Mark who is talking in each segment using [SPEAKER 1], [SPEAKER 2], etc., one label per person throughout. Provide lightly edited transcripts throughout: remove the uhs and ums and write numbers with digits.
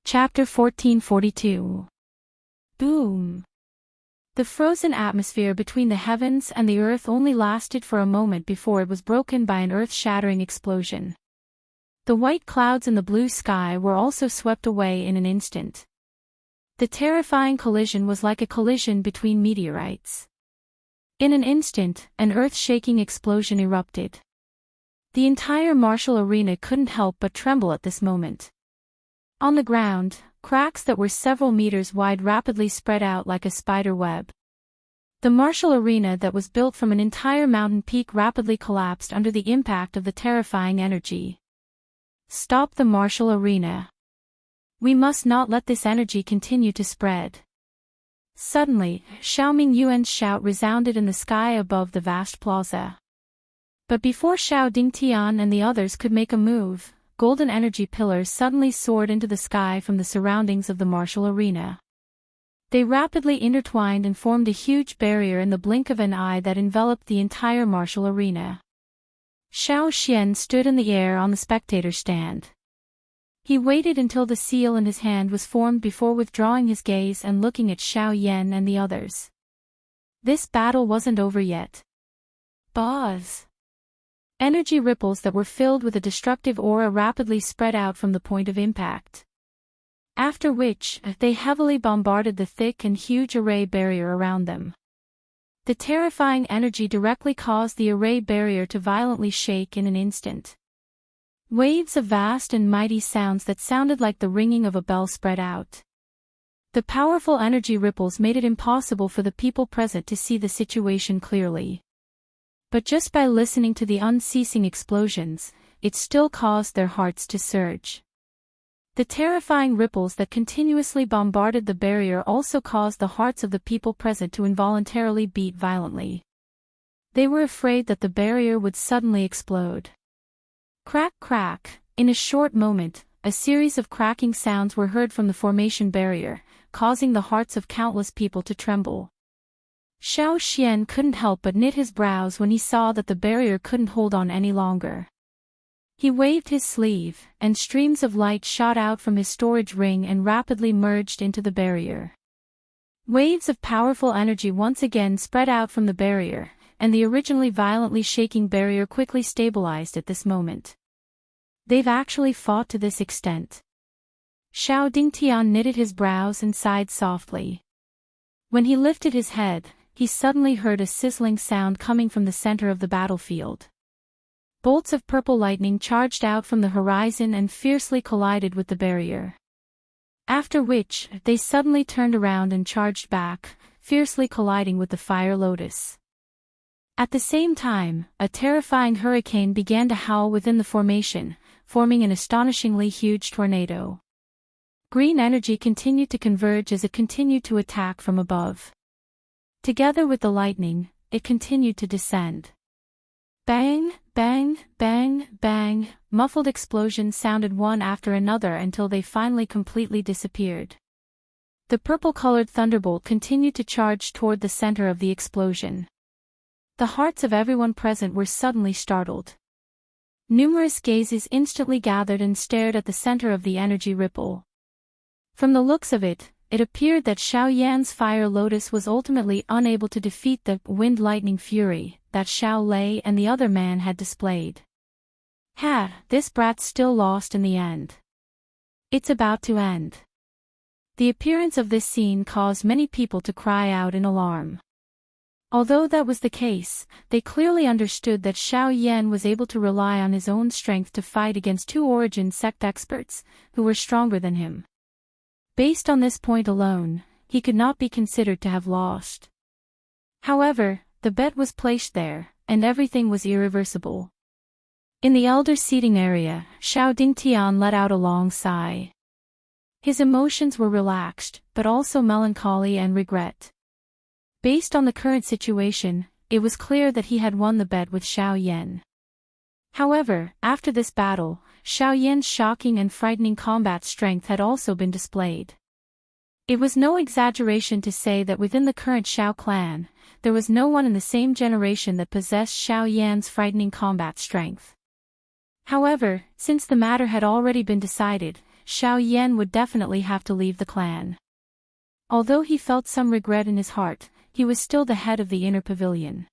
[SPEAKER 1] Chapter 1442. Boom! The frozen atmosphere between the heavens and the earth only lasted for a moment before it was broken by an earth-shattering explosion. The white clouds in the blue sky were also swept away in an instant. The terrifying collision was like a collision between meteorites. In an instant, an earth-shaking explosion erupted. The entire martial arena couldn't help but tremble at this moment. On the ground, cracks that were several meters wide rapidly spread out like a spider web. The martial arena that was built from an entire mountain peak rapidly collapsed under the impact of the terrifying energy. Stop the martial arena. We must not let this energy continue to spread. Suddenly, Xiao Mingyuan's shout resounded in the sky above the vast plaza. But before Xiao Dingtian and the others could make a move, golden energy pillars suddenly soared into the sky from the surroundings of the martial arena. They rapidly intertwined and formed a huge barrier in the blink of an eye that enveloped the entire martial arena. Xiao Xian stood in the air on the spectator stand. He waited until the seal in his hand was formed before withdrawing his gaze and looking at Xiao Yan and the others. This battle wasn't over yet. Buzz! Energy ripples that were filled with a destructive aura rapidly spread out from the point of impact. After which, they heavily bombarded the thick and huge array barrier around them. The terrifying energy directly caused the array barrier to violently shake in an instant. Waves of vast and mighty sounds that sounded like the ringing of a bell spread out. The powerful energy ripples made it impossible for the people present to see the situation clearly. But just by listening to the unceasing explosions, it still caused their hearts to surge. The terrifying ripples that continuously bombarded the barrier also caused the hearts of the people present to involuntarily beat violently. They were afraid that the barrier would suddenly explode. Crack, crack! In a short moment, a series of cracking sounds were heard from the formation barrier, causing the hearts of countless people to tremble. Xiao Xian couldn't help but knit his brows when he saw that the barrier couldn't hold on any longer. He waved his sleeve, and streams of light shot out from his storage ring and rapidly merged into the barrier. Waves of powerful energy once again spread out from the barrier, and the originally violently shaking barrier quickly stabilized at this moment. They've actually fought to this extent. Xiao Dingtian knitted his brows and sighed softly. When he lifted his head, he suddenly heard a sizzling sound coming from the center of the battlefield. Bolts of purple lightning charged out from the horizon and fiercely collided with the barrier. After which, they suddenly turned around and charged back, fiercely colliding with the fire lotus. At the same time, a terrifying hurricane began to howl within the formation, forming an astonishingly huge tornado. Green energy continued to converge as it continued to attack from above. Together with the lightning, it continued to descend. Bang, bang, bang, bang, muffled explosions sounded one after another until they finally completely disappeared. The purple-colored thunderbolt continued to charge toward the center of the explosion. The hearts of everyone present were suddenly startled. Numerous gazes instantly gathered and stared at the center of the energy ripple. From the looks of it, it appeared that Xiao Yan's fire lotus was ultimately unable to defeat the wind lightning fury that Xiao Lei and the other man had displayed. This brat's still lost in the end. It's about to end. The appearance of this scene caused many people to cry out in alarm. Although that was the case, they clearly understood that Xiao Yan was able to rely on his own strength to fight against two origin sect experts, who were stronger than him. Based on this point alone, he could not be considered to have lost. However, the bet was placed there, and everything was irreversible. In the elder seating area, Xiao Dingtian let out a long sigh. His emotions were relaxed, but also melancholy and regret. Based on the current situation, it was clear that he had won the bet with Xiao Yan. However, after this battle, Xiao Yan's shocking and frightening combat strength had also been displayed. It was no exaggeration to say that within the current Xiao clan, there was no one in the same generation that possessed Xiao Yan's frightening combat strength. However, since the matter had already been decided, Xiao Yan would definitely have to leave the clan. Although he felt some regret in his heart, he was still the head of the inner pavilion.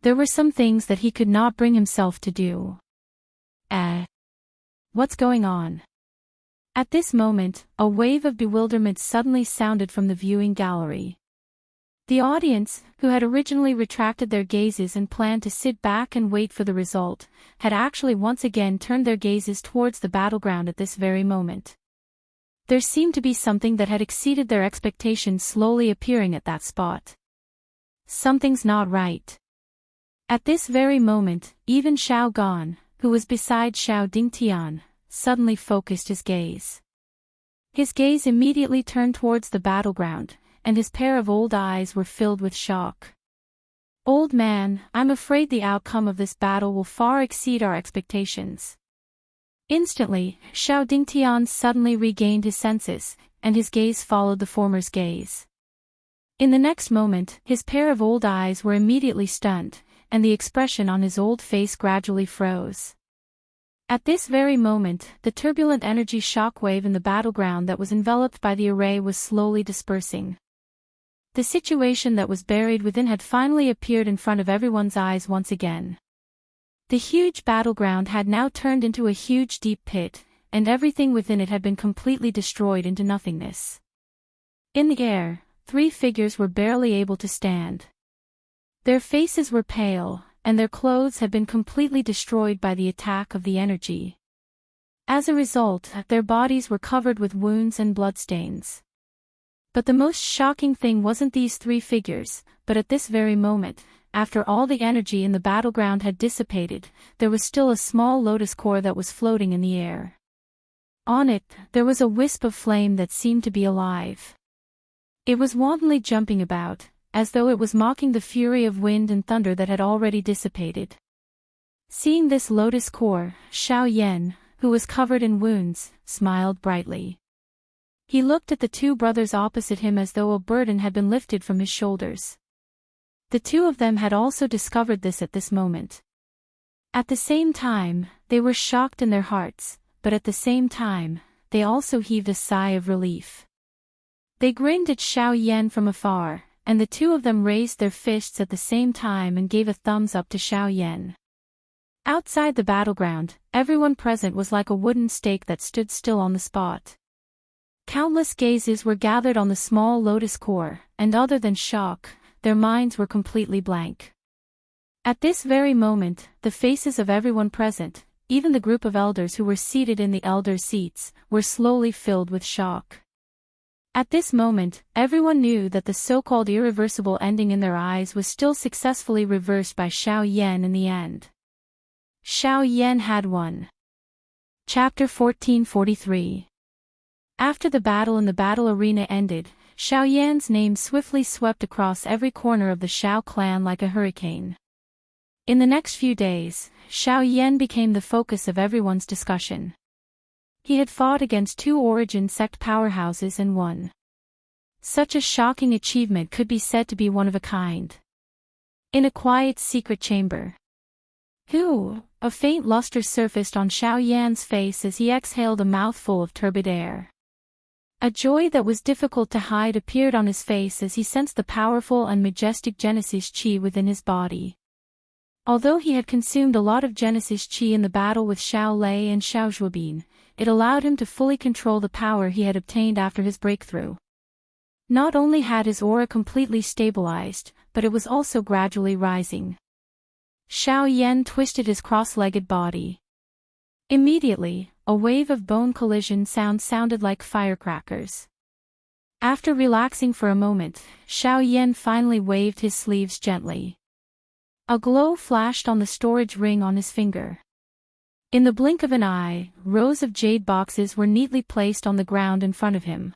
[SPEAKER 1] There were some things that he could not bring himself to do. What's going on? At this moment, a wave of bewilderment suddenly sounded from the viewing gallery. The audience, who had originally retracted their gazes and planned to sit back and wait for the result, had actually once again turned their gazes towards the battleground at this very moment. There seemed to be something that had exceeded their expectations slowly appearing at that spot. Something's not right. At this very moment, even Xiao Gan, who was beside Xiao Dingtian, suddenly focused his gaze. His gaze immediately turned towards the battleground, and his pair of old eyes were filled with shock. "Old man, I'm afraid the outcome of this battle will far exceed our expectations." Instantly, Xiao Dingtian suddenly regained his senses, and his gaze followed the former's gaze. In the next moment, his pair of old eyes were immediately stunned, and the expression on his old face gradually froze. At this very moment, the turbulent energy shockwave in the battleground that was enveloped by the array was slowly dispersing. The situation that was buried within had finally appeared in front of everyone's eyes once again. The huge battleground had now turned into a huge deep pit, and everything within it had been completely destroyed into nothingness. In the air, 3 figures were barely able to stand. Their faces were pale, and their clothes had been completely destroyed by the attack of the energy. As a result, their bodies were covered with wounds and bloodstains. But the most shocking thing wasn't these 3 figures, but at this very moment, after all the energy in the battleground had dissipated, there was still a small lotus core that was floating in the air. On it, there was a wisp of flame that seemed to be alive. It was wantonly jumping about, as though it was mocking the fury of wind and thunder that had already dissipated. Seeing this lotus core, Xiao Yan, who was covered in wounds, smiled brightly. He looked at the 2 brothers opposite him as though a burden had been lifted from his shoulders. The 2 of them had also discovered this at this moment. At the same time, they were shocked in their hearts, but at the same time, they also heaved a sigh of relief. They grinned at Xiao Yan from afar, and the 2 of them raised their fists at the same time and gave a thumbs up to Xiao Yan. Outside the battleground, everyone present was like a wooden stake that stood still on the spot. Countless gazes were gathered on the small lotus core, and other than shock, their minds were completely blank. At this very moment, the faces of everyone present, even the group of elders who were seated in the elder seats, were slowly filled with shock. At this moment, everyone knew that the so-called irreversible ending in their eyes was still successfully reversed by Xiao Yan in the end. Xiao Yan had won. Chapter 1443. After the battle in the battle arena ended, Xiao Yan's name swiftly swept across every corner of the Xiao clan like a hurricane. In the next few days, Xiao Yan became the focus of everyone's discussion. He had fought against 2 origin sect powerhouses and won. Such a shocking achievement could be said to be one of a kind. In a quiet secret chamber. A faint luster surfaced on Xiao Yan's face as he exhaled a mouthful of turbid air. A joy that was difficult to hide appeared on his face as he sensed the powerful and majestic Genesis Qi within his body. Although he had consumed a lot of Genesis Qi in the battle with Xiao Lei and Xiao Zhuobin, it allowed him to fully control the power he had obtained after his breakthrough. Not only had his aura completely stabilized, but it was also gradually rising. Xiao Yan twisted his cross-legged body. Immediately, a wave of bone collision sounded like firecrackers. After relaxing for a moment, Xiao Yan finally waved his sleeves gently. A glow flashed on the storage ring on his finger. In the blink of an eye, rows of jade boxes were neatly placed on the ground in front of him.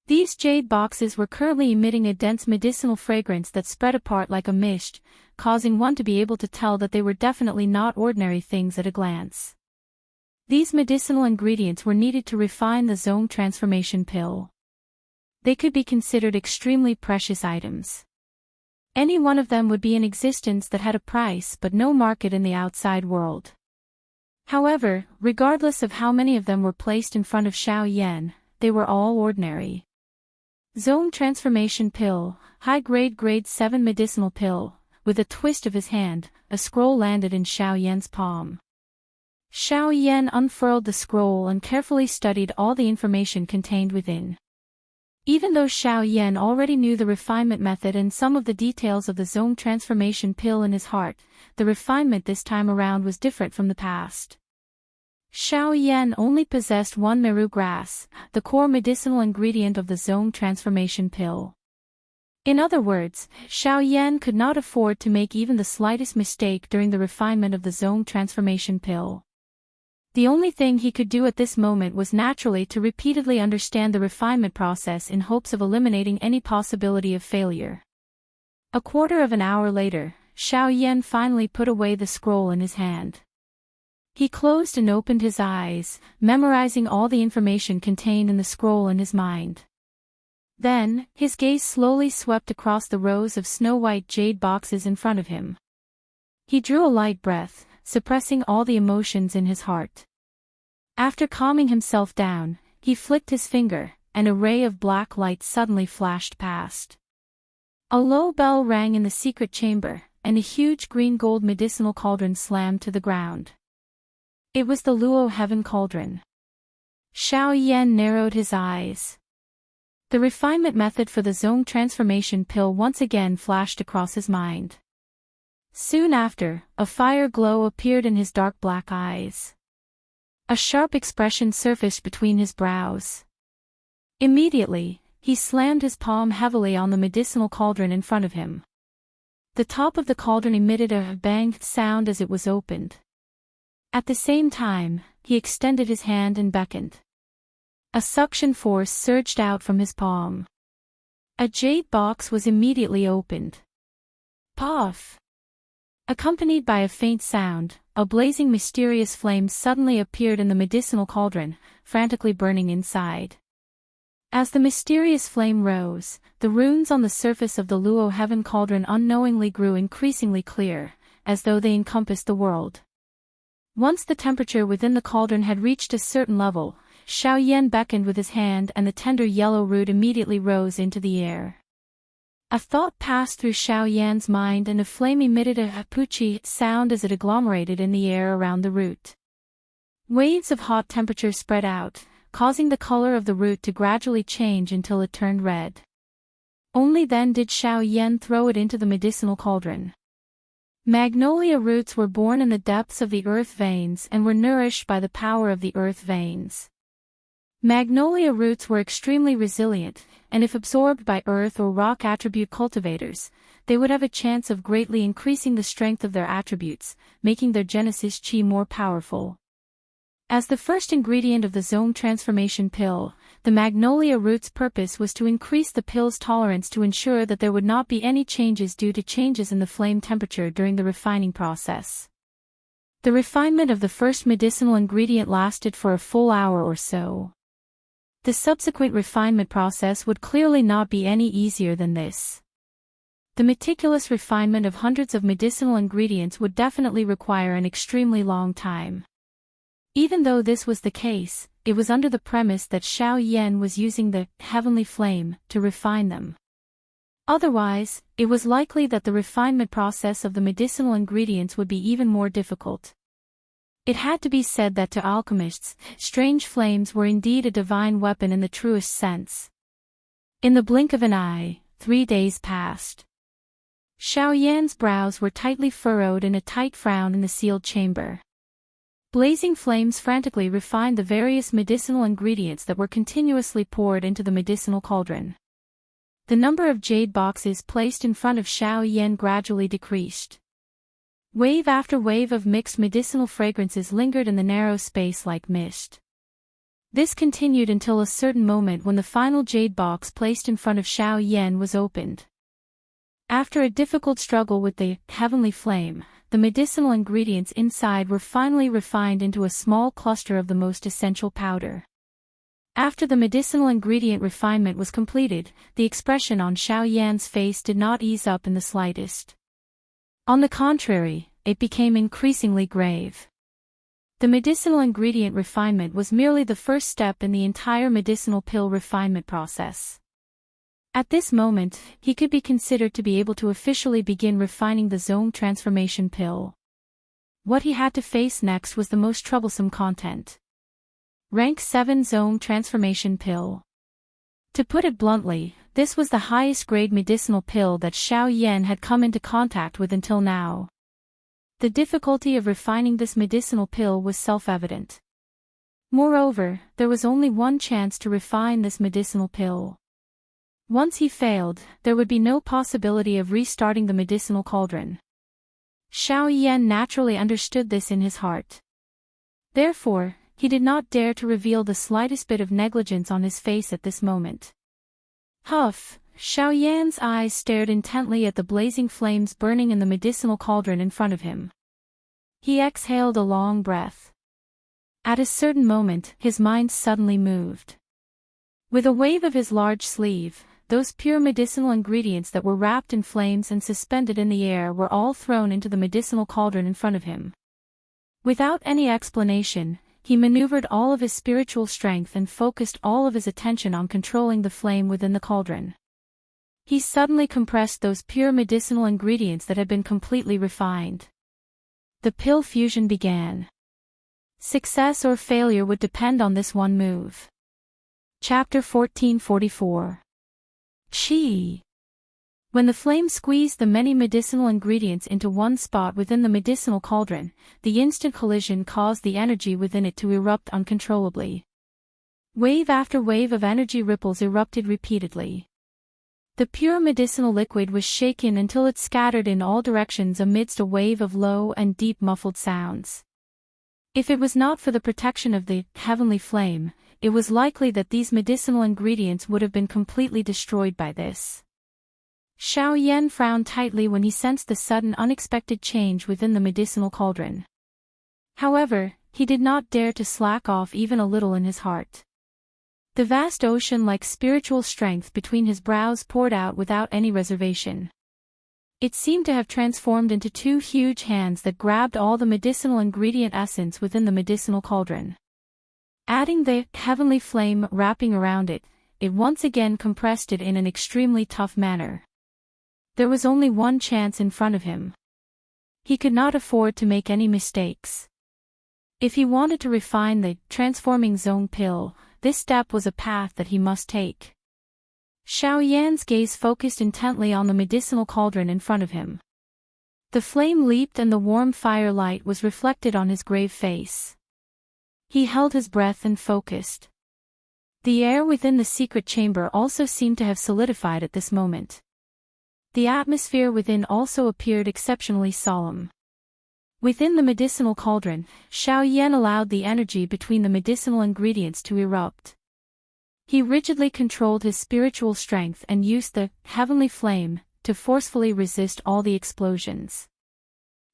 [SPEAKER 1] These jade boxes were currently emitting a dense medicinal fragrance that spread apart like a mist, causing one to be able to tell that they were definitely not ordinary things at a glance. These medicinal ingredients were needed to refine the zone transformation pill. They could be considered extremely precious items. Any one of them would be in existence that had a price but no market in the outside world. However, regardless of how many of them were placed in front of Xiao Yan, they were all ordinary. Zone Transformation Pill, High-Grade Grade 7 Medicinal Pill. With a twist of his hand, a scroll landed in Xiao Yan's palm. Xiao Yan unfurled the scroll and carefully studied all the information contained within. Even though Xiao Yan already knew the refinement method and some of the details of the zone transformation pill in his heart, the refinement this time around was different from the past. Xiao Yan only possessed one meru grass, the core medicinal ingredient of the zone transformation pill. In other words, Xiao Yan could not afford to make even the slightest mistake during the refinement of the zone transformation pill. The only thing he could do at this moment was naturally to repeatedly understand the refinement process in hopes of eliminating any possibility of failure. A quarter of an hour later, Xiao Yan finally put away the scroll in his hand. He closed and opened his eyes, memorizing all the information contained in the scroll in his mind. Then, his gaze slowly swept across the rows of snow-white jade boxes in front of him. He drew a light breath, suppressing all the emotions in his heart. After calming himself down, he flicked his finger, and a ray of black light suddenly flashed past. A low bell rang in the secret chamber, and a huge green-gold medicinal cauldron slammed to the ground. It was the Luo Heaven Cauldron. Xiao Yan narrowed his eyes. The refinement method for the zone transformation pill once again flashed across his mind. Soon after, a fire glow appeared in his dark black eyes. A sharp expression surfaced between his brows. Immediately, he slammed his palm heavily on the medicinal cauldron in front of him. The top of the cauldron emitted a banged sound as it was opened. At the same time, he extended his hand and beckoned. A suction force surged out from his palm. A jade box was immediately opened. Puff! Accompanied by a faint sound, a blazing mysterious flame suddenly appeared in the medicinal cauldron, frantically burning inside. As the mysterious flame rose, the runes on the surface of the Luo Heaven Cauldron unknowingly grew increasingly clear, as though they encompassed the world. Once the temperature within the cauldron had reached a certain level, Xiao Yan beckoned with his hand and the tender yellow root immediately rose into the air. A thought passed through Xiao Yan's mind and a flame emitted a puchi sound as it agglomerated in the air around the root. Waves of hot temperature spread out, causing the color of the root to gradually change until it turned red. Only then did Xiao Yan throw it into the medicinal cauldron. Magnolia roots were born in the depths of the earth veins and were nourished by the power of the earth veins. Magnolia roots were extremely resilient, and if absorbed by earth or rock attribute cultivators, they would have a chance of greatly increasing the strength of their attributes, making their genesis chi more powerful. As the first ingredient of the zone transformation pill, the magnolia root's purpose was to increase the pill's tolerance to ensure that there would not be any changes due to changes in the flame temperature during the refining process. The refinement of the first medicinal ingredient lasted for a full hour or so. The subsequent refinement process would clearly not be any easier than this. The meticulous refinement of hundreds of medicinal ingredients would definitely require an extremely long time. Even though this was the case, it was under the premise that Xiao Yan was using the heavenly flame to refine them. Otherwise, it was likely that the refinement process of the medicinal ingredients would be even more difficult. It had to be said that to alchemists, strange flames were indeed a divine weapon in the truest sense. In the blink of an eye, 3 days passed. Xiao Yan's brows were tightly furrowed in a tight frown in the sealed chamber. Blazing flames frantically refined the various medicinal ingredients that were continuously poured into the medicinal cauldron. The number of jade boxes placed in front of Xiao Yan gradually decreased. Wave after wave of mixed medicinal fragrances lingered in the narrow space like mist. This continued until a certain moment when the final jade box placed in front of Xiao Yan was opened. After a difficult struggle with the heavenly flame, the medicinal ingredients inside were finally refined into a small cluster of the most essential powder. After the medicinal ingredient refinement was completed, the expression on Xiao Yan's face did not ease up in the slightest. On the contrary, it became increasingly grave. The medicinal ingredient refinement was merely the first step in the entire medicinal pill refinement process. At this moment, he could be considered to be able to officially begin refining the zone transformation pill. What he had to face next was the most troublesome content. Rank 7 Zone Transformation Pill. To put it bluntly, this was the highest grade medicinal pill that Xiao Yan had come into contact with until now. The difficulty of refining this medicinal pill was self-evident. Moreover, there was only one chance to refine this medicinal pill. Once he failed, there would be no possibility of restarting the medicinal cauldron. Xiao Yan naturally understood this in his heart. Therefore, he did not dare to reveal the slightest bit of negligence on his face at this moment. Huff! Xiao Yan's eyes stared intently at the blazing flames burning in the medicinal cauldron in front of him. He exhaled a long breath. At a certain moment, his mind suddenly moved. With a wave of his large sleeve, those pure medicinal ingredients that were wrapped in flames and suspended in the air were all thrown into the medicinal cauldron in front of him. Without any explanation, he maneuvered all of his spiritual strength and focused all of his attention on controlling the flame within the cauldron. He suddenly compressed those pure medicinal ingredients that had been completely refined. The pill fusion began. Success or failure would depend on this one move. Chapter 1444. Qi. When the flame squeezed the many medicinal ingredients into one spot within the medicinal cauldron, the instant collision caused the energy within it to erupt uncontrollably. Wave after wave of energy ripples erupted repeatedly. The pure medicinal liquid was shaken until it scattered in all directions amidst a wave of low and deep muffled sounds. If it was not for the protection of the heavenly flame, it was likely that these medicinal ingredients would have been completely destroyed by this. Xiao Yan frowned tightly when he sensed the sudden unexpected change within the medicinal cauldron. However, he did not dare to slack off even a little in his heart. The vast ocean-like spiritual strength between his brows poured out without any reservation. It seemed to have transformed into two huge hands that grabbed all the medicinal ingredient essence within the medicinal cauldron. Adding the heavenly flame wrapping around it, it once again compressed it in an extremely tough manner. There was only one chance in front of him. He could not afford to make any mistakes. If he wanted to refine the transforming zone pill, this step was a path that he must take. Xiao Yan's gaze focused intently on the medicinal cauldron in front of him. The flame leaped and the warm firelight was reflected on his grave face. He held his breath and focused. The air within the secret chamber also seemed to have solidified at this moment. The atmosphere within also appeared exceptionally solemn. Within the medicinal cauldron, Xiao Yan allowed the energy between the medicinal ingredients to erupt. He rigidly controlled his spiritual strength and used the heavenly flame to forcefully resist all the explosions.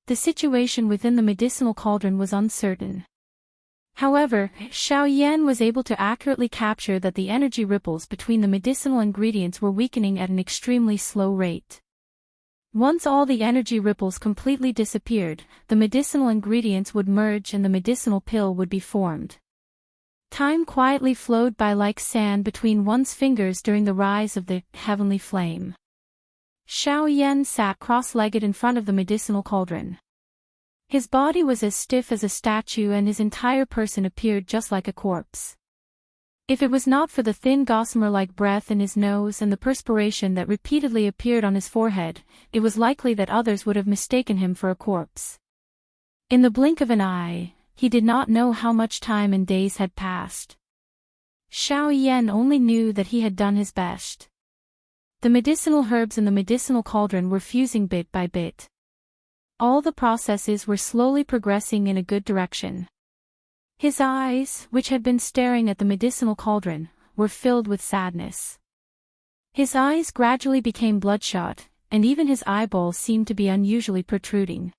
[SPEAKER 1] The situation within the medicinal cauldron was uncertain. However, Xiao Yan was able to accurately capture that the energy ripples between the medicinal ingredients were weakening at an extremely slow rate. Once all the energy ripples completely disappeared, the medicinal ingredients would merge and the medicinal pill would be formed. Time quietly flowed by like sand between one's fingers during the rise of the heavenly flame. Xiao Yan sat cross-legged in front of the medicinal cauldron. His body was as stiff as a statue and his entire person appeared just like a corpse. If it was not for the thin gossamer-like breath in his nose and the perspiration that repeatedly appeared on his forehead, it was likely that others would have mistaken him for a corpse. In the blink of an eye, he did not know how much time and days had passed. Xiao Yan only knew that he had done his best. The medicinal herbs in the medicinal cauldron were fusing bit by bit. All the processes were slowly progressing in a good direction. His eyes, which had been staring at the medicinal cauldron, were filled with sadness. His eyes gradually became bloodshot, and even his eyeballs seemed to be unusually protruding.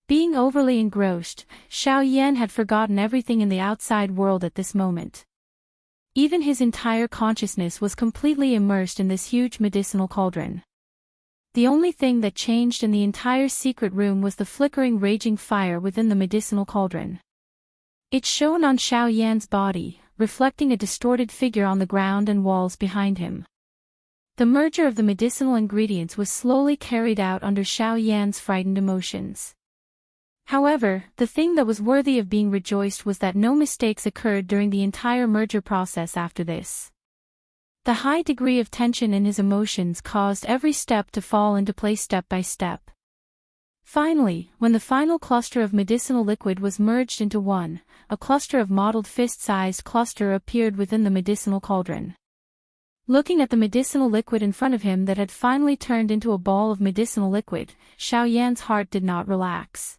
[SPEAKER 1] Being overly engrossed, Xiao Yan had forgotten everything in the outside world at this moment. Even his entire consciousness was completely immersed in this huge medicinal cauldron. The only thing that changed in the entire secret room was the flickering raging fire within the medicinal cauldron. It shone on Xiao Yan's body, reflecting a distorted figure on the ground and walls behind him. The merger of the medicinal ingredients was slowly carried out under Xiao Yan's frightened emotions. However, the thing that was worthy of being rejoiced was that no mistakes occurred during the entire merger process after this. The high degree of tension in his emotions caused every step to fall into place step by step. Finally, when the final cluster of medicinal liquid was merged into one, a cluster of mottled fist-sized cluster appeared within the medicinal cauldron. Looking at the medicinal liquid in front of him that had finally turned into a ball of medicinal liquid, Xiao Yan's heart did not relax.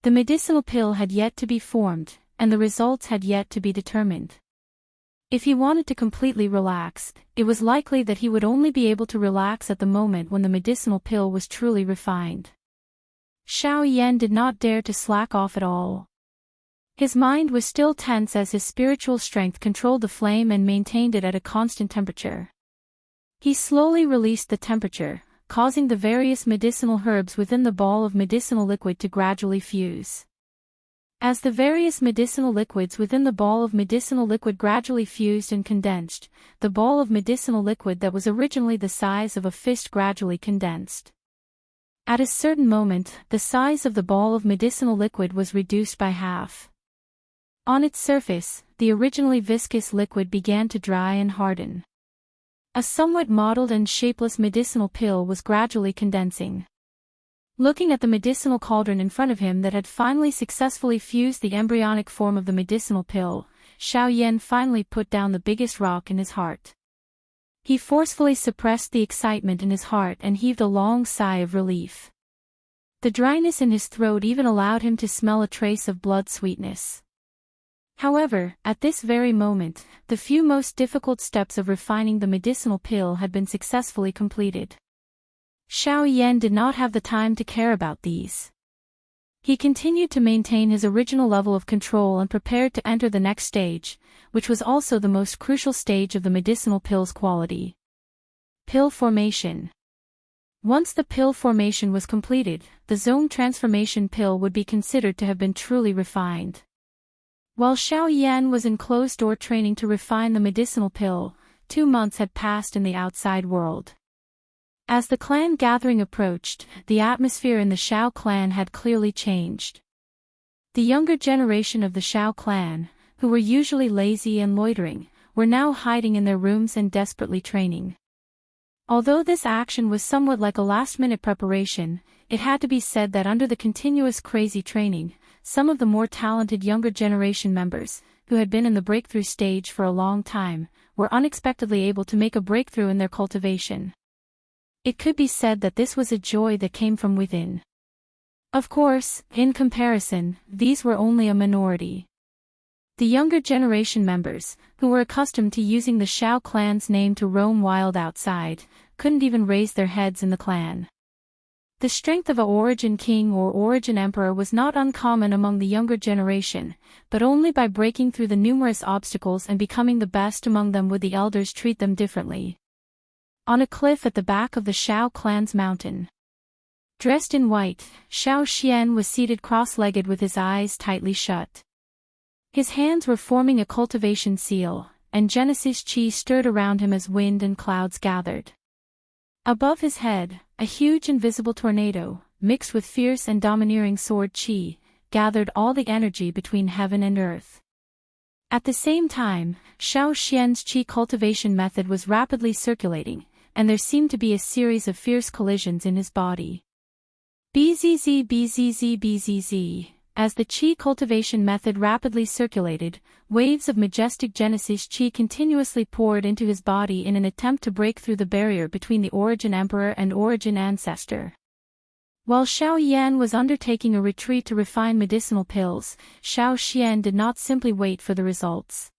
[SPEAKER 1] The medicinal pill had yet to be formed, and the results had yet to be determined. If he wanted to completely relax, it was likely that he would only be able to relax at the moment when the medicinal pill was truly refined. Xiao Yan did not dare to slack off at all. His mind was still tense as his spiritual strength controlled the flame and maintained it at a constant temperature. He slowly released the temperature, causing the various medicinal herbs within the ball of medicinal liquid to gradually fuse. As the various medicinal liquids within the ball of medicinal liquid gradually fused and condensed, the ball of medicinal liquid that was originally the size of a fist gradually condensed. At a certain moment, the size of the ball of medicinal liquid was reduced by half. On its surface, the originally viscous liquid began to dry and harden. A somewhat mottled and shapeless medicinal pill was gradually condensing. Looking at the medicinal cauldron in front of him that had finally successfully fused the embryonic form of the medicinal pill, Xiao Yan finally put down the biggest rock in his heart. He forcefully suppressed the excitement in his heart and heaved a long sigh of relief. The dryness in his throat even allowed him to smell a trace of blood sweetness. However, at this very moment, the few most difficult steps of refining the medicinal pill had been successfully completed. Xiao Yan did not have the time to care about these. He continued to maintain his original level of control and prepared to enter the next stage, which was also the most crucial stage of the medicinal pill's quality. Pill formation. Once the pill formation was completed, the zone transformation pill would be considered to have been truly refined. While Xiao Yan was in closed-door training to refine the medicinal pill, 2 months had passed in the outside world. As the clan gathering approached, the atmosphere in the Xiao clan had clearly changed. The younger generation of the Xiao clan, who were usually lazy and loitering, were now hiding in their rooms and desperately training. Although this action was somewhat like a last-minute preparation, it had to be said that under the continuous crazy training, some of the more talented younger generation members, who had been in the breakthrough stage for a long time, were unexpectedly able to make a breakthrough in their cultivation. It could be said that this was a joy that came from within. Of course, in comparison, these were only a minority. The younger generation members, who were accustomed to using the Xiao clan's name to roam wild outside, couldn't even raise their heads in the clan. The strength of a origin king or origin emperor was not uncommon among the younger generation, but only by breaking through the numerous obstacles and becoming the best among them would the elders treat them differently. On a cliff at the back of the Xiao clan's mountain. Dressed in white, Xiao Xian was seated cross-legged with his eyes tightly shut. His hands were forming a cultivation seal, and Genesis Qi stirred around him as wind and clouds gathered. Above his head, a huge invisible tornado, mixed with fierce and domineering sword Qi, gathered all the energy between heaven and earth. At the same time, Xiao Xian's Qi cultivation method was rapidly circulating, and there seemed to be a series of fierce collisions in his body. Bzz bzz bzz. As the Qi cultivation method rapidly circulated, waves of majestic Genesis Qi continuously poured into his body in an attempt to break through the barrier between the origin emperor and origin ancestor. While Xiao Yan was undertaking a retreat to refine medicinal pills, Xiao Xian did not simply wait for the results.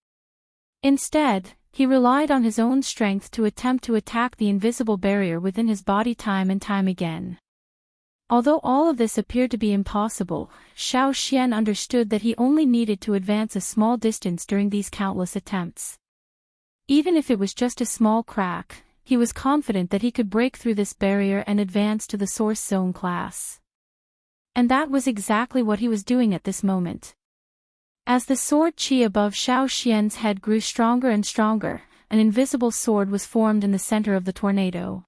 [SPEAKER 1] Instead, he relied on his own strength to attempt to attack the invisible barrier within his body time and time again. Although all of this appeared to be impossible, Xiao Xian understood that he only needed to advance a small distance during these countless attempts. Even if it was just a small crack, he was confident that he could break through this barrier and advance to the Source Zone class. And that was exactly what he was doing at this moment. As the sword chi above Xiao Xian's head grew stronger and stronger, an invisible sword was formed in the center of the tornado.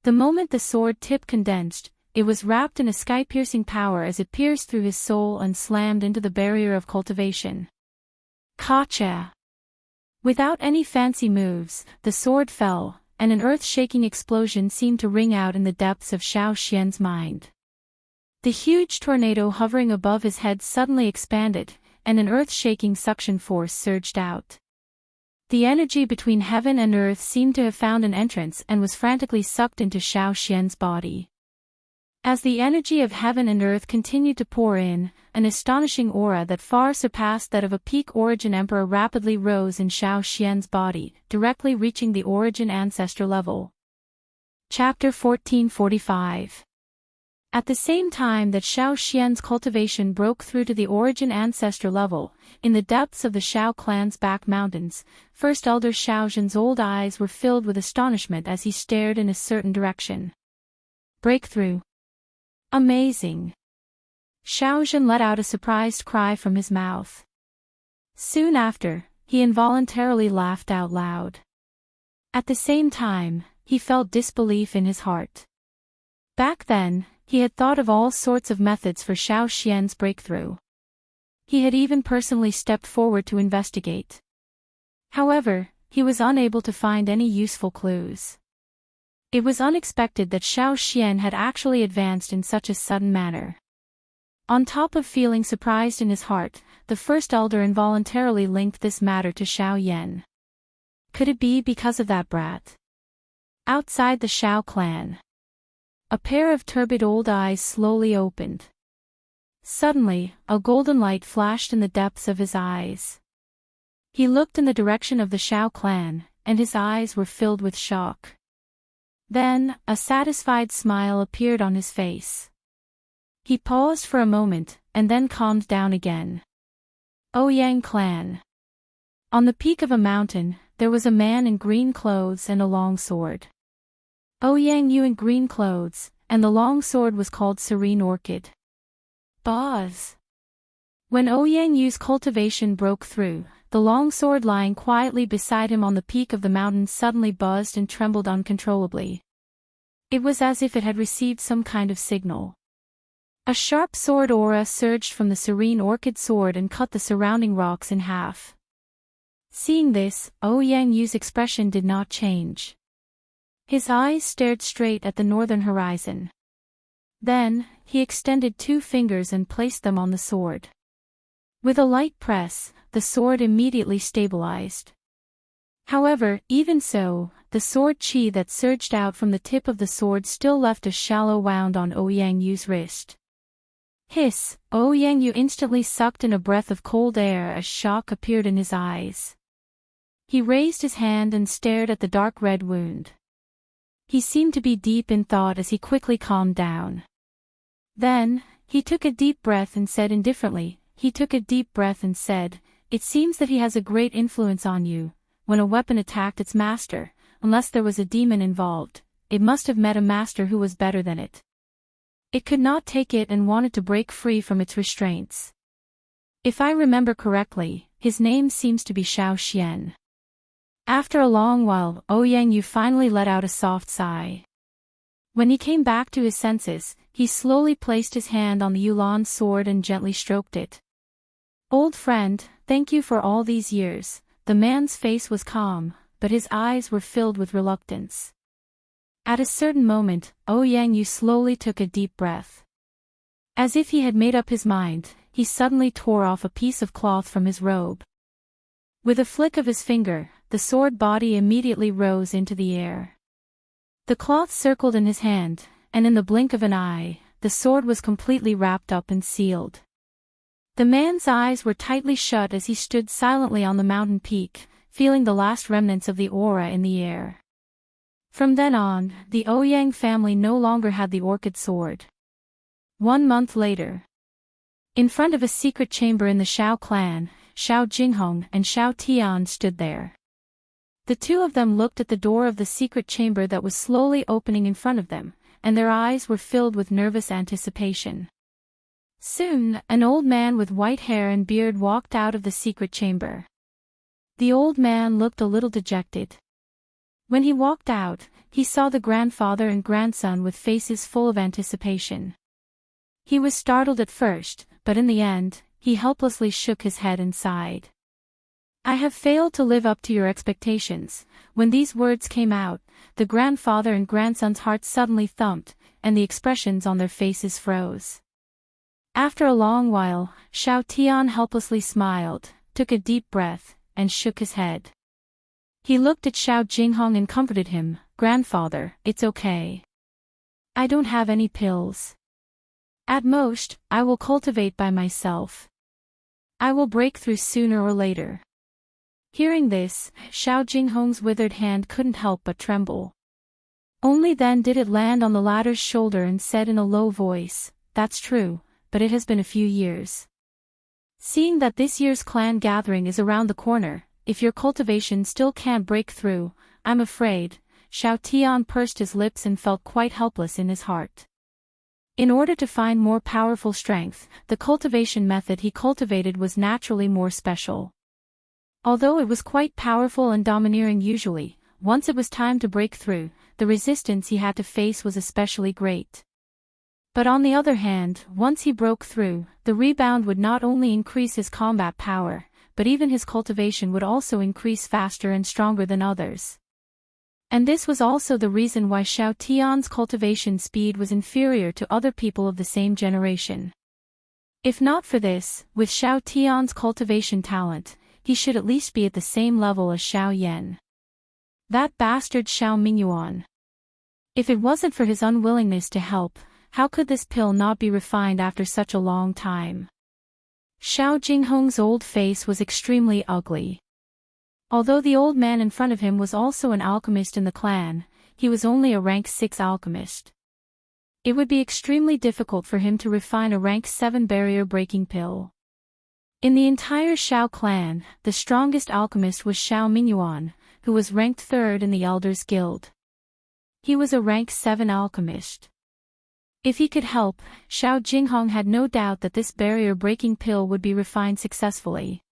[SPEAKER 1] The moment the sword tip condensed, it was wrapped in a sky-piercing power as it pierced through his soul and slammed into the barrier of cultivation. Gotcha! Without any fancy moves, the sword fell, and an earth-shaking explosion seemed to ring out in the depths of Xiao Xian's mind. The huge tornado hovering above his head suddenly expanded, and an earth-shaking suction force surged out. The energy between heaven and earth seemed to have found an entrance and was frantically sucked into Xiao Xian's body. As the energy of heaven and earth continued to pour in, an astonishing aura that far surpassed that of a peak origin emperor rapidly rose in Xiao Xian's body, directly reaching the origin ancestor level. Chapter 1445. At the same time that Xiao Xian's cultivation broke through to the origin ancestor level, in the depths of the Xiao clan's back mountains, First Elder Xiao Zhan's old eyes were filled with astonishment as he stared in a certain direction. Breakthrough. Amazing. Xiao Zhan let out a surprised cry from his mouth. Soon after, he involuntarily laughed out loud. At the same time, he felt disbelief in his heart. Back then, he had thought of all sorts of methods for Xiao Xian's breakthrough. He had even personally stepped forward to investigate. However, he was unable to find any useful clues. It was unexpected that Xiao Xian had actually advanced in such a sudden manner. On top of feeling surprised in his heart, the first elder involuntarily linked this matter to Xiao Yan. Could it be because of that brat? Outside the Xiao clan. A pair of turbid old eyes slowly opened. Suddenly, a golden light flashed in the depths of his eyes. He looked in the direction of the Xiao clan, and his eyes were filled with shock. Then, a satisfied smile appeared on his face. He paused for a moment, and then calmed down again. Ouyang clan. On the peak of a mountain, there was a man in green clothes and a long sword. Ouyang Yu in green clothes, and the long sword was called Serene Orchid. Boz. When Ouyang Yu's cultivation broke through, the long sword lying quietly beside him on the peak of the mountain suddenly buzzed and trembled uncontrollably. It was as if it had received some kind of signal. A sharp sword aura surged from the Serene Orchid sword and cut the surrounding rocks in half. Seeing this, Ouyang Yu's expression did not change. His eyes stared straight at the northern horizon. Then, he extended 2 fingers and placed them on the sword. With a light press, the sword immediately stabilized. However, even so, the sword chi that surged out from the tip of the sword still left a shallow wound on Ouyang Yu's wrist. Hiss! Ouyang Yu instantly sucked in a breath of cold air as shock appeared in his eyes. He raised his hand and stared at the dark red wound. He seemed to be deep in thought as he quickly calmed down. Then, he took a deep breath and said indifferently, "It seems that he has a great influence on you. When a weapon attacked its master, unless there was a demon involved, it must have met a master who was better than it. It could not take it and wanted to break free from its restraints. If I remember correctly, his name seems to be Xiao Xian." After a long while, Ouyang Yu finally let out a soft sigh. When he came back to his senses, he slowly placed his hand on the Yulan sword and gently stroked it. "Old friend, thank you for all these years." The man's face was calm, but his eyes were filled with reluctance. At a certain moment, Ouyang Yu slowly took a deep breath. As if he had made up his mind, he suddenly tore off a piece of cloth from his robe. With a flick of his finger, the sword body immediately rose into the air. The cloth circled in his hand, and in the blink of an eye, the sword was completely wrapped up and sealed. The man's eyes were tightly shut as he stood silently on the mountain peak, feeling the last remnants of the aura in the air. From then on, the Ouyang family no longer had the orchid sword. 1 month later. In front of a secret chamber in the Xiao clan, Xiao Jinghong and Xiao Tian stood there. The two of them looked at the door of the secret chamber that was slowly opening in front of them, and their eyes were filled with nervous anticipation. Soon, an old man with white hair and beard walked out of the secret chamber. The old man looked a little dejected. When he walked out, he saw the grandfather and grandson with faces full of anticipation. He was startled at first, but in the end, he helplessly shook his head and sighed. "I have failed to live up to your expectations." When these words came out, the grandfather and grandson's hearts suddenly thumped, and the expressions on their faces froze. After a long while, Xiao Tian helplessly smiled, took a deep breath, and shook his head. He looked at Xiao Jinghong and comforted him. "Grandfather, it's okay. I don't have any pills. At most, I will cultivate by myself. I will break through sooner or later." Hearing this, Xiao Jinghong's withered hand couldn't help but tremble. Only then did it land on the latter's shoulder and said in a low voice, "That's true, but it has been a few years. Seeing that this year's clan gathering is around the corner, if your cultivation still can't break through, I'm afraid." Xiao Tian pursed his lips and felt quite helpless in his heart. In order to find more powerful strength, the cultivation method he cultivated was naturally more special. Although it was quite powerful and domineering usually, once it was time to break through, the resistance he had to face was especially great. But on the other hand, once he broke through, the rebound would not only increase his combat power, but even his cultivation would also increase faster and stronger than others. And this was also the reason why Xiao Tian's cultivation speed was inferior to other people of the same generation. If not for this, with Xiao Tian's cultivation talent, he should at least be at the same level as Xiao Yan. That bastard Xiao Mingyuan. If it wasn't for his unwillingness to help, how could this pill not be refined after such a long time? Xiao Jinghong's old face was extremely ugly. Although the old man in front of him was also an alchemist in the clan, he was only a rank 6 alchemist. It would be extremely difficult for him to refine a rank 7 barrier-breaking pill. In the entire Xiao clan, the strongest alchemist was Xiao Mingyuan, who was ranked 3rd in the Elders Guild. He was a rank 7 alchemist. If he could help, Xiao Jinghong had no doubt that this barrier-breaking pill would be refined successfully.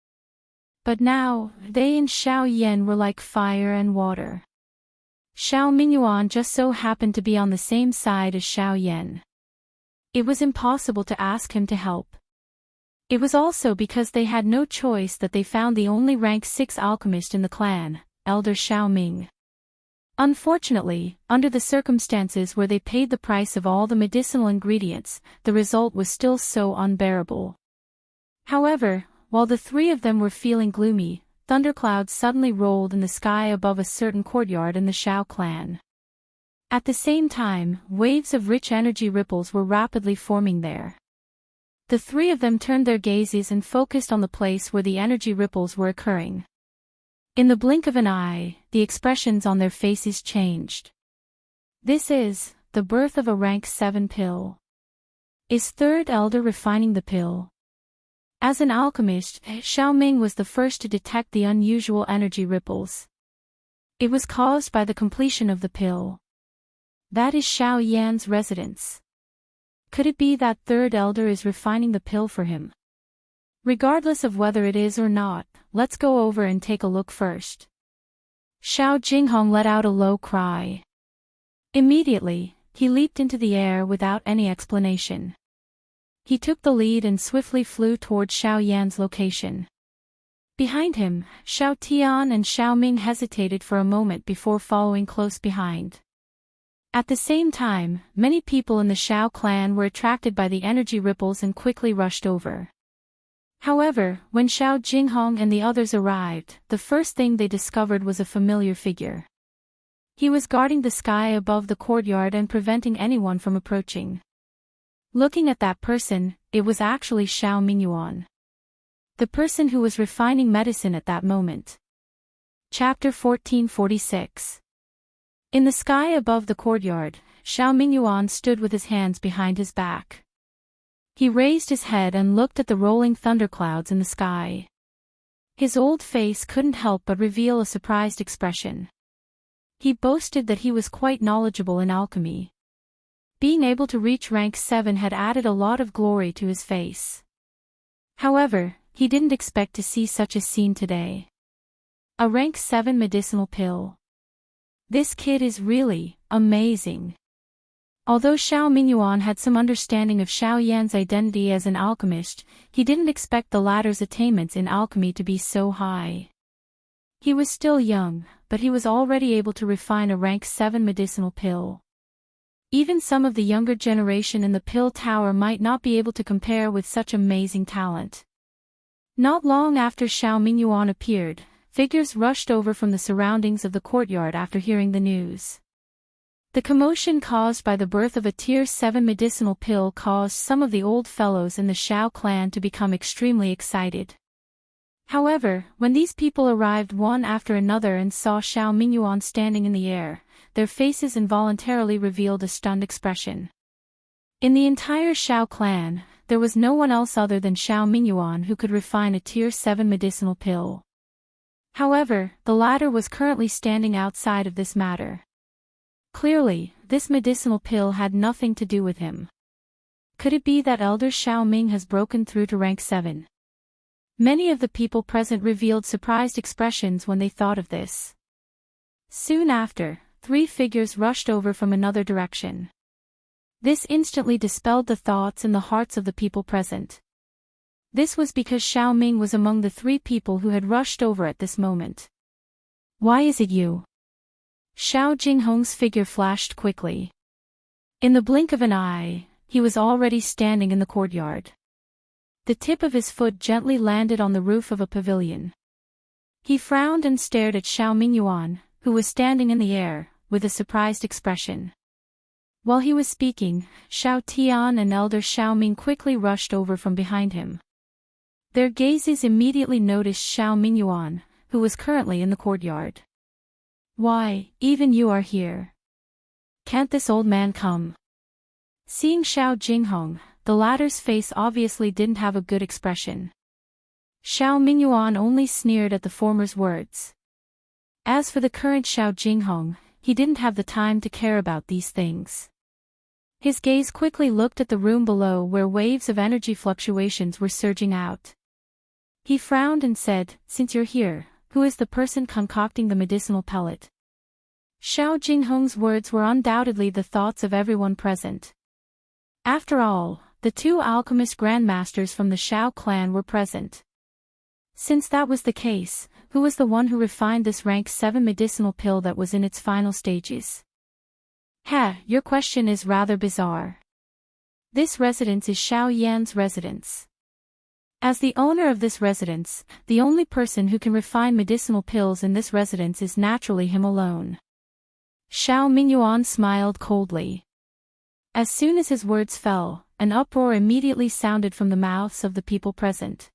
[SPEAKER 1] But now, they and Xiao Yan were like fire and water. Xiao Mingyuan just so happened to be on the same side as Xiao Yan. It was impossible to ask him to help. It was also because they had no choice that they found the only rank 6 alchemist in the clan, Elder Xiao Ming. Unfortunately, under the circumstances where they paid the price of all the medicinal ingredients, the result was still so unbearable. However, while the three of them were feeling gloomy, thunderclouds suddenly rolled in the sky above a certain courtyard in the Xiao clan. At the same time, waves of rich energy ripples were rapidly forming there. The three of them turned their gazes and focused on the place where the energy ripples were occurring. In the blink of an eye, the expressions on their faces changed. This is the birth of a rank 7 pill. Is 3rd Elder refining the pill? As an alchemist, Xiao Ming was the first to detect the unusual energy ripples. It was caused by the completion of the pill. That is Xiao Yan's residence. Could it be that 3rd Elder is refining the pill for him? Regardless of whether it is or not, let's go over and take a look first. Xiao Jinghong let out a low cry. Immediately, he leaped into the air without any explanation. He took the lead and swiftly flew toward Xiao Yan's location. Behind him, Xiao Tian and Xiao Ming hesitated for a moment before following close behind. At the same time, many people in the Xiao clan were attracted by the energy ripples and quickly rushed over. However, when Xiao Jinghong and the others arrived, the first thing they discovered was a familiar figure. He was guarding the sky above the courtyard and preventing anyone from approaching. Looking at that person, it was actually Xiao Mingyuan. The person who was refining medicine at that moment. Chapter 1446. In the sky above the courtyard, Xiao Mingyuan stood with his hands behind his back. He raised his head and looked at the rolling thunderclouds in the sky. His old face couldn't help but reveal a surprised expression. He boasted that he was quite knowledgeable in alchemy. Being able to reach rank 7 had added a lot of glory to his face. However, he didn't expect to see such a scene today. A rank 7 medicinal pill. This kid is really amazing. Although Xiao Mingyuan had some understanding of Xiao Yan's identity as an alchemist, he didn't expect the latter's attainments in alchemy to be so high. He was still young, but he was already able to refine a rank 7 medicinal pill. Even some of the younger generation in the Pill Tower might not be able to compare with such amazing talent. Not long after Xiao Mingyuan appeared, figures rushed over from the surroundings of the courtyard after hearing the news. The commotion caused by the birth of a Tier 7 medicinal pill caused some of the old fellows in the Xiao clan to become extremely excited. However, when these people arrived one after another and saw Xiao Mingyuan standing in the air, their faces involuntarily revealed a stunned expression. In the entire Xiao clan, there was no one else other than Xiao Mingyuan who could refine a Tier 7 medicinal pill. However, the latter was currently standing outside of this matter. Clearly, this medicinal pill had nothing to do with him. Could it be that Elder Xiao Ming has broken through to rank 7? Many of the people present revealed surprised expressions when they thought of this. Soon after, 3 figures rushed over from another direction. This instantly dispelled the thoughts in the hearts of the people present. This was because Xiao Ming was among the 3 people who had rushed over at this moment. Why is it you? Xiao Jinghong's figure flashed quickly. In the blink of an eye, he was already standing in the courtyard. The tip of his foot gently landed on the roof of a pavilion. He frowned and stared at Xiao Mingyuan, who was standing in the air, with a surprised expression. While he was speaking, Xiao Tian and Elder Xiao Ming quickly rushed over from behind him. Their gazes immediately noticed Xiao Mingyuan, who was currently in the courtyard. Why, even you are here. Can't this old man come? Seeing Xiao Jinghong, the latter's face obviously didn't have a good expression. Xiao Mingyuan only sneered at the former's words. As for the current Xiao Jinghong, he didn't have the time to care about these things. His gaze quickly looked at the room below where waves of energy fluctuations were surging out. He frowned and said, "Since you're here, who is the person concocting the medicinal pellet?" Xiao Jinghong's words were undoubtedly the thoughts of everyone present. After all, the 2 alchemist grandmasters from the Xiao clan were present. Since that was the case, who was the one who refined this rank 7 medicinal pill that was in its final stages? Your question is rather bizarre. This residence is Xiao Yan's residence. As the owner of this residence, the only person who can refine medicinal pills in this residence is naturally him alone. Xiao Mingyuan smiled coldly. As soon as his words fell, an uproar immediately sounded from the mouths of the people present.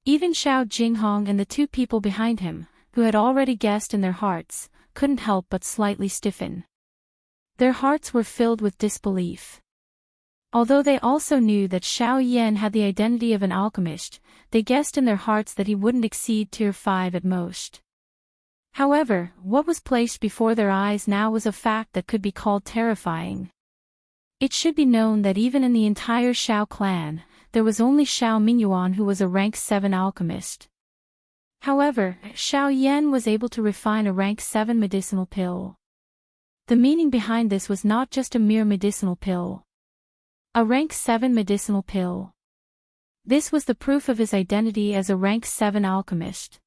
[SPEAKER 1] Even Xiao Jinghong and the 2 people behind him, who had already guessed in their hearts, couldn't help but slightly stiffen. Their hearts were filled with disbelief. Although they also knew that Xiao Yan had the identity of an alchemist, they guessed in their hearts that he wouldn't exceed Tier 5 at most. However, what was placed before their eyes now was a fact that could be called terrifying. It should be known that even in the entire Xiao clan, there was only Xiao Mingyuan who was a rank 7 alchemist. However, Xiao Yan was able to refine a rank 7 medicinal pill. The meaning behind this was not just a mere medicinal pill. A rank 7 medicinal pill. This was the proof of his identity as a rank 7 alchemist.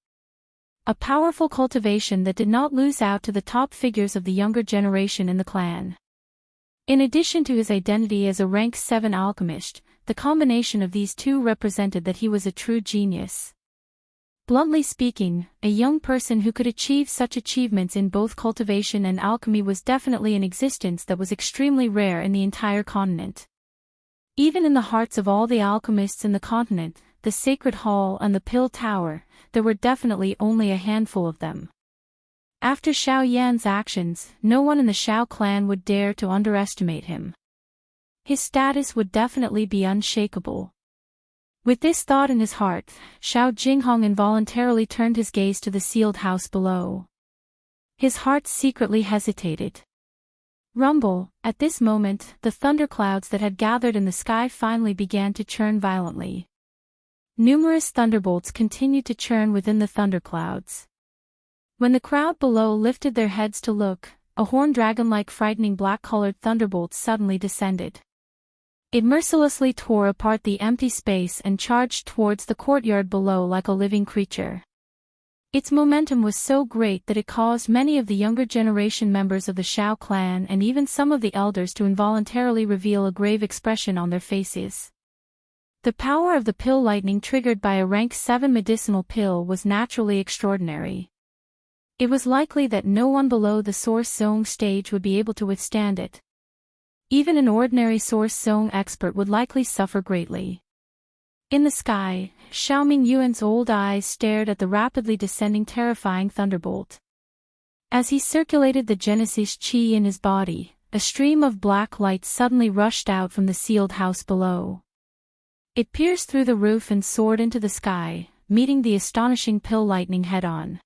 [SPEAKER 1] A powerful cultivation that did not lose out to the top figures of the younger generation in the clan. In addition to his identity as a rank 7 alchemist, the combination of these 2 represented that he was a true genius. Bluntly speaking, a young person who could achieve such achievements in both cultivation and alchemy was definitely an existence that was extremely rare in the entire continent. Even in the hearts of all the alchemists in the continent, the Sacred Hall and the Pill Tower, there were definitely only a handful of them. After Xiao Yan's actions, no one in the Xiao clan would dare to underestimate him. His status would definitely be unshakable. With this thought in his heart, Xiao Jinghong involuntarily turned his gaze to the sealed house below. His heart secretly hesitated. Rumble. At this moment, the thunderclouds that had gathered in the sky finally began to churn violently. Numerous thunderbolts continued to churn within the thunderclouds. When the crowd below lifted their heads to look, a horned dragon-like frightening black-colored thunderbolt suddenly descended. It mercilessly tore apart the empty space and charged towards the courtyard below like a living creature. Its momentum was so great that it caused many of the younger generation members of the Shao clan and even some of the elders to involuntarily reveal a grave expression on their faces. The power of the pill lightning triggered by a rank 7 medicinal pill was naturally extraordinary. It was likely that no one below the Source Zone stage would be able to withstand it. Even an ordinary Source Zone expert would likely suffer greatly. In the sky, Xiaoming Yuan's old eyes stared at the rapidly descending terrifying thunderbolt. As he circulated the Genesis Qi in his body, a stream of black light suddenly rushed out from the sealed house below. It pierced through the roof and soared into the sky, meeting the astonishing pill lightning head-on.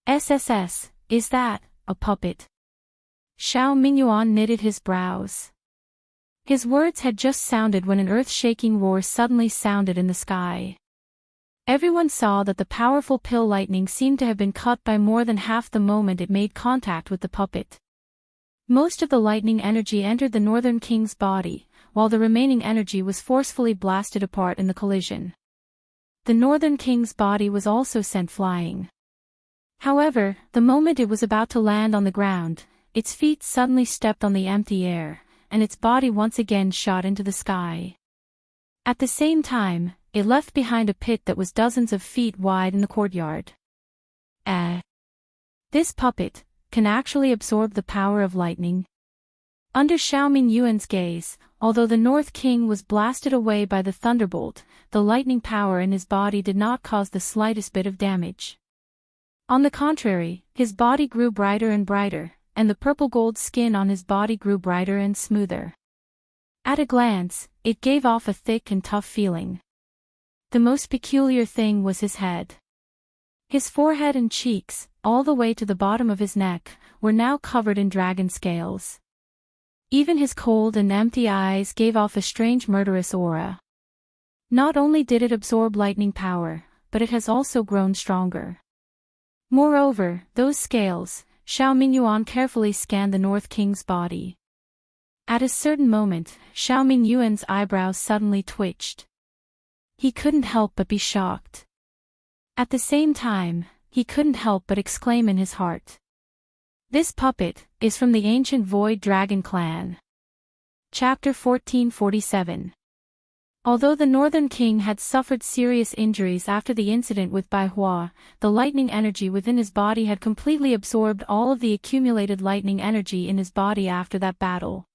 [SPEAKER 1] SSS, is that a puppet? Xiao Mingyuan knitted his brows. His words had just sounded when an earth-shaking roar suddenly sounded in the sky. Everyone saw that the powerful pill lightning seemed to have been cut by more than half the moment it made contact with the puppet. Most of the lightning energy entered the Northern King's body, while the remaining energy was forcefully blasted apart in the collision. The Northern King's body was also sent flying. However, the moment it was about to land on the ground, its feet suddenly stepped on the empty air, and its body once again shot into the sky. At the same time, it left behind a pit that was dozens of feet wide in the courtyard. This puppet can actually absorb the power of lightning. Under Xiaoming Yuan's gaze, although the North King was blasted away by the thunderbolt, the lightning power in his body did not cause the slightest bit of damage. On the contrary, his body grew brighter and brighter, and the purple-gold skin on his body grew brighter and smoother. At a glance, it gave off a thick and tough feeling. The most peculiar thing was his head. His forehead and cheeks, all the way to the bottom of his neck, were now covered in dragon scales. Even his cold and empty eyes gave off a strange murderous aura. Not only did it absorb lightning power, but it has also grown stronger. Moreover, those scales, Xiao Mingyuan carefully scanned the North King's body. At a certain moment, Xiao Mingyuan's eyebrows suddenly twitched. He couldn't help but be shocked. At the same time, he couldn't help but exclaim in his heart. This puppet is from the ancient Void Dragon clan. Chapter 1447. Although the Northern King had suffered serious injuries after the incident with Bai Hua, the lightning energy within his body had completely absorbed all of the accumulated lightning energy in his body after that battle.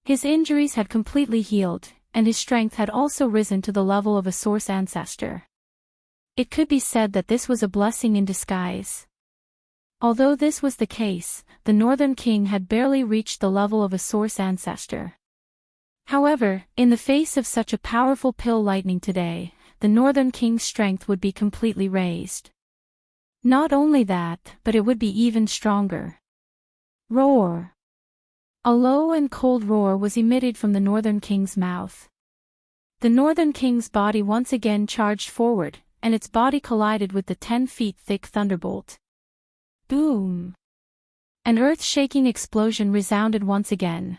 [SPEAKER 1] His injuries had completely healed, and his strength had also risen to the level of a Source ancestor. It could be said that this was a blessing in disguise. Although this was the case, the Northern King had barely reached the level of a Source ancestor. However, in the face of such a powerful pill lightning today, the Northern King's strength would be completely raised. Not only that, but it would be even stronger. Roar! A low and cold roar was emitted from the Northern King's mouth. The Northern King's body once again charged forward, and its body collided with the 10 feet thick thunderbolt. Boom! An earth-shaking explosion resounded once again.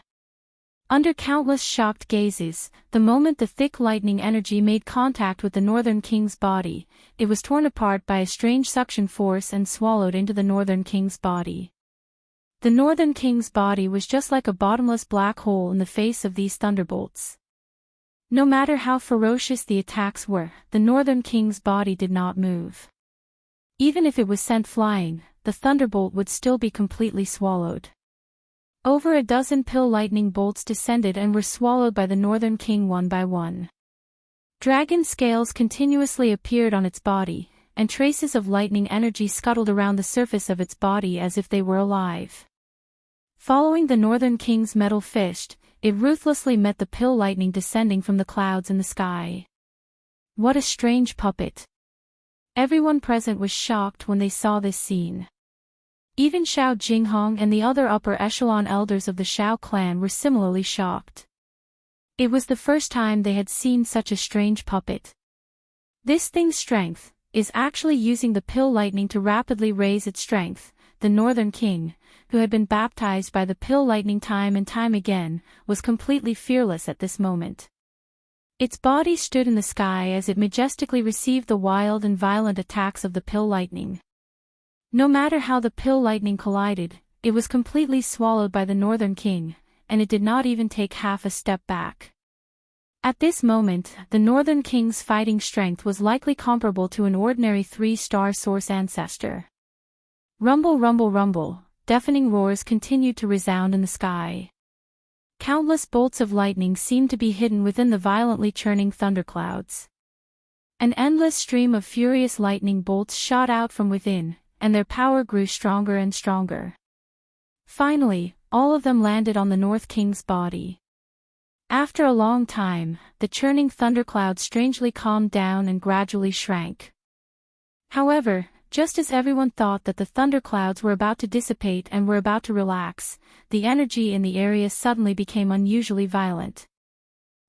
[SPEAKER 1] Under countless shocked gazes, the moment the thick lightning energy made contact with the Northern King's body, it was torn apart by a strange suction force and swallowed into the Northern King's body. The Northern King's body was just like a bottomless black hole in the face of these thunderbolts. No matter how ferocious the attacks were, the Northern King's body did not move. Even if it was sent flying, the thunderbolt would still be completely swallowed. Over a dozen pill lightning bolts descended and were swallowed by the Northern King one by one. Dragon scales continuously appeared on its body, and traces of lightning energy scuttled around the surface of its body as if they were alive. Following the Northern King's metal fist, it ruthlessly met the pill lightning descending from the clouds in the sky. What a strange puppet! Everyone present was shocked when they saw this scene. Even Xiao Jinghong and the other upper echelon elders of the Xiao clan were similarly shocked. It was the first time they had seen such a strange puppet. This thing's strength is actually using the pill lightning to rapidly raise its strength. The Northern King, who had been baptized by the pill lightning time and time again, was completely fearless at this moment. Its body stood in the sky as it majestically received the wild and violent attacks of the pill lightning. No matter how the pill lightning collided, it was completely swallowed by the Northern King, and it did not even take half a step back. At this moment, the Northern King's fighting strength was likely comparable to an ordinary 3-star source ancestor. Rumble, rumble, rumble, deafening roars continued to resound in the sky. Countless bolts of lightning seemed to be hidden within the violently churning thunderclouds. An endless stream of furious lightning bolts shot out from within, and their power grew stronger and stronger. Finally, all of them landed on the North King's body. After a long time, the churning thundercloud strangely calmed down and gradually shrank. However, just as everyone thought that the thunderclouds were about to dissipate and were about to relax, the energy in the area suddenly became unusually violent.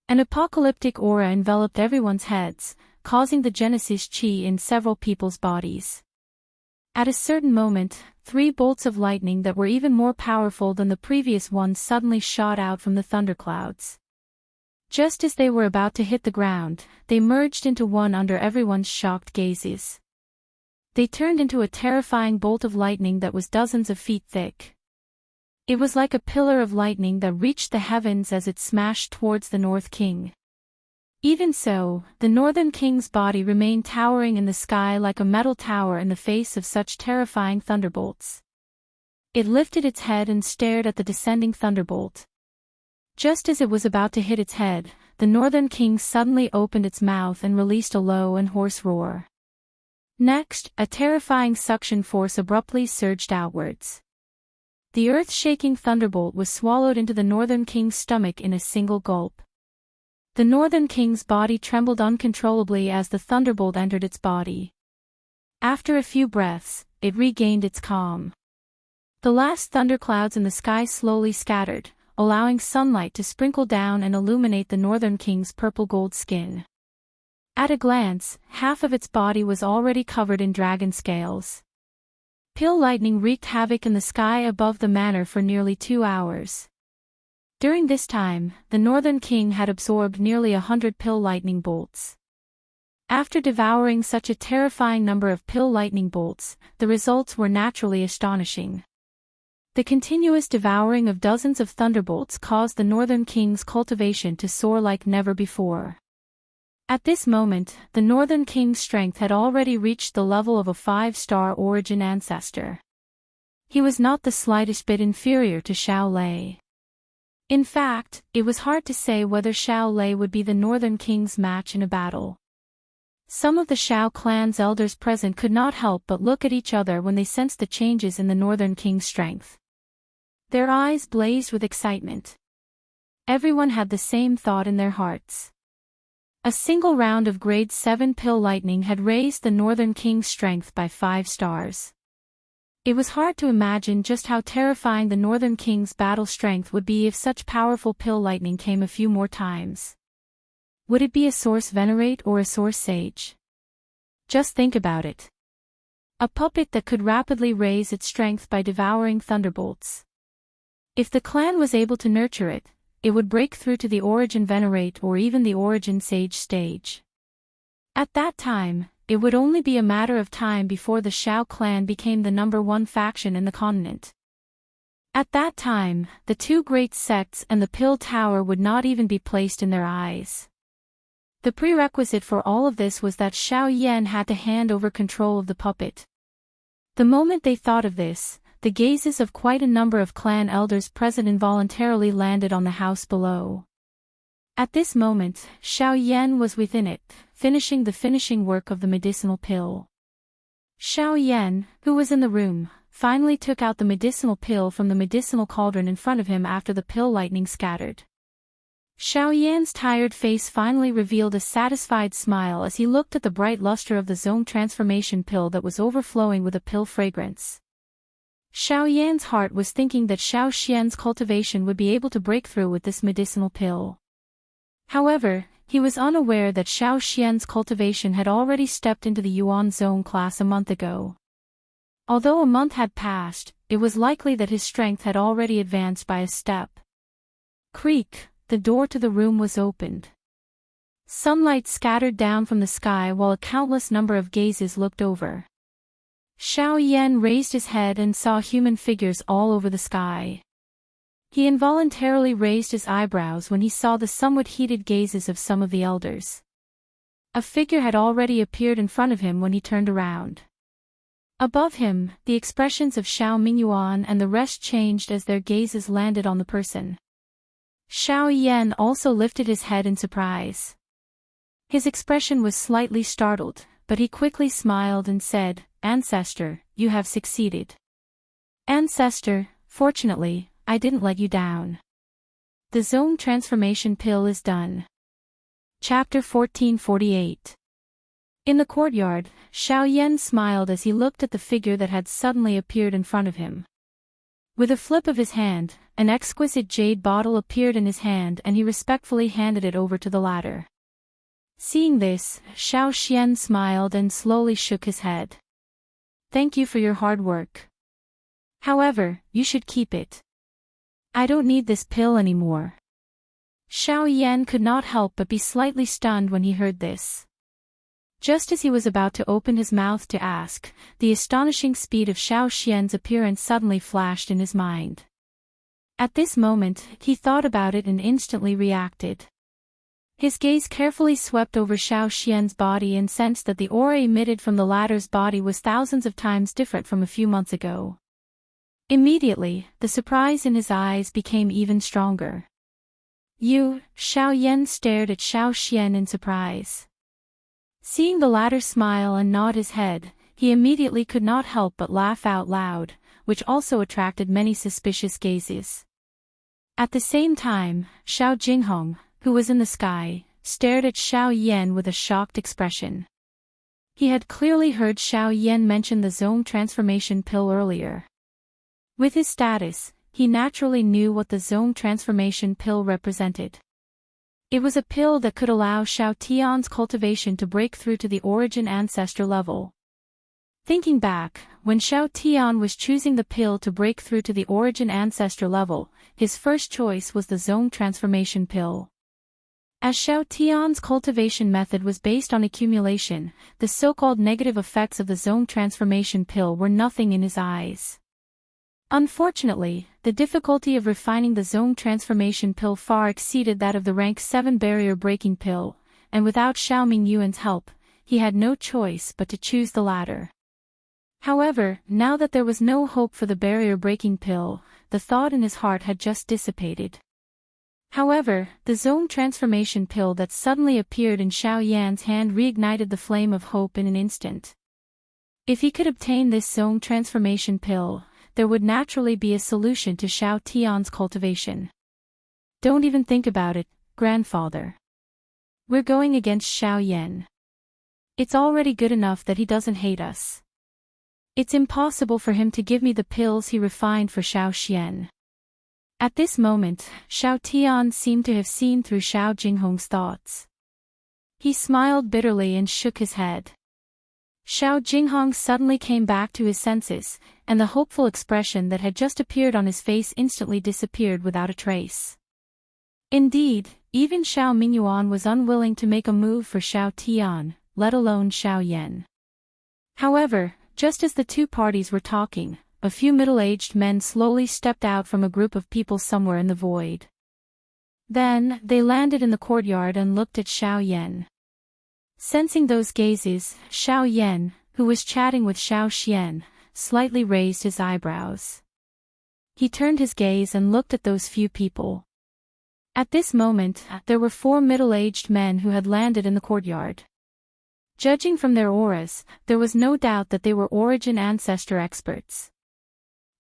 [SPEAKER 1] An apocalyptic aura enveloped everyone's heads, causing the Genesis chi in several people's bodies. At a certain moment, 3 bolts of lightning that were even more powerful than the previous ones suddenly shot out from the thunderclouds. Just as they were about to hit the ground, they merged into one under everyone's shocked gazes. They turned into a terrifying bolt of lightning that was dozens of feet thick. It was like a pillar of lightning that reached the heavens as it smashed towards the North King. Even so, the Northern King's body remained towering in the sky like a metal tower in the face of such terrifying thunderbolts. It lifted its head and stared at the descending thunderbolt. Just as it was about to hit its head, the Northern King suddenly opened its mouth and released a low and hoarse roar. Next, a terrifying suction force abruptly surged outwards. The earth-shaking thunderbolt was swallowed into the Northern King's stomach in a single gulp. The Northern King's body trembled uncontrollably as the thunderbolt entered its body. After a few breaths, it regained its calm. The last thunderclouds in the sky slowly scattered, allowing sunlight to sprinkle down and illuminate the Northern King's purple-gold skin. At a glance, half of its body was already covered in dragon scales. Pill lightning wreaked havoc in the sky above the manor for nearly 2 hours. During this time, the Northern King had absorbed nearly 100 pill lightning bolts. After devouring such a terrifying number of pill lightning bolts, the results were naturally astonishing. The continuous devouring of dozens of thunderbolts caused the Northern King's cultivation to soar like never before. At this moment, the Northern King's strength had already reached the level of a 5-star origin ancestor. He was not the slightest bit inferior to Xiao Lei. In fact, it was hard to say whether Xiao Lei would be the Northern King's match in a battle. Some of the Xiao clan's elders present could not help but look at each other when they sensed the changes in the Northern King's strength. Their eyes blazed with excitement. Everyone had the same thought in their hearts. A single round of grade 7 pill lightning had raised the Northern King's strength by 5 stars. It was hard to imagine just how terrifying the Northern King's battle strength would be if such powerful pill lightning came a few more times. Would it be a Source Venerate or a Source Sage? Just think about it. A puppet that could rapidly raise its strength by devouring thunderbolts. If the clan was able to nurture it, it would break through to the Origin Venerate or even the Origin Sage stage. At that time, it would only be a matter of time before the Xiao clan became the #1 faction in the continent. At that time, the 2 great sects and the Pill Tower would not even be placed in their eyes. The prerequisite for all of this was that Xiao Yan had to hand over control of the puppet. The moment they thought of this, the gazes of quite a number of clan elders present involuntarily landed on the house below. At this moment, Xiao Yan was within it, finishing the finishing work of the medicinal pill. Xiao Yan, who was in the room, finally took out the medicinal pill from the medicinal cauldron in front of him after the pill lightning scattered. Xiao Yan's tired face finally revealed a satisfied smile as he looked at the bright luster of the zone transformation pill that was overflowing with a pill fragrance. Xiao Yan's heart was thinking that Xiao Xian's cultivation would be able to break through with this medicinal pill. However, he was unaware that Xiao Xian's cultivation had already stepped into the Yuan Zone class a month ago. Although a month had passed, it was likely that his strength had already advanced by a step. Creak, the door to the room was opened. Sunlight scattered down from the sky while a countless number of gazes looked over. Xiao Yan raised his head and saw human figures all over the sky. He involuntarily raised his eyebrows when he saw the somewhat heated gazes of some of the elders. A figure had already appeared in front of him when he turned around. Above him, the expressions of Xiao Mingyuan and the rest changed as their gazes landed on the person. Xiao Yan also lifted his head in surprise. His expression was slightly startled, but he quickly smiled and said, "Ancestor, you have succeeded." "Ancestor, fortunately, I didn't let you down. The zone transformation pill is done." Chapter 1448. In the courtyard, Xiao Yan smiled as he looked at the figure that had suddenly appeared in front of him. With a flip of his hand, an exquisite jade bottle appeared in his hand and he respectfully handed it over to the latter. Seeing this, Xiao Xian smiled and slowly shook his head. "Thank you for your hard work. However, you should keep it. I don't need this pill anymore." Xiao Yan could not help but be slightly stunned when he heard this. Just as he was about to open his mouth to ask, the astonishing speed of Xiao Xian's appearance suddenly flashed in his mind. At this moment, he thought about it and instantly reacted. His gaze carefully swept over Xiao Xian's body and sensed that the aura emitted from the latter's body was thousands of times different from a few months ago. Immediately, the surprise in his eyes became even stronger. "You," Xiao Yan stared at Xiao Xian in surprise. Seeing the latter smile and nod his head, he immediately could not help but laugh out loud, which also attracted many suspicious gazes. At the same time, Xiao Jinghong, who was in the sky, stared at Xiao Yan with a shocked expression. He had clearly heard Xiao Yan mention the zone transformation pill earlier. With his status, he naturally knew what the zone transformation pill represented. It was a pill that could allow Xiao Tian's cultivation to break through to the origin ancestor level. Thinking back, when Xiao Tian was choosing the pill to break through to the origin ancestor level, his first choice was the zone transformation pill. As Xiao Tian's cultivation method was based on accumulation, the so-called negative effects of the zone transformation pill were nothing in his eyes. Unfortunately, the difficulty of refining the zone transformation pill far exceeded that of the rank 7 barrier-breaking pill, and without Xiao Mingyuan's help, he had no choice but to choose the latter. However, now that there was no hope for the barrier-breaking pill, the thought in his heart had just dissipated. However, the zone transformation pill that suddenly appeared in Xiao Yan's hand reignited the flame of hope in an instant. If he could obtain this zone transformation pill, there would naturally be a solution to Xiao Tian's cultivation. "Don't even think about it, grandfather. We're going against Xiao Yan. It's already good enough that he doesn't hate us. It's impossible for him to give me the pills he refined for Xiao Xian." At this moment, Xiao Tian seemed to have seen through Xiao Jinghong's thoughts. He smiled bitterly and shook his head. Xiao Jinghong suddenly came back to his senses, and the hopeful expression that had just appeared on his face instantly disappeared without a trace. Indeed, even Xiao Mingyuan was unwilling to make a move for Xiao Tian, let alone Xiao Yan. However, just as the two parties were talking, a few middle-aged men slowly stepped out from a group of people somewhere in the void. Then, they landed in the courtyard and looked at Xiao Yan. Sensing those gazes, Xiao Yan, who was chatting with Xiao Xian, slightly raised his eyebrows. He turned his gaze and looked at those few people. At this moment, there were 4 middle-aged men who had landed in the courtyard. Judging from their auras, there was no doubt that they were origin ancestor experts.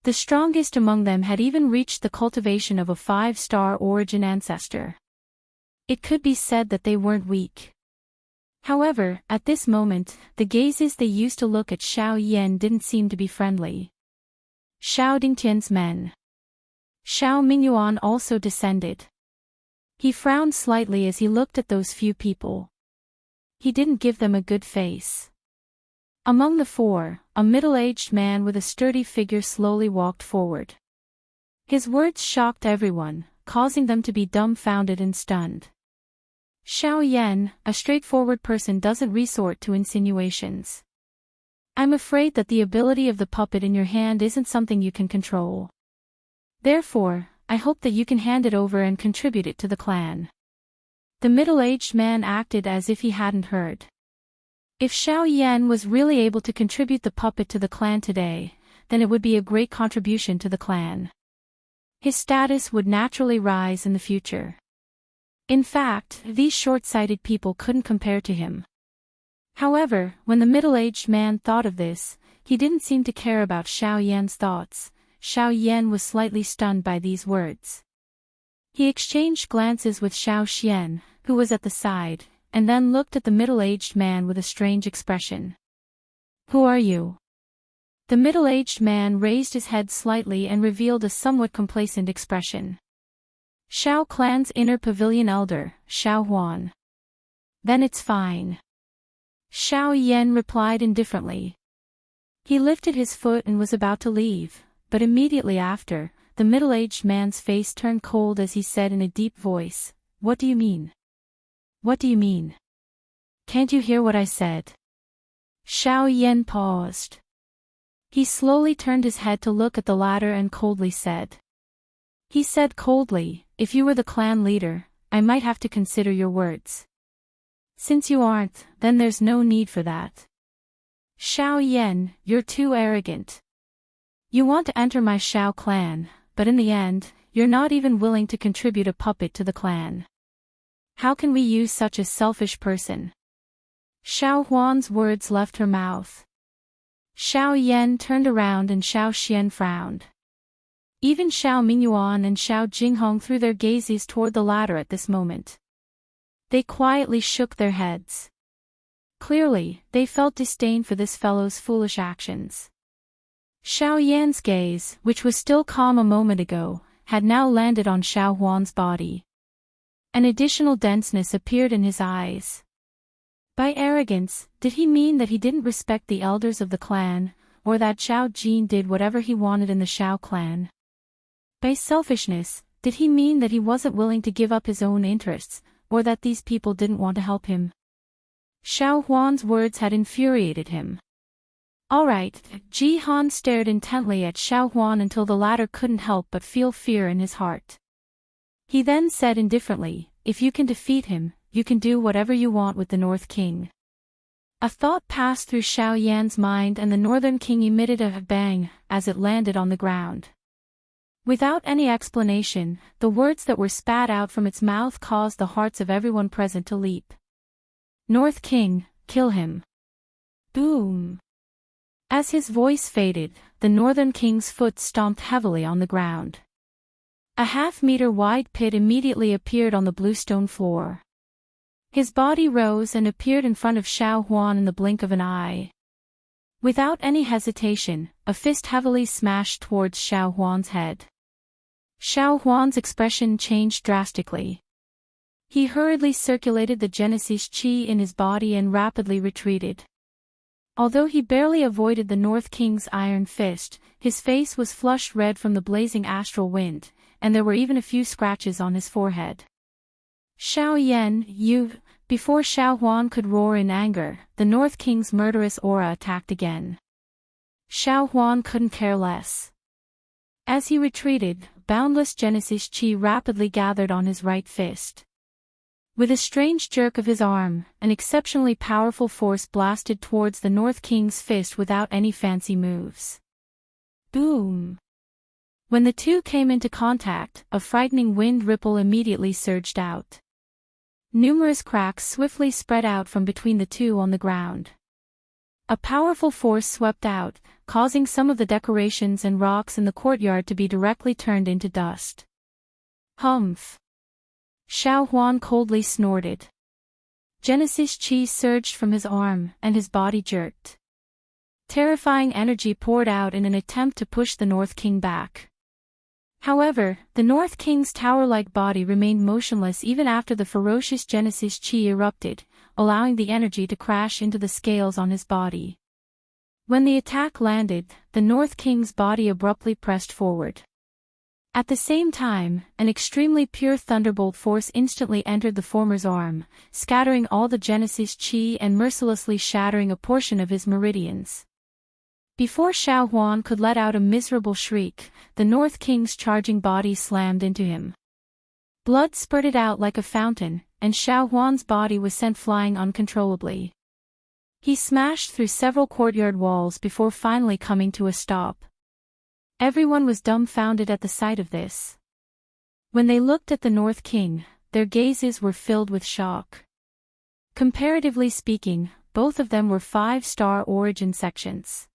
[SPEAKER 1] The strongest among them had even reached the cultivation of a 5-star origin ancestor. It could be said that they weren't weak. However, at this moment, the gazes they used to look at Xiao Yan didn't seem to be friendly. Xiao Dingtian's men. Xiao Mingyuan also descended. He frowned slightly as he looked at those few people. He didn't give them a good face. Among the four, a middle-aged man with a sturdy figure slowly walked forward. His words shocked everyone, causing them to be dumbfounded and stunned. Xiao Yan, a straightforward person, doesn't resort to insinuations. I'm afraid that the ability of the puppet in your hand isn't something you can control. Therefore, I hope that you can hand it over and contribute it to the clan. The middle-aged man acted as if he hadn't heard. If Xiao Yan was really able to contribute the puppet to the clan today, then it would be a great contribution to the clan. His status would naturally rise in the future. In fact, these short-sighted people couldn't compare to him. However, when the middle-aged man thought of this, he didn't seem to care about Xiao Yan's thoughts. Xiao Yan was slightly stunned by these words. He exchanged glances with Xiao Xian, who was at the side, and then looked at the middle-aged man with a strange expression. Who are you? The middle-aged man raised his head slightly and revealed a somewhat complacent expression. Xiao clan's inner pavilion elder, Xiao Huan. Then it's fine. Xiao Yan replied indifferently. He lifted his foot and was about to leave, but immediately after, the middle-aged man's face turned cold as he said in a deep voice, "What do you mean? What do you mean? Can't you hear what I said?" Xiao Yan paused. He slowly turned his head to look at the latter and coldly said. He said coldly, "If you were the clan leader, I might have to consider your words. Since you aren't, then there's no need for that. Xiao Yan, you're too arrogant. You want to enter my Xiao clan, but in the end, you're not even willing to contribute a puppet to the clan. How can we use such a selfish person?" Xiao Huan's words left her mouth. Xiao Yan turned around and Xiao Xian frowned. Even Xiao Mingyuan and Xiao Jinghong threw their gazes toward the latter at this moment. They quietly shook their heads. Clearly, they felt disdain for this fellow's foolish actions. Xiao Yan's gaze, which was still calm a moment ago, had now landed on Xiao Huan's body. An additional denseness appeared in his eyes. By arrogance, did he mean that he didn't respect the elders of the clan, or that Xiao Jin did whatever he wanted in the Xiao clan? By selfishness, did he mean that he wasn't willing to give up his own interests, or that these people didn't want to help him? Xiao Huan's words had infuriated him. All right, Ji Han stared intently at Xiao Huan until the latter couldn't help but feel fear in his heart. He then said indifferently, "If you can defeat him, you can do whatever you want with the North King." A thought passed through Xiao Yan's mind and the Northern King emitted a bang as it landed on the ground. Without any explanation, the words that were spat out from its mouth caused the hearts of everyone present to leap. "North King, kill him." Boom! As his voice faded, the Northern King's foot stomped heavily on the ground. A half-meter-wide pit immediately appeared on the bluestone floor. His body rose and appeared in front of Xiao Huan in the blink of an eye. Without any hesitation, a fist heavily smashed towards Xiao Huan's head. Xiao Huan's expression changed drastically. He hurriedly circulated the Genesis Qi in his body and rapidly retreated. Although he barely avoided the North King's iron fist, his face was flushed red from the blazing astral wind, and there were even a few scratches on his forehead. "Xiao Yan, you..." Before Xiao Huan could roar in anger, the North King's murderous aura attacked again. Xiao Huan couldn't care less. As he retreated, boundless Genesis Qi rapidly gathered on his right fist. With a strange jerk of his arm, an exceptionally powerful force blasted towards the North King's fist without any fancy moves. Boom! When the two came into contact, a frightening wind ripple immediately surged out. Numerous cracks swiftly spread out from between the two on the ground. A powerful force swept out, causing some of the decorations and rocks in the courtyard to be directly turned into dust. Humph! Xiao Huan coldly snorted. Genesis Qi surged from his arm, and his body jerked. Terrifying energy poured out in an attempt to push the North King back. However, the North King's tower-like body remained motionless even after the ferocious Genesis Chi erupted, allowing the energy to crash into the scales on his body. When the attack landed, the North King's body abruptly pressed forward. At the same time, an extremely pure thunderbolt force instantly entered the former's arm, scattering all the Genesis Chi and mercilessly shattering a portion of his meridians. Before Xiao Huan could let out a miserable shriek, the North King's charging body slammed into him. Blood spurted out like a fountain, and Xiao Huan's body was sent flying uncontrollably. He smashed through several courtyard walls before finally coming to a stop. Everyone was dumbfounded at the sight of this. When they looked at the North King, their gazes were filled with shock. Comparatively speaking, both of them were 5-star origin sections.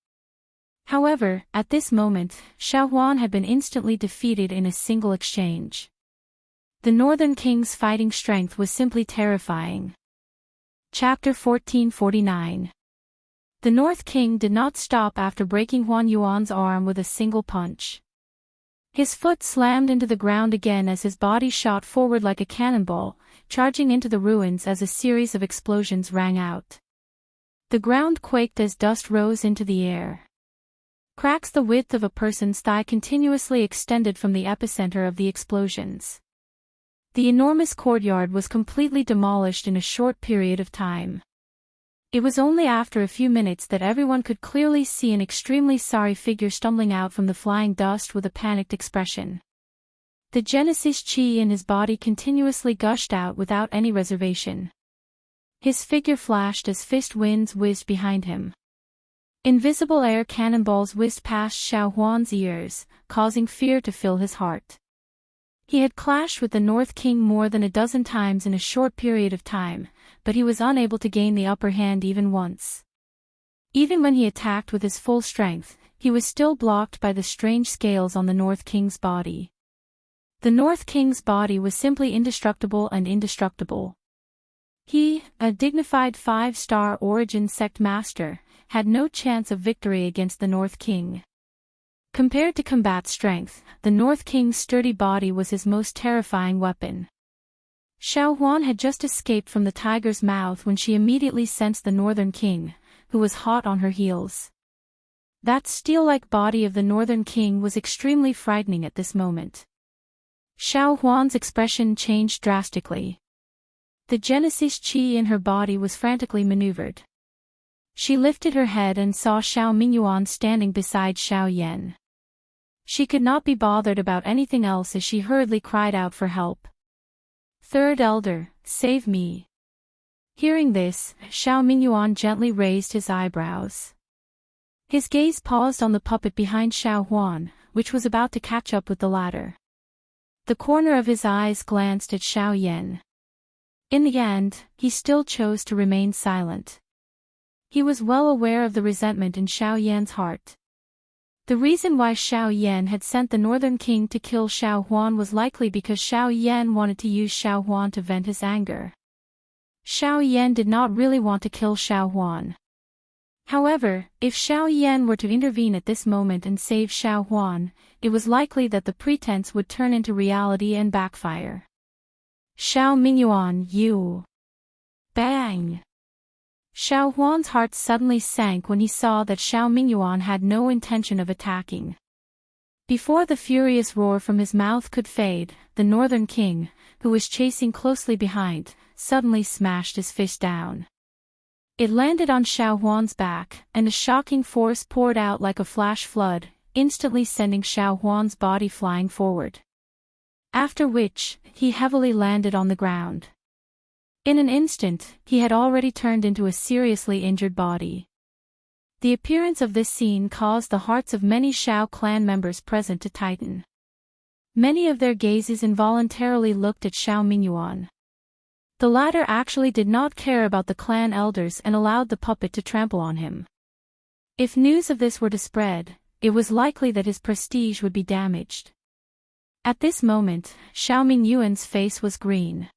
[SPEAKER 1] However, at this moment, Xiao Huan had been instantly defeated in a single exchange. The Northern King's fighting strength was simply terrifying. Chapter 1449. The North King did not stop after breaking Huan Yuan's arm with a single punch. His foot slammed into the ground again as his body shot forward like a cannonball, charging into the ruins as a series of explosions rang out. The ground quaked as dust rose into the air. Cracks the width of a person's thigh continuously extended from the epicenter of the explosions. The enormous courtyard was completely demolished in a short period of time. It was only after a few minutes that everyone could clearly see an extremely sorry figure stumbling out from the flying dust with a panicked expression. The Genesis Chi in his body continuously gushed out without any reservation. His figure flashed as fist winds whizzed behind him. Invisible air cannonballs whizzed past Xiao Huan's ears, causing fear to fill his heart. He had clashed with the North King more than a dozen times in a short period of time, but he was unable to gain the upper hand even once. Even when he attacked with his full strength, he was still blocked by the strange scales on the North King's body. The North King's body was simply indestructible and indestructible. He, a dignified 5-star origin sect master, had no chance of victory against the North King. Compared to combat strength, the North King's sturdy body was his most terrifying weapon. Xiao Huan had just escaped from the tiger's mouth when she immediately sensed the Northern King, who was hot on her heels. That steel-like body of the Northern King was extremely frightening at this moment. Xiao Huan's expression changed drastically. The Genesis Chi in her body was frantically maneuvered. She lifted her head and saw Xiao Mingyuan standing beside Xiao Yan. She could not be bothered about anything else as she hurriedly cried out for help. "Third Elder, save me." Hearing this, Xiao Mingyuan gently raised his eyebrows. His gaze paused on the puppet behind Xiao Huan, which was about to catch up with the latter. The corner of his eyes glanced at Xiao Yan. In the end, he still chose to remain silent. He was well aware of the resentment in Xiao Yan's heart. The reason why Xiao Yan had sent the Northern King to kill Xiao Huan was likely because Xiao Yan wanted to use Xiao Huan to vent his anger. Xiao Yan did not really want to kill Xiao Huan. However, if Xiao Yan were to intervene at this moment and save Xiao Huan, it was likely that the pretense would turn into reality and backfire. "Xiao Mingyuan, you!" Bang! Xiao Huan's heart suddenly sank when he saw that Xiao Mingyuan had no intention of attacking. Before the furious roar from his mouth could fade, the Northern King, who was chasing closely behind, suddenly smashed his fist down. It landed on Xiao Huan's back, and a shocking force poured out like a flash flood, instantly sending Xiao Huan's body flying forward. After which, he heavily landed on the ground. In an instant, he had already turned into a seriously injured body. The appearance of this scene caused the hearts of many Xiao clan members present to tighten. Many of their gazes involuntarily looked at Xiao Mingyuan. The latter actually did not care about the clan elders and allowed the puppet to trample on him. If news of this were to spread, it was likely that his prestige would be damaged. At this moment, Xiao Mingyuan's face was green.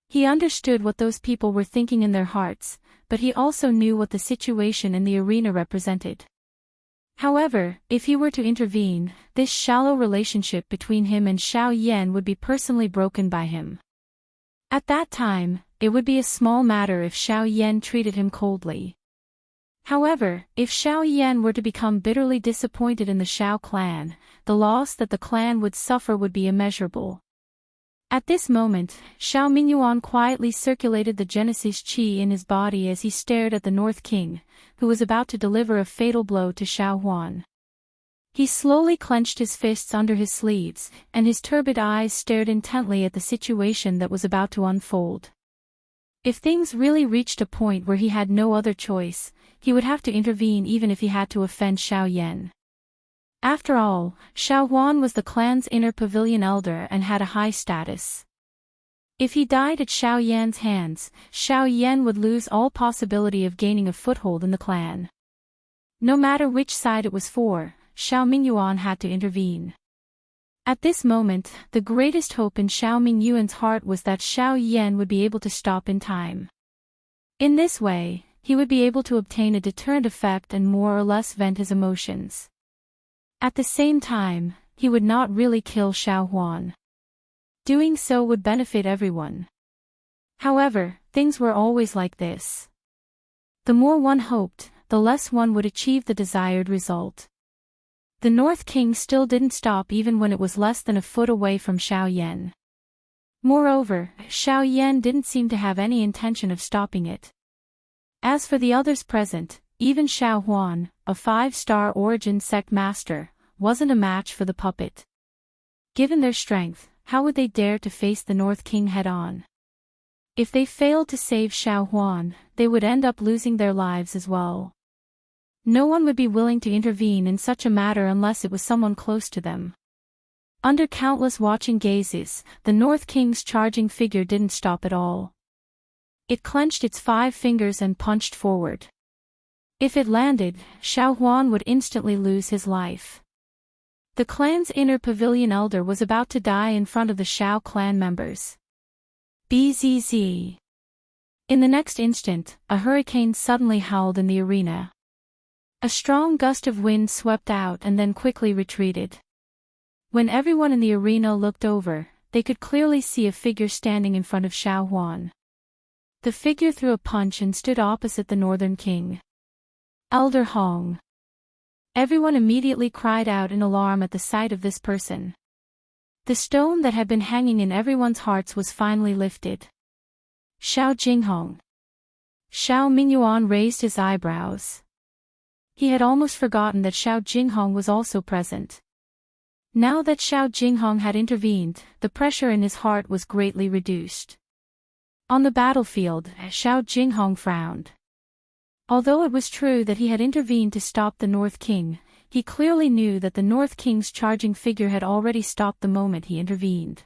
[SPEAKER 1] He understood what those people were thinking in their hearts, but he also knew what the situation in the arena represented. However, if he were to intervene, this shallow relationship between him and Xiao Yan would be personally broken by him. At that time, it would be a small matter if Xiao Yan treated him coldly. However, if Xiao Yan were to become bitterly disappointed in the Xiao clan, the loss that the clan would suffer would be immeasurable. At this moment, Xiao Mingyuan quietly circulated the Genesis Qi in his body as he stared at the North King, who was about to deliver a fatal blow to Xiao Huan. He slowly clenched his fists under his sleeves, and his turbid eyes stared intently at the situation that was about to unfold. If things really reached a point where he had no other choice, he would have to intervene even if he had to offend Xiao Yan. After all, Xiao Huan was the clan's inner pavilion elder and had a high status. If he died at Xiao Yan's hands, Xiao Yan would lose all possibility of gaining a foothold in the clan. No matter which side it was for, Xiao Mingyuan had to intervene. At this moment, the greatest hope in Xiao Mingyuan's heart was that Xiao Yan would be able to stop in time. In this way, he would be able to obtain a deterrent effect and more or less vent his emotions. At the same time, he would not really kill Xiao Huan. Doing so would benefit everyone. However, things were always like this. The more one hoped, the less one would achieve the desired result. The North King still didn't stop even when it was less than a foot away from Xiao Yan. Moreover, Xiao Yan didn't seem to have any intention of stopping it. As for the others present, even Xiao Huan, a 5-star origin sect master, wasn't a match for the puppet. Given their strength, how would they dare to face the North King head-on? If they failed to save Xiao Huan, they would end up losing their lives as well. No one would be willing to intervene in such a matter unless it was someone close to them. Under countless watching gazes, the North King's charging figure didn't stop at all. It clenched its 5 fingers and punched forward. If it landed, Xiao Huan would instantly lose his life. The clan's inner pavilion elder was about to die in front of the Xiao clan members. Bzz. In the next instant, a hurricane suddenly howled in the arena. A strong gust of wind swept out and then quickly retreated. When everyone in the arena looked over, they could clearly see a figure standing in front of Xiao Huan. The figure threw a punch and stood opposite the Northern King. Elder Hong. Everyone immediately cried out in alarm at the sight of this person. The stone that had been hanging in everyone's hearts was finally lifted. Xiao Jinghong. Xiao Mingyuan raised his eyebrows. He had almost forgotten that Xiao Jinghong was also present. Now that Xiao Jinghong had intervened, the pressure in his heart was greatly reduced. On the battlefield, Xiao Jinghong frowned. Although it was true that he had intervened to stop the North King, he clearly knew that the North King's charging figure had already stopped the moment he intervened.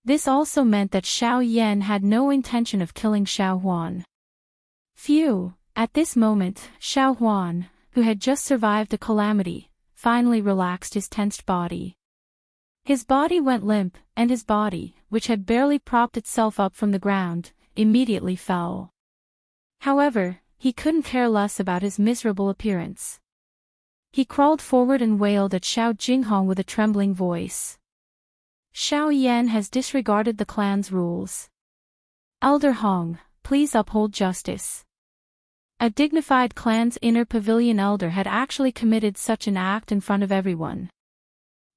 [SPEAKER 1] This also meant that Xiao Yan had no intention of killing Xiao Huan. Phew! At this moment, Xiao Huan, who had just survived a calamity, finally relaxed his tensed body. His body went limp, and his body, which had barely propped itself up from the ground, immediately fell. However, he couldn't care less about his miserable appearance. He crawled forward and wailed at Xiao Jinghong with a trembling voice. Xiao Yan has disregarded the clan's rules. Elder Hong, please uphold justice. A dignified clan's inner pavilion elder had actually committed such an act in front of everyone.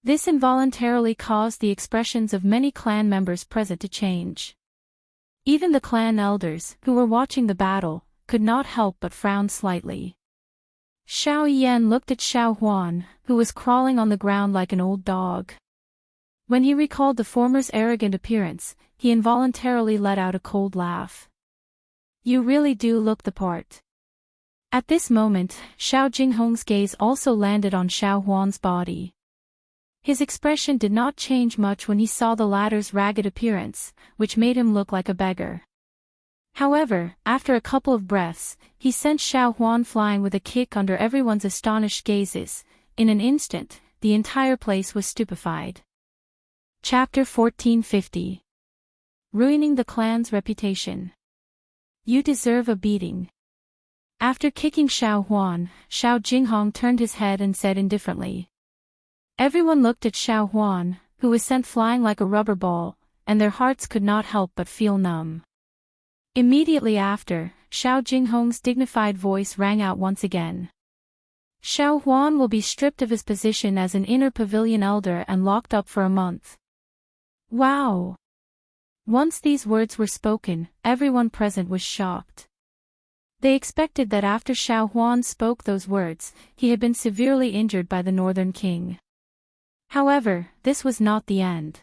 [SPEAKER 1] This involuntarily caused the expressions of many clan members present to change. Even the clan elders, who were watching the battle, could not help but frown slightly. Xiao Yan looked at Xiao Huan, who was crawling on the ground like an old dog. When he recalled the former's arrogant appearance, he involuntarily let out a cold laugh. You really do look the part. At this moment, Xiao Jinghong's gaze also landed on Xiao Huan's body. His expression did not change much when he saw the latter's ragged appearance, which made him look like a beggar. However, after a couple of breaths, he sent Xiao Huan flying with a kick under everyone's astonished gazes. In an instant, the entire place was stupefied. Chapter 1450. ruining the clan's reputation. You deserve a beating. After kicking Xiao Huan, Xiao Jinghong turned his head and said indifferently. Everyone looked at Xiao Huan, who was sent flying like a rubber ball, and their hearts could not help but feel numb. Immediately after, Xiao Jinghong's dignified voice rang out once again. Xiao Huan will be stripped of his position as an inner pavilion elder and locked up for a month. Wow! Once these words were spoken, everyone present was shocked. They expected that after Xiao Huan spoke those words, he had been severely injured by the Northern King. However, this was not the end.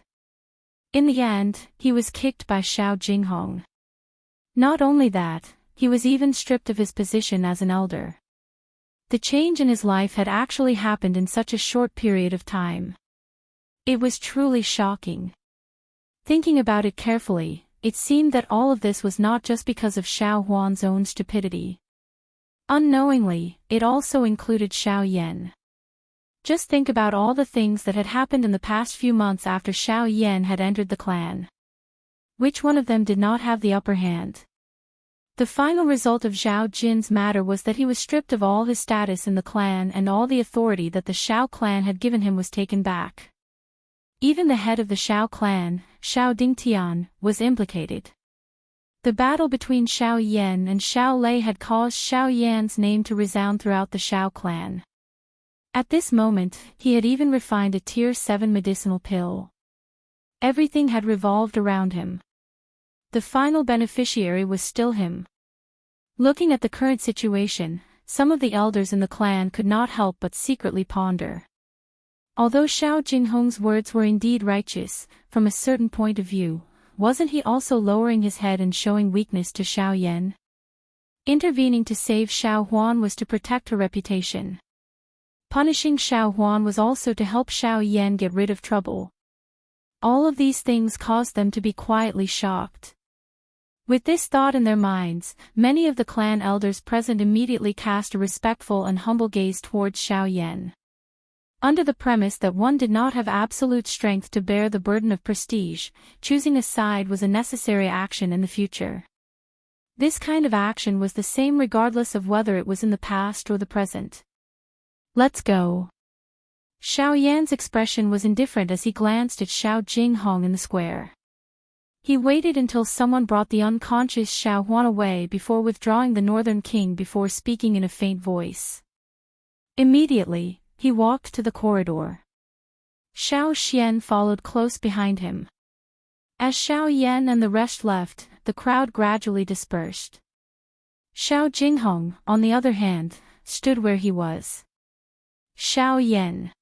[SPEAKER 1] In the end, he was kicked by Xiao Jinghong. Not only that, he was even stripped of his position as an elder. The change in his life had actually happened in such a short period of time. It was truly shocking. Thinking about it carefully, it seemed that all of this was not just because of Xiao Huan's own stupidity. Unknowingly, it also included Xiao Yan. Just think about all the things that had happened in the past few months after Xiao Yan had entered the clan. Which one of them did not have the upper hand? The final result of Zhao Jin's matter was that he was stripped of all his status in the clan, and all the authority that the Xiao clan had given him was taken back. Even the head of the Xiao clan, Xiao Dingtian, was implicated. The battle between Xiao Yan and Xiao Lei had caused Xiao Yan's name to resound throughout the Xiao clan. At this moment, he had even refined a Tier 7 medicinal pill. Everything had revolved around him. The final beneficiary was still him. Looking at the current situation, some of the elders in the clan could not help but secretly ponder. Although Xiao Jinghong's words were indeed righteous, from a certain point of view, wasn't he also lowering his head and showing weakness to Xiao Yan? Intervening to save Xiao Huan was to protect her reputation. Punishing Xiao Huan was also to help Xiao Yan get rid of trouble. All of these things caused them to be quietly shocked. With this thought in their minds, many of the clan elders present immediately cast a respectful and humble gaze towards Xiao Yan. Under the premise that one did not have absolute strength to bear the burden of prestige, choosing a side was a necessary action in the future. This kind of action was the same regardless of whether it was in the past or the present. Let's go. Xiao Yan's expression was indifferent as he glanced at Xiao Jinghong in the square. He waited until someone brought the unconscious Xiao Huan away before withdrawing the Northern King before speaking in a faint voice. Immediately, he walked to the corridor. Xiao Xian followed close behind him. As Xiao Yan and the rest left, the crowd gradually dispersed. Xiao Jinghong, on the other hand, stood where he was. Xiao Yan.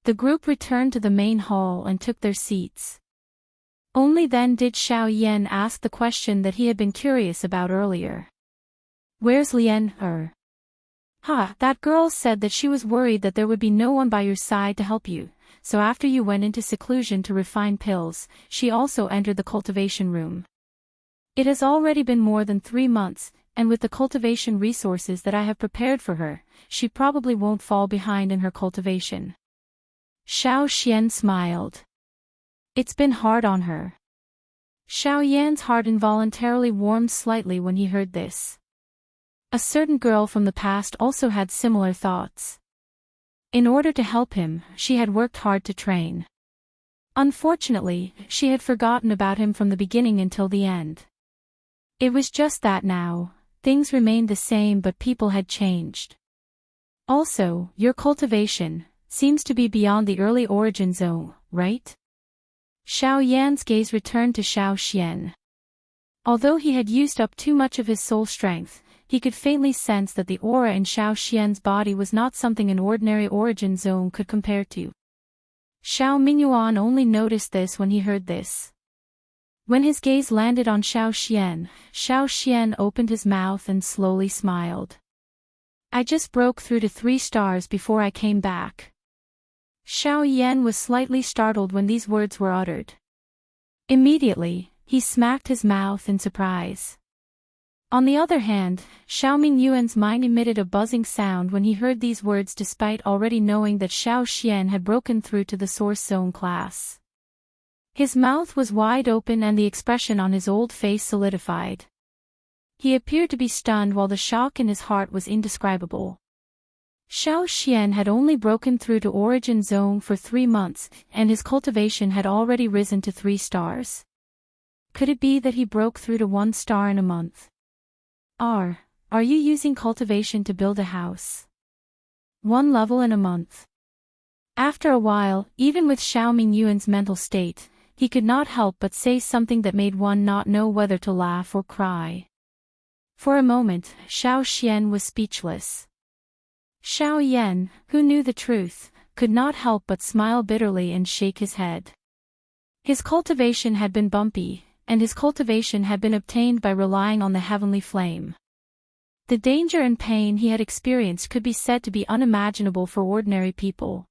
[SPEAKER 1] The group returned to the main hall and took their seats. Only then did Xiao Yan ask the question that he had been curious about earlier. Where's Lian Er? That girl said that she was worried that there would be no one by your side to help you, so after you went into seclusion to refine pills, she also entered the cultivation room. It has already been more than 3 months, and with the cultivation resources that I have prepared for her, she probably won't fall behind in her cultivation. Xiao Xian smiled. It's been hard on her. Xiao Yan's heart involuntarily warmed slightly when he heard this. A certain girl from the past also had similar thoughts. In order to help him, she had worked hard to train. Unfortunately, she had forgotten about him from the beginning until the end. It was just that now, things remained the same but people had changed. Also, your cultivation seems to be beyond the early origin zone, right? Xiao Yan's gaze returned to Xiao Xian. Although he had used up too much of his soul strength, he could faintly sense that the aura in Xiao Xian's body was not something an ordinary origin zone could compare to. Xiao Mingyuan only noticed this when he heard this. When his gaze landed on Xiao Xian opened his mouth and slowly smiled. I just broke through to 3 stars before I came back. Xiao Yan was slightly startled when these words were uttered. Immediately, he smacked his mouth in surprise. On the other hand, Xiao Mingyuan's mind emitted a buzzing sound when he heard these words despite already knowing that Xiao Xian had broken through to the Source Zone class. His mouth was wide open and the expression on his old face solidified. He appeared to be stunned while the shock in his heart was indescribable. Xiao Xian had only broken through to Origin Zone for 3 months, and his cultivation had already risen to 3 stars. Could it be that he broke through to 1 star in a month? Are you using cultivation to build a house? 1 level in a month. After a while, even with Xiao Mingyuan's mental state, he could not help but say something that made one not know whether to laugh or cry. For a moment, Xiao Xian was speechless. Xiao Yan, who knew the truth, could not help but smile bitterly and shake his head. His cultivation had been bumpy, and his cultivation had been obtained by relying on the heavenly flame. The danger and pain he had experienced could be said to be unimaginable for ordinary people.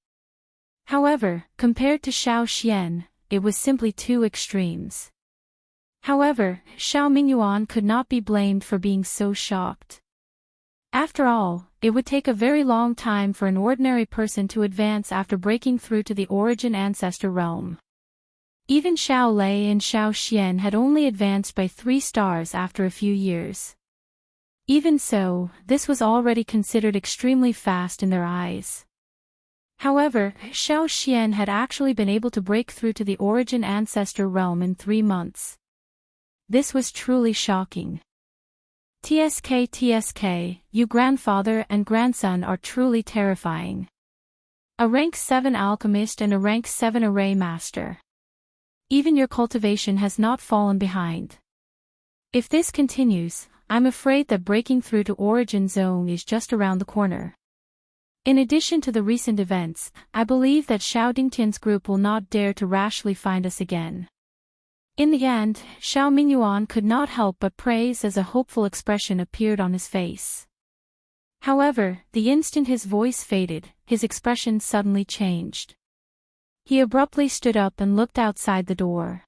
[SPEAKER 1] However, compared to Xiao Xian, it was simply 2 extremes. However, Xiao Mingyuan could not be blamed for being so shocked. After all, it would take a very long time for an ordinary person to advance after breaking through to the Origin Ancestor realm. Even Xiao Lei and Xiao Xian had only advanced by 3 stars after a few years. Even so, this was already considered extremely fast in their eyes. However, Xiao Xian had actually been able to break through to the Origin Ancestor realm in 3 months. This was truly shocking. TSK, you grandfather and grandson are truly terrifying. A rank 7 alchemist and a rank 7 array master. Even your cultivation has not fallen behind. If this continues, I'm afraid that breaking through to Origin Zone is just around the corner. In addition to the recent events, I believe that Xiao Dingtian's group will not dare to rashly find us again. In the end, Xiao Mingyuan could not help but praise as a hopeful expression appeared on his face. However, the instant his voice faded, his expression suddenly changed. He abruptly stood up and looked outside the door.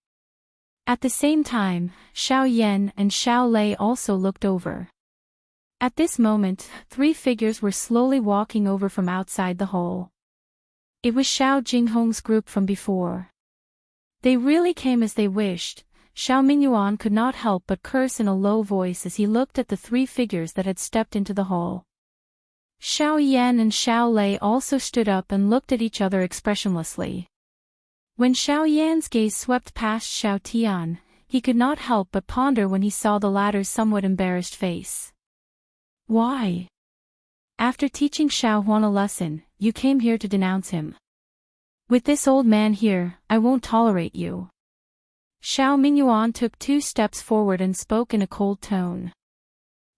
[SPEAKER 1] At the same time, Xiao Yan and Xiao Lei also looked over. At this moment, 3 figures were slowly walking over from outside the hole. It was Xiao Jinghong's group from before. They really came as they wished. Xiao Mingyuan could not help but curse in a low voice as he looked at the 3 figures that had stepped into the hall. Xiao Yan and Xiao Lei also stood up and looked at each other expressionlessly. When Xiao Yan's gaze swept past Xiao Tian, he could not help but ponder when he saw the latter's somewhat embarrassed face. Why? After teaching Xiao Huan a lesson, you came here to denounce him. With this old man here, I won't tolerate you. Xiao Mingyuan took 2 steps forward and spoke in a cold tone.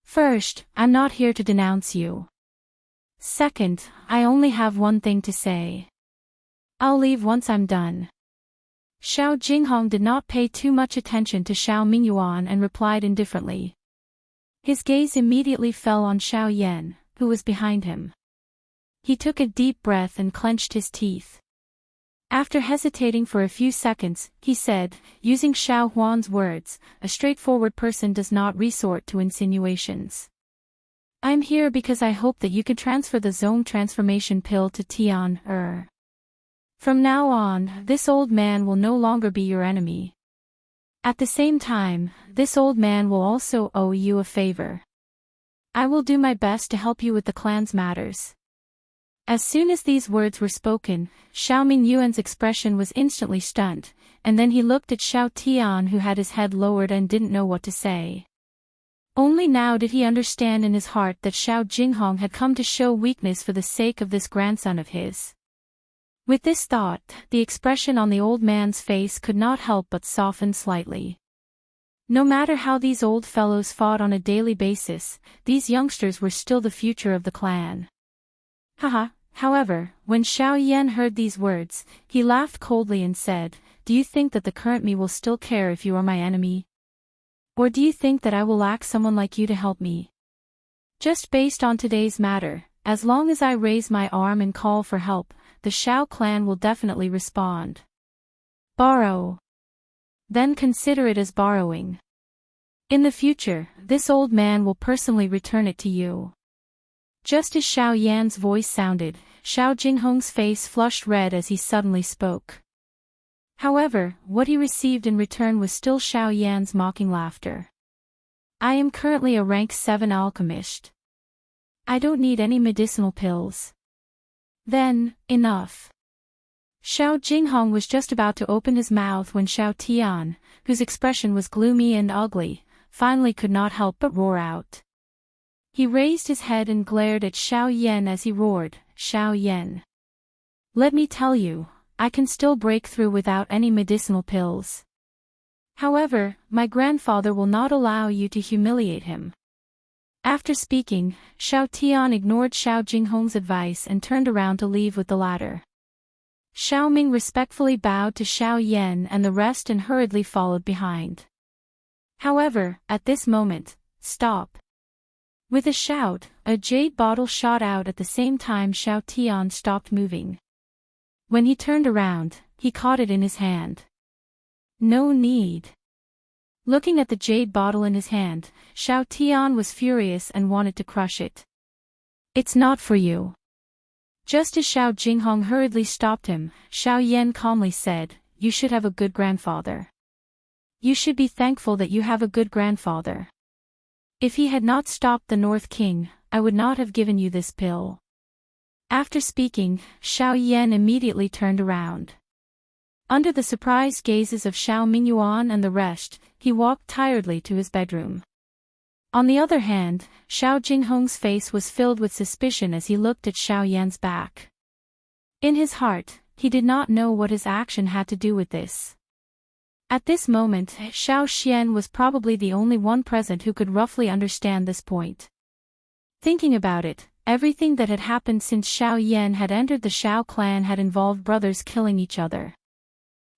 [SPEAKER 1] First, I'm not here to denounce you. Second, I only have one thing to say. I'll leave once I'm done. Xiao Jinghong did not pay too much attention to Xiao Mingyuan and replied indifferently. His gaze immediately fell on Xiao Yan, who was behind him. He took a deep breath and clenched his teeth. After hesitating for a few seconds, he said, using Xiao Huan's words, a straightforward person does not resort to insinuations. I'm here because I hope that you can transfer the zone transformation pill to Tian. From now on, this old man will no longer be your enemy. At the same time, this old man will also owe you a favor. I will do my best to help you with the clan's matters. As soon as these words were spoken, Xiao Mingyuan's expression was instantly stunned, and then he looked at Xiao Tian who had his head lowered and didn't know what to say. Only now did he understand in his heart that Xiao Jinghong had come to show weakness for the sake of this grandson of his. With this thought, the expression on the old man's face could not help but soften slightly. No matter how these old fellows fought on a daily basis, these youngsters were still the future of the clan. However, when Xiao Yan heard these words, he laughed coldly and said, do you think that the current me will still care if you are my enemy? Or do you think that I will lack someone like you to help me? Just based on today's matter, as long as I raise my arm and call for help, the Xiao clan will definitely respond. Borrow. Then consider it as borrowing. In the future, this old man will personally return it to you. Just as Xiao Yan's voice sounded, Xiao Jinghong's face flushed red as he suddenly spoke. However, what he received in return was still Xiao Yan's mocking laughter. I am currently a rank 7 alchemist. I don't need any medicinal pills. Then, enough. Xiao Jinghong was just about to open his mouth when Xiao Tian, whose expression was gloomy and ugly, finally could not help but roar out. He raised his head and glared at Xiao Yan as he roared, Xiao Yan. Let me tell you, I can still break through without any medicinal pills. However, my grandfather will not allow you to humiliate him. After speaking, Xiao Tian ignored Xiao Jinghong's advice and turned around to leave with the latter. Xiao Ming respectfully bowed to Xiao Yan and the rest and hurriedly followed behind. However, at this moment, stop. With a shout, a jade bottle shot out at the same time Xiao Tian stopped moving. When he turned around, he caught it in his hand. No need. Looking at the jade bottle in his hand, Xiao Tian was furious and wanted to crush it. It's not for you. Just as Xiao Jinghong hurriedly stopped him, Xiao Yan calmly said, You should have a good grandfather. You should be thankful that you have a good grandfather. If he had not stopped the North King, I would not have given you this pill. After speaking, Xiao Yan immediately turned around. Under the surprised gazes of Xiao Mingyuan and the rest, he walked tiredly to his bedroom. On the other hand, Xiao Jinghong's face was filled with suspicion as he looked at Xiao Yan's back. In his heart, he did not know what his action had to do with this. At this moment, Xiao Xian was probably the only one present who could roughly understand this point. Thinking about it, everything that had happened since Xiao Yan had entered the Xiao clan had involved brothers killing each other.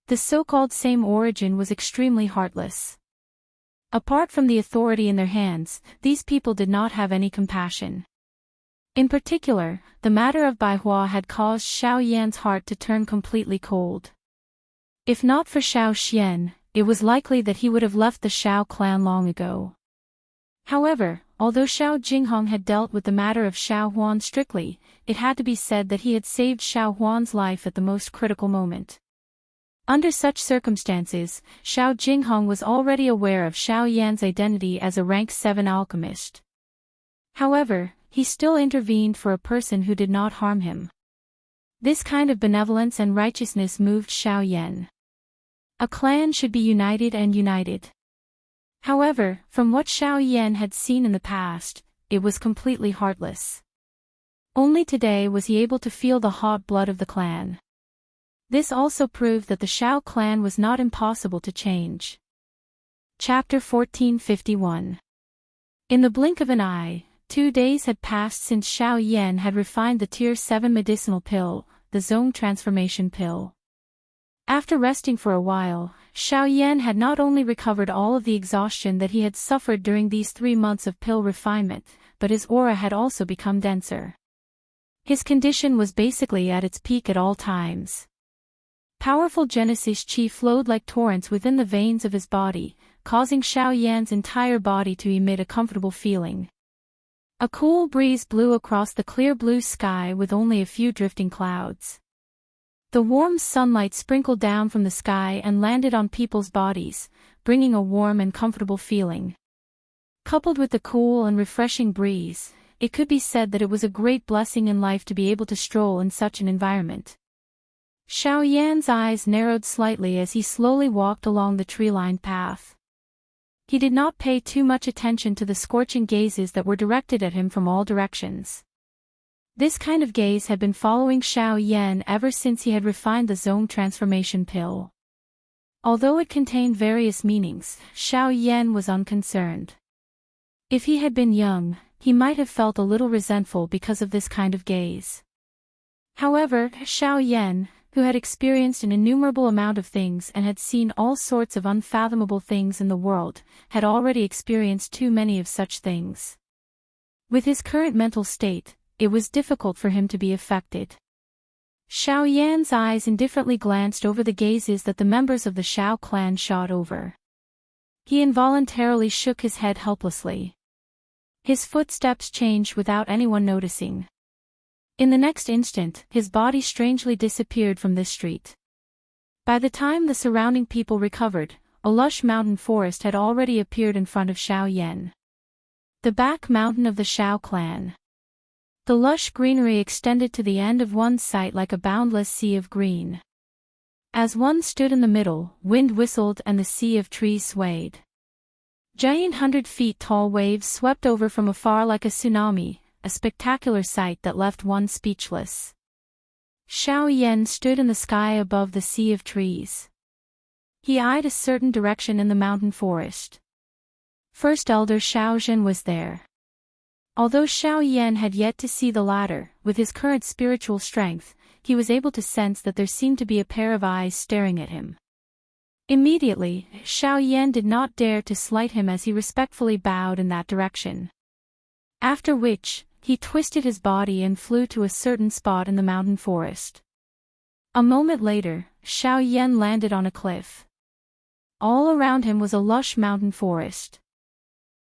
[SPEAKER 1] The so-called same origin was extremely heartless. Apart from the authority in their hands, these people did not have any compassion. In particular, the matter of Baihua had caused Xiao Yan's heart to turn completely cold. If not for Xiao Xian, it was likely that he would have left the Xiao clan long ago. However, although Xiao Jinghong had dealt with the matter of Xiao Huan strictly, it had to be said that he had saved Xiao Huan's life at the most critical moment. Under such circumstances, Xiao Jinghong was already aware of Xiao Yan's identity as a rank 7 alchemist. However, he still intervened for a person who did not harm him. This kind of benevolence and righteousness moved Xiao Yan. A clan should be united and united. However, from what Xiao Yan had seen in the past, it was completely heartless. Only today was he able to feel the hot blood of the clan. This also proved that the Xiao clan was not impossible to change. Chapter 1451. In the blink of an eye, 2 days had passed since Xiao Yan had refined the Tier 7 medicinal pill, the Zone Transformation Pill. After resting for a while, Xiao Yan had not only recovered all of the exhaustion that he had suffered during these 3 months of pill refinement, but his aura had also become denser. His condition was basically at its peak at all times. Powerful Genesis Chi flowed like torrents within the veins of his body, causing Xiao Yan's entire body to emit a comfortable feeling. A cool breeze blew across the clear blue sky with only a few drifting clouds. The warm sunlight sprinkled down from the sky and landed on people's bodies, bringing a warm and comfortable feeling. Coupled with the cool and refreshing breeze, it could be said that it was a great blessing in life to be able to stroll in such an environment. Xiao Yan's eyes narrowed slightly as he slowly walked along the tree-lined path. He did not pay too much attention to the scorching gazes that were directed at him from all directions. This kind of gaze had been following Xiao Yan ever since he had refined the Zone Transformation Pill. Although it contained various meanings, Xiao Yan was unconcerned. If he had been young, he might have felt a little resentful because of this kind of gaze. However, Xiao Yan, who had experienced an innumerable amount of things and had seen all sorts of unfathomable things in the world, had already experienced too many of such things. With his current mental state, it was difficult for him to be affected. Xiao Yan's eyes indifferently glanced over the gazes that the members of the Xiao clan shot over. He involuntarily shook his head helplessly. His footsteps changed without anyone noticing. In the next instant, his body strangely disappeared from this street. By the time the surrounding people recovered, a lush mountain forest had already appeared in front of Xiao Yan. The back mountain of the Xiao clan. The lush greenery extended to the end of one's sight like a boundless sea of green. As one stood in the middle, wind whistled and the sea of trees swayed. Giant 100-feet tall waves swept over from afar like a tsunami, a spectacular sight that left one speechless. Xiao Yan stood in the sky above the sea of trees. He eyed a certain direction in the mountain forest. First Elder Xiao Zhen was there. Although Xiao Yan had yet to see the latter, with his current spiritual strength, he was able to sense that there seemed to be a pair of eyes staring at him. Immediately, Xiao Yan did not dare to slight him as he respectfully bowed in that direction. After which, he twisted his body and flew to a certain spot in the mountain forest. A moment later, Xiao Yan landed on a cliff. All around him was a lush mountain forest.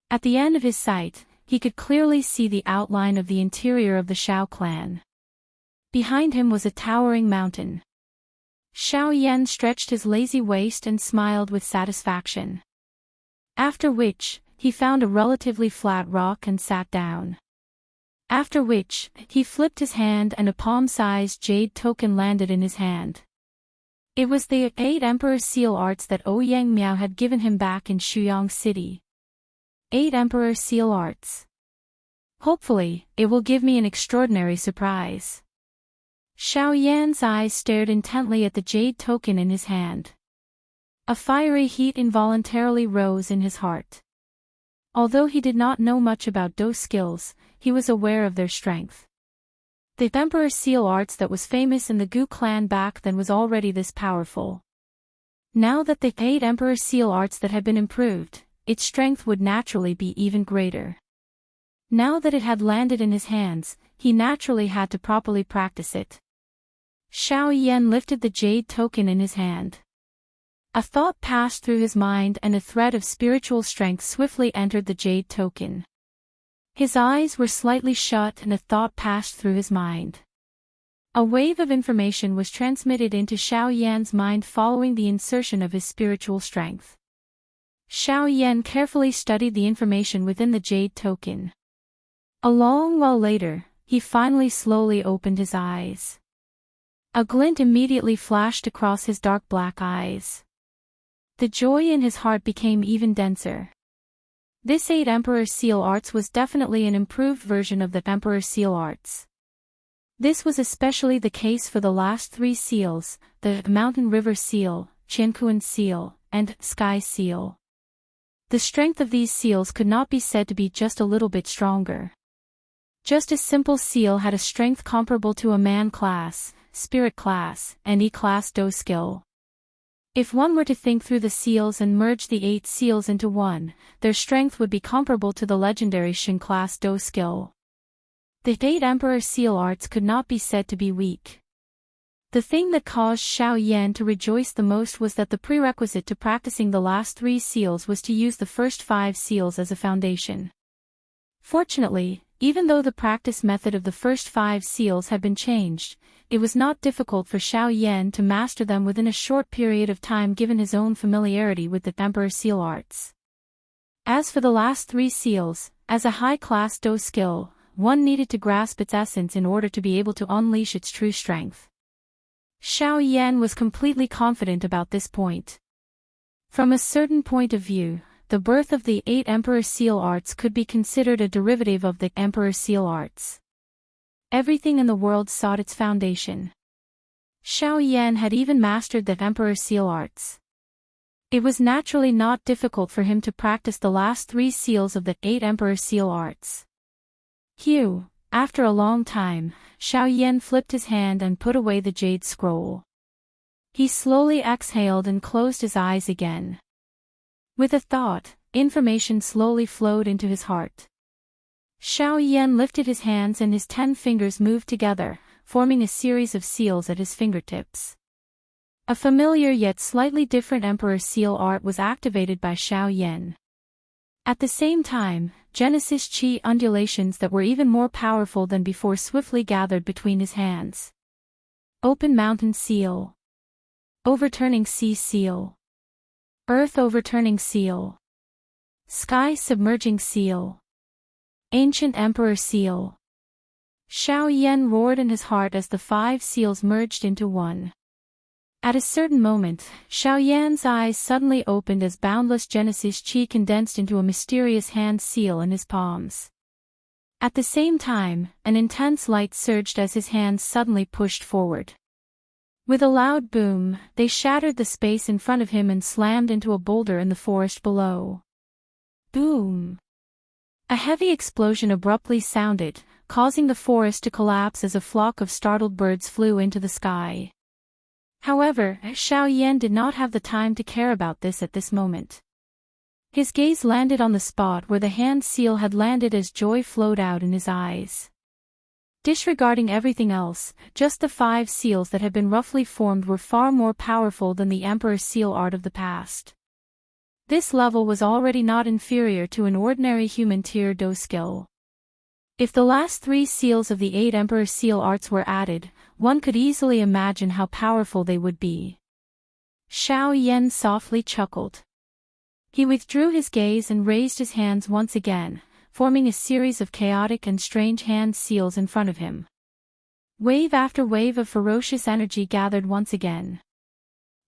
[SPEAKER 1] At the end of his sight, he could clearly see the outline of the interior of the Xiao clan. Behind him was a towering mountain. Xiao Yan stretched his lazy waist and smiled with satisfaction. After which, he found a relatively flat rock and sat down. After which, he flipped his hand and a palm-sized jade token landed in his hand. It was the 8 Emperor Seal Arts that Ouyang Miao had given him back in Shuyang City. 8 Emperor Seal Arts. Hopefully, it will give me an extraordinary surprise. Xiao Yan's eyes stared intently at the jade token in his hand. A fiery heat involuntarily rose in his heart. Although he did not know much about those skills, he was aware of their strength. The Emperor Seal Arts that was famous in the Gu clan back then was already this powerful. Now that the 8 Emperor Seal Arts that had been improved, its strength would naturally be even greater. Now that it had landed in his hands, he naturally had to properly practice it. Xiao Yan lifted the jade token in his hand. A thought passed through his mind and a thread of spiritual strength swiftly entered the jade token. His eyes were slightly shut and a thought passed through his mind. A wave of information was transmitted into Xiao Yan's mind following the insertion of his spiritual strength. Xiao Yan carefully studied the information within the jade token. A long while later, he finally slowly opened his eyes. A glint immediately flashed across his dark black eyes. The joy in his heart became even denser. This 8 Emperor Seal Arts was definitely an improved version of the Emperor Seal Arts. This was especially the case for the last 3 seals, the Mountain River Seal, Qiankuan Seal, and Sky Seal. The strength of these seals could not be said to be just a little bit stronger. Just a simple seal had a strength comparable to a man class, spirit class, and E-class Do skill. If one were to think through the seals and merge the 8 seals into one, their strength would be comparable to the legendary Shin class Do skill. The 8 Emperor Seal Arts could not be said to be weak. The thing that caused Xiao Yan to rejoice the most was that the prerequisite to practicing the last 3 seals was to use the first 5 seals as a foundation. Fortunately, even though the practice method of the first 5 seals had been changed, it was not difficult for Xiao Yan to master them within a short period of time given his own familiarity with the Emperor Seal Arts. As for the last 3 seals, as a high-class Do skill, one needed to grasp its essence in order to be able to unleash its true strength. Xiao Yan was completely confident about this point. From a certain point of view, the birth of the 8 Emperor Seal Arts could be considered a derivative of the Emperor Seal Arts. Everything in the world sought its foundation. Xiao Yan had even mastered the Emperor Seal Arts. It was naturally not difficult for him to practice the last 3 seals of the 8 Emperor Seal Arts. After a long time, Xiao Yan flipped his hand and put away the jade scroll. He slowly exhaled and closed his eyes again. With a thought, information slowly flowed into his heart. Xiao Yan lifted his hands and his 10 fingers moved together, forming a series of seals at his fingertips. A familiar yet slightly different Emperor Seal Art was activated by Xiao Yan. At the same time, Genesis Chi undulations that were even more powerful than before swiftly gathered between his hands. Open Mountain Seal. Overturning sea seal. Earth overturning seal. Sky submerging seal. Ancient emperor seal. Xiao Yan roared in his heart as the 5 seals merged into one. At a certain moment, Xiao Yan's eyes suddenly opened as boundless Genesis Chi condensed into a mysterious hand seal in his palms. At the same time, an intense light surged as his hands suddenly pushed forward. With a loud boom, they shattered the space in front of him and slammed into a boulder in the forest below. Boom! A heavy explosion abruptly sounded, causing the forest to collapse as a flock of startled birds flew into the sky. However, Xiao Yan did not have the time to care about this at this moment. His gaze landed on the spot where the hand seal had landed as joy flowed out in his eyes. Disregarding everything else, just the 5 seals that had been roughly formed were far more powerful than the Emperor seal art of the past. This level was already not inferior to an ordinary human tier do skill. If the last 3 seals of the 8 Emperor seal arts were added, one could easily imagine how powerful they would be. Xiao Yan softly chuckled. He withdrew his gaze and raised his hands once again, forming a series of chaotic and strange hand seals in front of him. Wave after wave of ferocious energy gathered once again.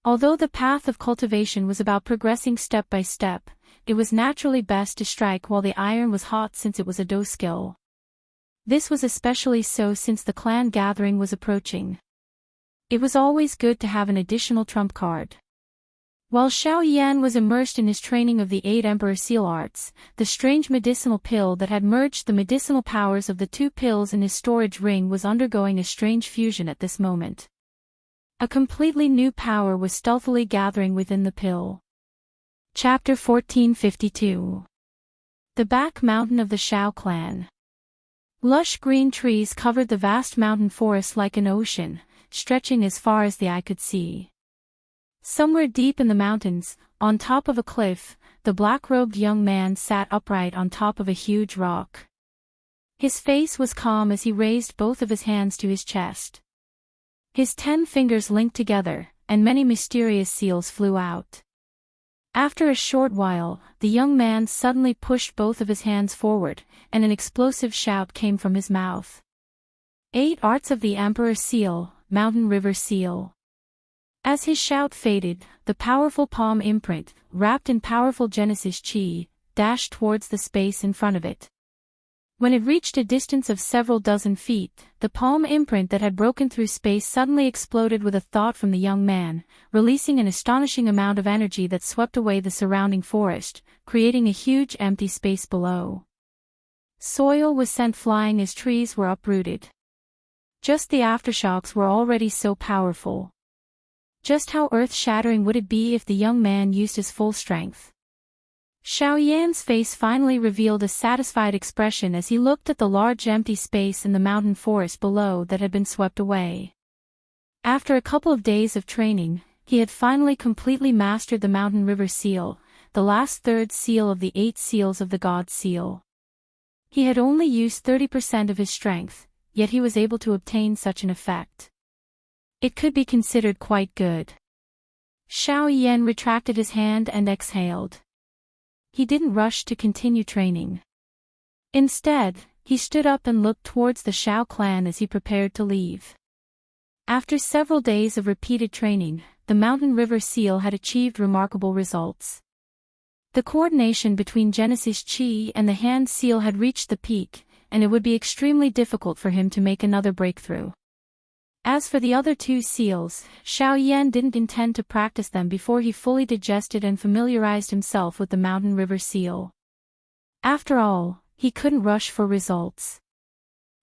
[SPEAKER 1] Although the path of cultivation was about progressing step by step, it was naturally best to strike while the iron was hot since it was a do skill. This was especially so since the clan gathering was approaching. It was always good to have an additional trump card. While Xiao Yan was immersed in his training of the 8 Emperor Seal Arts, the strange medicinal pill that had merged the medicinal powers of the 2 pills in his storage ring was undergoing a strange fusion at this moment. A completely new power was stealthily gathering within the pill. Chapter 1452. The Back Mountain of the Xiao Clan. Lush green trees covered the vast mountain forest like an ocean, stretching as far as the eye could see. Somewhere deep in the mountains, on top of a cliff, the black-robed young man sat upright on top of a huge rock. His face was calm as he raised both of his hands to his chest. His 10 fingers linked together, and many mysterious seals flew out. After a short while, the young man suddenly pushed both of his hands forward, and an explosive shout came from his mouth. 8 Arts of the Emperor Seal, Mountain River Seal. As his shout faded, the powerful palm imprint, wrapped in powerful Genesis Chi, dashed towards the space in front of it. When it reached a distance of several dozen feet, the palm imprint that had broken through space suddenly exploded with a thought from the young man, releasing an astonishing amount of energy that swept away the surrounding forest, creating a huge empty space below. Soil was sent flying as trees were uprooted. Just the aftershocks were already so powerful. Just how earth-shattering would it be if the young man used his full strength? Xiao Yan's face finally revealed a satisfied expression as he looked at the large empty space in the mountain forest below that had been swept away. After a couple of days of training, he had finally completely mastered the Mountain River Seal, the last 3rd seal of the 8 seals of the God Seal. He had only used 30% of his strength, yet he was able to obtain such an effect. It could be considered quite good. Xiao Yan retracted his hand and exhaled. He didn't rush to continue training. Instead, he stood up and looked towards the Xiao clan as he prepared to leave. After several days of repeated training, the Mountain River Seal had achieved remarkable results. The coordination between Genesis Chi and the Hand Seal had reached the peak, and it would be extremely difficult for him to make another breakthrough. As for the other 2 seals, Xiao Yan didn't intend to practice them before he fully digested and familiarized himself with the Mountain River Seal. After all, he couldn't rush for results.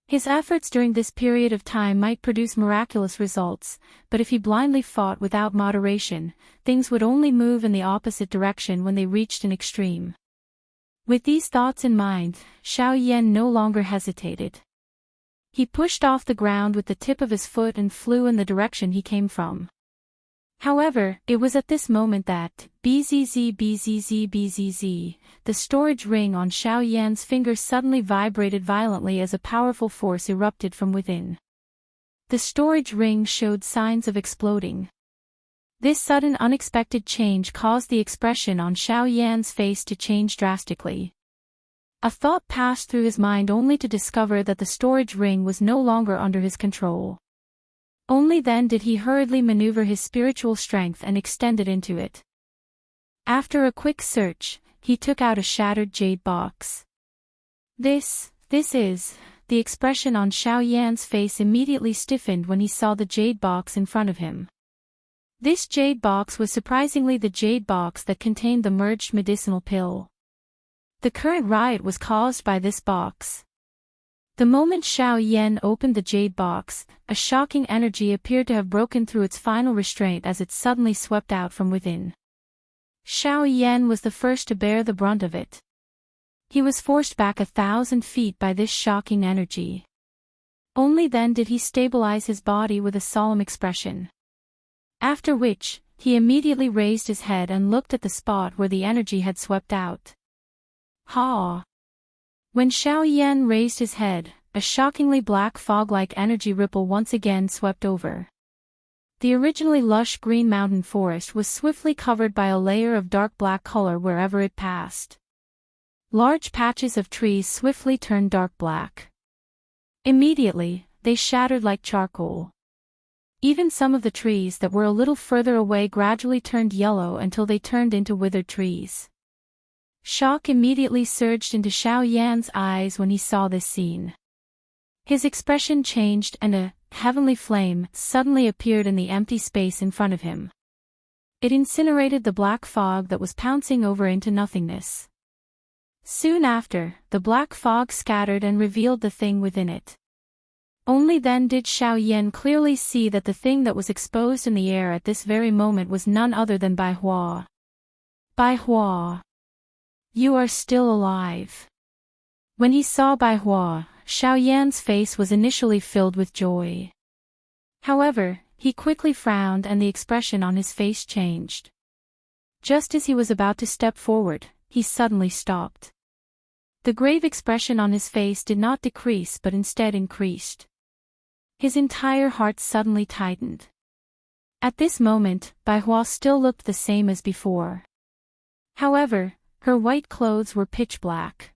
[SPEAKER 1] His efforts during this period of time might produce miraculous results, but if he blindly fought without moderation, things would only move in the opposite direction when they reached an extreme. With these thoughts in mind, Xiao Yan no longer hesitated. He pushed off the ground with the tip of his foot and flew in the direction he came from. However, it was at this moment that, bzz, the storage ring on Xiao Yan's finger suddenly vibrated violently as a powerful force erupted from within. The storage ring showed signs of exploding. This sudden unexpected change caused the expression on Xiao Yan's face to change drastically. A thought passed through his mind only to discover that the storage ring was no longer under his control. Only then did he hurriedly maneuver his spiritual strength and extend it into it. After a quick search, he took out a shattered jade box. This is... The expression on Xiao Yan's face immediately stiffened when he saw the jade box in front of him. This jade box was surprisingly the jade box that contained the merged medicinal pill. The current riot was caused by this box. The moment Xiao Yan opened the jade box, a shocking energy appeared to have broken through its final restraint as it suddenly swept out from within. Xiao Yan was the first to bear the brunt of it. He was forced back 1,000 feet by this shocking energy. Only then did he stabilize his body with a solemn expression. After which, he immediately raised his head and looked at the spot where the energy had swept out. Ha! When Xiao Yan raised his head, a shockingly black fog-like energy ripple once again swept over. The originally lush green mountain forest was swiftly covered by a layer of dark black color wherever it passed. Large patches of trees swiftly turned dark black. Immediately, they shattered like charcoal. Even some of the trees that were a little further away gradually turned yellow until they turned into withered trees. Shock immediately surged into Xiao Yan's eyes when he saw this scene. His expression changed and a heavenly flame suddenly appeared in the empty space in front of him. It incinerated the black fog that was pouncing over into nothingness. Soon after, the black fog scattered and revealed the thing within it. Only then did Xiao Yan clearly see that the thing that was exposed in the air at this very moment was none other than Bai Hua. Bai Hua. You are still alive. When he saw Bai Hua, Xiao Yan's face was initially filled with joy. However, he quickly frowned and the expression on his face changed. Just as he was about to step forward, he suddenly stopped. The grave expression on his face did not decrease but instead increased. His entire heart suddenly tightened. At this moment, Bai Hua still looked the same as before. However, her white clothes were pitch black.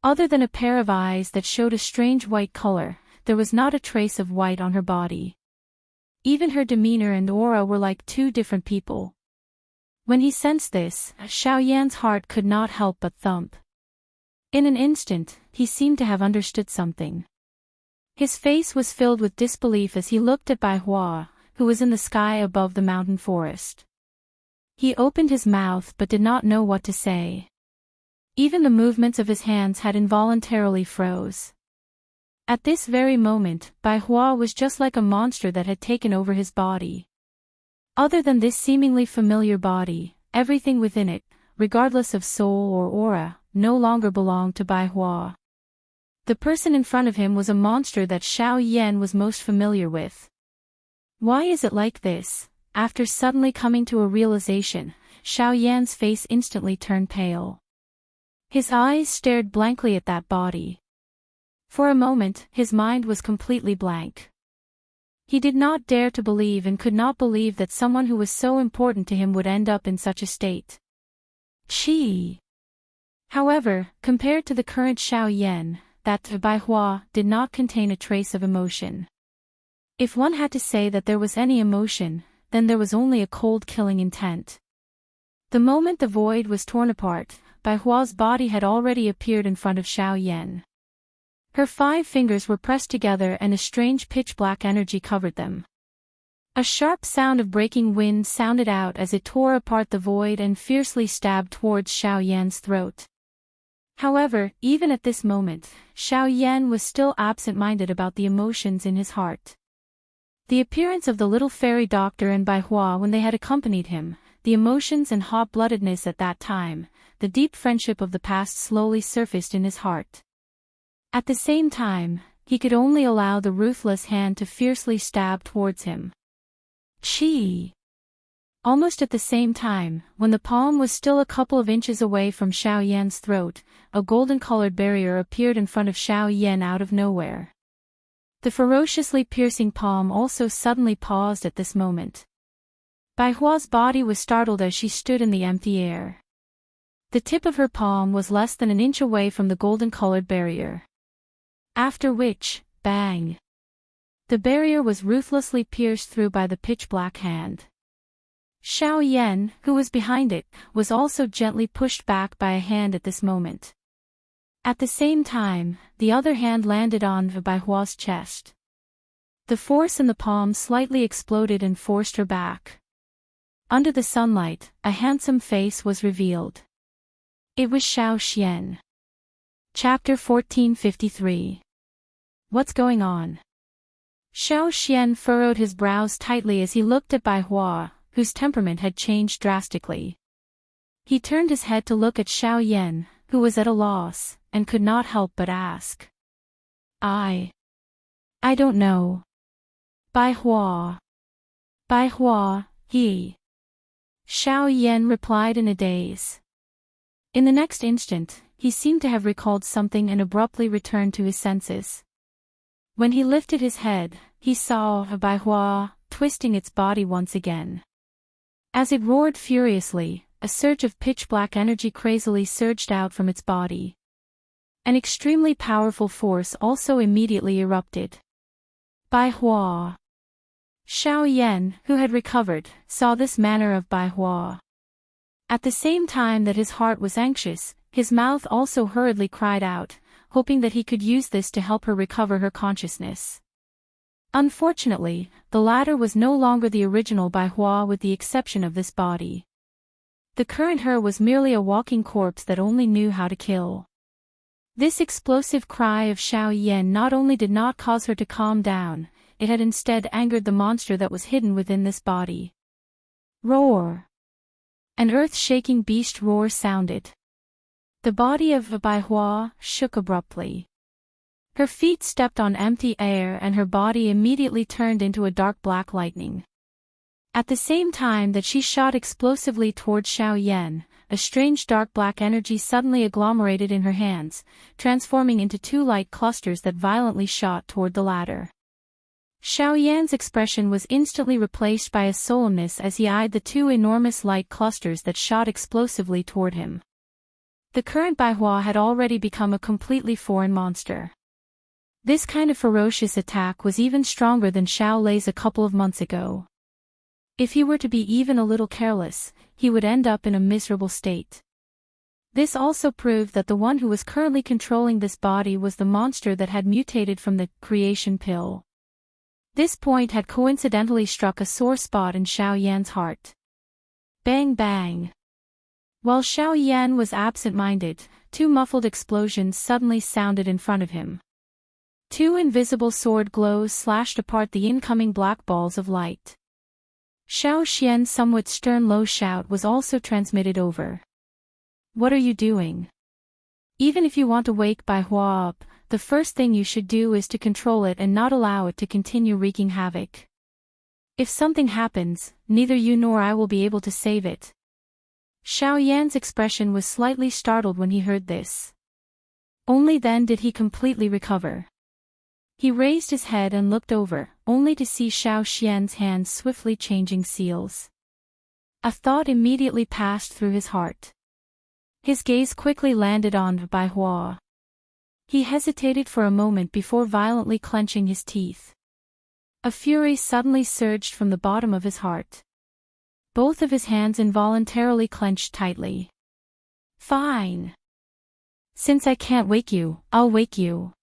[SPEAKER 1] Other than a pair of eyes that showed a strange white color, there was not a trace of white on her body. Even her demeanor and aura were like two different people. When he sensed this, Xiao Yan's heart could not help but thump. In an instant, he seemed to have understood something. His face was filled with disbelief as he looked at Bai Hua, who was in the sky above the mountain forest. He opened his mouth but did not know what to say. Even the movements of his hands had involuntarily froze. At this very moment, Bai Hua was just like a monster that had taken over his body. Other than this seemingly familiar body, everything within it, regardless of soul or aura, no longer belonged to Bai Hua. The person in front of him was a monster that Xiao Yan was most familiar with. Why is it like this? After suddenly coming to a realization, Xiao Yan's face instantly turned pale. His eyes stared blankly at that body. For a moment, his mind was completely blank. He did not dare to believe and could not believe that someone who was so important to him would end up in such a state. Chi. However, compared to the current Xiao Yan, that Bai Hua did not contain a trace of emotion. If one had to say that there was any emotion, then there was only a cold killing intent. The moment the void was torn apart, Bai Hua's body had already appeared in front of Xiao Yan. Her 5 fingers were pressed together and a strange pitch-black energy covered them. A sharp sound of breaking wind sounded out as it tore apart the void and fiercely stabbed towards Xiao Yan's throat. However, even at this moment, Xiao Yan was still absent-minded about the emotions in his heart. The appearance of the little fairy doctor and Bai Hua when they had accompanied him, the emotions and hot-bloodedness at that time, the deep friendship of the past slowly surfaced in his heart. At the same time, he could only allow the ruthless hand to fiercely stab towards him. Chi! Almost at the same time, when the palm was still a couple of inches away from Xiao Yan's throat, a golden-colored barrier appeared in front of Xiao Yan out of nowhere. The ferociously piercing palm also suddenly paused at this moment. Bai Hua's body was startled as she stood in the empty air. The tip of her palm was less than an inch away from the golden-colored barrier. After which, bang! The barrier was ruthlessly pierced through by the pitch-black hand. Xiao Yan, who was behind it, was also gently pushed back by a hand at this moment. At the same time, the other hand landed on Bai Hua's chest. The force in the palm slightly exploded and forced her back. Under the sunlight, a handsome face was revealed. It was Xiao Xian. Chapter 1453. What's going on? Xiao Xian furrowed his brows tightly as he looked at Bai Hua, whose temperament had changed drastically. He turned his head to look at Xiao Yan, who was at a loss, and could not help but ask. I don't know. Bai Hua. Bai Hua, he. Xiao Yan replied in a daze. In the next instant, he seemed to have recalled something and abruptly returned to his senses. When he lifted his head, he saw Bai Hua twisting its body once again. As it roared furiously, a surge of pitch-black energy crazily surged out from its body. An extremely powerful force also immediately erupted. Bai Hua. Xiao Yan, who had recovered, saw this manner of Bai Hua. At the same time that his heart was anxious, his mouth also hurriedly cried out, hoping that he could use this to help her recover her consciousness. Unfortunately, the latter was no longer the original Bai Hua with the exception of this body. The current her was merely a walking corpse that only knew how to kill. This explosive cry of Xiao Yan not only did not cause her to calm down, it had instead angered the monster that was hidden within this body. Roar! An earth-shaking beast roar sounded. The body of Bai Hua shook abruptly. Her feet stepped on empty air and her body immediately turned into a dark black lightning. At the same time that she shot explosively toward Xiao Yan, a strange dark black energy suddenly agglomerated in her hands, transforming into two light clusters that violently shot toward the latter. Xiao Yan's expression was instantly replaced by a solemnness as he eyed the two enormous light clusters that shot explosively toward him. The current Bai Hua had already become a completely foreign monster. This kind of ferocious attack was even stronger than Xiao Lei's a couple of months ago. If he were to be even a little careless, he would end up in a miserable state. This also proved that the one who was currently controlling this body was the monster that had mutated from the creation pill. This point had coincidentally struck a sore spot in Xiao Yan's heart. Bang bang. While Xiao Yan was absent-minded, two muffled explosions suddenly sounded in front of him. Two invisible sword glows slashed apart the incoming black balls of light. Xiao Xian's somewhat stern low shout was also transmitted over. What are you doing? Even if you want to wake Bai Hua up, the first thing you should do is to control it and not allow it to continue wreaking havoc. If something happens, neither you nor I will be able to save it. Xiao Yan's expression was slightly startled when he heard this. Only then did he completely recover. He raised his head and looked over, only to see Xiao Xian's hands swiftly changing seals. A thought immediately passed through his heart. His gaze quickly landed on Bai Hua. He hesitated for a moment before violently clenching his teeth. A fury suddenly surged from the bottom of his heart. Both of his hands involuntarily clenched tightly. Fine. Since I can't wake you, I'll wake you.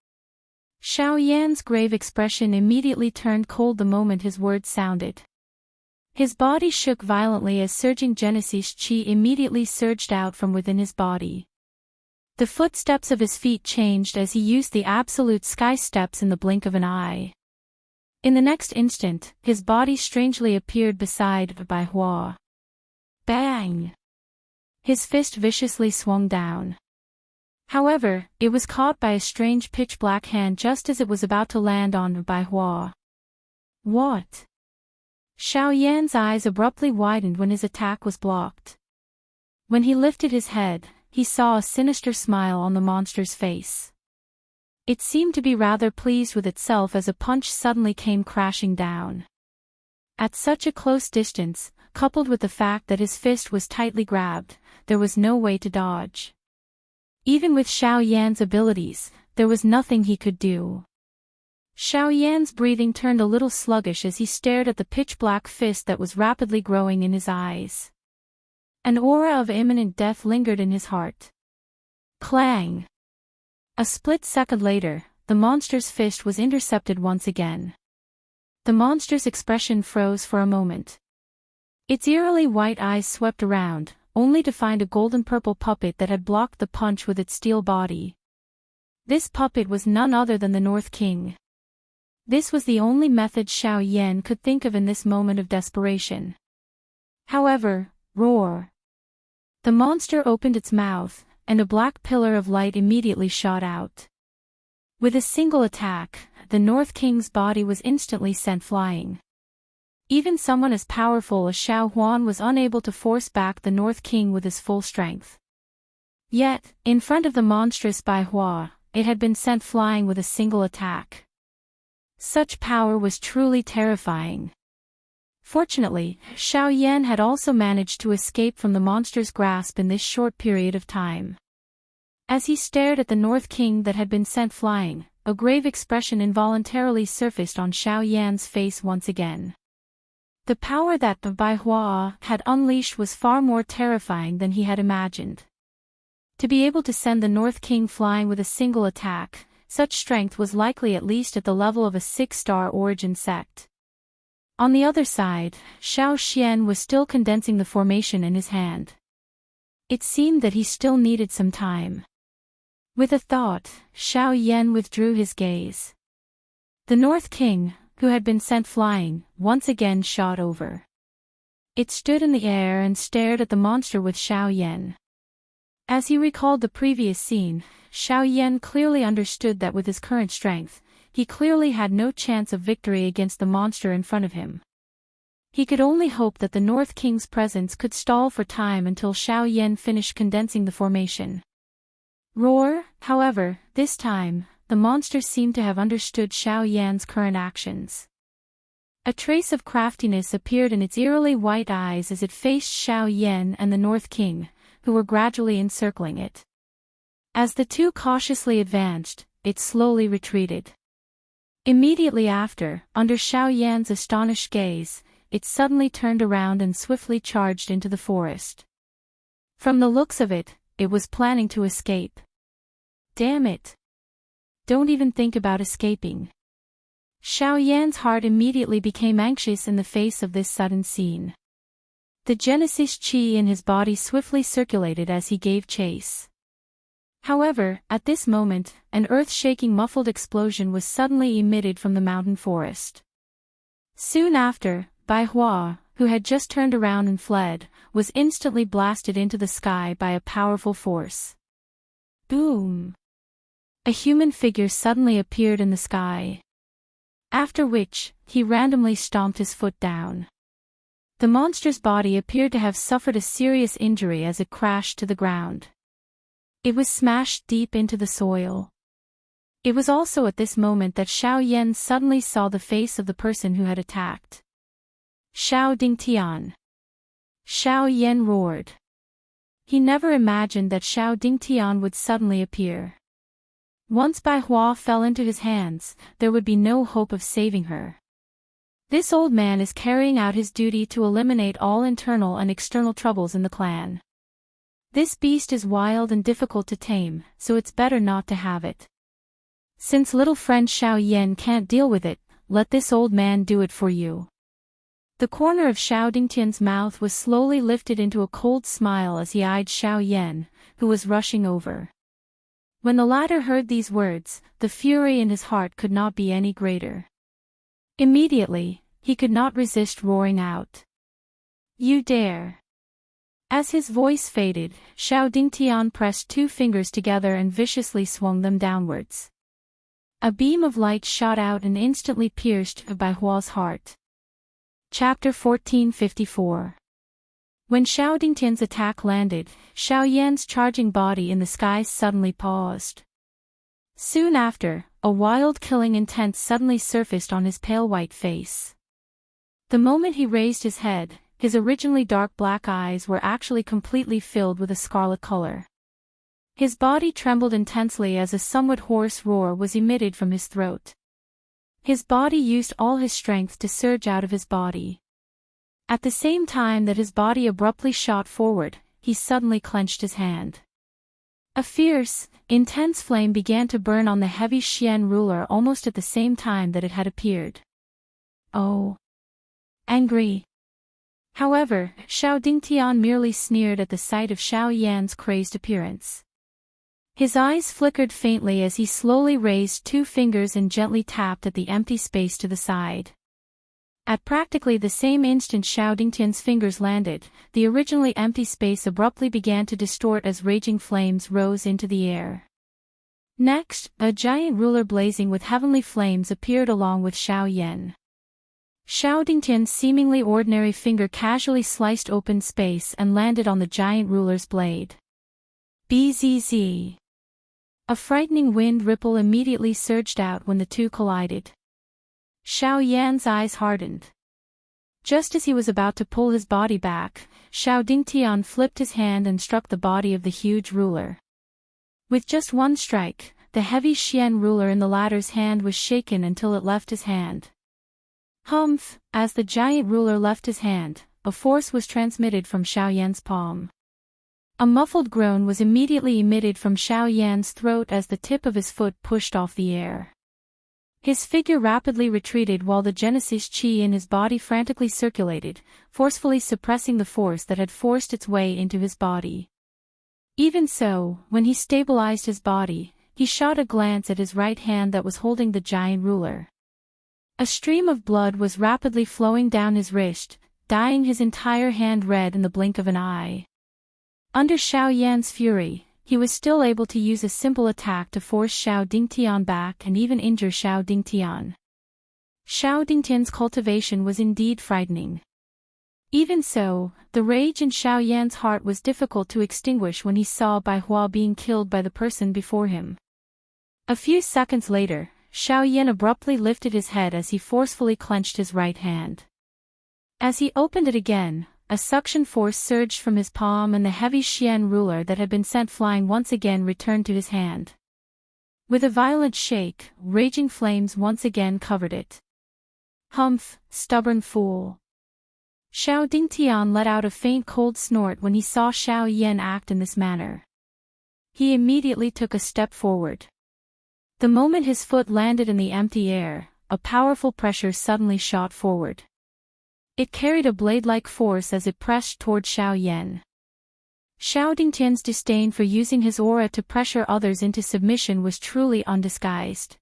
[SPEAKER 1] Xiao Yan's grave expression immediately turned cold the moment his words sounded. His body shook violently as surging Genesis chi immediately surged out from within his body. The footsteps of his feet changed as he used the absolute sky steps in the blink of an eye. In the next instant, his body strangely appeared beside Bai Hua. Bang! His fist viciously swung down. However, it was caught by a strange pitch-black hand just as it was about to land on Bai Hua. What? Xiao Yan's eyes abruptly widened when his attack was blocked. When he lifted his head, he saw a sinister smile on the monster's face. It seemed to be rather pleased with itself as a punch suddenly came crashing down. At such a close distance, coupled with the fact that his fist was tightly grabbed, there was no way to dodge. Even with Xiao Yan's abilities, there was nothing he could do. Xiao Yan's breathing turned a little sluggish as he stared at the pitch-black fist that was rapidly growing in his eyes. An aura of imminent death lingered in his heart. Clang! A split second later, the monster's fist was intercepted once again. The monster's expression froze for a moment. Its eerily white eyes swept around, only to find a golden-purple puppet that had blocked the punch with its steel body. This puppet was none other than the North King. This was the only method Xiao Yan could think of in this moment of desperation. However, roar! The monster opened its mouth, and a black pillar of light immediately shot out. With a single attack, the North King's body was instantly sent flying. Even someone as powerful as Xiao Huan was unable to force back the North King with his full strength. Yet, in front of the monstrous Bai Hua, it had been sent flying with a single attack. Such power was truly terrifying. Fortunately, Xiao Yan had also managed to escape from the monster's grasp in this short period of time. As he stared at the North King that had been sent flying, a grave expression involuntarily surfaced on Xiao Yan's face once again. The power that the Bai Hua had unleashed was far more terrifying than he had imagined. To be able to send the North King flying with a single attack, such strength was likely at least at the level of a 6-star origin sect. On the other side, Xiao Xian was still condensing the formation in his hand. It seemed that he still needed some time. With a thought, Xiao Yan withdrew his gaze. The North King, who had been sent flying, once again shot over. It stood in the air and stared at the monster with Xiao Yan. As he recalled the previous scene, Xiao Yan clearly understood that with his current strength, he clearly had no chance of victory against the monster in front of him. He could only hope that the North King's presence could stall for time until Xiao Yan finished condensing the formation. Roar, however, this time, the monster seemed to have understood Xiao Yan's current actions. A trace of craftiness appeared in its eerily white eyes as it faced Xiao Yan and the North King, who were gradually encircling it. As the two cautiously advanced, it slowly retreated. Immediately after, under Xiao Yan's astonished gaze, it suddenly turned around and swiftly charged into the forest. From the looks of it, it was planning to escape. Damn it! Don't even think about escaping. Xiao Yan's heart immediately became anxious in the face of this sudden scene. The Genesis Qi in his body swiftly circulated as he gave chase. However, at this moment, an earth-shaking muffled explosion was suddenly emitted from the mountain forest. Soon after, Bai Hua, who had just turned around and fled, was instantly blasted into the sky by a powerful force. Boom! A human figure suddenly appeared in the sky. After which, he randomly stomped his foot down. The monster's body appeared to have suffered a serious injury as it crashed to the ground. It was smashed deep into the soil. It was also at this moment that Xiao Yan suddenly saw the face of the person who had attacked. Xiao Dingtian. Xiao Yan roared. He never imagined that Xiao Dingtian would suddenly appear. Once Bai Hua fell into his hands, there would be no hope of saving her. This old man is carrying out his duty to eliminate all internal and external troubles in the clan. This beast is wild and difficult to tame, so it's better not to have it. Since little friend Xiao Yan can't deal with it, let this old man do it for you. The corner of Xiao Dingtian's mouth was slowly lifted into a cold smile as he eyed Xiao Yan, who was rushing over. When the latter heard these words, the fury in his heart could not be any greater. Immediately, he could not resist roaring out. You dare! As his voice faded, Xiao Dingtian pressed two fingers together and viciously swung them downwards. A beam of light shot out and instantly pierced Bai Hua's heart. Chapter 1454. When Xiao Dingtian's attack landed, Xiao Yan's charging body in the sky suddenly paused. Soon after, a wild killing intent suddenly surfaced on his pale white face. The moment he raised his head, his originally dark black eyes were actually completely filled with a scarlet color. His body trembled intensely as a somewhat hoarse roar was emitted from his throat. His body used all his strength to surge out of his body. At the same time that his body abruptly shot forward, he suddenly clenched his hand. A fierce, intense flame began to burn on the heavy Xian ruler almost at the same time that it had appeared. Oh! Angry! However, Xiao Dingtian merely sneered at the sight of Xiao Yan's crazed appearance. His eyes flickered faintly as he slowly raised 2 fingers and gently tapped at the empty space to the side. At practically the same instant Xiao Dingtian's fingers landed, the originally empty space abruptly began to distort as raging flames rose into the air. Next, a giant ruler blazing with heavenly flames appeared along with Xiao Yan. Xiao Dingtian's seemingly ordinary finger casually sliced open space and landed on the giant ruler's blade. Bzz. A frightening wind ripple immediately surged out when the two collided. Xiao Yan's eyes hardened. Just as he was about to pull his body back, Xiao Dingtian flipped his hand and struck the body of the huge ruler. With just one strike, the heavy Xian ruler in the latter's hand was shaken until it left his hand. Humph! As the giant ruler left his hand, a force was transmitted from Xiao Yan's palm. A muffled groan was immediately emitted from Xiao Yan's throat as the tip of his foot pushed off the air. His figure rapidly retreated while the Genesis Qi in his body frantically circulated, forcefully suppressing the force that had forced its way into his body. Even so, when he stabilized his body, he shot a glance at his right hand that was holding the giant ruler. A stream of blood was rapidly flowing down his wrist, dyeing his entire hand red in the blink of an eye. Under Xiao Yan's fury, he was still able to use a simple attack to force Xiao Dingtian back and even injure Xiao Dingtian. Xiao Dingtian's cultivation was indeed frightening. Even so, the rage in Xiao Yan's heart was difficult to extinguish when he saw Bai Hua being killed by the person before him. A few seconds later, Xiao Yan abruptly lifted his head as he forcefully clenched his right hand. As he opened it again, a suction force surged from his palm and the heavy Xian ruler that had been sent flying once again returned to his hand. With a violent shake, raging flames once again covered it. Humph, stubborn fool! Xiao Dingtian let out a faint cold snort when he saw Xiao Yan act in this manner. He immediately took a step forward. The moment his foot landed in the empty air, a powerful pressure suddenly shot forward. It carried a blade-like force as it pressed toward Xiao Yan. Xiao Dingtian's disdain for using his aura to pressure others into submission was truly undisguised.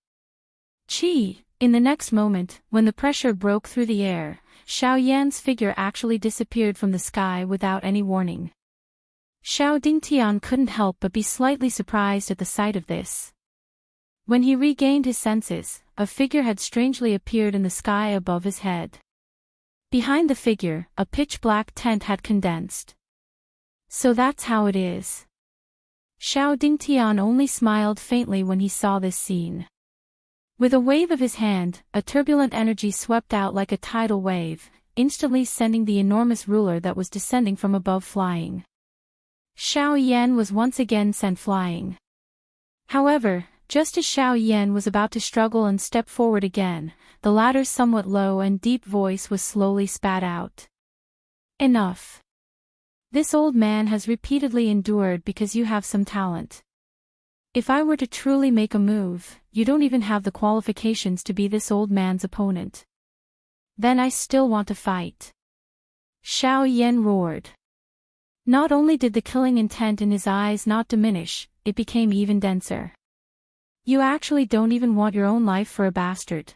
[SPEAKER 1] Qi! In the next moment, when the pressure broke through the air, Xiao Yan's figure actually disappeared from the sky without any warning. Xiao Dingtian couldn't help but be slightly surprised at the sight of this. When he regained his senses, a figure had strangely appeared in the sky above his head. Behind the figure, a pitch-black tent had condensed. So that's how it is. Xiao Dingtian only smiled faintly when he saw this scene. With a wave of his hand, a turbulent energy swept out like a tidal wave, instantly sending the enormous ruler that was descending from above flying. Xiao Yan was once again sent flying. However, just as Xiao Yan was about to struggle and step forward again, the latter's somewhat low and deep voice was slowly spat out. Enough. This old man has repeatedly endured because you have some talent. If I were to truly make a move, you don't even have the qualifications to be this old man's opponent. Then I still want to fight. Xiao Yan roared. Not only did the killing intent in his eyes not diminish, it became even denser. You actually don't even want your own life for a bastard.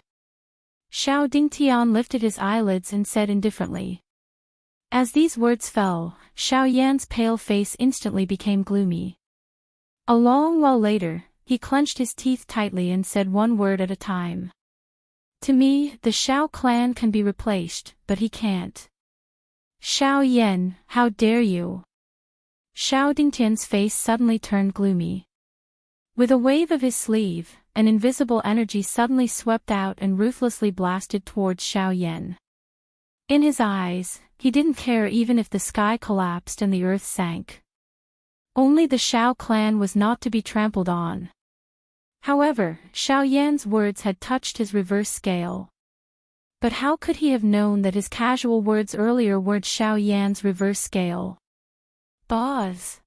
[SPEAKER 1] Xiao Dingtian lifted his eyelids and said indifferently. As these words fell, Xiao Yan's pale face instantly became gloomy. A long while later, he clenched his teeth tightly and said one word at a time. To me, the Xiao clan can be replaced, but he can't. Xiao Yan, how dare you? Xiao Dingtian's face suddenly turned gloomy. With a wave of his sleeve, an invisible energy suddenly swept out and ruthlessly blasted towards Xiao Yan. In his eyes, he didn't care even if the sky collapsed and the earth sank. Only the Shao clan was not to be trampled on. However, Xiao Yan's words had touched his reverse scale. But how could he have known that his casual words earlier weren't Xiao Yan's reverse scale? Boz.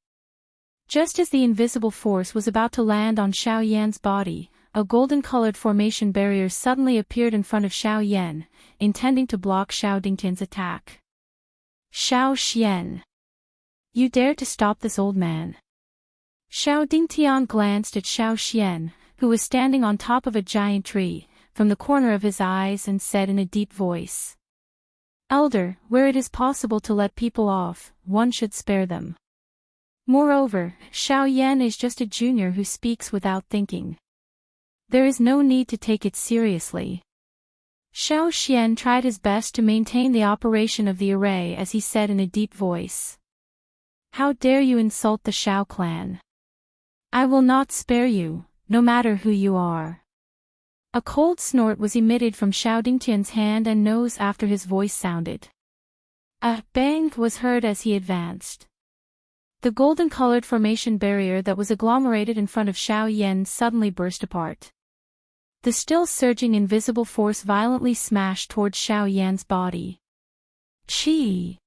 [SPEAKER 1] Just as the invisible force was about to land on Xiao Yan's body, a golden-colored formation barrier suddenly appeared in front of Xiao Yan, intending to block Xiao Dingtian's attack. Xiao Xian. You dare to stop this old man? Xiao Dingtian glanced at Xiao Xian, who was standing on top of a giant tree, from the corner of his eyes and said in a deep voice. Elder, where it is possible to let people off, one should spare them. Moreover, Xiao Yan is just a junior who speaks without thinking. There is no need to take it seriously. Xiao Xian tried his best to maintain the operation of the array as he said in a deep voice. How dare you insult the Xiao clan? I will not spare you, no matter who you are. A cold snort was emitted from Xiao Dingtian's hand and nose after his voice sounded. A bang was heard as he advanced. The golden-colored formation barrier that was agglomerated in front of Xiao Yan suddenly burst apart. The still surging invisible force violently smashed towards Xiao Yan's body. Chi!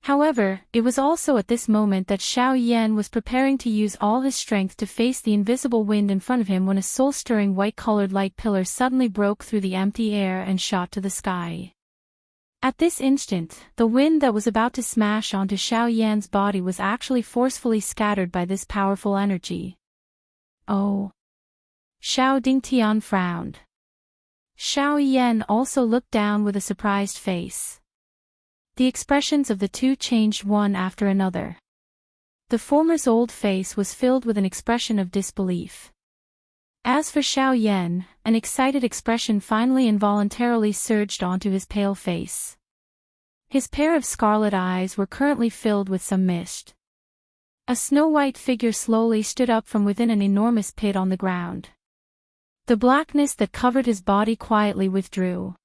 [SPEAKER 1] However, it was also at this moment that Xiao Yan was preparing to use all his strength to face the invisible wind in front of him when a soul-stirring white-colored light pillar suddenly broke through the empty air and shot to the sky. At this instant, the wind that was about to smash onto Xiao Yan's body was actually forcefully scattered by this powerful energy. Oh! Xiao Dingtian frowned. Xiao Yan also looked down with a surprised face. The expressions of the two changed one after another. The former's old face was filled with an expression of disbelief. As for Xiao Yan, an excited expression finally involuntarily surged onto his pale face. His pair of scarlet eyes were currently filled with some mist. A snow-white figure slowly stood up from within an enormous pit on the ground. The blackness that covered his body quietly withdrew.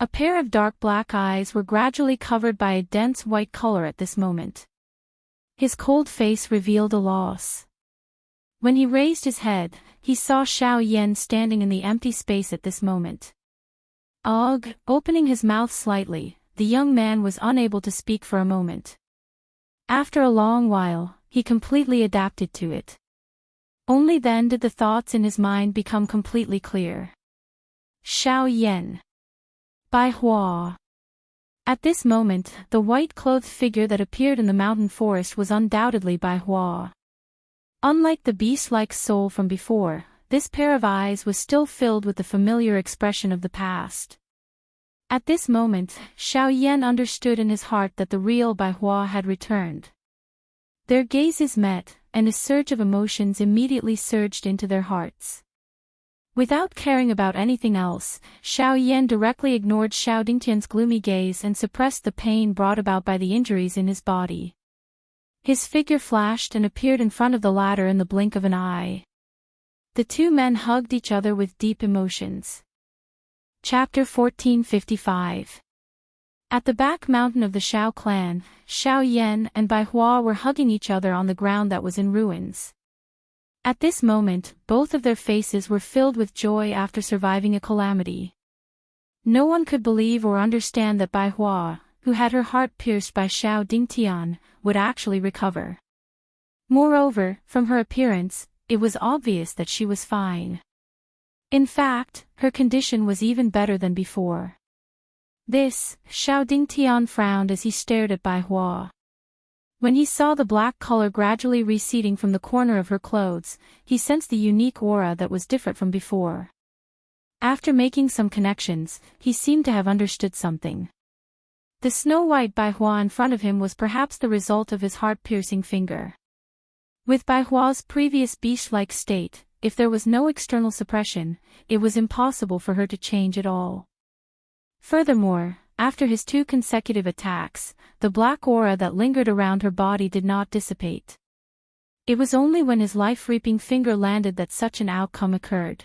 [SPEAKER 1] A pair of dark black eyes were gradually covered by a dense white color at this moment. His cold face revealed a loss. When he raised his head, he saw Xiao Yan standing in the empty space at this moment. Ugh! Opening his mouth slightly, the young man was unable to speak for a moment. After a long while, he completely adapted to it. Only then did the thoughts in his mind become completely clear. Xiao Yan. Bai Hua. At this moment, the white-clothed figure that appeared in the mountain forest was undoubtedly Bai Hua. Unlike the beast-like soul from before, this pair of eyes was still filled with the familiar expression of the past. At this moment, Xiao Yan understood in his heart that the real Bai Hua had returned. Their gazes met, and a surge of emotions immediately surged into their hearts. Without caring about anything else, Xiao Yan directly ignored Xiao Dingtian's gloomy gaze and suppressed the pain brought about by the injuries in his body. His figure flashed and appeared in front of the latter in the blink of an eye. The two men hugged each other with deep emotions. Chapter 1455. At the back mountain of the Xiao clan, Xiao Yan and Bai Hua were hugging each other on the ground that was in ruins. At this moment, both of their faces were filled with joy after surviving a calamity. No one could believe or understand that Bai Hua, who had her heart pierced by Xiao Dingtian, would actually recover. Moreover, from her appearance, it was obvious that she was fine. In fact, her condition was even better than before. This, Xiao Dingtian frowned as he stared at Bai Hua. When he saw the black color gradually receding from the corner of her clothes, he sensed the unique aura that was different from before. After making some connections, he seemed to have understood something. The snow-white Bai Hua in front of him was perhaps the result of his heart-piercing finger. With Bai Hua's previous beast-like state, if there was no external suppression, it was impossible for her to change at all. Furthermore, after his 2 consecutive attacks, the black aura that lingered around her body did not dissipate. It was only when his life-reaping finger landed that such an outcome occurred.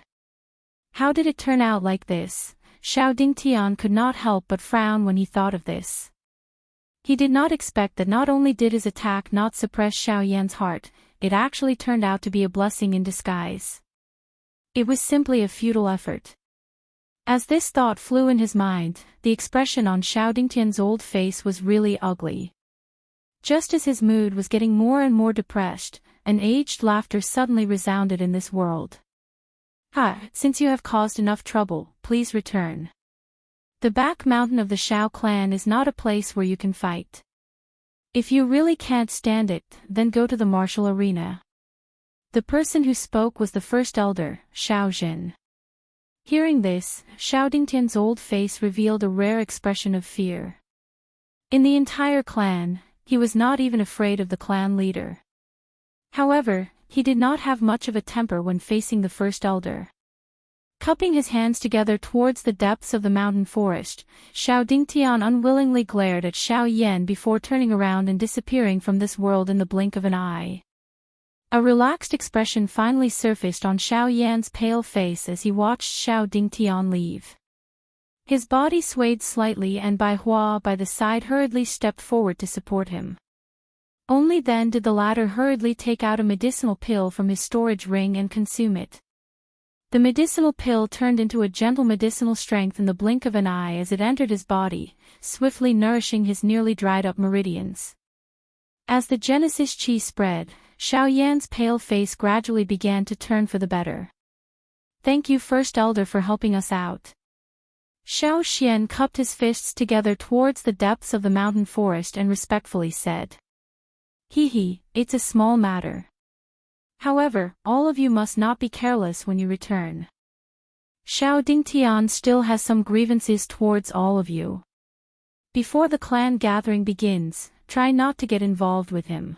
[SPEAKER 1] How did it turn out like this? Xiao Dingtian could not help but frown when he thought of this. He did not expect that not only did his attack not suppress Xiao Yan's heart, it actually turned out to be a blessing in disguise. It was simply a futile effort. As this thought flew in his mind, the expression on Xiao Dingtian's old face was really ugly. Just as his mood was getting more and more depressed, an aged laughter suddenly resounded in this world. "Ha, since you have caused enough trouble, please return. The back mountain of the Xiao clan is not a place where you can fight. If you really can't stand it, then go to the martial arena." The person who spoke was the first elder, Xiao Jin. Hearing this, Xiao Dingtian's old face revealed a rare expression of fear. In the entire clan, he was not even afraid of the clan leader. However, he did not have much of a temper when facing the first elder. Cupping his hands together towards the depths of the mountain forest, Xiao Dingtian unwillingly glared at Xiao Yan before turning around and disappearing from this world in the blink of an eye. A relaxed expression finally surfaced on Xiao Yan's pale face as he watched Xiao Dingtian leave. His body swayed slightly and Bai Hua by the side hurriedly stepped forward to support him. Only then did the latter hurriedly take out a medicinal pill from his storage ring and consume it. The medicinal pill turned into a gentle medicinal strength in the blink of an eye as it entered his body, swiftly nourishing his nearly dried-up meridians. As the Genesis Qi spread, Xiao Yan's pale face gradually began to turn for the better. "Thank you, First Elder, for helping us out." Xiao Xian cupped his fists together towards the depths of the mountain forest and respectfully said, "Hee, it's a small matter. However, all of you must not be careless when you return. Xiao Dingtian still has some grievances towards all of you. Before the clan gathering begins, try not to get involved with him.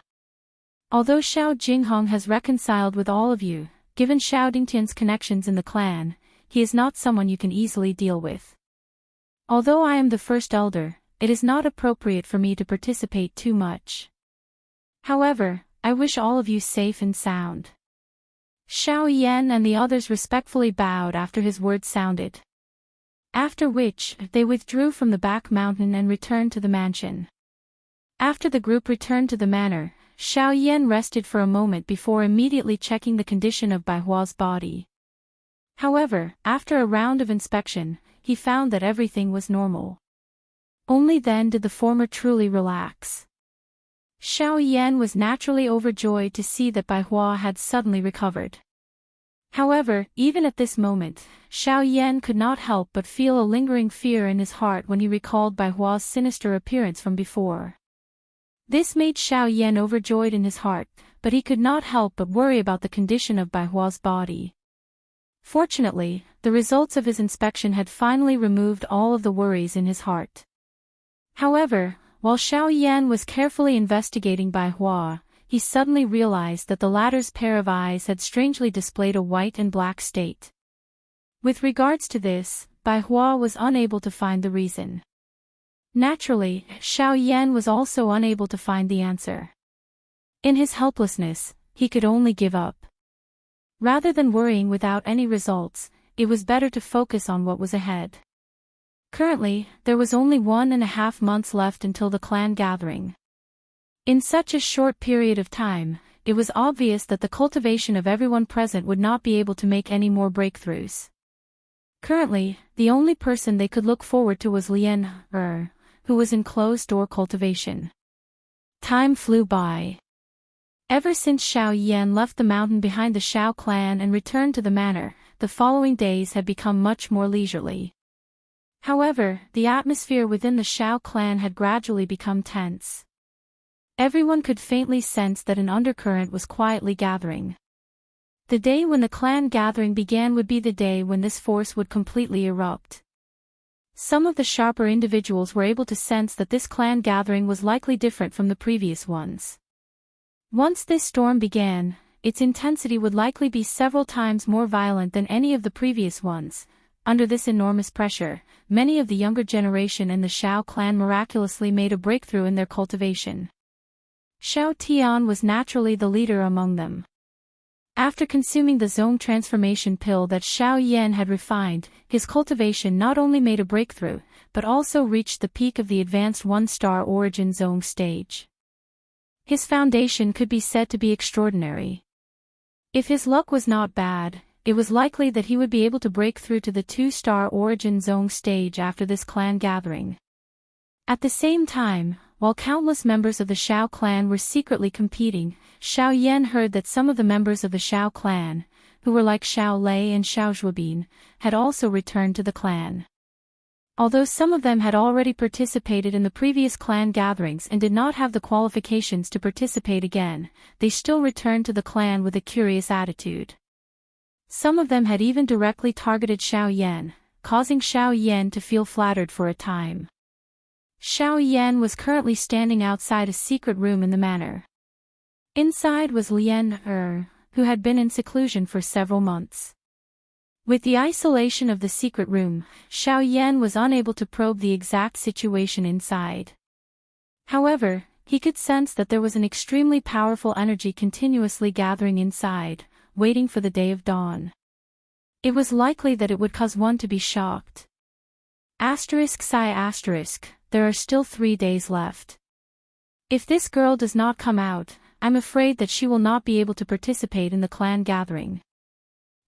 [SPEAKER 1] Although Xiao Jinghong has reconciled with all of you, given Xiao Dingtian's connections in the clan, he is not someone you can easily deal with. Although I am the first elder, it is not appropriate for me to participate too much. However, I wish all of you safe and sound." Xiao Yan and the others respectfully bowed after his words sounded. After which, they withdrew from the back mountain and returned to the mansion. After the group returned to the manor, Xiao Yan rested for a moment before immediately checking the condition of Bai Hua's body. However, after a round of inspection, he found that everything was normal. Only then did the former truly relax. Xiao Yan was naturally overjoyed to see that Bai Hua had suddenly recovered. However, even at this moment, Xiao Yan could not help but feel a lingering fear in his heart when he recalled Bai Hua's sinister appearance from before. This made Xiao Yan overjoyed in his heart, but he could not help but worry about the condition of Bai Hua's body. Fortunately, the results of his inspection had finally removed all of the worries in his heart. However, while Xiao Yan was carefully investigating Bai Hua, he suddenly realized that the latter's pair of eyes had strangely displayed a white and black state. With regards to this, Bai Hua was unable to find the reason. Naturally, Xiao Yan was also unable to find the answer. In his helplessness, he could only give up. Rather than worrying without any results, it was better to focus on what was ahead. Currently, there was only 1.5 months left until the clan gathering. In such a short period of time, it was obvious that the cultivation of everyone present would not be able to make any more breakthroughs. Currently, the only person they could look forward to was Lian who was in closed-door cultivation. Time flew by. Ever since Xiao Yan left the mountain behind the Xiao clan and returned to the manor, the following days had become much more leisurely. However, the atmosphere within the Xiao clan had gradually become tense. Everyone could faintly sense that an undercurrent was quietly gathering. The day when the clan gathering began would be the day when this force would completely erupt. Some of the sharper individuals were able to sense that this clan gathering was likely different from the previous ones. Once this storm began, its intensity would likely be several times more violent than any of the previous ones. Under this enormous pressure, many of the younger generation in the Xiao clan miraculously made a breakthrough in their cultivation. Xiao Tian was naturally the leader among them. After consuming the zone transformation pill that Xiao Yan had refined, his cultivation not only made a breakthrough, but also reached the peak of the advanced 1-star Origin Zone stage. His foundation could be said to be extraordinary. If his luck was not bad, it was likely that he would be able to break through to the 2-star Origin Zone stage after this clan gathering. At the same time, while countless members of the Shao clan were secretly competing, Xiao Yan heard that some of the members of the Shao clan, who were like Xiao Lei and Xiao Zhuobin, had also returned to the clan. Although some of them had already participated in the previous clan gatherings and did not have the qualifications to participate again, they still returned to the clan with a curious attitude. Some of them had even directly targeted Xiao Yan, causing Xiao Yan to feel flattered for a time. Xiao Yan was currently standing outside a secret room in the manor. Inside was Lian who had been in seclusion for several months. With the isolation of the secret room, Xiao Yan was unable to probe the exact situation inside. However, he could sense that there was an extremely powerful energy continuously gathering inside, waiting for the day of dawn. It was likely that it would cause one to be shocked. There are still 3 days left. If this girl does not come out, I'm afraid that she will not be able to participate in the clan gathering.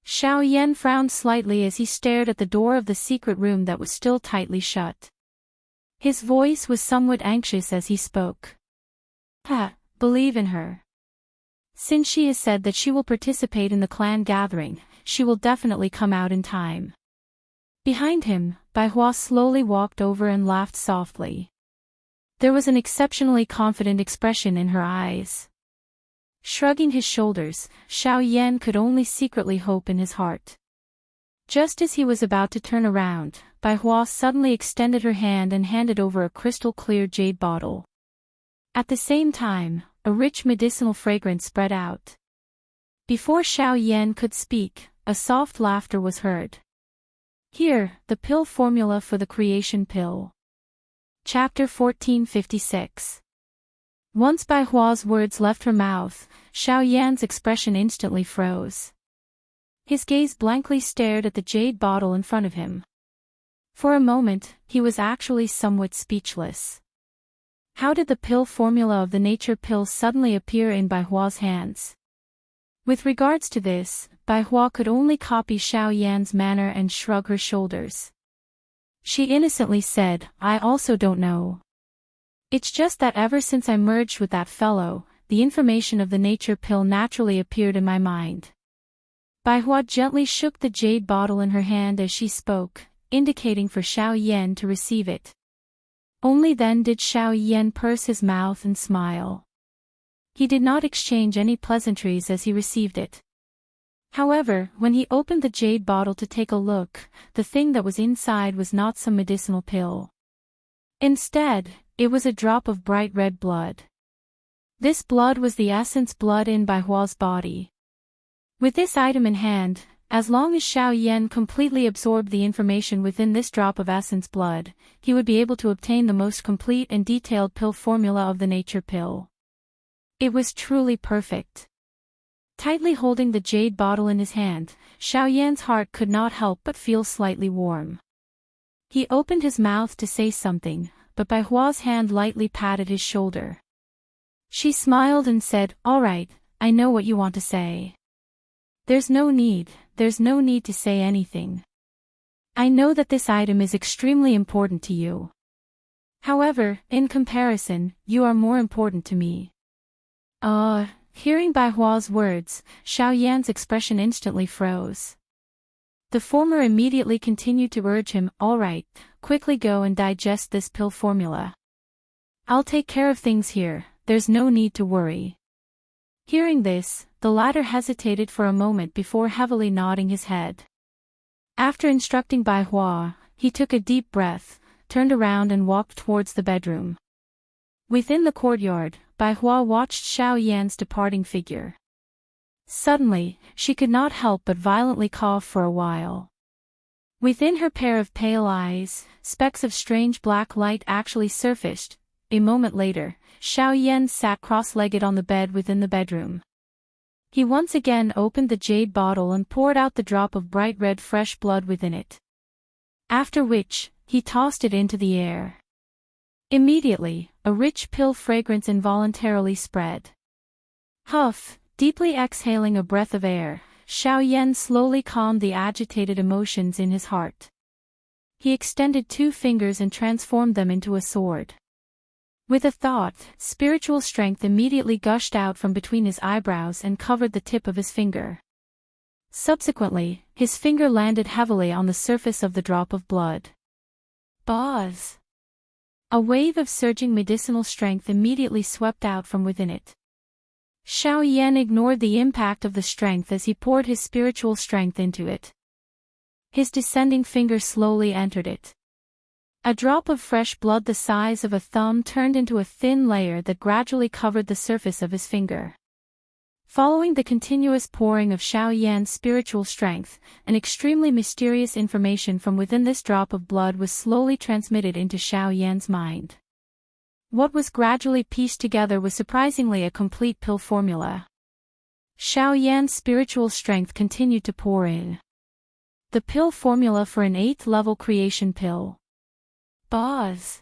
[SPEAKER 1] Xiao Yan frowned slightly as he stared at the door of the secret room that was still tightly shut. His voice was somewhat anxious as he spoke. Believe in her. Since she has said that she will participate in the clan gathering, she will definitely come out in time. Behind him, Bai Hua slowly walked over and laughed softly. There was an exceptionally confident expression in her eyes. Shrugging his shoulders, Xiao Yan could only secretly hope in his heart. Just as he was about to turn around, Bai Hua suddenly extended her hand and handed over a crystal-clear jade bottle. At the same time, a rich medicinal fragrance spread out. Before Xiao Yan could speak, a soft laughter was heard. Here, the pill formula for the creation pill. Chapter 1456. Once Bai Hua's words left her mouth, Xiao Yan's expression instantly froze. His gaze blankly stared at the jade bottle in front of him. For a moment, he was actually somewhat speechless. How did the pill formula of the nature pill suddenly appear in Bai Hua's hands? With regards to this, Bai Hua could only copy Xiao Yan's manner and shrug her shoulders. She innocently said, I also don't know. It's just that ever since I merged with that fellow, the information of the nature pill naturally appeared in my mind. Bai Hua gently shook the jade bottle in her hand as she spoke, indicating for Xiao Yan to receive it. Only then did Xiao Yan purse his mouth and smile. He did not exchange any pleasantries as he received it. However, when he opened the jade bottle to take a look, the thing that was inside was not some medicinal pill. Instead, it was a drop of bright red blood. This blood was the essence blood in Bai Hua's body. With this item in hand, as long as Xiao Yan completely absorbed the information within this drop of essence blood, he would be able to obtain the most complete and detailed pill formula of the nature pill. It was truly perfect. Tightly holding the jade bottle in his hand, Xiao Yan's heart could not help but feel slightly warm. He opened his mouth to say something, but Bai Hua's hand lightly patted his shoulder. She smiled and said, All right, I know what you want to say. There's no need to say anything. I know that this item is extremely important to you. However, in comparison, you are more important to me. Hearing Bai Hua's words, Xiao Yan's expression instantly froze. The former immediately continued to urge him, All right, quickly go and digest this pill formula. I'll take care of things here, there's no need to worry. Hearing this, the latter hesitated for a moment before heavily nodding his head. After instructing Bai Hua, he took a deep breath, turned around and walked towards the bedroom. Within the courtyard, Bai Hua watched Xiao Yan's departing figure. Suddenly, she could not help but violently cough for a while. Within her pair of pale eyes, specks of strange black light actually surfaced. A moment later, Xiao Yan sat cross-legged on the bed within the bedroom. He once again opened the jade bottle and poured out the drop of bright red fresh blood within it. After which, he tossed it into the air. Immediately, a rich pill fragrance involuntarily spread. Huff, deeply exhaling a breath of air, Xiaoyan slowly calmed the agitated emotions in his heart. He extended 2 fingers and transformed them into a sword. With a thought, spiritual strength immediately gushed out from between his eyebrows and covered the tip of his finger. Subsequently, his finger landed heavily on the surface of the drop of blood. Buzz! A wave of surging medicinal strength immediately swept out from within it. Xiaoyan ignored the impact of the strength as he poured his spiritual strength into it. His descending finger slowly entered it. A drop of fresh blood the size of a thumb turned into a thin layer that gradually covered the surface of his finger. Following the continuous pouring of Xiaoyan's spiritual strength, an extremely mysterious information from within this drop of blood was slowly transmitted into Xiaoyan's mind. What was gradually pieced together was surprisingly a complete pill formula. Xiaoyan's spiritual strength continued to pour in. The pill formula for an 8th level creation pill. Buzz!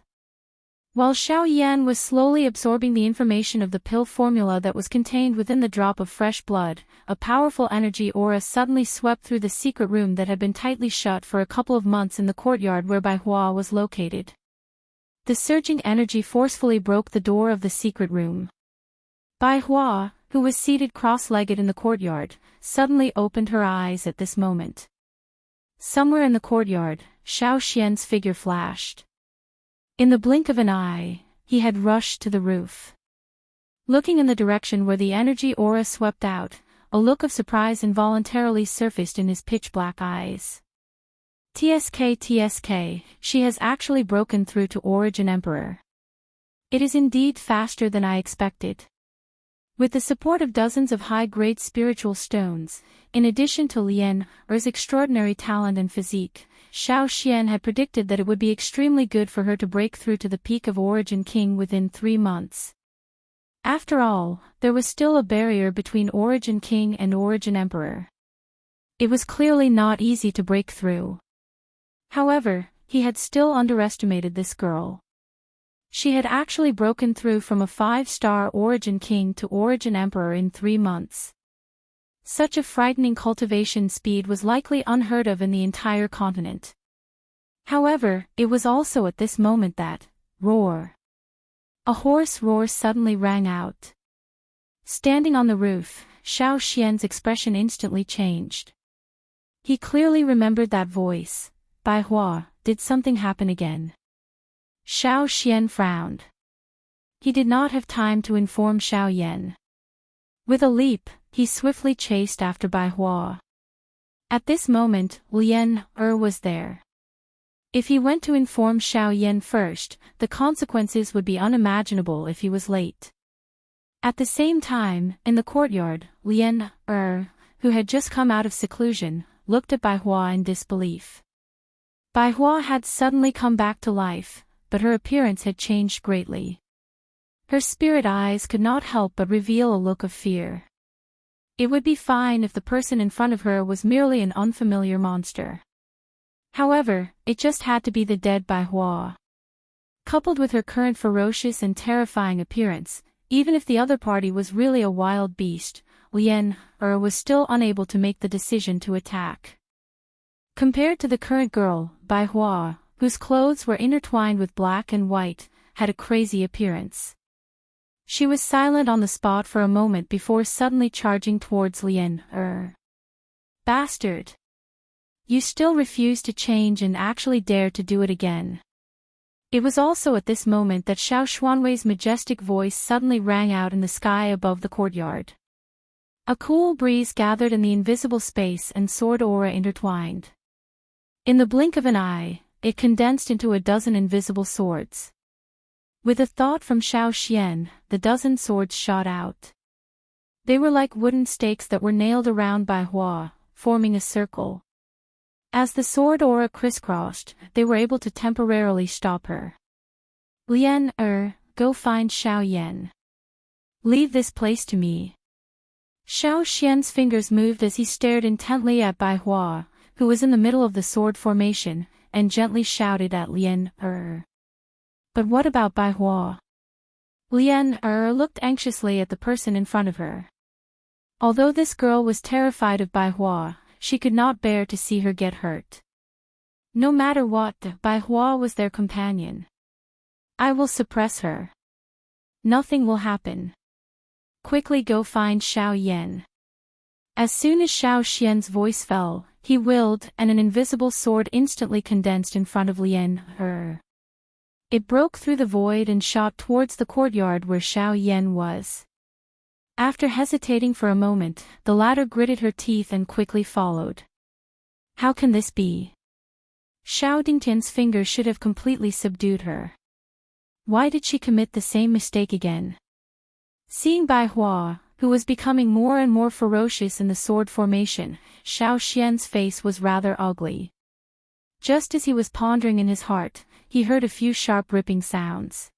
[SPEAKER 1] While Xiaoyan was slowly absorbing the information of the pill formula that was contained within the drop of fresh blood, a powerful energy aura suddenly swept through the secret room that had been tightly shut for a couple of months in the courtyard where Baihua was located. The surging energy forcefully broke the door of the secret room. Baihua, who was seated cross-legged in the courtyard, suddenly opened her eyes at this moment. Somewhere in the courtyard, Xiao Xian's figure flashed. In the blink of an eye, he had rushed to the roof. Looking in the direction where the energy aura swept out, a look of surprise involuntarily surfaced in his pitch-black eyes. TSK, she has actually broken through to Origin Emperor. It is indeed faster than I expected. With the support of dozens of high-grade spiritual stones, in addition to Lien Er's extraordinary talent and physique, Xiao Xian had predicted that it would be extremely good for her to break through to the peak of Origin King within 3 months. After all, there was still a barrier between Origin King and Origin Emperor. It was clearly not easy to break through. However, he had still underestimated this girl. She had actually broken through from a 5-star Origin King to Origin Emperor in 3 months. Such a frightening cultivation speed was likely unheard of in the entire continent. However, it was also at this moment that, roar! A hoarse roar suddenly rang out. Standing on the roof, Xiao Xian's expression instantly changed. He clearly remembered that voice. Baihua, did something happen again? Xiao Xian frowned. He did not have time to inform Xiaoyan. With a leap, he swiftly chased after Baihua. At this moment, Lien Er was there. If he went to inform Xiaoyan first, the consequences would be unimaginable if he was late. At the same time, in the courtyard, Lien Er, who had just come out of seclusion, looked at Baihua in disbelief. Baihua had suddenly come back to life, but her appearance had changed greatly. Her spirit eyes could not help but reveal a look of fear. It would be fine if the person in front of her was merely an unfamiliar monster. However, it just had to be the dead Baihua. Coupled with her current ferocious and terrifying appearance, even if the other party was really a wild beast, Lien Er was still unable to make the decision to attack. Compared to the current girl, Baihua, whose clothes were intertwined with black and white, had a crazy appearance. She was silent on the spot for a moment before suddenly charging towards Lien Er. Bastard! You still refuse to change and actually dare to do it again. It was also at this moment that Xiao Xuanwei's majestic voice suddenly rang out in the sky above the courtyard. A cool breeze gathered in the invisible space and sword aura intertwined. In the blink of an eye, it condensed into a dozen invisible swords. With a thought from Xiao Xian, the dozen swords shot out. They were like wooden stakes that were nailed around Baihua, forming a circle. As the sword aura crisscrossed, they were able to temporarily stop her. Lien Er, go find Xiaoyan. Leave this place to me. Xiao Xian's fingers moved as he stared intently at Baihua, who was in the middle of the sword formation, and gently shouted at Lian. But what about Bai Hua? Lian looked anxiously at the person in front of her. Although this girl was terrified of Bai Hua, she could not bear to see her get hurt. No matter what, Bai Hua was their companion. I will suppress her. Nothing will happen. Quickly go find Xiao Yan. As soon as Xiao Xian's voice fell, he willed, and an invisible sword instantly condensed in front of Lian. It broke through the void and shot towards the courtyard where Xiao Yan was. After hesitating for a moment, the latter gritted her teeth and quickly followed. How can this be? Xiao Dingtian's fingers should have completely subdued her. Why did she commit the same mistake again? Seeing Bai Hua, who was becoming more and more ferocious in the sword formation, Xiao Xian's face was rather ugly. Just as he was pondering in his heart, he heard a few sharp ripping sounds.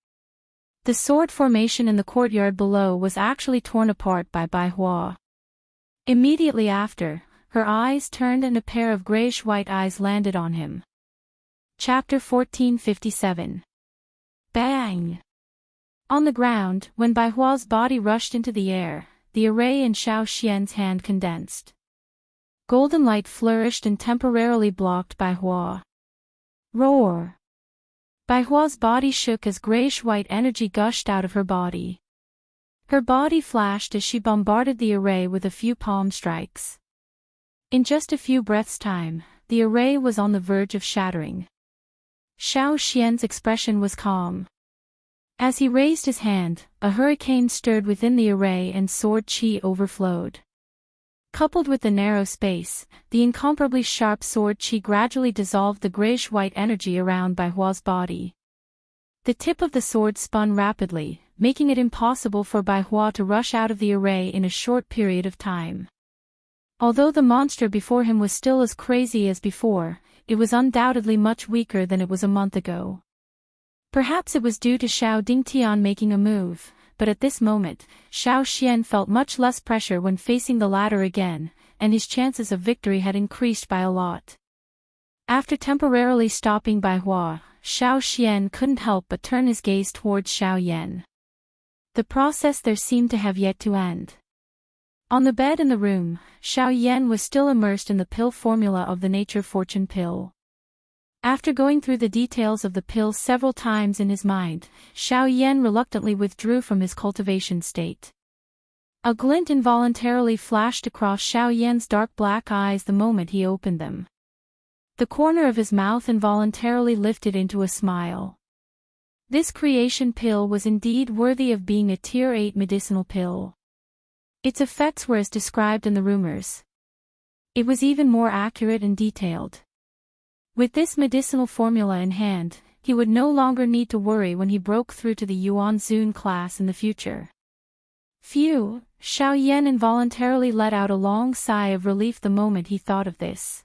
[SPEAKER 1] The sword formation in the courtyard below was actually torn apart by Bai Hua. Immediately after, her eyes turned and a pair of grayish-white eyes landed on him. Chapter 1457. Bang! On the ground, when Bai Hua's body rushed into the air, the array in Xiao Xian's hand condensed. Golden light flourished and temporarily blocked Bai Hua. Roar! Bai Hua's body shook as grayish-white energy gushed out of her body. Her body flashed as she bombarded the array with a few palm strikes. In just a few breaths' time, the array was on the verge of shattering. Xiao Xian's expression was calm. As he raised his hand, a hurricane stirred within the array and sword chi overflowed. Coupled with the narrow space, the incomparably sharp sword chi gradually dissolved the grayish-white energy around Bai Hua's body. The tip of the sword spun rapidly, making it impossible for Bai Hua to rush out of the array in a short period of time. Although the monster before him was still as crazy as before, it was undoubtedly much weaker than it was a month ago. Perhaps it was due to Xiao Dingtian making a move, but at this moment, Xiao Xian felt much less pressure when facing the latter again, and his chances of victory had increased by a lot. After temporarily stopping Bai Hua, Xiao Xian couldn't help but turn his gaze towards Xiao Yan. The process there seemed to have yet to end. On the bed in the room, Xiao Yan was still immersed in the pill formula of the Nature Fortune pill. After going through the details of the pill several times in his mind, Xiao Yan reluctantly withdrew from his cultivation state. A glint involuntarily flashed across Xiao Yan's dark black eyes the moment he opened them. The corner of his mouth involuntarily lifted into a smile. This creation pill was indeed worthy of being a Tier 8 medicinal pill. Its effects were as described in the rumors. It was even more accurate and detailed. With this medicinal formula in hand, he would no longer need to worry when he broke through to the Yuan Zun class in the future. Phew, Xiao Yan involuntarily let out a long sigh of relief the moment he thought of this.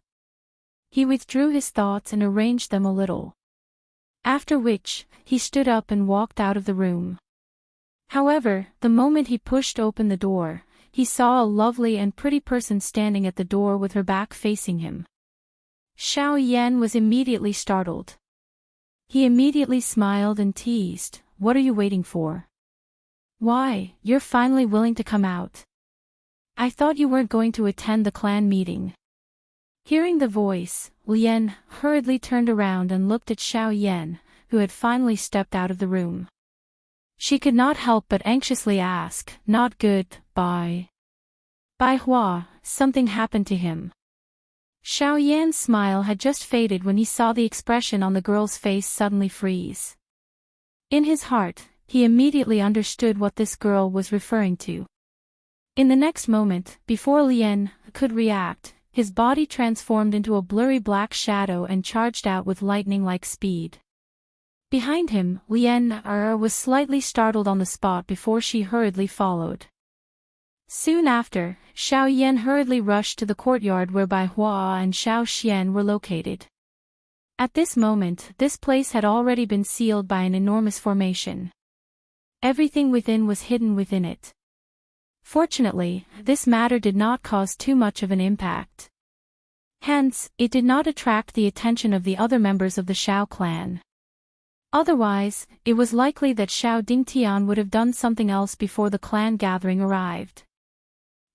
[SPEAKER 1] He withdrew his thoughts and arranged them a little. After which, he stood up and walked out of the room. However, the moment he pushed open the door, he saw a lovely and pretty person standing at the door with her back facing him. Xiao Yan was immediately startled. He immediately smiled and teased, "What are you waiting for? Why, you're finally willing to come out. I thought you weren't going to attend the clan meeting." Hearing the voice, Lian hurriedly turned around and looked at Xiao Yan, who had finally stepped out of the room. She could not help but anxiously ask, "Not good, Bai Hua, something happened to him?" Xiao Yan's smile had just faded when he saw the expression on the girl's face suddenly freeze. In his heart, he immediately understood what this girl was referring to. In the next moment, before Lian could react, his body transformed into a blurry black shadow and charged out with lightning-like speed. Behind him, Lian was slightly startled on the spot before she hurriedly followed. Soon after, Xiao Yan hurriedly rushed to the courtyard where Bai Hua and Xiao Xian were located. At this moment, this place had already been sealed by an enormous formation. Everything within was hidden within it. Fortunately, this matter did not cause too much of an impact. Hence, it did not attract the attention of the other members of the Shao clan. Otherwise, it was likely that Shao Dingtian would have done something else before the clan gathering arrived.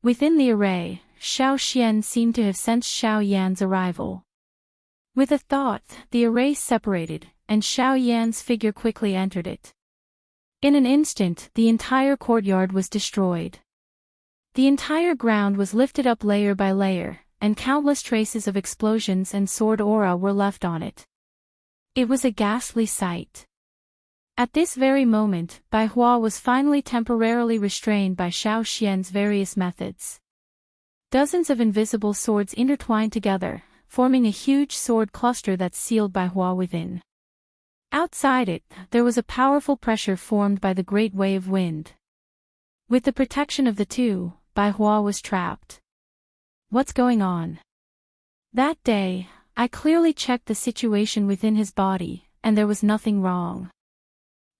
[SPEAKER 1] Within the array, Shao Xian seemed to have sensed Shao Yan's arrival. With a thought, the array separated, and Shao Yan's figure quickly entered it. In an instant, the entire courtyard was destroyed. The entire ground was lifted up layer by layer, and countless traces of explosions and sword aura were left on it. It was a ghastly sight. At this very moment, Bai Hua was finally temporarily restrained by Shao Xian's various methods. Dozens of invisible swords intertwined together, forming a huge sword cluster that sealed Bai Hua within. Outside it, there was a powerful pressure formed by the great wave wind. With the protection of the two, Bai Hua was trapped. What's going on? That day, I clearly checked the situation within his body, and there was nothing wrong.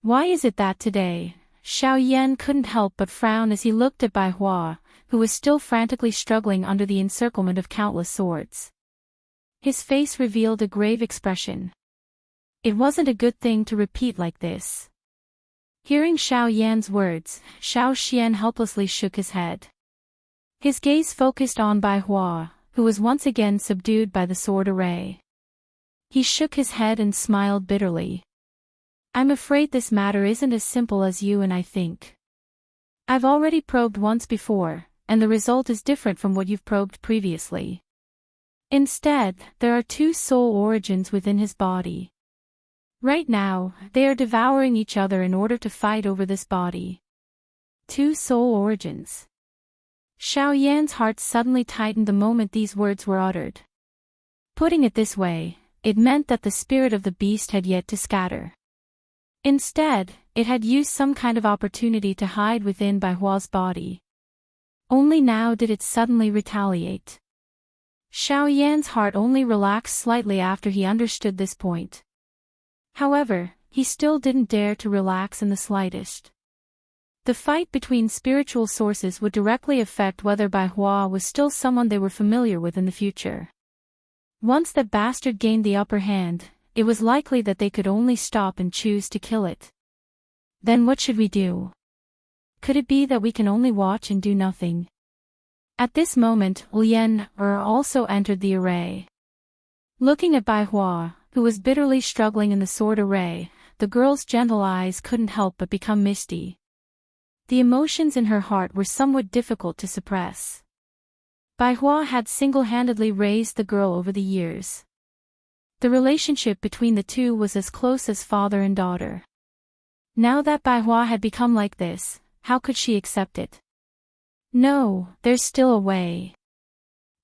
[SPEAKER 1] Why is it that today, Shao Yan couldn't help but frown as he looked at Bai Hua, who was still frantically struggling under the encirclement of countless swords. His face revealed a grave expression. It wasn't a good thing to repeat like this. Hearing Shao Yan's words, Shao Xian helplessly shook his head. His gaze focused on Bai Hua, who was once again subdued by the sword array. He shook his head and smiled bitterly. I'm afraid this matter isn't as simple as you and I think. I've already probed once before, and the result is different from what you've probed previously. Instead, there are two soul origins within his body. Right now, they are devouring each other in order to fight over this body. Two soul origins. Shao Yan's heart suddenly tightened the moment these words were uttered. Putting it this way, it meant that the spirit of the beast had yet to scatter. Instead, it had used some kind of opportunity to hide within Bai Hua's body. Only now did it suddenly retaliate. Shao Yan's heart only relaxed slightly after he understood this point. However, he still didn't dare to relax in the slightest. The fight between spiritual sources would directly affect whether Bai Hua was still someone they were familiar with in the future. Once that bastard gained the upper hand, it was likely that they could only stop and choose to kill it. Then what should we do? Could it be that we can only watch and do nothing? At this moment, Lian also entered the array. Looking at Bai Hua, who was bitterly struggling in the sword array, the girl's gentle eyes couldn't help but become misty. The emotions in her heart were somewhat difficult to suppress. Bai Hua had single-handedly raised the girl over the years. The relationship between the two was as close as father and daughter. Now that Bai Hua had become like this, how could she accept it? No, there's still a way.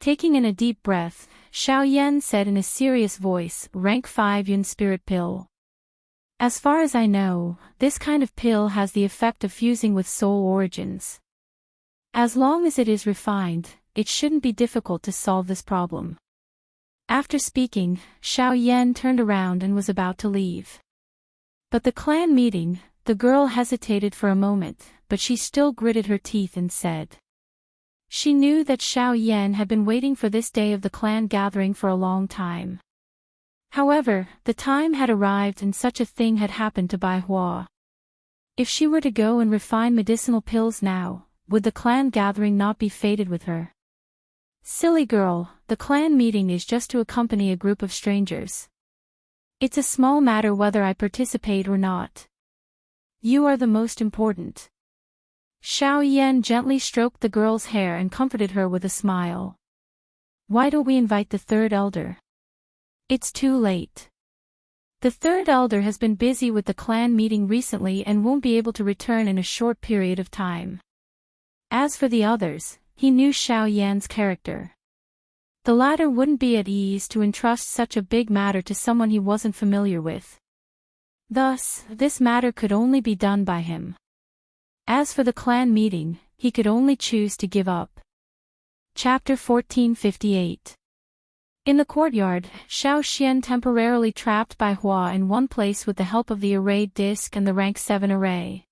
[SPEAKER 1] Taking in a deep breath, Shao Yan said in a serious voice, rank 5 Yun Spirit Pill. As far as I know, this kind of pill has the effect of fusing with soul origins. As long as it is refined, it shouldn't be difficult to solve this problem. After speaking, Shao Yan turned around and was about to leave. But the clan meeting, the girl hesitated for a moment, but she still gritted her teeth and said. She knew that Shao Yan had been waiting for this day of the clan gathering for a long time. However, the time had arrived and such a thing had happened to Bai Hua. If she were to go and refine medicinal pills now, would the clan gathering not be fated with her? Silly girl, the clan meeting is just to accompany a group of strangers. It's a small matter whether I participate or not. You are the most important. Shao Yan gently stroked the girl's hair and comforted her with a smile. Why don't we invite the third elder? It's too late. The third elder has been busy with the clan meeting recently and won't be able to return in a short period of time. As for the others, he knew Shao Yan's character. The latter wouldn't be at ease to entrust such a big matter to someone he wasn't familiar with. Thus, this matter could only be done by him. As for the clan meeting, he could only choose to give up. Chapter 1458. In the courtyard, Shao Xian temporarily trapped Bai Hua in one place with the help of the arrayed disc and the rank 7 array.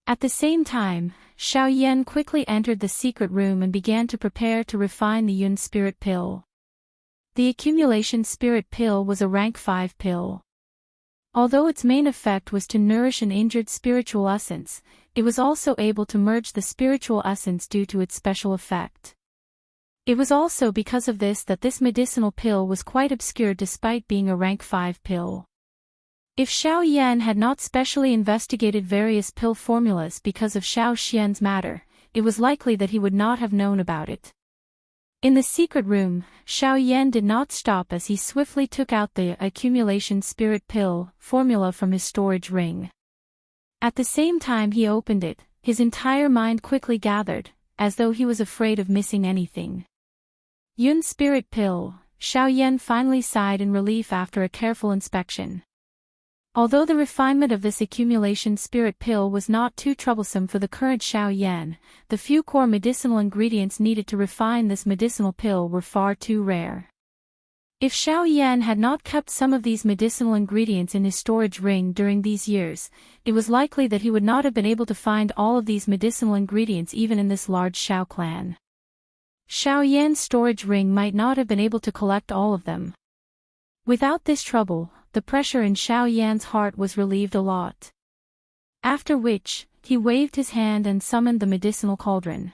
[SPEAKER 1] At the same time, Shao Yan quickly entered the secret room and began to prepare to refine the Yun Spirit Pill. The accumulation spirit pill was a rank 5 pill. Although its main effect was to nourish an injured spiritual essence, it was also able to merge the spiritual essence due to its special effect. It was also because of this that this medicinal pill was quite obscure despite being a rank 5 pill. If Xiao Yan had not specially investigated various pill formulas because of Xiao Xian's matter, it was likely that he would not have known about it. In the secret room, Xiao Yan did not stop as he swiftly took out the accumulation spirit pill formula from his storage ring. At the same time he opened it, his entire mind quickly gathered, as though he was afraid of missing anything. Yun spirit pill, Xiao Yan finally sighed in relief after a careful inspection. Although the refinement of this accumulation spirit pill was not too troublesome for the current Xiao Yan, the few core medicinal ingredients needed to refine this medicinal pill were far too rare. If Xiao Yan had not kept some of these medicinal ingredients in his storage ring during these years, it was likely that he would not have been able to find all of these medicinal ingredients even in this large Xiao clan. Xiao Yan's storage ring might not have been able to collect all of them. Without this trouble, the pressure in Xiao Yan's heart was relieved a lot. After which, he waved his hand and summoned the medicinal cauldron.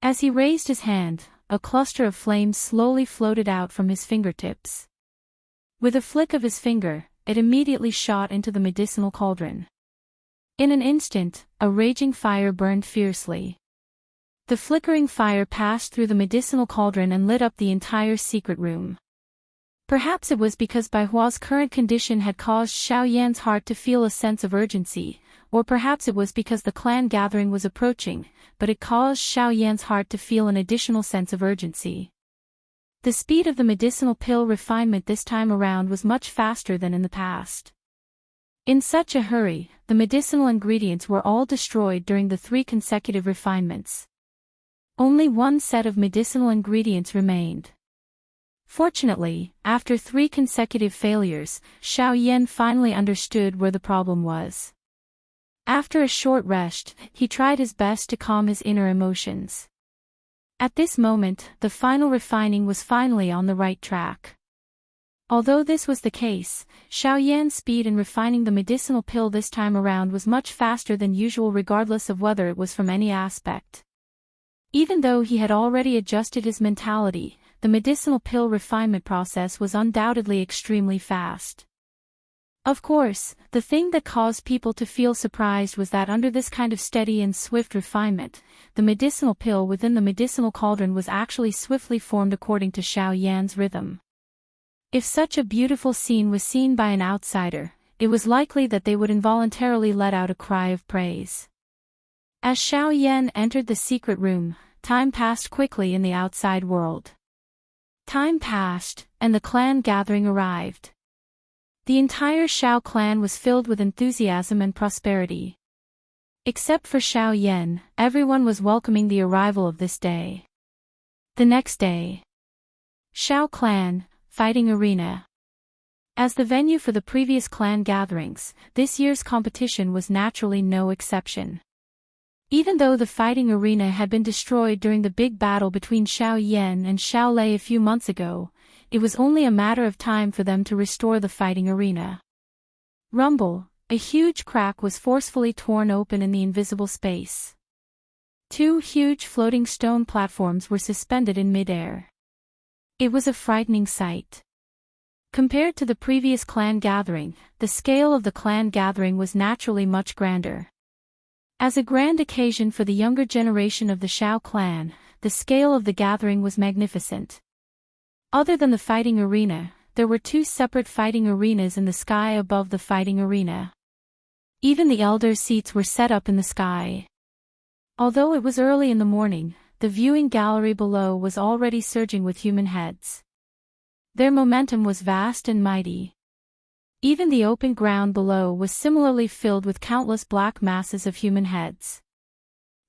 [SPEAKER 1] As he raised his hand, a cluster of flames slowly floated out from his fingertips. With a flick of his finger, it immediately shot into the medicinal cauldron. In an instant, a raging fire burned fiercely. The flickering fire passed through the medicinal cauldron and lit up the entire secret room. Perhaps it was because Bai Hua's current condition had caused Xiao Yan's heart to feel a sense of urgency, or perhaps it was because the clan gathering was approaching, but it caused Xiao Yan's heart to feel an additional sense of urgency. The speed of the medicinal pill refinement this time around was much faster than in the past. In such a hurry, the medicinal ingredients were all destroyed during the 3 consecutive refinements. Only one set of medicinal ingredients remained. Fortunately, after 3 consecutive failures, Xiao Yan finally understood where the problem was. After a short rest, he tried his best to calm his inner emotions. At this moment, the final refining was finally on the right track. Although this was the case, Xiao Yan's speed in refining the medicinal pill this time around was much faster than usual regardless of whether it was from any aspect. Even though he had already adjusted his mentality, the medicinal pill refinement process was undoubtedly extremely fast. Of course, the thing that caused people to feel surprised was that under this kind of steady and swift refinement, the medicinal pill within the medicinal cauldron was actually swiftly formed according to Xiao Yan's rhythm. If such a beautiful scene was seen by an outsider, it was likely that they would involuntarily let out a cry of praise. As Xiao Yan entered the secret room, time passed quickly in the outside world. Time passed, and the clan gathering arrived. The entire Xiao clan was filled with enthusiasm and prosperity. Except for Xiao Yan, everyone was welcoming the arrival of this day. The next day. Xiao clan, fighting arena. As the venue for the previous clan gatherings, this year's competition was naturally no exception. Even though the fighting arena had been destroyed during the big battle between Xiao Yan and Xiao Lei a few months ago, it was only a matter of time for them to restore the fighting arena. Rumble, a huge crack was forcefully torn open in the invisible space. 2 huge floating stone platforms were suspended in midair. It was a frightening sight. Compared to the previous clan gathering, the scale of the clan gathering was naturally much grander. As a grand occasion for the younger generation of the Xiao clan, the scale of the gathering was magnificent. Other than the fighting arena, there were 2 separate fighting arenas in the sky above the fighting arena. Even the elders' seats were set up in the sky. Although it was early in the morning, the viewing gallery below was already surging with human heads. Their momentum was vast and mighty. Even the open ground below was similarly filled with countless black masses of human heads.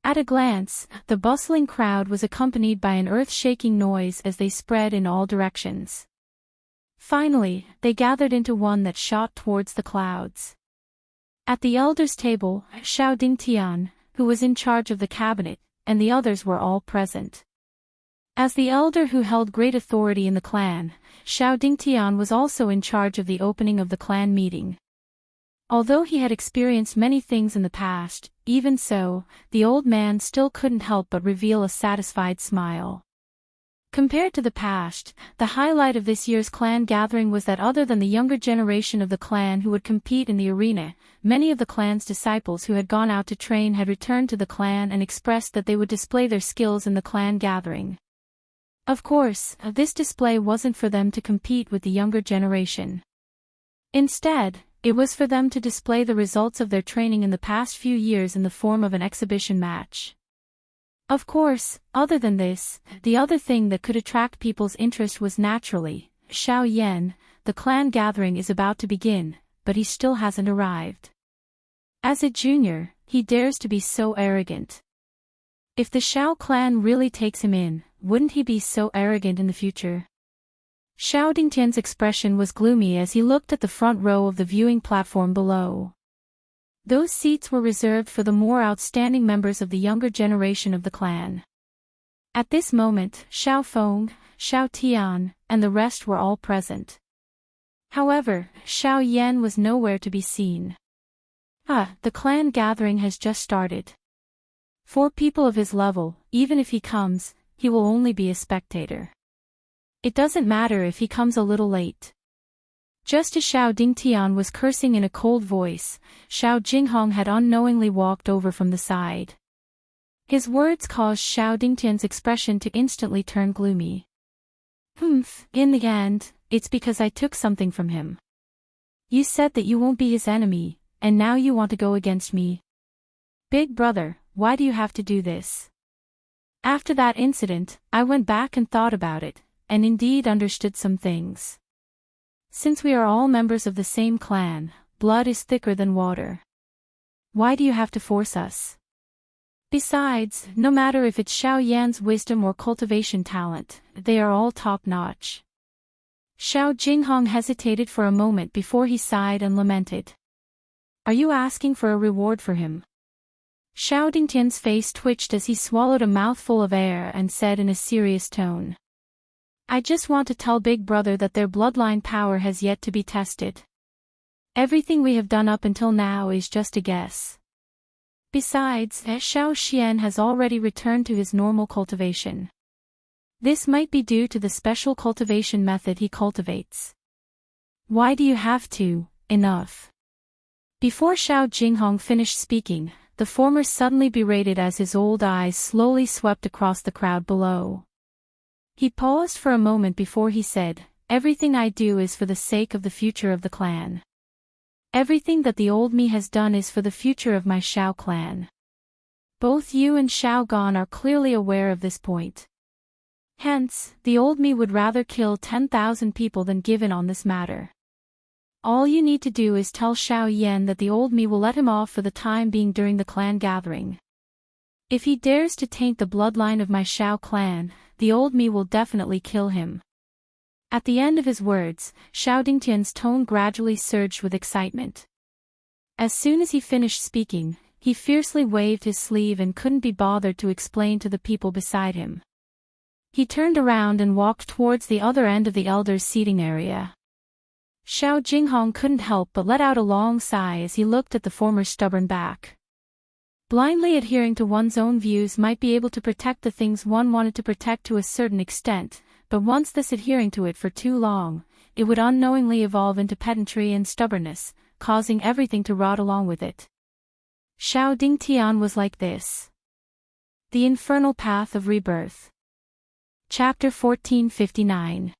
[SPEAKER 1] At a glance, the bustling crowd was accompanied by an earth-shaking noise as they spread in all directions. Finally, they gathered into one that shot towards the clouds. At the elders' table, Xiao Dingtian, who was in charge of the cabinet, and the others were all present. As the elder who held great authority in the clan, Xiao Dingtian was also in charge of the opening of the clan meeting. Although he had experienced many things in the past, even so, the old man still couldn't help but reveal a satisfied smile. Compared to the past, the highlight of this year's clan gathering was that other than the younger generation of the clan who would compete in the arena, many of the clan's disciples who had gone out to train had returned to the clan and expressed that they would display their skills in the clan gathering. Of course, this display wasn't for them to compete with the younger generation. Instead, it was for them to display the results of their training in the past few years in the form of an exhibition match. Of course, other than this, the other thing that could attract people's interest was naturally, Xiao Yan. The clan gathering is about to begin, but he still hasn't arrived. As a junior, he dares to be so arrogant. If the Xiao clan really takes him in, wouldn't he be so arrogant in the future? Xiao Dingtian's expression was gloomy as he looked at the front row of the viewing platform below. Those seats were reserved for the more outstanding members of the younger generation of the clan. At this moment, Xiao Feng, Xiao Tian, and the rest were all present. However, Xiao Yan was nowhere to be seen. The clan gathering has just started. For people of his level, even if he comes, he will only be a spectator. It doesn't matter if he comes a little late. Just as Xiao Dingtian was cursing in a cold voice, Xiao Jinghong had unknowingly walked over from the side. His words caused Xiao Dingtian's expression to instantly turn gloomy. In the end, it's because I took something from him. You said that you won't be his enemy, and now you want to go against me. Big brother, why do you have to do this? After that incident, I went back and thought about it, and indeed understood some things. Since we are all members of the same clan, blood is thicker than water. Why do you have to force us? Besides, no matter if it's Xiao Yan's wisdom or cultivation talent, they are all top-notch. Xiao Jinghong hesitated for a moment before he sighed and lamented. Are you asking for a reward for him? Xiao Dingtian's face twitched as he swallowed a mouthful of air and said in a serious tone. I just want to tell Big Brother that their bloodline power has yet to be tested. Everything we have done up until now is just a guess. Besides, Xiao Xian has already returned to his normal cultivation. This might be due to the special cultivation method he cultivates. Why do you have to? Enough. Before Xiao Jinghong finished speaking, the former suddenly berated as his old eyes slowly swept across the crowd below. He paused for a moment before he said, Everything I do is for the sake of the future of the clan. Everything that the old me has done is for the future of my Xiao clan. Both you and Xiao Gan are clearly aware of this point. Hence, the old me would rather kill 10,000 people than give in on this matter. All you need to do is tell Xiao Yan that the old me will let him off for the time being during the clan gathering. If he dares to taint the bloodline of my Xiao clan, the old me will definitely kill him. At the end of his words, Xiao Dingtian's tone gradually surged with excitement. As soon as he finished speaking, he fiercely waved his sleeve and couldn't be bothered to explain to the people beside him. He turned around and walked towards the other end of the elders' seating area. Xiao Jinghong couldn't help but let out a long sigh as he looked at the former's stubborn back. Blindly adhering to one's own views might be able to protect the things one wanted to protect to a certain extent, but once thus adhering to it for too long, it would unknowingly evolve into pedantry and stubbornness, causing everything to rot along with it. Xiao Dingtian was like this. The Infernal Path of Rebirth. Chapter 1459.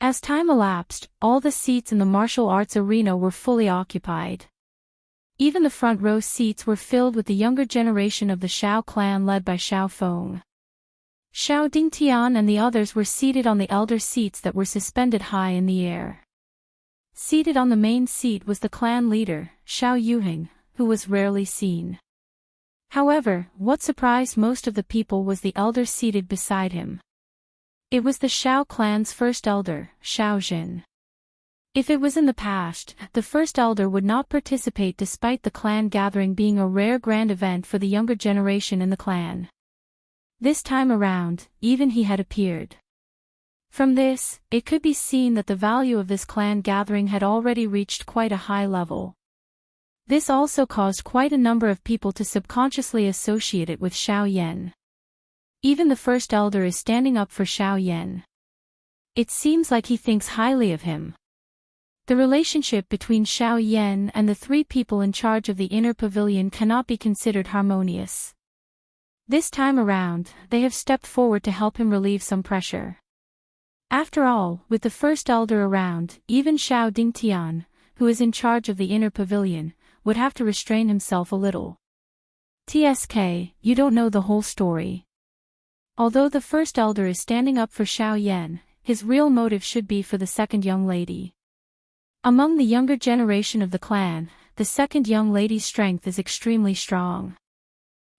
[SPEAKER 1] As time elapsed, all the seats in the martial arts arena were fully occupied. Even the front row seats were filled with the younger generation of the Xiao clan led by Xiao Feng. Xiao Dingtian and the others were seated on the elder seats that were suspended high in the air. Seated on the main seat was the clan leader, Xiao Yuheng, who was rarely seen. However, what surprised most of the people was the elder seated beside him. It was the Xiao clan's first elder, Xiao Jin. If it was in the past, the first elder would not participate despite the clan gathering being a rare grand event for the younger generation in the clan. This time around, even he had appeared. From this, it could be seen that the value of this clan gathering had already reached quite a high level. This also caused quite a number of people to subconsciously associate it with Xiao Yan. Even the first elder is standing up for Xiao Yan. It seems like he thinks highly of him. The relationship between Xiao Yan and the three people in charge of the inner pavilion cannot be considered harmonious. This time around, they have stepped forward to help him relieve some pressure. After all, with the first elder around, even Xiao Dingtian, who is in charge of the inner pavilion, would have to restrain himself a little. TSK, you don't know the whole story. Although the first elder is standing up for Xiao Yan, his real motive should be for the second young lady. Among the younger generation of the clan, the second young lady's strength is extremely strong.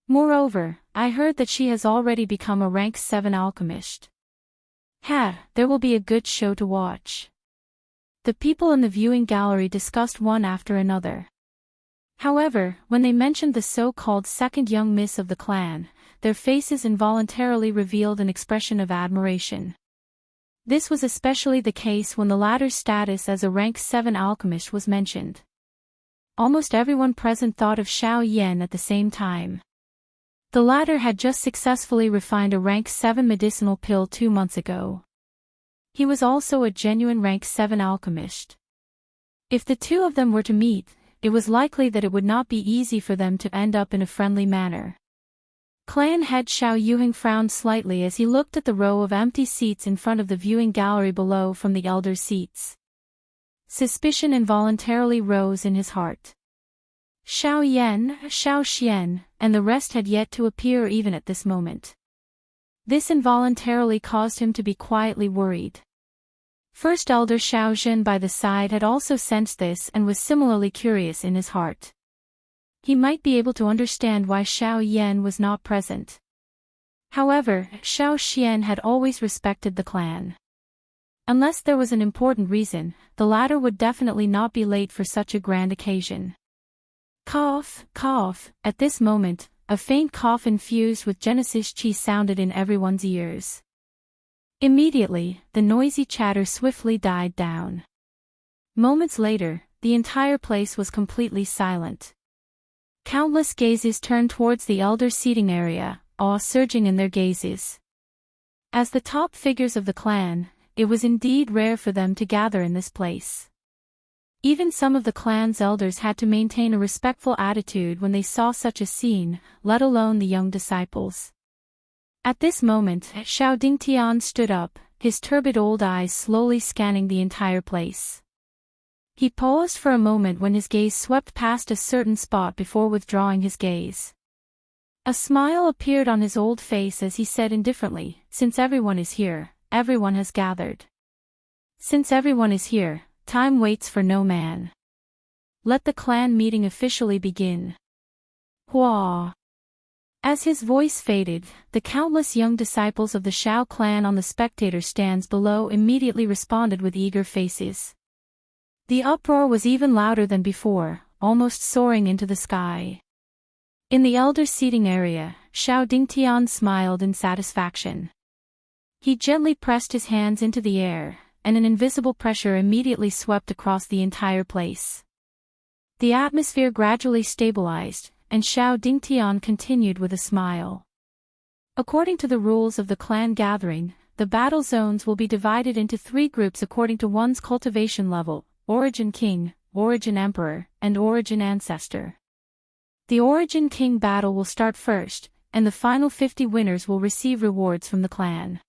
[SPEAKER 1] Moreover, I heard that she has already become a rank 7 alchemist. There will be a good show to watch. The people in the viewing gallery discussed one after another. However, when they mentioned the so-called second young miss of the clan, their faces involuntarily revealed an expression of admiration. This was especially the case when the latter's status as a rank 7 alchemist was mentioned. Almost everyone present thought of Xiao Yan at the same time. The latter had just successfully refined a rank 7 medicinal pill 2 months ago. He was also a genuine rank 7 alchemist. If the two of them were to meet, it was likely that it would not be easy for them to end up in a friendly manner. Clan head Xiao Yuheng frowned slightly as he looked at the row of empty seats in front of the viewing gallery below from the elders' seats. Suspicion involuntarily rose in his heart. Xiao Yan, Xiao Xian, and the rest had yet to appear even at this moment. This involuntarily caused him to be quietly worried. First elder Xiao Zhen by the side had also sensed this and was similarly curious in his heart. He might be able to understand why Xiao Yan was not present. However, Xiao Xian had always respected the clan. Unless there was an important reason, the latter would definitely not be late for such a grand occasion. Cough, cough, at this moment, a faint cough infused with Genesis Chi sounded in everyone's ears. Immediately, the noisy chatter swiftly died down. Moments later, the entire place was completely silent. Countless gazes turned towards the elder seating area, awe surging in their gazes. As the top figures of the clan, it was indeed rare for them to gather in this place. Even some of the clan's elders had to maintain a respectful attitude when they saw such a scene, let alone the young disciples. At this moment, Xiao Dingtian stood up, his turbid old eyes slowly scanning the entire place. He paused for a moment when his gaze swept past a certain spot before withdrawing his gaze. A smile appeared on his old face as he said indifferently, "Since everyone is here, everyone has gathered. Since everyone is here, time waits for no man. Let the clan meeting officially begin." Hua! As his voice faded, the countless young disciples of the Xiao clan on the spectator stands below immediately responded with eager faces. The uproar was even louder than before, almost soaring into the sky. In the elder seating area, Xiao Dingtian smiled in satisfaction. He gently pressed his hands into the air, and an invisible pressure immediately swept across the entire place. The atmosphere gradually stabilized, and Xiao Dingtian continued with a smile. According to the rules of the clan gathering, the battle zones will be divided into 3 groups according to one's cultivation level: Origin King, Origin Emperor, and Origin Ancestor. The Origin King battle will start first, and the final 50 winners will receive rewards from the clan.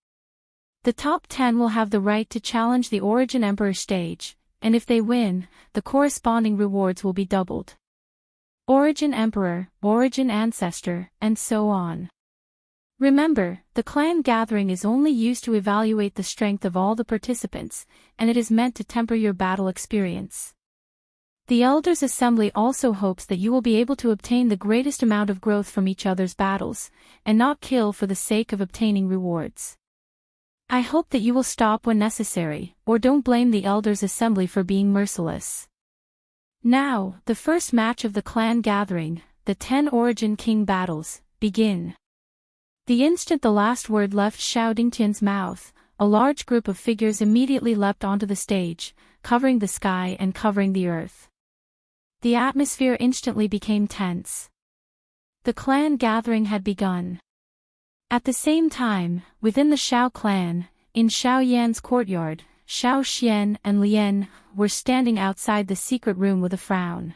[SPEAKER 1] The top 10 will have the right to challenge the Origin Emperor stage, and if they win, the corresponding rewards will be doubled. Origin Emperor, Origin Ancestor, and so on. Remember, the clan gathering is only used to evaluate the strength of all the participants, and it is meant to temper your battle experience. The Elders' Assembly also hopes that you will be able to obtain the greatest amount of growth from each other's battles, and not kill for the sake of obtaining rewards. I hope that you will stop when necessary, or don't blame the Elders' Assembly for being merciless. Now, the first match of the clan gathering, the 10 Origin King battles, begin. The instant the last word left Xiao Dingtian's mouth, a large group of figures immediately leapt onto the stage, covering the sky and covering the earth. The atmosphere instantly became tense. The clan gathering had begun. At the same time, within the Xiao clan, in Xiao Yan's courtyard, Xiao Xian and Lian were standing outside the secret room with a frown.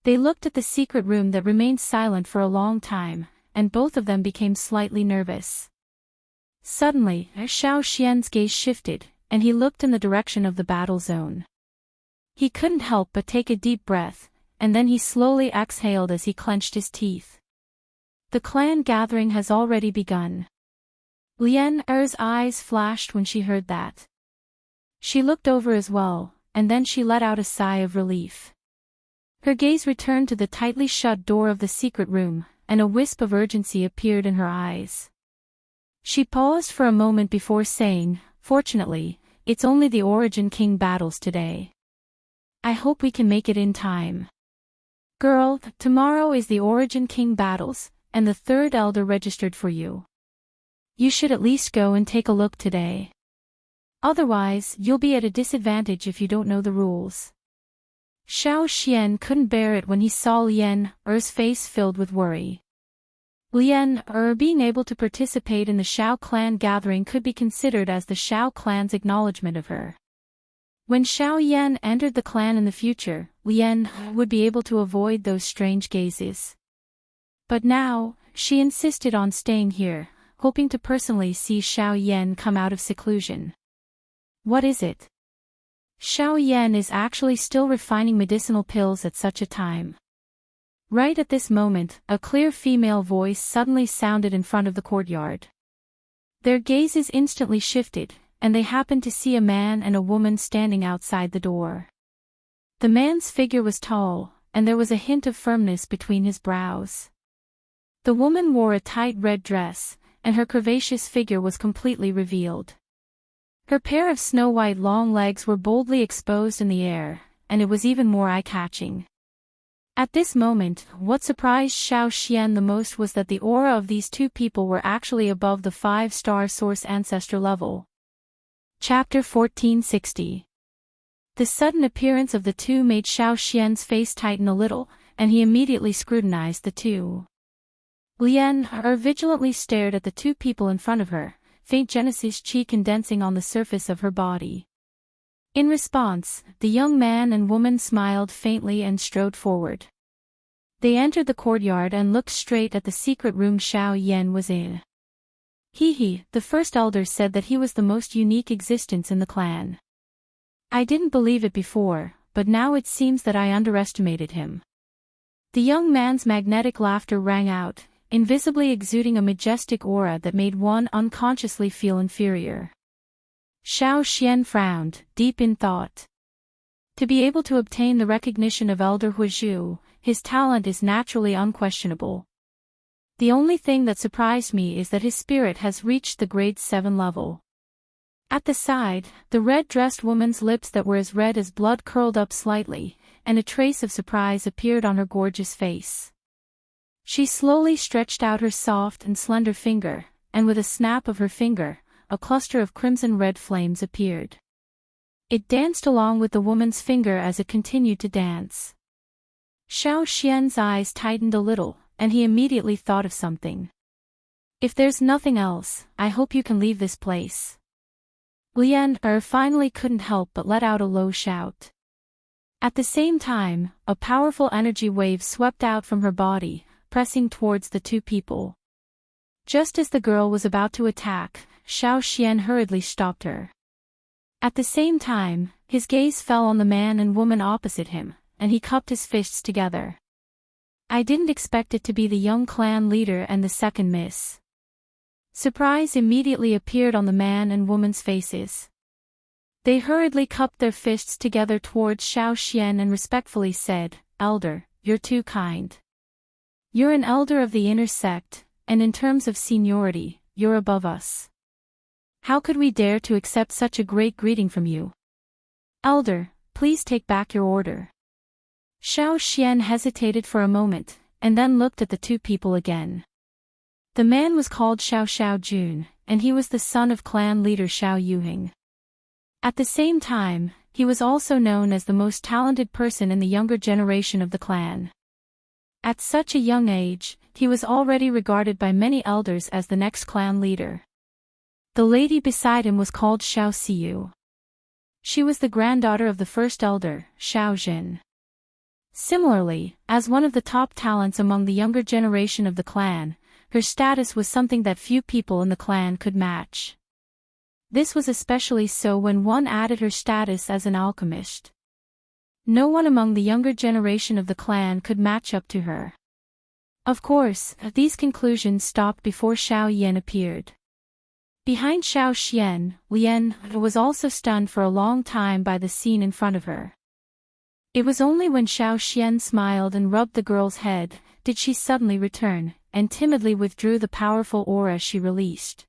[SPEAKER 1] They looked at the secret room that remained silent for a long time, and both of them became slightly nervous. Suddenly, Xiao Xian's gaze shifted, and he looked in the direction of the battle zone. He couldn't help but take a deep breath, and then he slowly exhaled as he clenched his teeth. The clan gathering has already begun. Lian Er's eyes flashed when she heard that. She looked over as well, and then she let out a sigh of relief. Her gaze returned to the tightly shut door of the secret room, and a wisp of urgency appeared in her eyes. She paused for a moment before saying, "Fortunately, it's only the Origin King battles today. I hope we can make it in time. Girl, tomorrow is the Origin King battles, and the third elder registered for you. You should at least go and take a look today. Otherwise, you'll be at a disadvantage if you don't know the rules." Xiao Xian couldn't bear it when he saw Lian Er's face filled with worry. Lian Er being able to participate in the Xiao clan gathering could be considered as the Xiao clan's acknowledgement of her. When Xiao Yan entered the clan in the future, Lian would be able to avoid those strange gazes. But now, she insisted on staying here, hoping to personally see Xiao Yan come out of seclusion. What is it? Xiao Yan is actually still refining medicinal pills at such a time. Right at this moment, a clear female voice suddenly sounded in front of the courtyard. Their gazes instantly shifted, and they happened to see a man and a woman standing outside the door. The man's figure was tall, and there was a hint of firmness between his brows. The woman wore a tight red dress, and her curvaceous figure was completely revealed. Her pair of snow-white long legs were boldly exposed in the air, and it was even more eye-catching. At this moment, what surprised Xiao Xian the most was that the aura of these two people were actually above the 5-star source ancestor level. Chapter 1460. The sudden appearance of the two made Xiao Xian's face tighten a little, and he immediately scrutinized the two. Lian Er vigilantly stared at the two people in front of her, faint Genesis chi condensing on the surface of her body. In response, the young man and woman smiled faintly and strode forward. They entered the courtyard and looked straight at the secret room Xiao Yan was in. The first elder said that he was the most unique existence in the clan. I didn't believe it before, but now it seems that I underestimated him. The young man's magnetic laughter rang out, invisibly exuding a majestic aura that made one unconsciously feel inferior. Xiao Xian frowned, deep in thought. To be able to obtain the recognition of Elder Huizhu, his talent is naturally unquestionable. The only thing that surprised me is that his spirit has reached the grade 7 level. At the side, the red-dressed woman's lips that were as red as blood curled up slightly, and a trace of surprise appeared on her gorgeous face. She slowly stretched out her soft and slender finger, and with a snap of her finger, a cluster of crimson-red flames appeared. It danced along with the woman's finger as it continued to dance. Xiao Xian's eyes tightened a little, and he immediately thought of something. If there's nothing else, I hope you can leave this place. Lian Er finally couldn't help but let out a low shout. At the same time, a powerful energy wave swept out from her body, pressing towards the two people. Just as the girl was about to attack, Xiao Xian hurriedly stopped her. At the same time, his gaze fell on the man and woman opposite him, and he cupped his fists together. I didn't expect it to be the young clan leader and the second miss. Surprise immediately appeared on the man and woman's faces. They hurriedly cupped their fists together towards Xiao Xian and respectfully said, "Elder, you're too kind. You're an elder of the inner sect, and in terms of seniority, you're above us. How could we dare to accept such a great greeting from you? Elder, please take back your order." Xiao Xian hesitated for a moment, and then looked at the two people again. The man was called Xiao Jun, and he was the son of clan leader Xiao Yuhing. At the same time, he was also known as the most talented person in the younger generation of the clan. At such a young age, he was already regarded by many elders as the next clan leader. The lady beside him was called Xiao Xiu. She was the granddaughter of the first elder, Xiao Jin. Similarly, as one of the top talents among the younger generation of the clan, her status was something that few people in the clan could match. This was especially so when one added her status as an alchemist. No one among the younger generation of the clan could match up to her. Of course, these conclusions stopped before Xiao Yan appeared. Behind Xiao Xian, Lian was also stunned for a long time by the scene in front of her. It was only when Xiao Xian smiled and rubbed the girl's head, did she suddenly return, and timidly withdrew the powerful aura she released.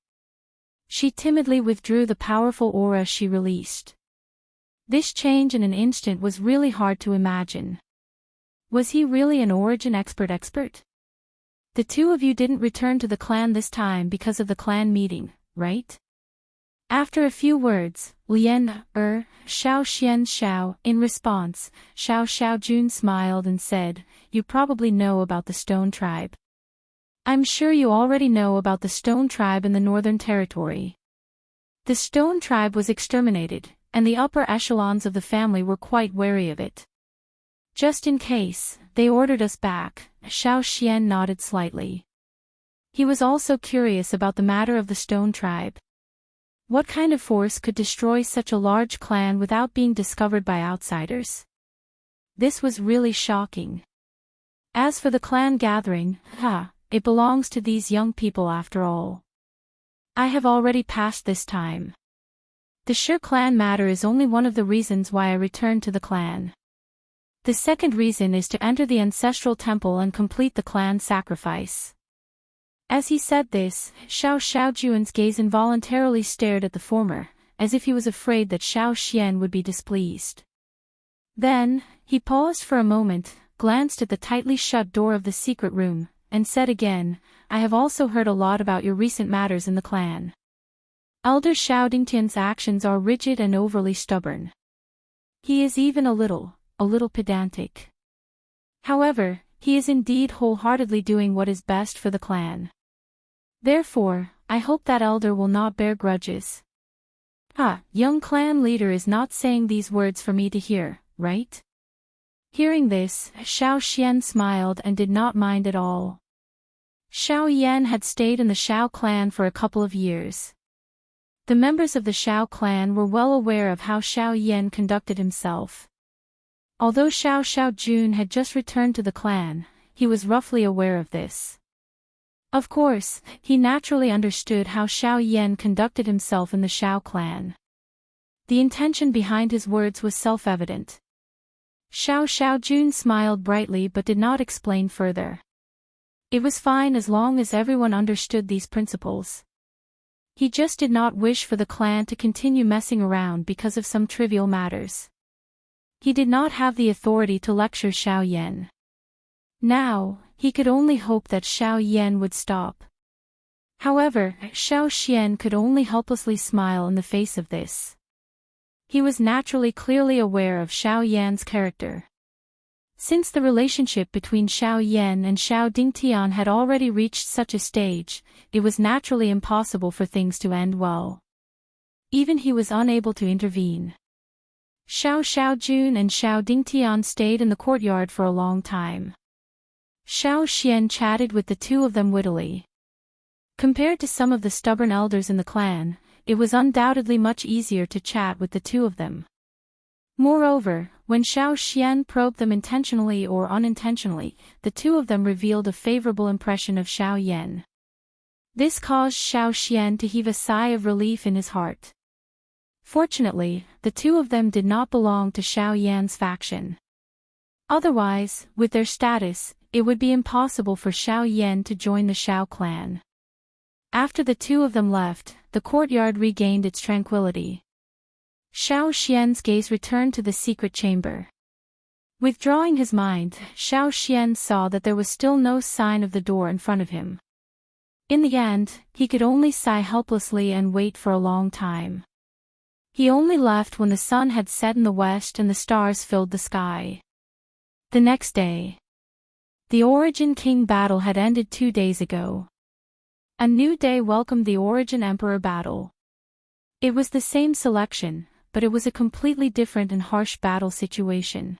[SPEAKER 1] This change in an instant was really hard to imagine. Was he really an origin expert? The two of you didn't return to the clan this time because of the clan meeting, right? After a few words, Lian, Xiao Xian Xiao, in response, Xiao Jun smiled and said, "You probably know about the Stone Tribe. I'm sure you already know about the Stone Tribe in the Northern Territory. The Stone Tribe was exterminated, and the upper echelons of the family were quite wary of it. Just in case, they ordered us back." Xiao Xian nodded slightly. He was also curious about the matter of the Stone Tribe. What kind of force could destroy such a large clan without being discovered by outsiders? This was really shocking. As for the clan gathering, it belongs to these young people after all. I have already passed this time. The Shi clan matter is only one of the reasons why I returned to the clan. The second reason is to enter the ancestral temple and complete the clan sacrifice. As he said this, Xiao Juan's gaze involuntarily stared at the former, as if he was afraid that Xiao Xian would be displeased. Then, he paused for a moment, glanced at the tightly shut door of the secret room, and said again, "I have also heard a lot about your recent matters in the clan. Elder Xiao Dingtian's actions are rigid and overly stubborn. He is even a little pedantic. However, he is indeed wholeheartedly doing what is best for the clan. Therefore, I hope that elder will not bear grudges." Young clan leader is not saying these words for me to hear, right? Hearing this, Xiao Xian smiled and did not mind at all. Xiao Yan had stayed in the Xiao clan for a couple of years. The members of the Xiao clan were well aware of how Xiao Yan conducted himself. Although Xiao Jun had just returned to the clan, he was roughly aware of this. Of course, he naturally understood how Xiao Yan conducted himself in the Xiao clan. The intention behind his words was self-evident. Xiao Jun smiled brightly but did not explain further. It was fine as long as everyone understood these principles. He just did not wish for the clan to continue messing around because of some trivial matters. He did not have the authority to lecture Xiao Yan. Now, he could only hope that Xiao Yan would stop. However, Xiao Xian could only helplessly smile in the face of this. He was naturally clearly aware of Xiao Yan's character. Since the relationship between Xiao Yan and Xiao Dingtian had already reached such a stage, it was naturally impossible for things to end well. Even he was unable to intervene. Xiao Jun and Xiao Dingtian stayed in the courtyard for a long time. Xiao Xian chatted with the two of them wittily. Compared to some of the stubborn elders in the clan, it was undoubtedly much easier to chat with the two of them. Moreover, when Xiao Xian probed them intentionally or unintentionally, the two of them revealed a favorable impression of Xiao Yan. This caused Xiao Xian to heave a sigh of relief in his heart. Fortunately, the two of them did not belong to Xiao Yan's faction. Otherwise, with their status, it would be impossible for Xiao Yan to join the Xiao clan. After the two of them left, the courtyard regained its tranquility. Xiao Xian's gaze returned to the secret chamber. Withdrawing his mind, Xiao Xian saw that there was still no sign of the door in front of him. In the end, he could only sigh helplessly and wait for a long time. He only left when the sun had set in the west and the stars filled the sky. The next day. The Origin King battle had ended 2 days ago. A new day welcomed the Origin Emperor battle. It was the same selection, but it was a completely different and harsh battle situation.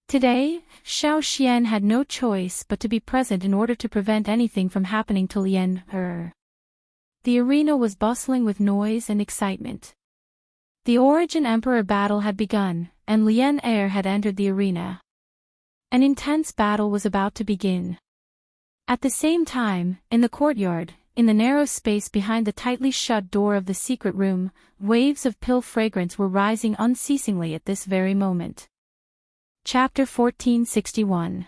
[SPEAKER 1] Today, Xiao Xian had no choice but to be present in order to prevent anything from happening to Lien Er. The arena was bustling with noise and excitement. The Origin Emperor battle had begun, and Lien Er had entered the arena. An intense battle was about to begin. At the same time, in the courtyard, in the narrow space behind the tightly shut door of the secret room, waves of pill fragrance were rising unceasingly at this very moment. Chapter 1461.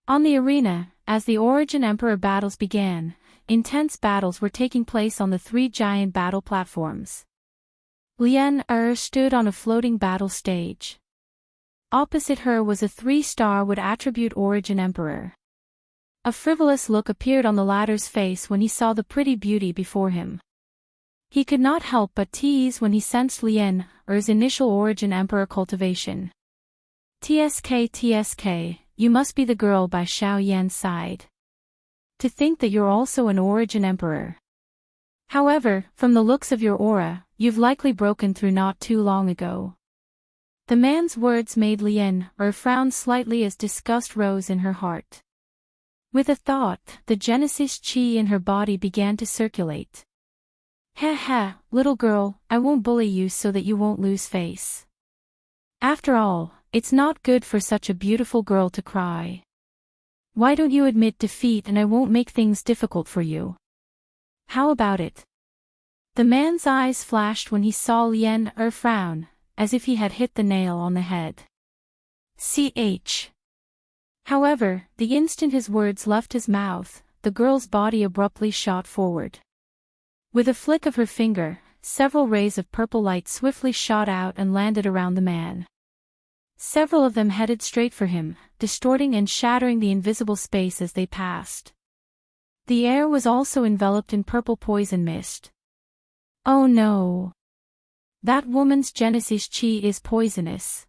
[SPEAKER 1] On the arena, as the Origin Emperor battles began, intense battles were taking place on the 3 giant battle platforms. Lien Er stood on a floating battle stage. Opposite her was a 3-star wood attribute Origin Emperor. A frivolous look appeared on the latter's face when he saw the pretty beauty before him. He could not help but tease when he sensed Lien Er's initial Origin Emperor cultivation. TSK, you must be the girl by Xiao Yan's side. To think that you're also an Origin Emperor. However, from the looks of your aura, you've likely broken through not too long ago. The man's words made Lien Er frown slightly as disgust rose in her heart. With a thought, the Genesis chi in her body began to circulate. Heh, little girl, I won't bully you so that you won't lose face. After all, it's not good for such a beautiful girl to cry. Why don't you admit defeat and I won't make things difficult for you? How about it? The man's eyes flashed when he saw Lien Er frown, as if he had hit the nail on the head. However, the instant his words left his mouth, the girl's body abruptly shot forward. With a flick of her finger, several rays of purple light swiftly shot out and landed around the man. Several of them headed straight for him, distorting and shattering the invisible space as they passed. The air was also enveloped in purple poison mist. Oh no! That woman's Genesis chi is poisonous.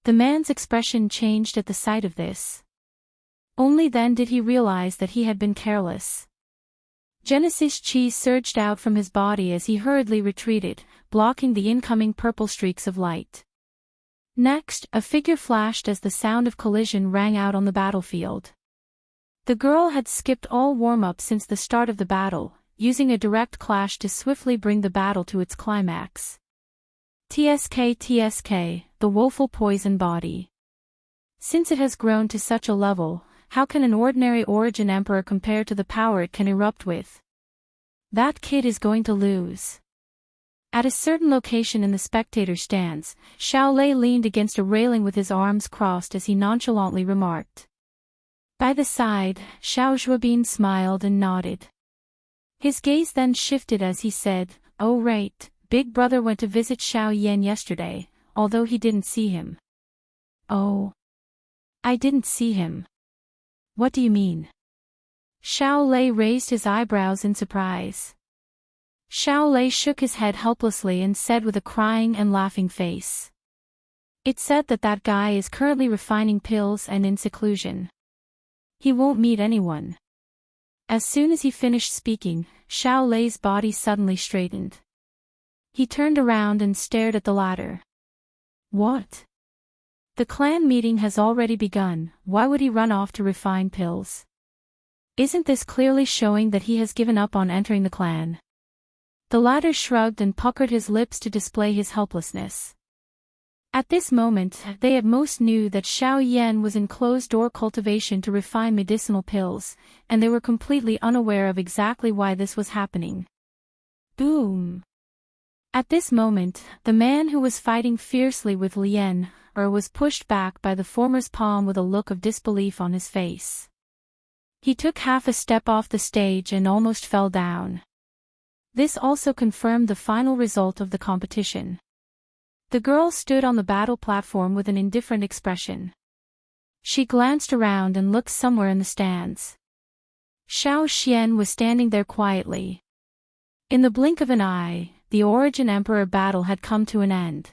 [SPEAKER 1] The man's expression changed at the sight of this. Only then did he realize that he had been careless. Genesis chi surged out from his body as he hurriedly retreated, blocking the incoming purple streaks of light. Next, a figure flashed as the sound of collision rang out on the battlefield. The girl had skipped all warm-up since the start of the battle, using a direct clash to swiftly bring the battle to its climax. TSK, the woeful poison body. Since it has grown to such a level, how can an ordinary Origin Emperor compare to the power it can erupt with? That kid is going to lose. At a certain location in the spectator stands, Xiao Lei leaned against a railing with his arms crossed as he nonchalantly remarked. By the side, Xiao Zhuobin smiled and nodded. His gaze then shifted as he said, "Oh right, Big Brother went to visit Xiao Yan yesterday, although he didn't see him." "Oh. I didn't see him. What do you mean?" Xiao Lei raised his eyebrows in surprise. Xiao Lei shook his head helplessly and said with a crying and laughing face. "It's said that guy is currently refining pills and in seclusion. He won't meet anyone." As soon as he finished speaking, Xiao Lei's body suddenly straightened. He turned around and stared at the latter. "What? The clan meeting has already begun, why would he run off to refine pills? Isn't this clearly showing that he has given up on entering the clan?" The latter shrugged and puckered his lips to display his helplessness. At this moment, they at most knew that Xiao Yan was in closed-door cultivation to refine medicinal pills, and they were completely unaware of exactly why this was happening. Boom! At this moment, the man who was fighting fiercely with Lien Er was pushed back by the former's palm with a look of disbelief on his face. He took half a step off the stage and almost fell down. This also confirmed the final result of the competition. The girl stood on the battle platform with an indifferent expression. She glanced around and looked somewhere in the stands. Xiao Xian was standing there quietly. In the blink of an eye, the Origin Emperor battle had come to an end.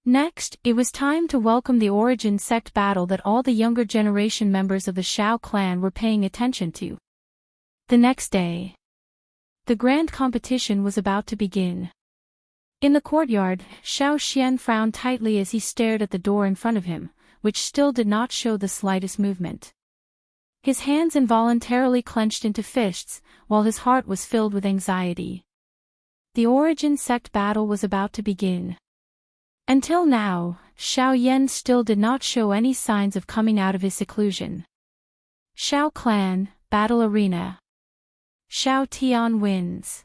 [SPEAKER 1] Next, it was time to welcome the Origin sect battle that all the younger generation members of the Xiao clan were paying attention to. The next day, the grand competition was about to begin. In the courtyard, Xiao Xian frowned tightly as he stared at the door in front of him, which still did not show the slightest movement. His hands involuntarily clenched into fists, while his heart was filled with anxiety. The Origin sect battle was about to begin. Until now, Xiao Yan still did not show any signs of coming out of his seclusion. Xiao Clan, Battle Arena. Xiao Tian wins.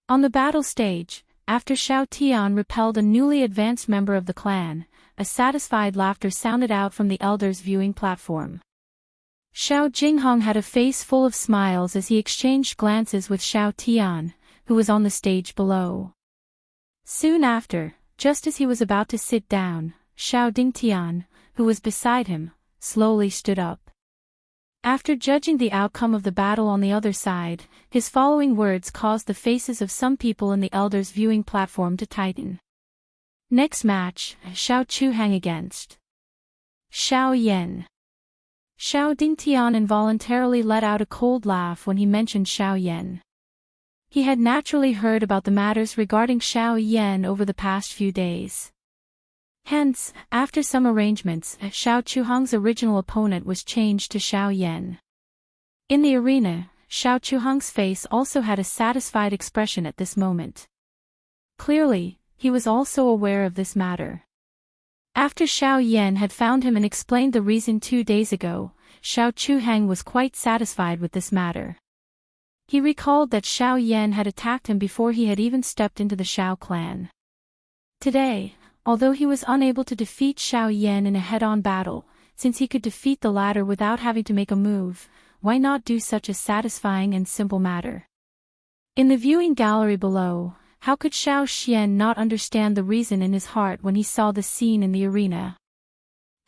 [SPEAKER 1] On the battle stage, after Xiao Tian repelled a newly advanced member of the clan, a satisfied laughter sounded out from the elders' viewing platform. Xiao Jinghong had a face full of smiles as he exchanged glances with Xiao Tian, who was on the stage below. Soon after, just as he was about to sit down, Xiao Dingtian, who was beside him, slowly stood up. After judging the outcome of the battle on the other side, his following words caused the faces of some people in the elders' viewing platform to tighten. Next match, Xiao Chuhang against Xiao Yan. Xiao Dingtian involuntarily let out a cold laugh when he mentioned Xiao Yan. He had naturally heard about the matters regarding Xiao Yan over the past few days. Hence, after some arrangements, Xiao Chuhang's original opponent was changed to Xiao Yan. In the arena, Xiao Chuhang's face also had a satisfied expression at this moment. Clearly, he was also aware of this matter. After Xiao Yan had found him and explained the reason 2 days ago, Xiao Chuhang was quite satisfied with this matter. He recalled that Xiao Yan had attacked him before he had even stepped into the Xiao clan. Today, although he was unable to defeat Xiao Yan in a head-on battle, since he could defeat the latter without having to make a move, why not do such a satisfying and simple matter? In the viewing gallery below, how could Xiao Xian not understand the reason in his heart when he saw the scene in the arena?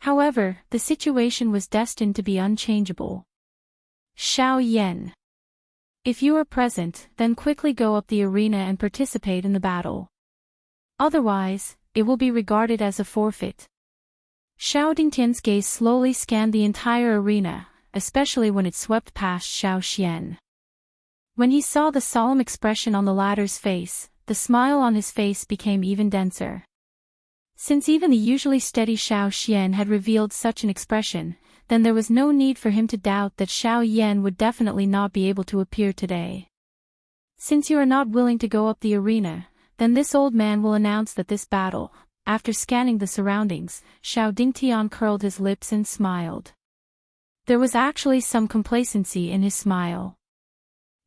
[SPEAKER 1] However, the situation was destined to be unchangeable. Xiao Yan. If you are present, then quickly go up the arena and participate in the battle. Otherwise, it will be regarded as a forfeit. Xiao Dingtian's gaze slowly scanned the entire arena, especially when it swept past Xiao Xian. When he saw the solemn expression on the latter's face, the smile on his face became even denser. Since even the usually steady Xiao Xian had revealed such an expression, then there was no need for him to doubt that Xiao Yan would definitely not be able to appear today. Since you are not willing to go up the arena, then this old man will announce that this battle. After scanning the surroundings, Xiao Dingtian curled his lips and smiled. There was actually some complacency in his smile.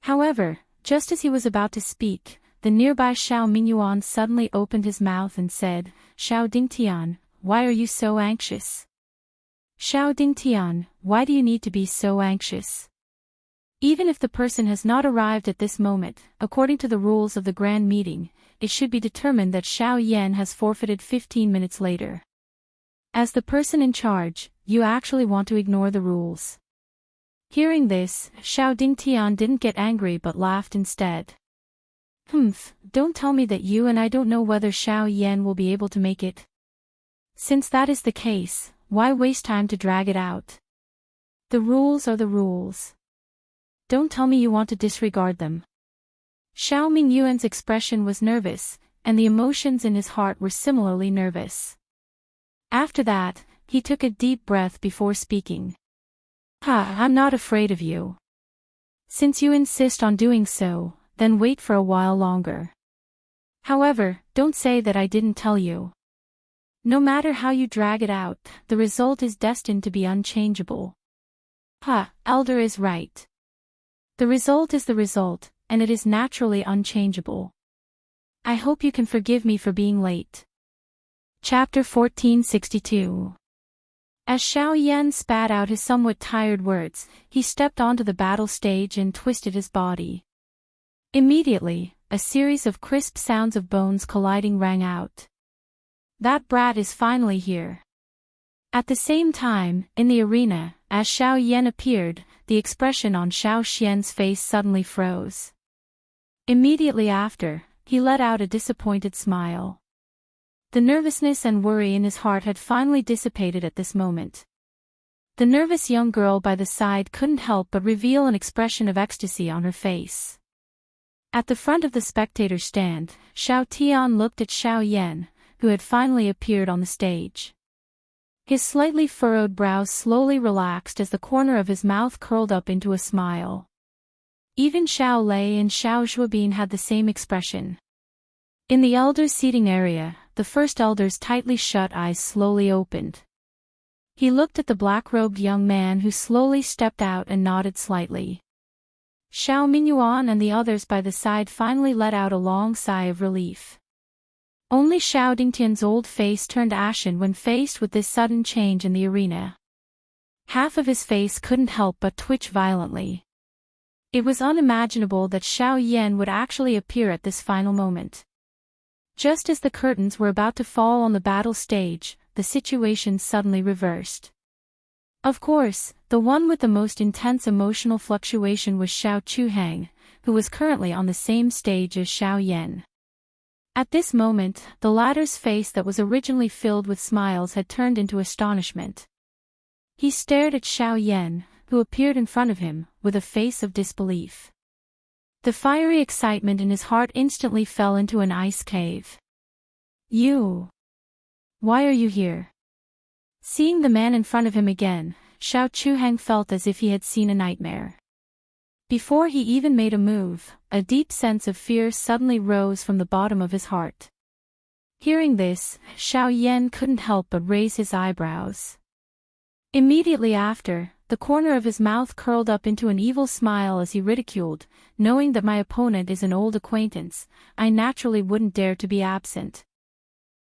[SPEAKER 1] However, just as he was about to speak, the nearby Xiao Mingyuan suddenly opened his mouth and said, "Xiao Dingtian, why are you so anxious?" Xiao Dingtian, why do you need to be so anxious? Even if the person has not arrived at this moment, according to the rules of the grand meeting, it should be determined that Xiao Yan has forfeited 15 minutes later. As the person in charge, you actually want to ignore the rules. Hearing this, Xiao Dingtian didn't get angry but laughed instead. Don't tell me that you and I don't know whether Xiao Yan will be able to make it. Since that is the case, why waste time to drag it out? The rules are the rules. Don't tell me you want to disregard them. Xiao Mingyuan's expression was nervous, and the emotions in his heart were similarly nervous. After that, he took a deep breath before speaking. I'm not afraid of you. Since you insist on doing so, then wait for a while longer. However, don't say that I didn't tell you. No matter how you drag it out, the result is destined to be unchangeable. Elder is right. The result is the result, and it is naturally unchangeable. I hope you can forgive me for being late. Chapter 1462. As Xiao Yan spat out his somewhat tired words, he stepped onto the battle stage and twisted his body. Immediately, a series of crisp sounds of bones colliding rang out. That brat is finally here. At the same time, in the arena, as Xiao Yan appeared, the expression on Xiao Xian's face suddenly froze. Immediately after, he let out a disappointed smile. The nervousness and worry in his heart had finally dissipated at this moment. The nervous young girl by the side couldn't help but reveal an expression of ecstasy on her face. At the front of the spectator stand, Xiao Tian looked at Xiao Yan, who had finally appeared on the stage. His slightly furrowed brows slowly relaxed as the corner of his mouth curled up into a smile. Even Xiao Lei and Xiao Zhuobin had the same expression. In the elders' seating area, the first elder's tightly shut eyes slowly opened. He looked at the black-robed young man who slowly stepped out and nodded slightly. Xiao Mingyuan and the others by the side finally let out a long sigh of relief. Only Xiao Dingtian's old face turned ashen when faced with this sudden change in the arena. Half of his face couldn't help but twitch violently. It was unimaginable that Xiao Yan would actually appear at this final moment. Just as the curtains were about to fall on the battle stage, the situation suddenly reversed. Of course, the one with the most intense emotional fluctuation was Xiao Chuhang, who was currently on the same stage as Xiao Yan. At this moment, the latter's face that was originally filled with smiles had turned into astonishment. He stared at Xiao Yan, who appeared in front of him, with a face of disbelief. The fiery excitement in his heart instantly fell into an ice cave. "You? Why are you here?" Seeing the man in front of him again, Xiao Chuhang felt as if he had seen a nightmare. Before he even made a move, a deep sense of fear suddenly rose from the bottom of his heart. Hearing this, Xiao Yan couldn't help but raise his eyebrows. Immediately after, the corner of his mouth curled up into an evil smile as he ridiculed, "Knowing that my opponent is an old acquaintance, I naturally wouldn't dare to be absent.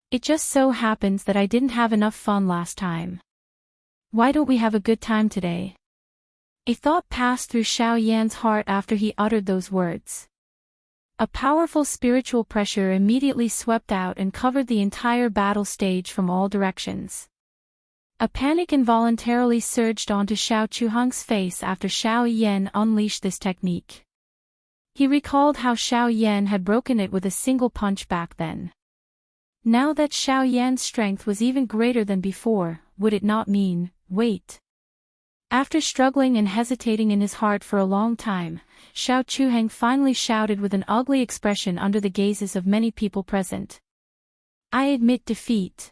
[SPEAKER 1] It just so happens that I didn't have enough fun last time. Why don't we have a good time today?" A thought passed through Xiao Yan's heart after he uttered those words. A powerful spiritual pressure immediately swept out and covered the entire battle stage from all directions. A panic involuntarily surged onto Xiao Chuhang's face after Xiao Yan unleashed this technique. He recalled how Xiao Yan had broken it with a single punch back then. Now that Xiao Yan's strength was even greater than before, would it not mean, wait? After struggling and hesitating in his heart for a long time, Xiao Chuhang finally shouted with an ugly expression under the gazes of many people present. "I admit defeat."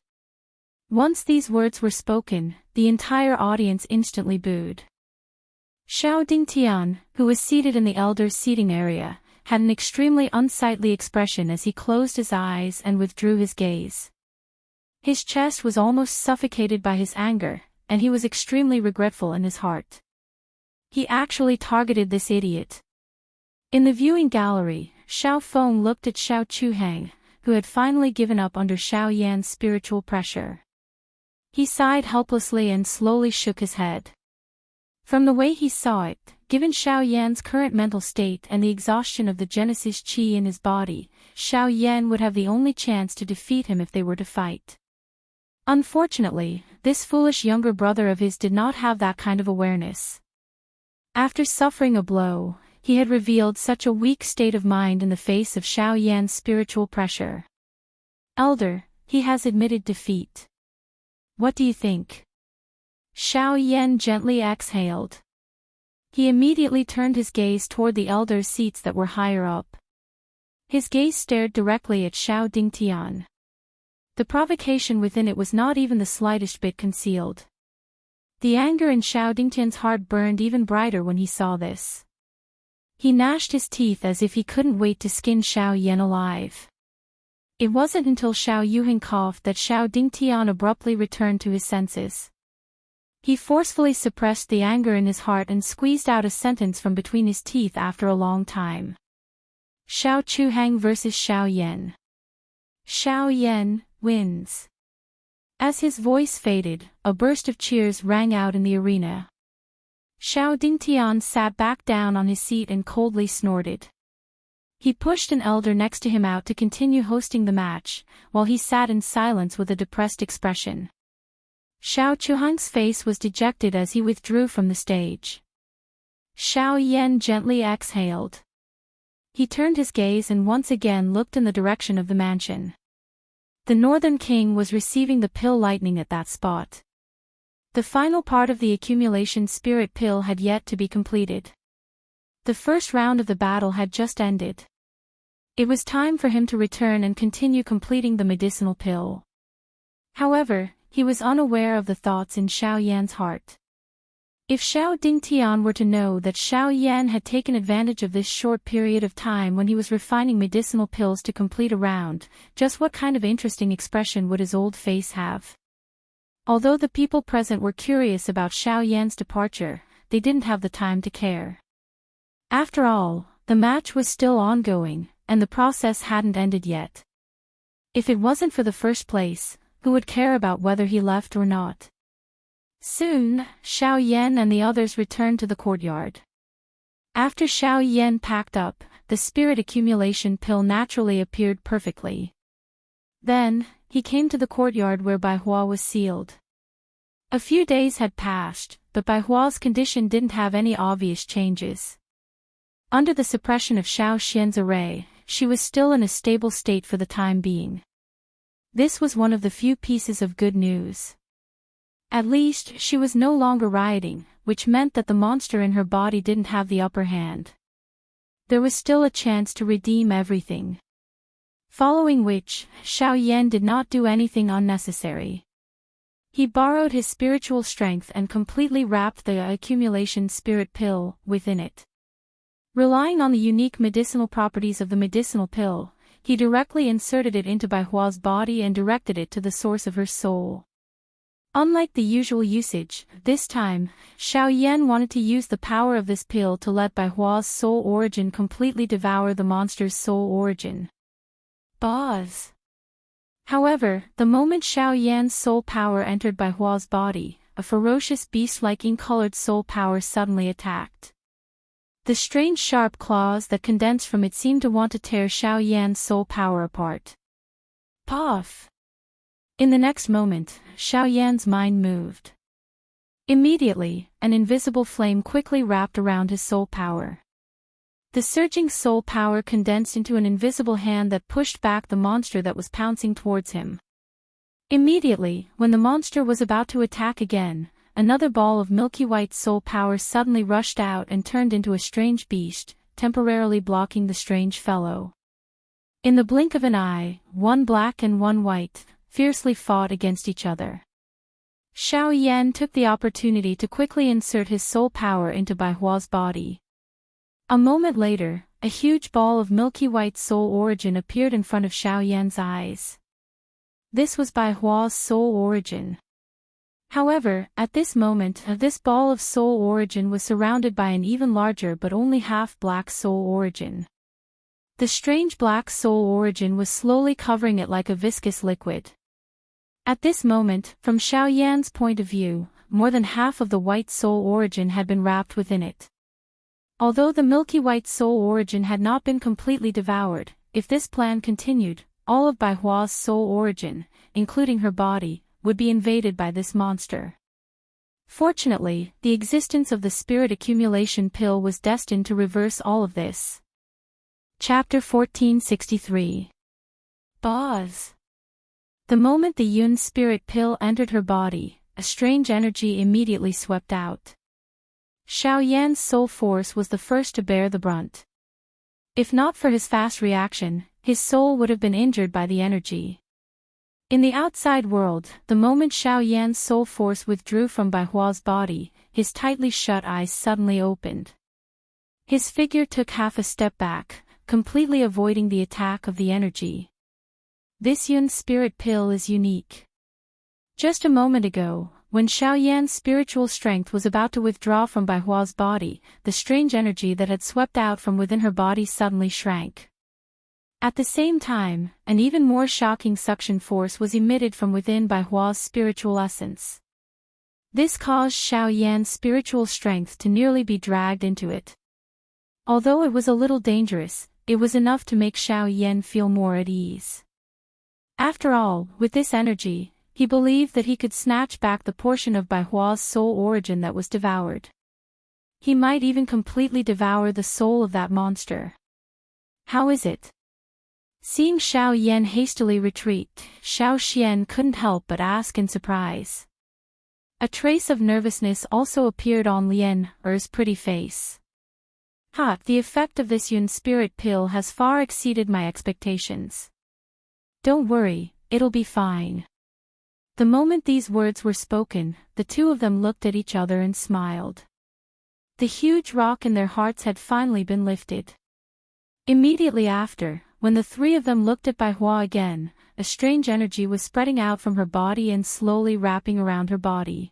[SPEAKER 1] Once these words were spoken, the entire audience instantly booed. Xiao Dingtian, who was seated in the elders' seating area, had an extremely unsightly expression as he closed his eyes and withdrew his gaze. His chest was almost suffocated by his anger, and he was extremely regretful in his heart. He actually targeted this idiot. In the viewing gallery, Xiao Feng looked at Xiao Chuhang, who had finally given up under Xiao Yan's spiritual pressure. He sighed helplessly and slowly shook his head. From the way he saw it, given Xiao Yan's current mental state and the exhaustion of the Genesis Qi in his body, Xiao Yan would have the only chance to defeat him if they were to fight. Unfortunately, this foolish younger brother of his did not have that kind of awareness. After suffering a blow, he had revealed such a weak state of mind in the face of Xiao Yan's spiritual pressure. "Elder, he has admitted defeat. What do you think?" Xiao Yan gently exhaled. He immediately turned his gaze toward the elders' seats that were higher up. His gaze stared directly at Xiao Dingtian. The provocation within it was not even the slightest bit concealed. The anger in Xiao Dingtian's heart burned even brighter when he saw this. He gnashed his teeth as if he couldn't wait to skin Xiao Yan alive. It wasn't until Xiao Yuheng coughed that Xiao Dingtian abruptly returned to his senses. He forcefully suppressed the anger in his heart and squeezed out a sentence from between his teeth after a long time. "Xiao Chuhang versus Xiao Yan. Xiao Yan wins." As his voice faded, a burst of cheers rang out in the arena. Xiao Dingtian sat back down on his seat and coldly snorted. He pushed an elder next to him out to continue hosting the match, while he sat in silence with a depressed expression. Xiao Chuhang's face was dejected as he withdrew from the stage. Xiao Yan gently exhaled. He turned his gaze and once again looked in the direction of the mansion. The Northern King was receiving the pill lightning at that spot. The final part of the accumulation spirit pill had yet to be completed. The first round of the battle had just ended. It was time for him to return and continue completing the medicinal pill. However, he was unaware of the thoughts in Xiao Yan's heart. If Xiao Dingtian were to know that Xiao Yan had taken advantage of this short period of time when he was refining medicinal pills to complete a round, just what kind of interesting expression would his old face have? Although the people present were curious about Xiao Yan's departure, they didn't have the time to care. After all, the match was still ongoing, and the process hadn't ended yet. If it wasn't for the first place, who would care about whether he left or not? Soon, Xiao Yan and the others returned to the courtyard. After Xiao Yan packed up, the spirit accumulation pill naturally appeared perfectly. Then, he came to the courtyard where Bai Hua was sealed. A few days had passed, but Bai Hua's condition didn't have any obvious changes. Under the suppression of Xiao Xian's array, she was still in a stable state for the time being. This was one of the few pieces of good news. At least, she was no longer rioting, which meant that the monster in her body didn't have the upper hand. There was still a chance to redeem everything. Following which, Xiao Yan did not do anything unnecessary. He borrowed his spiritual strength and completely wrapped the accumulation spirit pill within it. Relying on the unique medicinal properties of the medicinal pill, he directly inserted it into Bai Hua's body and directed it to the source of her soul. Unlike the usual usage, this time, Xiao Yan wanted to use the power of this pill to let Bai Hua's soul origin completely devour the monster's soul origin. Boz. However, the moment Xiao Yan's soul power entered Bai Hua's body, a ferocious beast-like ink-colored soul power suddenly attacked. The strange sharp claws that condensed from it seemed to want to tear Xiao Yan's soul power apart. Puff! In the next moment, Xiao Yan's mind moved. Immediately, an invisible flame quickly wrapped around his soul power. The surging soul power condensed into an invisible hand that pushed back the monster that was pouncing towards him. Immediately, when the monster was about to attack again, another ball of milky white soul power suddenly rushed out and turned into a strange beast, temporarily blocking the strange fellow. In the blink of an eye, one black and one white, fiercely fought against each other. Xiao Yan took the opportunity to quickly insert his soul power into Bai Hua's body. A moment later, a huge ball of milky white soul origin appeared in front of Xiao Yan's eyes. This was Bai Hua's soul origin. However, at this moment, this ball of soul origin was surrounded by an even larger but only half-black soul origin. The strange black soul origin was slowly covering it like a viscous liquid. At this moment, from Xiao Yan's point of view, more than half of the white soul origin had been wrapped within it. Although the milky white soul origin had not been completely devoured, if this plan continued, all of Bai Hua's soul origin, including her body, would be invaded by this monster. Fortunately, the existence of the spirit accumulation pill was destined to reverse all of this. Chapter 1463. Boz. The moment the Yun spirit pill entered her body, a strange energy immediately swept out. Xiao Yan's soul force was the first to bear the brunt. If not for his fast reaction, his soul would have been injured by the energy. In the outside world, the moment Xiao Yan's soul force withdrew from Bai Hua's body, his tightly shut eyes suddenly opened. His figure took half a step back, completely avoiding the attack of the energy. This Yun spirit pill is unique. Just a moment ago, when Xiao Yan's spiritual strength was about to withdraw from Bai Hua's body, the strange energy that had swept out from within her body suddenly shrank. At the same time, an even more shocking suction force was emitted from within Bai Hua's spiritual essence. This caused Xiao Yan's spiritual strength to nearly be dragged into it. Although it was a little dangerous, it was enough to make Xiao Yan feel more at ease. After all, with this energy, he believed that he could snatch back the portion of Bai Hua's soul origin that was devoured. He might even completely devour the soul of that monster. How is it? Seeing Xiao Yan hastily retreat, Xiao Xian couldn't help but ask in surprise. A trace of nervousness also appeared on Lien Er's pretty face. The effect of this Yun spirit pill has far exceeded my expectations. Don't worry, it'll be fine. The moment these words were spoken, the two of them looked at each other and smiled. The huge rock in their hearts had finally been lifted. Immediately after, when the three of them looked at Bai Hua again, a strange energy was spreading out from her body and slowly wrapping around her body.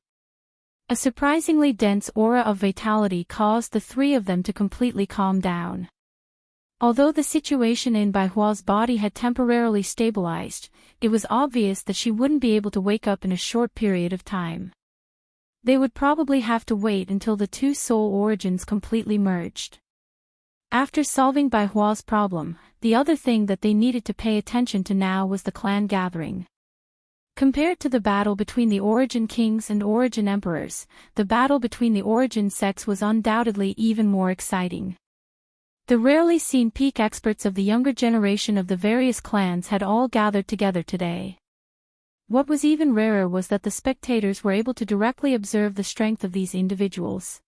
[SPEAKER 1] A surprisingly dense aura of vitality caused the three of them to completely calm down. Although the situation in Bai Hua's body had temporarily stabilized, it was obvious that she wouldn't be able to wake up in a short period of time. They would probably have to wait until the two soul origins completely merged. After solving Bai Hua's problem, the other thing that they needed to pay attention to now was the clan gathering. Compared to the battle between the Origin Kings and Origin Emperors, the battle between the Origin sects was undoubtedly even more exciting. The rarely seen peak experts of the younger generation of the various clans had all gathered together today. What was even rarer was that the spectators were able to directly observe the strength of these individuals.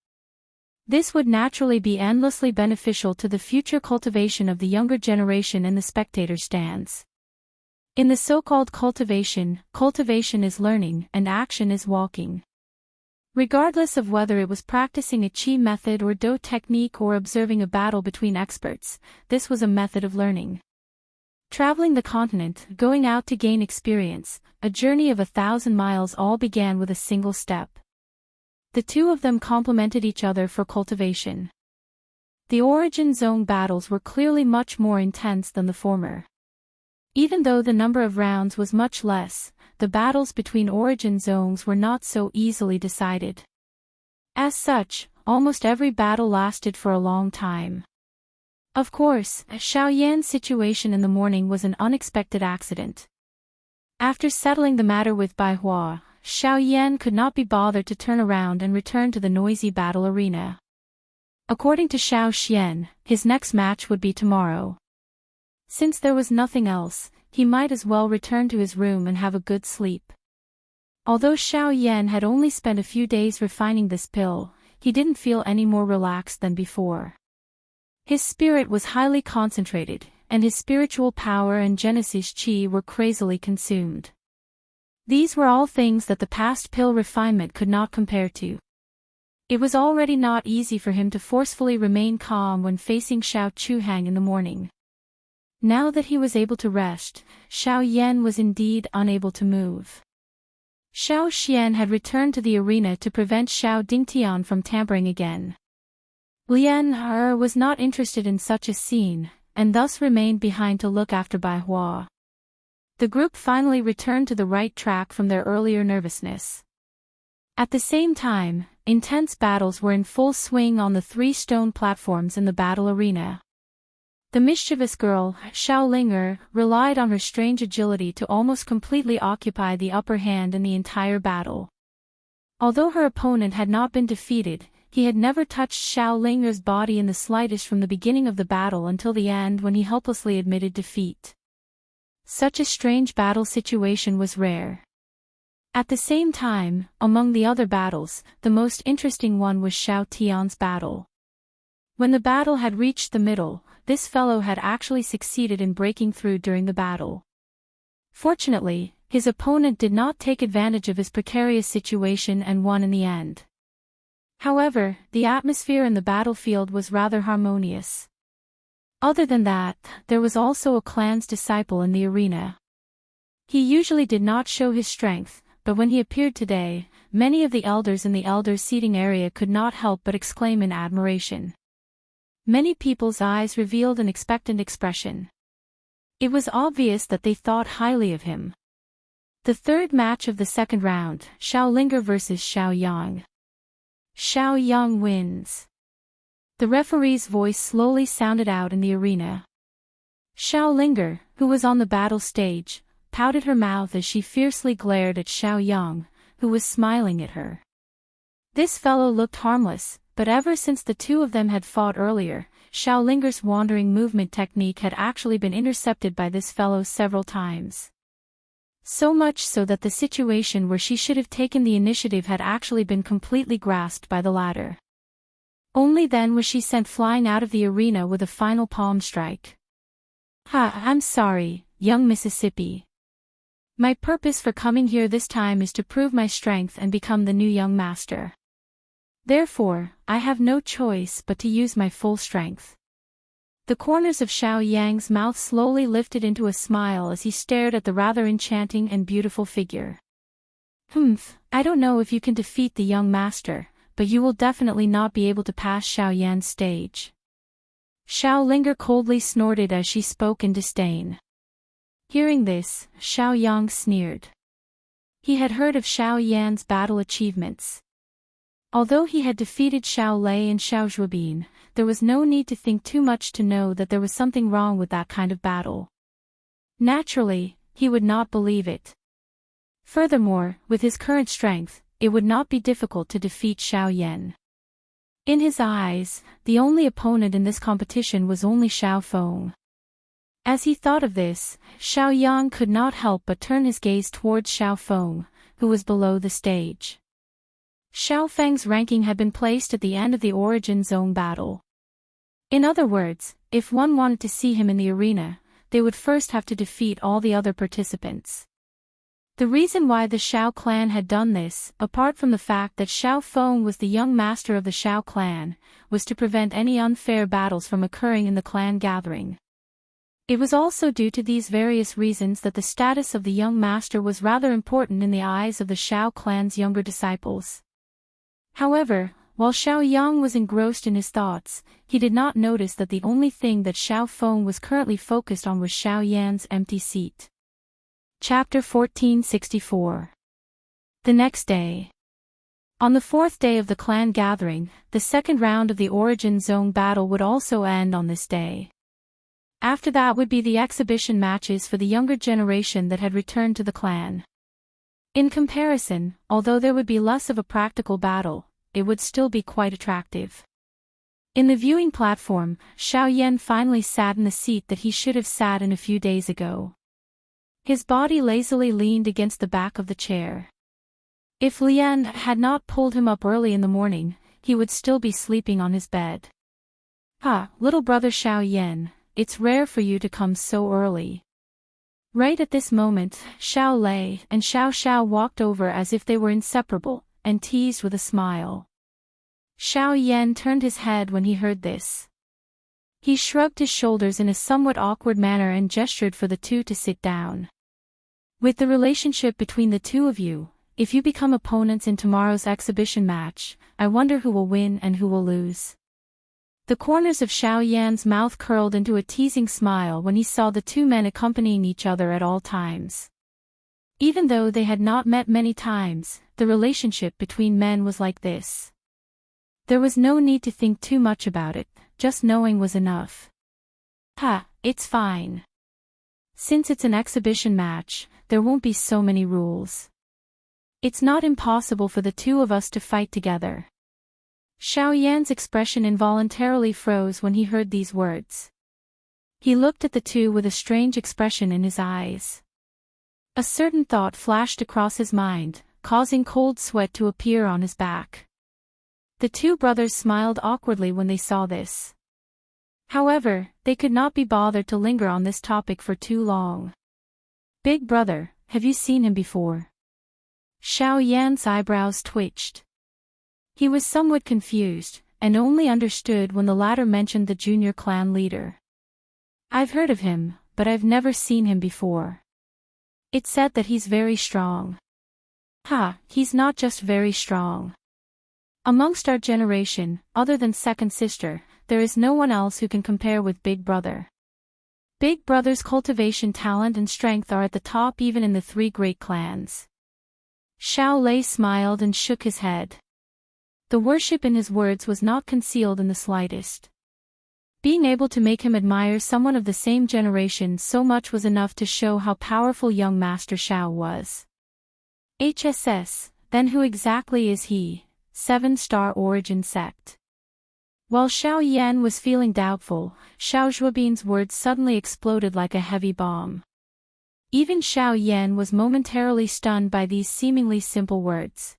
[SPEAKER 1] This would naturally be endlessly beneficial to the future cultivation of the younger generation in the spectator stands. In the so-called cultivation is learning and action is walking. Regardless of whether it was practicing a chi method or do technique or observing a battle between experts, this was a method of learning. Traveling the continent, going out to gain experience, a journey of 1,000 miles all began with a single step. The two of them complemented each other for cultivation. The Origin Zone battles were clearly much more intense than the former. Even though the number of rounds was much less, the battles between Origin Zones were not so easily decided. As such, almost every battle lasted for a long time. Of course, Xiao Yan's situation in the morning was an unexpected accident. After settling the matter with Bai Hua, Xiao Yan could not be bothered to turn around and return to the noisy battle arena. According to Xiao Xian, his next match would be tomorrow. Since there was nothing else, he might as well return to his room and have a good sleep. Although Xiao Yan had only spent a few days refining this pill, he didn't feel any more relaxed than before. His spirit was highly concentrated, and his spiritual power and Genesis Chi were crazily consumed. These were all things that the past pill refinement could not compare to. It was already not easy for him to forcefully remain calm when facing Xiao Chuhang in the morning. Now that he was able to rest, Xiao Yan was indeed unable to move. Xiao Xian had returned to the arena to prevent Xiao Dingtian from tampering again. Lian Er was not interested in such a scene, and thus remained behind to look after Bai Hua. The group finally returned to the right track from their earlier nervousness. At the same time, intense battles were in full swing on the 3 stone platforms in the battle arena. The mischievous girl, Xiao Linger, relied on her strange agility to almost completely occupy the upper hand in the entire battle. Although her opponent had not been defeated, he had never touched Xiao Linger's body in the slightest from the beginning of the battle until the end when he helplessly admitted defeat. Such a strange battle situation was rare. At the same time, among the other battles, the most interesting one was Xiao Tian's battle. When the battle had reached the middle, this fellow had actually succeeded in breaking through during the battle. Fortunately, his opponent did not take advantage of his precarious situation and won in the end. However, the atmosphere in the battlefield was rather harmonious. Other than that, there was also a clan's disciple in the arena. He usually did not show his strength, but when he appeared today, many of the elders in the elders' seating area could not help but exclaim in admiration. Many people's eyes revealed an expectant expression. It was obvious that they thought highly of him. The third match of the second round, Xiao Linger vs Xiao Yang. Xiao Yang wins. The referee's voice slowly sounded out in the arena. Xiao Linger, who was on the battle stage, pouted her mouth as she fiercely glared at Xiao Yang, who was smiling at her. This fellow looked harmless, but ever since the two of them had fought earlier, Xiao Linger's wandering movement technique had actually been intercepted by this fellow several times. So much so that the situation where she should have taken the initiative had actually been completely grasped by the latter. Only then was she sent flying out of the arena with a final palm strike. I'm sorry, young Mississippi. My purpose for coming here this time is to prove my strength and become the new young master. Therefore, I have no choice but to use my full strength. The corners of Xiao Yang's mouth slowly lifted into a smile as he stared at the rather enchanting and beautiful figure. I don't know if you can defeat the young master, but you will definitely not be able to pass Xiao Yan's stage. Xiao Linger coldly snorted as she spoke in disdain. Hearing this, Xiao Yang sneered. He had heard of Xiao Yan's battle achievements. Although he had defeated Xiao Lei and Xiao Zhuobin, there was no need to think too much to know that there was something wrong with that kind of battle. Naturally, he would not believe it. Furthermore, with his current strength, it would not be difficult to defeat Xiao Yan. In his eyes, the only opponent in this competition was only Xiao Feng. As he thought of this, Xiao Yang could not help but turn his gaze towards Xiao Feng, who was below the stage. Xiao Feng's ranking had been placed at the end of the Origin Zone battle. In other words, if one wanted to see him in the arena, they would first have to defeat all the other participants. The reason why the Xiao clan had done this, apart from the fact that Xiao Feng was the young master of the Xiao clan, was to prevent any unfair battles from occurring in the clan gathering. It was also due to these various reasons that the status of the young master was rather important in the eyes of the Xiao clan's younger disciples. However, while Xiao Yang was engrossed in his thoughts, he did not notice that the only thing that Xiao Feng was currently focused on was Xiao Yan's empty seat. Chapter 1464. The next day. On the fourth day of the clan gathering, the second round of the Origin Zone battle would also end on this day. After that would be the exhibition matches for the younger generation that had returned to the clan. In comparison, although there would be less of a practical battle, it would still be quite attractive. In the viewing platform, Xiao Yan finally sat in the seat that he should have sat in a few days ago. His body lazily leaned against the back of the chair. If Lian had not pulled him up early in the morning, he would still be sleeping on his bed. Little brother Xiao Yan, it's rare for you to come so early. Right at this moment, Xiao Lei and Xiao Xiao walked over as if they were inseparable, and teased with a smile. Xiao Yan turned his head when he heard this. He shrugged his shoulders in a somewhat awkward manner and gestured for the two to sit down. With the relationship between the two of you, if you become opponents in tomorrow's exhibition match, I wonder who will win and who will lose. The corners of Xiao Yan's mouth curled into a teasing smile when he saw the two men accompanying each other at all times. Even though they had not met many times, the relationship between men was like this. There was no need to think too much about it, just knowing was enough. It's fine. Since it's an exhibition match, there won't be so many rules. It's not impossible for the two of us to fight together. Xiao Yan's expression involuntarily froze when he heard these words. He looked at the two with a strange expression in his eyes. A certain thought flashed across his mind, causing cold sweat to appear on his back. The two brothers smiled awkwardly when they saw this. However, they could not be bothered to linger on this topic for too long. Big brother, have you seen him before? Xiao Yan's eyebrows twitched. He was somewhat confused, and only understood when the latter mentioned the junior clan leader. I've heard of him, but I've never seen him before. It's said that he's very strong. He's not just very strong. Amongst our generation, other than second sister, there is no one else who can compare with Big Brother. Big Brother's cultivation talent and strength are at the top even in the three great clans. Xiao Lei smiled and shook his head. The worship in his words was not concealed in the slightest. Being able to make him admire someone of the same generation so much was enough to show how powerful young Master Xiao was. HSS, then who exactly is he? 7-star origin sect. While Xiao Yan was feeling doubtful, Xiao Zhuobin's words suddenly exploded like a heavy bomb. Even Xiao Yan was momentarily stunned by these seemingly simple words.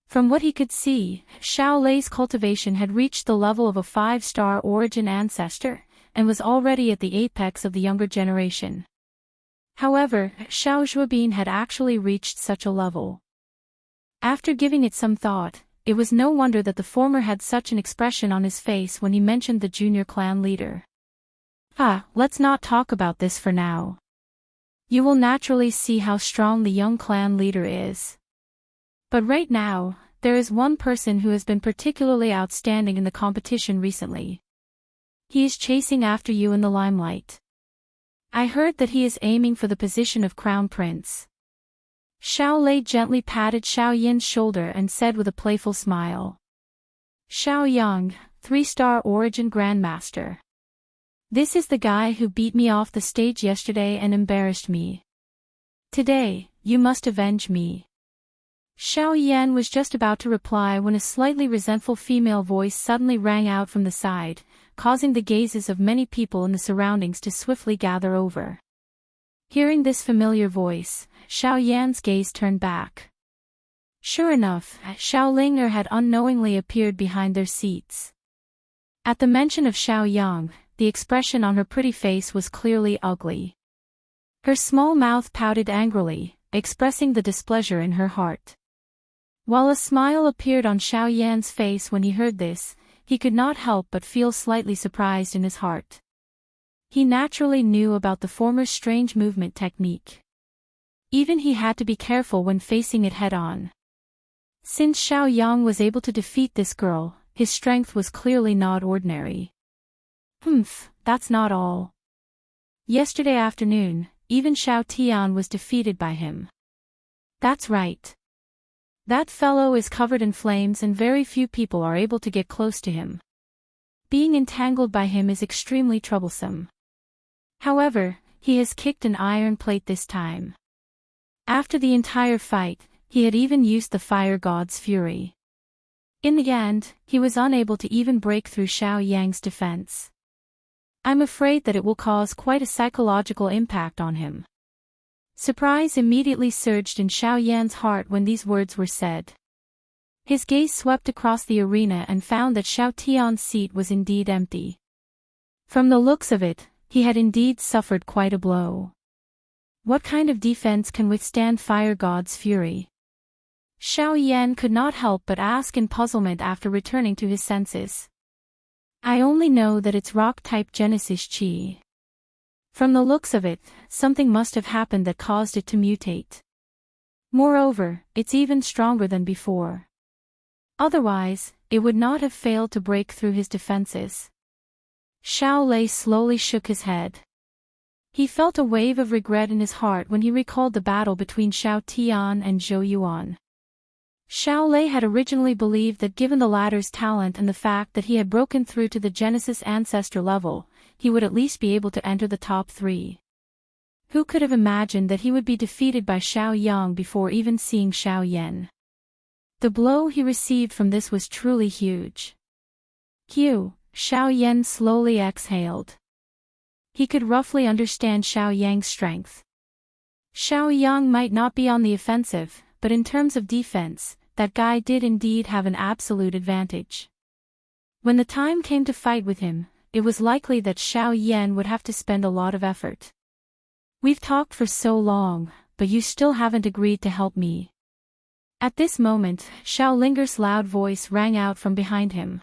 [SPEAKER 1] From what he could see, Xiao Lei's cultivation had reached the level of a 5-star origin ancestor, and was already at the apex of the younger generation. However, Xiao Zhuobin had actually reached such a level. After giving it some thought, it was no wonder that the former had such an expression on his face when he mentioned the junior clan leader. Let's not talk about this for now. You will naturally see how strong the young clan leader is. But right now, there is one person who has been particularly outstanding in the competition recently. He is chasing after you in the limelight. I heard that he is aiming for the position of crown prince. Xiao Lei gently patted Xiao Yin's shoulder and said with a playful smile. Xiao Yang, 3-star origin grandmaster. This is the guy who beat me off the stage yesterday and embarrassed me. Today, you must avenge me. Xiao Yan was just about to reply when a slightly resentful female voice suddenly rang out from the side, causing the gazes of many people in the surroundings to swiftly gather over. Hearing this familiar voice, Xiao Yan's gaze turned back. Sure enough, Xiao Linger had unknowingly appeared behind their seats. At the mention of Xiao Yang, the expression on her pretty face was clearly ugly. Her small mouth pouted angrily, expressing the displeasure in her heart. While a smile appeared on Xiao Yan's face when he heard this, he could not help but feel slightly surprised in his heart. He naturally knew about the former's strange movement technique. Even he had to be careful when facing it head-on. Since Xiao Yang was able to defeat this girl, his strength was clearly not ordinary. That's not all. Yesterday afternoon, even Xiao Tian was defeated by him. That's right. That fellow is covered in flames and very few people are able to get close to him. Being entangled by him is extremely troublesome. However, he has kicked an iron plate this time. After the entire fight, he had even used the fire god's fury. In the end, he was unable to even break through Xiao Yang's defense. I'm afraid that it will cause quite a psychological impact on him. Surprise immediately surged in Xiao Yan's heart when these words were said. His gaze swept across the arena and found that Xiao Tian's seat was indeed empty. From the looks of it, he had indeed suffered quite a blow. What kind of defense can withstand Fire God's fury? Xiao Yan could not help but ask in puzzlement after returning to his senses. I only know that it's rock-type Genesis Chi. From the looks of it, something must have happened that caused it to mutate. Moreover, it's even stronger than before. Otherwise, it would not have failed to break through his defenses. Xiao Lei slowly shook his head. He felt a wave of regret in his heart when he recalled the battle between Xiao Tian and Zhou Yuan. Xiao Lei had originally believed that given the latter's talent and the fact that he had broken through to the Genesis ancestor level, he would at least be able to enter the top 3. Who could have imagined that he would be defeated by Xiao Yang before even seeing Xiao Yan? The blow he received from this was truly huge. Xiao Yan slowly exhaled. He could roughly understand Xiao Yang's strength. Xiao Yang might not be on the offensive, but in terms of defense, that guy did indeed have an absolute advantage. When the time came to fight with him, it was likely that Xiao Yan would have to spend a lot of effort. We've talked for so long, but you still haven't agreed to help me. At this moment, Xiao Linger's loud voice rang out from behind him.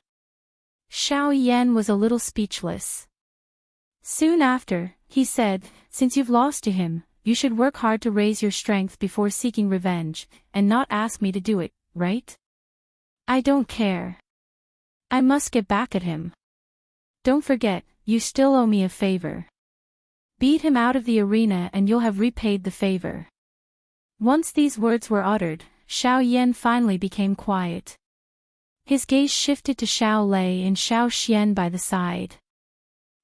[SPEAKER 1] Xiao Yan was a little speechless. Soon after, he said, since you've lost to him, you should work hard to raise your strength before seeking revenge, and not ask me to do it, right? I don't care. I must get back at him. Don't forget, you still owe me a favor. Beat him out of the arena and you'll have repaid the favor. Once these words were uttered, Xiao Yan finally became quiet. His gaze shifted to Xiao Lei and Xiao Xian by the side.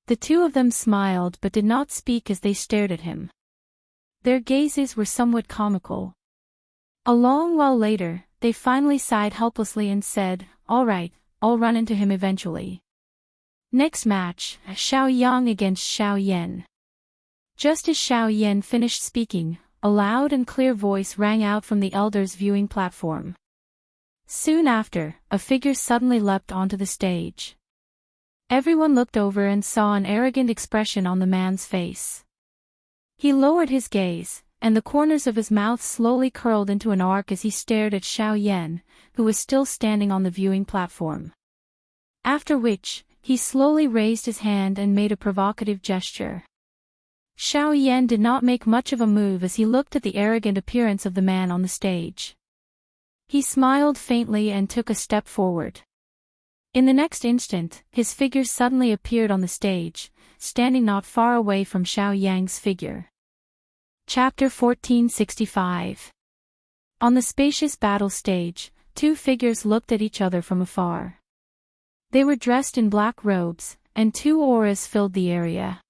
[SPEAKER 1] The two of them smiled but did not speak as they stared at him. Their gazes were somewhat comical. A long while later, they finally sighed helplessly and said, all right, all run into him eventually. Next match, Xiao Yang against Xiao Yan. Just as Xiao Yan finished speaking, a loud and clear voice rang out from the elder's viewing platform. Soon after, a figure suddenly leapt onto the stage. Everyone looked over and saw an arrogant expression on the man's face. He lowered his gaze, and the corners of his mouth slowly curled into an arc as he stared at Xiao Yan, who was still standing on the viewing platform. After which, he slowly raised his hand and made a provocative gesture. Xiao Yan did not make much of a move as he looked at the arrogant appearance of the man on the stage. He smiled faintly and took a step forward. In the next instant, his figure suddenly appeared on the stage, standing not far away from Xiao Yang's figure. Chapter 1465. On the spacious battle stage, two figures looked at each other from afar. They were dressed in black robes, and two auras filled the area.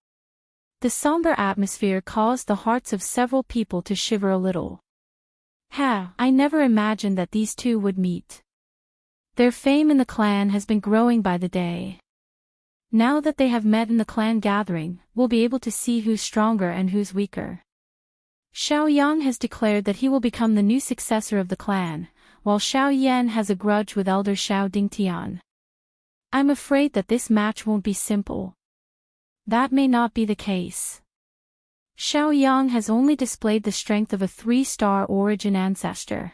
[SPEAKER 1] The somber atmosphere caused the hearts of several people to shiver a little. I never imagined that these two would meet. Their fame in the clan has been growing by the day. Now that they have met in the clan gathering, we'll be able to see who's stronger and who's weaker. Xiao Yang has declared that he will become the new successor of the clan, while Xiao Yan has a grudge with elder Xiao Dingtian. I'm afraid that this match won't be simple. That may not be the case. Xiao Yang has only displayed the strength of a 3-star origin ancestor.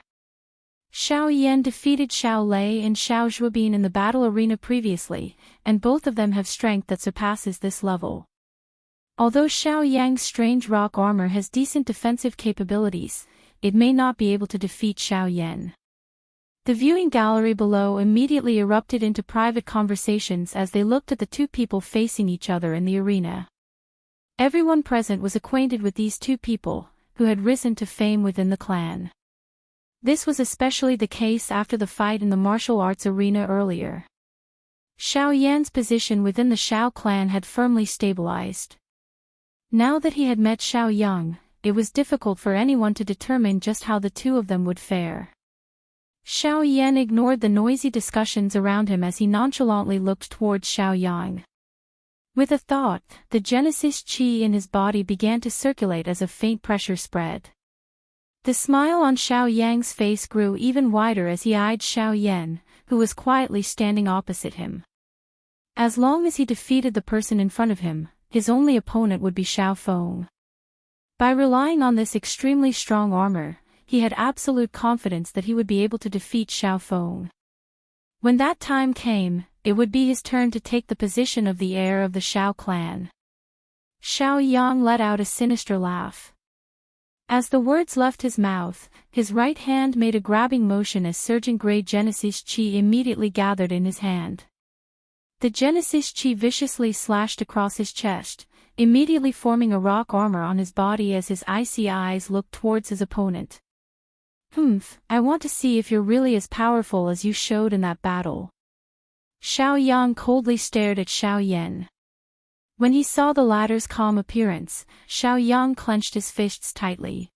[SPEAKER 1] Xiao Yan defeated Xiao Lei and Xiao Zhuobin in the battle arena previously, and both of them have strength that surpasses this level. Although Xiao Yang's strange rock armor has decent defensive capabilities, it may not be able to defeat Xiao Yan. The viewing gallery below immediately erupted into private conversations as they looked at the two people facing each other in the arena. Everyone present was acquainted with these two people, who had risen to fame within the clan. This was especially the case after the fight in the martial arts arena earlier. Xiao Yan's position within the Xiao clan had firmly stabilized. Now that he had met Xiao Yang, it was difficult for anyone to determine just how the two of them would fare. Xiao Yan ignored the noisy discussions around him as he nonchalantly looked towards Xiao Yang. With a thought, the Genesis Qi in his body began to circulate as a faint pressure spread. The smile on Xiao Yang's face grew even wider as he eyed Xiao Yan, who was quietly standing opposite him. As long as he defeated the person in front of him, his only opponent would be Xiao Feng. By relying on this extremely strong armor, he had absolute confidence that he would be able to defeat Xiao Feng. When that time came, it would be his turn to take the position of the heir of the Xiao clan. Xiao Yang let out a sinister laugh. As the words left his mouth, his right hand made a grabbing motion as surging gray Genesis Qi immediately gathered in his hand. The Genesis Qi viciously slashed across his chest, immediately forming a rock armor on his body as his icy eyes looked towards his opponent. I want to see if you're really as powerful as you showed in that battle. Xiao Yang coldly stared at Xiao Yan. When he saw the latter's calm appearance, Xiao Yang clenched his fists tightly.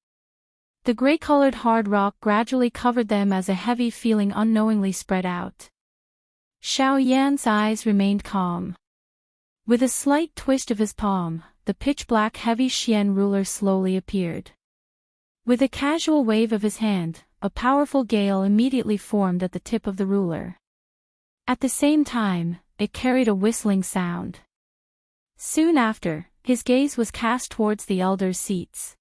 [SPEAKER 1] The gray-colored hard rock gradually covered them as a heavy feeling unknowingly spread out. Xiao Yan's eyes remained calm. With a slight twist of his palm, the pitch-black heavy Xian ruler slowly appeared. With a casual wave of his hand, a powerful gale immediately formed at the tip of the ruler. At the same time, it carried a whistling sound. Soon after, his gaze was cast towards the elders' seats.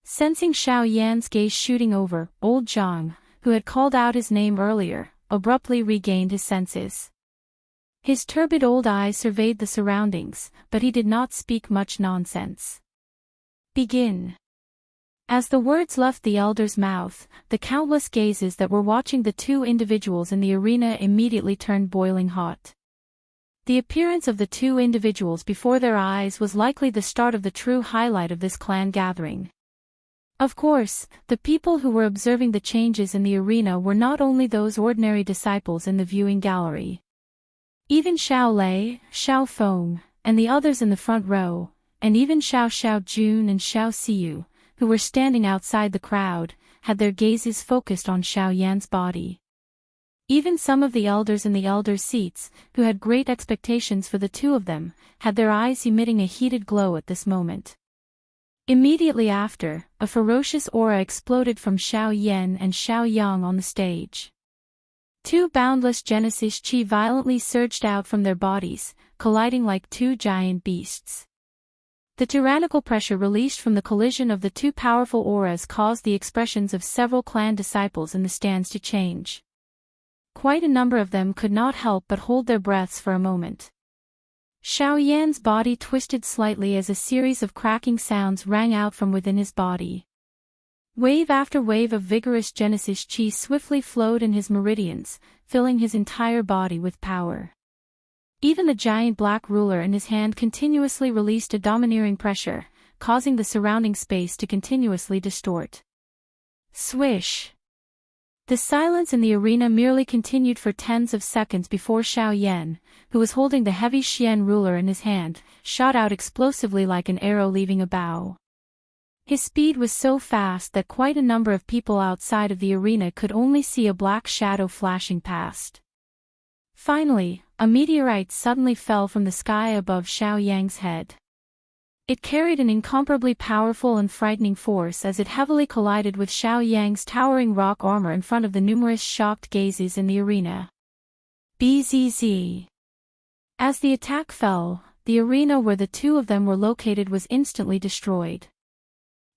[SPEAKER 1] Sensing Xiao Yan's gaze shooting over, old Zhang, who had called out his name earlier, abruptly regained his senses. His turbid old eyes surveyed the surroundings, but he did not speak much nonsense. Begin. As the words left the elder's mouth, the countless gazes that were watching the two individuals in the arena immediately turned boiling hot. The appearance of the two individuals before their eyes was likely the start of the true highlight of this clan gathering. Of course, the people who were observing the changes in the arena were not only those ordinary disciples in the viewing gallery. Even Xiao Lei, Xiao Feng, and the others in the front row, and even Xiao Jun and Xiao Xiu, who were standing outside the crowd, had their gazes focused on Xiao Yan's body. Even some of the elders in the elders' seats, who had great expectations for the two of them, had their eyes emitting a heated glow at this moment. Immediately after, a ferocious aura exploded from Xiao Yan and Xiao Yang on the stage. Two boundless Genesis chi violently surged out from their bodies, colliding like two giant beasts. The tyrannical pressure released from the collision of the two powerful auras caused the expressions of several clan disciples in the stands to change. Quite a number of them could not help but hold their breaths for a moment. Xiao Yan's body twisted slightly as a series of cracking sounds rang out from within his body. Wave after wave of vigorous Genesis chi swiftly flowed in his meridians, filling his entire body with power. Even the giant black ruler in his hand continuously released a domineering pressure, causing the surrounding space to continuously distort. Swish! The silence in the arena merely continued for tens of seconds before Xiao Yan, who was holding the heavy Xian ruler in his hand, shot out explosively like an arrow leaving a bow. His speed was so fast that quite a number of people outside of the arena could only see a black shadow flashing past. Finally, a meteorite suddenly fell from the sky above Xiao Yang's head. It carried an incomparably powerful and frightening force as it heavily collided with Xiao Yang's towering rock armor in front of the numerous shocked gazes in the arena. Bzz. As the attack fell, the arena where the two of them were located was instantly destroyed.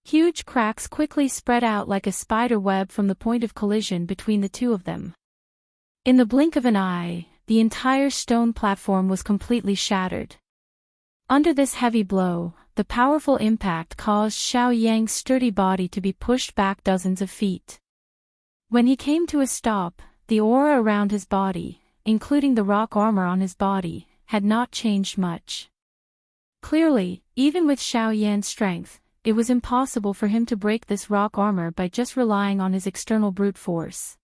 [SPEAKER 1] Huge cracks quickly spread out like a spider web from the point of collision between the two of them. In the blink of an eye, the entire stone platform was completely shattered. Under this heavy blow, the powerful impact caused Xiao Yang's sturdy body to be pushed back dozens of feet. When he came to a stop, the aura around his body, including the rock armor on his body, had not changed much. Clearly, even with Xiao Yan's strength, it was impossible for him to break this rock armor by just relying on his external brute force.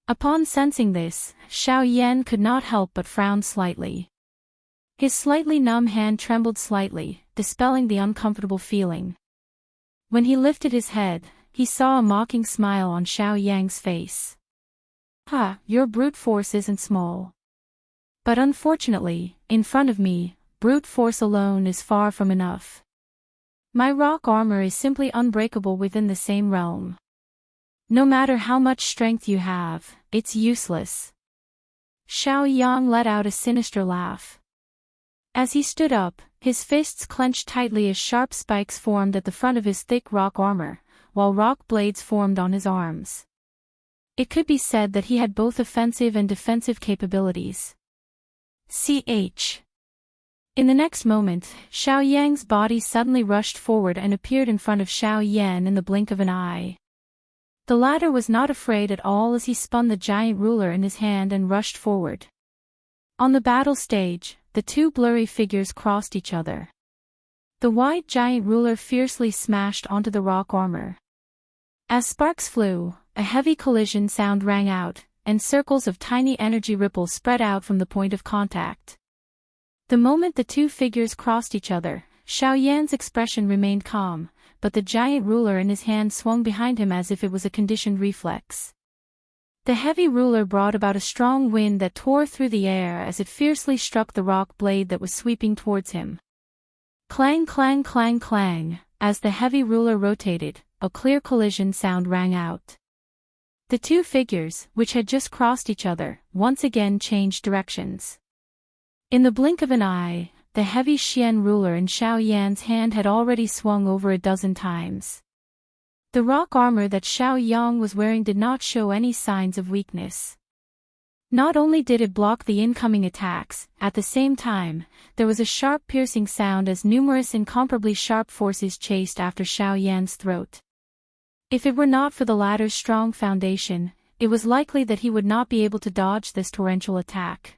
[SPEAKER 1] Upon sensing this, Xiao Yan could not help but frown slightly. His slightly numb hand trembled slightly, dispelling the uncomfortable feeling. When he lifted his head, he saw a mocking smile on Xiao Yang's face. "Ha, your brute force isn't small. But unfortunately, in front of me, brute force alone is far from enough. My rock armor is simply unbreakable within the same realm. No matter how much strength you have, it's useless." Xiao Yang let out a sinister laugh. As he stood up, his fists clenched tightly as sharp spikes formed at the front of his thick rock armor, while rock blades formed on his arms. It could be said that he had both offensive and defensive capabilities. Ch. In the next moment, Xiao Yang's body suddenly rushed forward and appeared in front of Xiao Yan in the blink of an eye. The latter was not afraid at all as he spun the giant ruler in his hand and rushed forward. On the battle stage, the two blurry figures crossed each other. The wide giant ruler fiercely smashed onto the rock armor. As sparks flew, a heavy collision sound rang out, and circles of tiny energy ripples spread out from the point of contact. The moment the two figures crossed each other, Xiao Yan's expression remained calm, but the giant ruler in his hand swung behind him as if it was a conditioned reflex. The heavy ruler brought about a strong wind that tore through the air as it fiercely struck the rock blade that was sweeping towards him. Clang clang clang clang, as the heavy ruler rotated, a clear collision sound rang out. The two figures, which had just crossed each other, once again changed directions. In the blink of an eye, the heavy Xian ruler in Xiao Yan's hand had already swung over a dozen times. The rock armor that Xiao Yang was wearing did not show any signs of weakness. Not only did it block the incoming attacks, at the same time, there was a sharp piercing sound as numerous incomparably sharp forces chased after Xiao Yan's throat. If it were not for the latter's strong foundation, it was likely that he would not be able to dodge this torrential attack.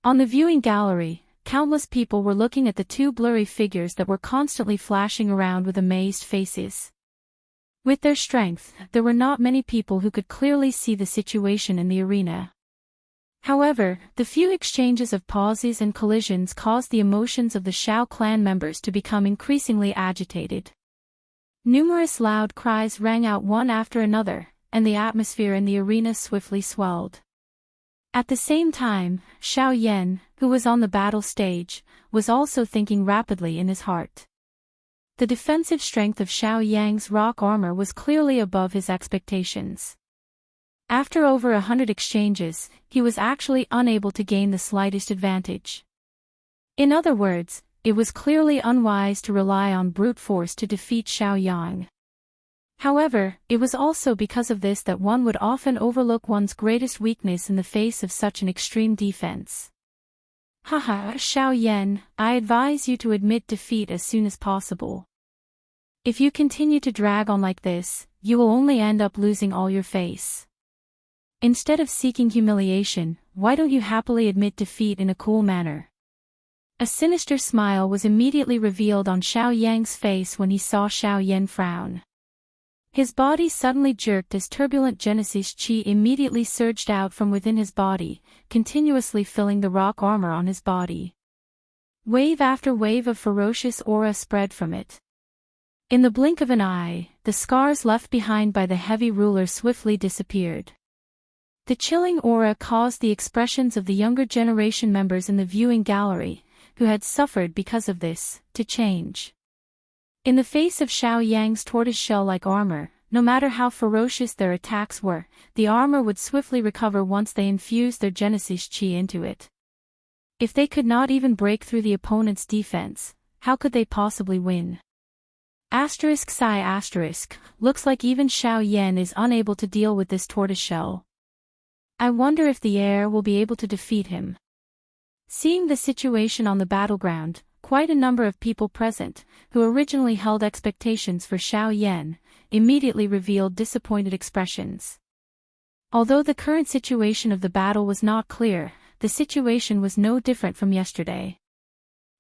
[SPEAKER 1] On the viewing gallery, countless people were looking at the two blurry figures that were constantly flashing around with amazed faces. With their strength, there were not many people who could clearly see the situation in the arena. However, the few exchanges of pauses and collisions caused the emotions of the Xiao clan members to become increasingly agitated. Numerous loud cries rang out one after another, and the atmosphere in the arena swiftly swelled. At the same time, Xiao Yan, who was on the battle stage, was also thinking rapidly in his heart. The defensive strength of Xiao Yang's rock armor was clearly above his expectations. After over 100 exchanges, he was actually unable to gain the slightest advantage. In other words, it was clearly unwise to rely on brute force to defeat Xiao Yang. However, it was also because of this that one would often overlook one's greatest weakness in the face of such an extreme defense. Haha, Xiao Yan, I advise you to admit defeat as soon as possible. If you continue to drag on like this, you will only end up losing all your face. Instead of seeking humiliation, why don't you happily admit defeat in a cool manner? A sinister smile was immediately revealed on Xiao Yang's face when he saw Xiao Yan frown. His body suddenly jerked as turbulent Genesis Chi immediately surged out from within his body, continuously filling the rock armor on his body. Wave after wave of ferocious aura spread from it. In the blink of an eye, the scars left behind by the heavy ruler swiftly disappeared. The chilling aura caused the expressions of the younger generation members in the viewing gallery, who had suffered because of this, to change. In the face of Xiao Yang's tortoiseshell-like armor, no matter how ferocious their attacks were, the armor would swiftly recover once they infused their Genesis Chi into it. If they could not even break through the opponent's defense, how could they possibly win? Looks like even Xiao Yan is unable to deal with this tortoiseshell. I wonder if the heir will be able to defeat him. Seeing the situation on the battleground, quite a number of people present, who originally held expectations for Xiao Yan, immediately revealed disappointed expressions. Although the current situation of the battle was not clear, the situation was no different from yesterday.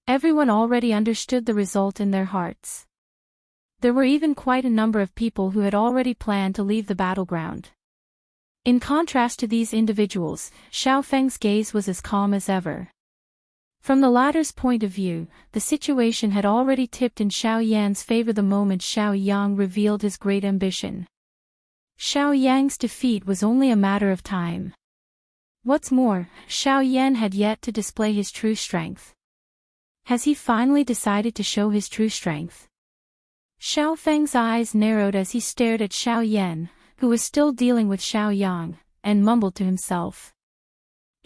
[SPEAKER 1] Everyone already understood the result in their hearts. There were even quite a number of people who had already planned to leave the battleground. In contrast to these individuals, Xiao Feng's gaze was as calm as ever. From the latter's point of view, the situation had already tipped in Xiao Yan's favor the moment Xiao Yang revealed his great ambition. Xiao Yang's defeat was only a matter of time. What's more, Xiao Yan had yet to display his true strength. Has he finally decided to show his true strength? Xiao Feng's eyes narrowed as he stared at Xiao Yan, who was still dealing with Xiao Yang, and mumbled to himself.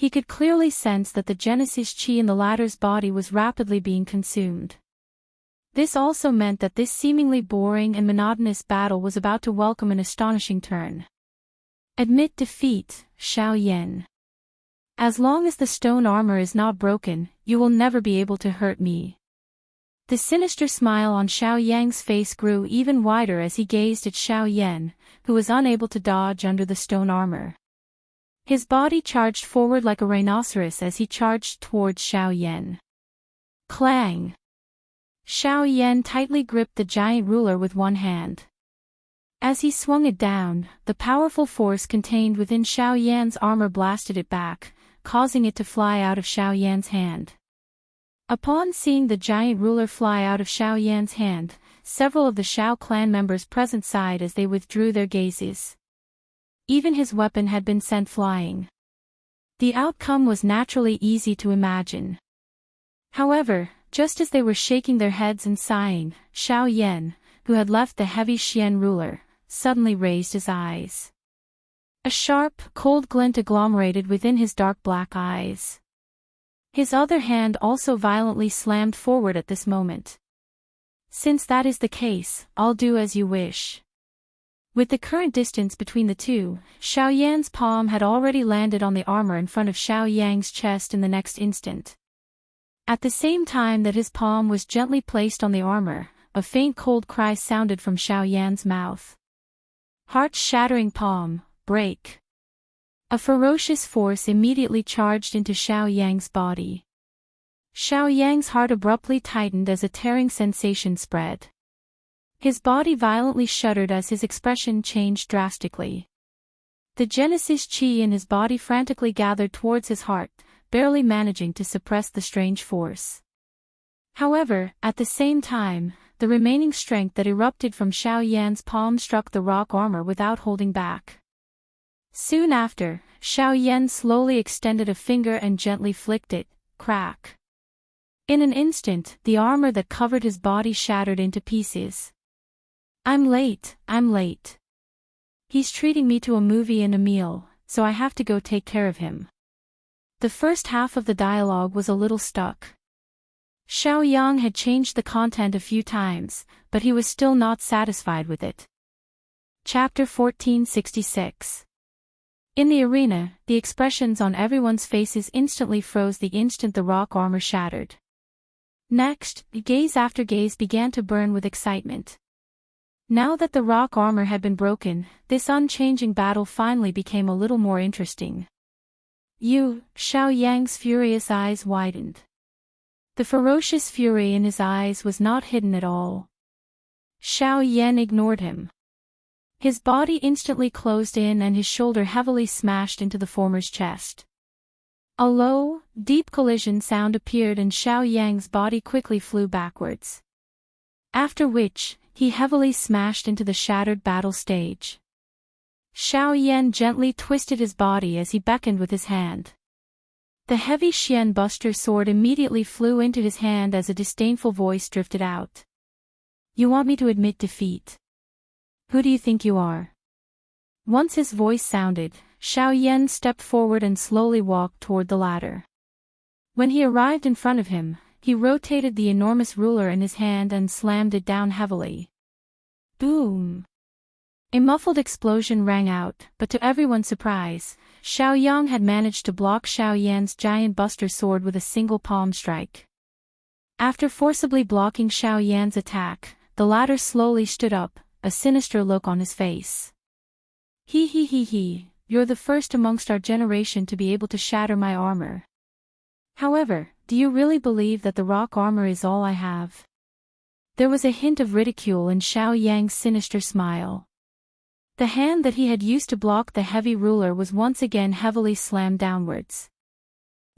[SPEAKER 1] He could clearly sense that the Genesis Chi in the latter's body was rapidly being consumed. This also meant that this seemingly boring and monotonous battle was about to welcome an astonishing turn. Admit defeat, Xiao Yan. As long as the stone armor is not broken, you will never be able to hurt me. The sinister smile on Xiao Yang's face grew even wider as he gazed at Xiao Yan, who was unable to dodge under the stone armor. His body charged forward like a rhinoceros as he charged towards Xiao Yan. Clang! Xiao Yan tightly gripped the giant ruler with one hand. As he swung it down, the powerful force contained within Xiao Yan's armor blasted it back, causing it to fly out of Xiao Yan's hand. Upon seeing the giant ruler fly out of Xiao Yan's hand, several of the Xiao clan members present sighed as they withdrew their gazes. Even his weapon had been sent flying. The outcome was naturally easy to imagine. However, just as they were shaking their heads and sighing, Xiao Yan, who had left the heavy Xian ruler, suddenly raised his eyes. A sharp, cold glint agglomerated within his dark black eyes. His other hand also violently slammed forward at this moment. Since that is the case, I'll do as you wish. With the current distance between the two, Xiao Yan's palm had already landed on the armor in front of Xiao Yang's chest in the next instant. At the same time that his palm was gently placed on the armor, a faint cold cry sounded from Xiao Yan's mouth. Heart-shattering palm, break. A ferocious force immediately charged into Xiao Yang's body. Xiao Yang's heart abruptly tightened as a tearing sensation spread. His body violently shuddered as his expression changed drastically. The Genesis Chi in his body frantically gathered towards his heart, barely managing to suppress the strange force. However, at the same time, the remaining strength that erupted from Xiao Yan's palm struck the rock armor without holding back. Soon after, Xiao Yan slowly extended a finger and gently flicked it. Crack. In an instant, the armor that covered his body shattered into pieces. I'm late. He's treating me to a movie and a meal, so I have to go take care of him. The first half of the dialogue was a little stuck. Xiao Yang had changed the content a few times, but he was still not satisfied with it. Chapter 1466. In the arena, the expressions on everyone's faces instantly froze the instant the rock armor shattered. Next, gaze after gaze began to burn with excitement. Now that the rock armor had been broken, this unchanging battle finally became a little more interesting. Xiao Yang's furious eyes widened. The ferocious fury in his eyes was not hidden at all. Xiao Yan ignored him. His body instantly closed in and his shoulder heavily smashed into the former's chest. A low, deep collision sound appeared and Xiao Yang's body quickly flew backwards. After which, he heavily smashed into the shattered battle stage. Xiao Yan gently twisted his body as he beckoned with his hand. The heavy Xian Buster sword immediately flew into his hand as a disdainful voice drifted out. You want me to admit defeat? Who do you think you are? Once his voice sounded, Xiao Yan stepped forward and slowly walked toward the ladder. When he arrived in front of him, he rotated the enormous ruler in his hand and slammed it down heavily. Boom! A muffled explosion rang out, but to everyone's surprise, Xiao Yang had managed to block Xiao Yan's giant buster sword with a single palm strike. After forcibly blocking Xiao Yan's attack, the latter slowly stood up, a sinister look on his face. He, you're the first amongst our generation to be able to shatter my armor. However, do you really believe that the rock armor is all I have? There was a hint of ridicule in Xiao Yang's sinister smile. The hand that he had used to block the heavy ruler was once again heavily slammed downwards.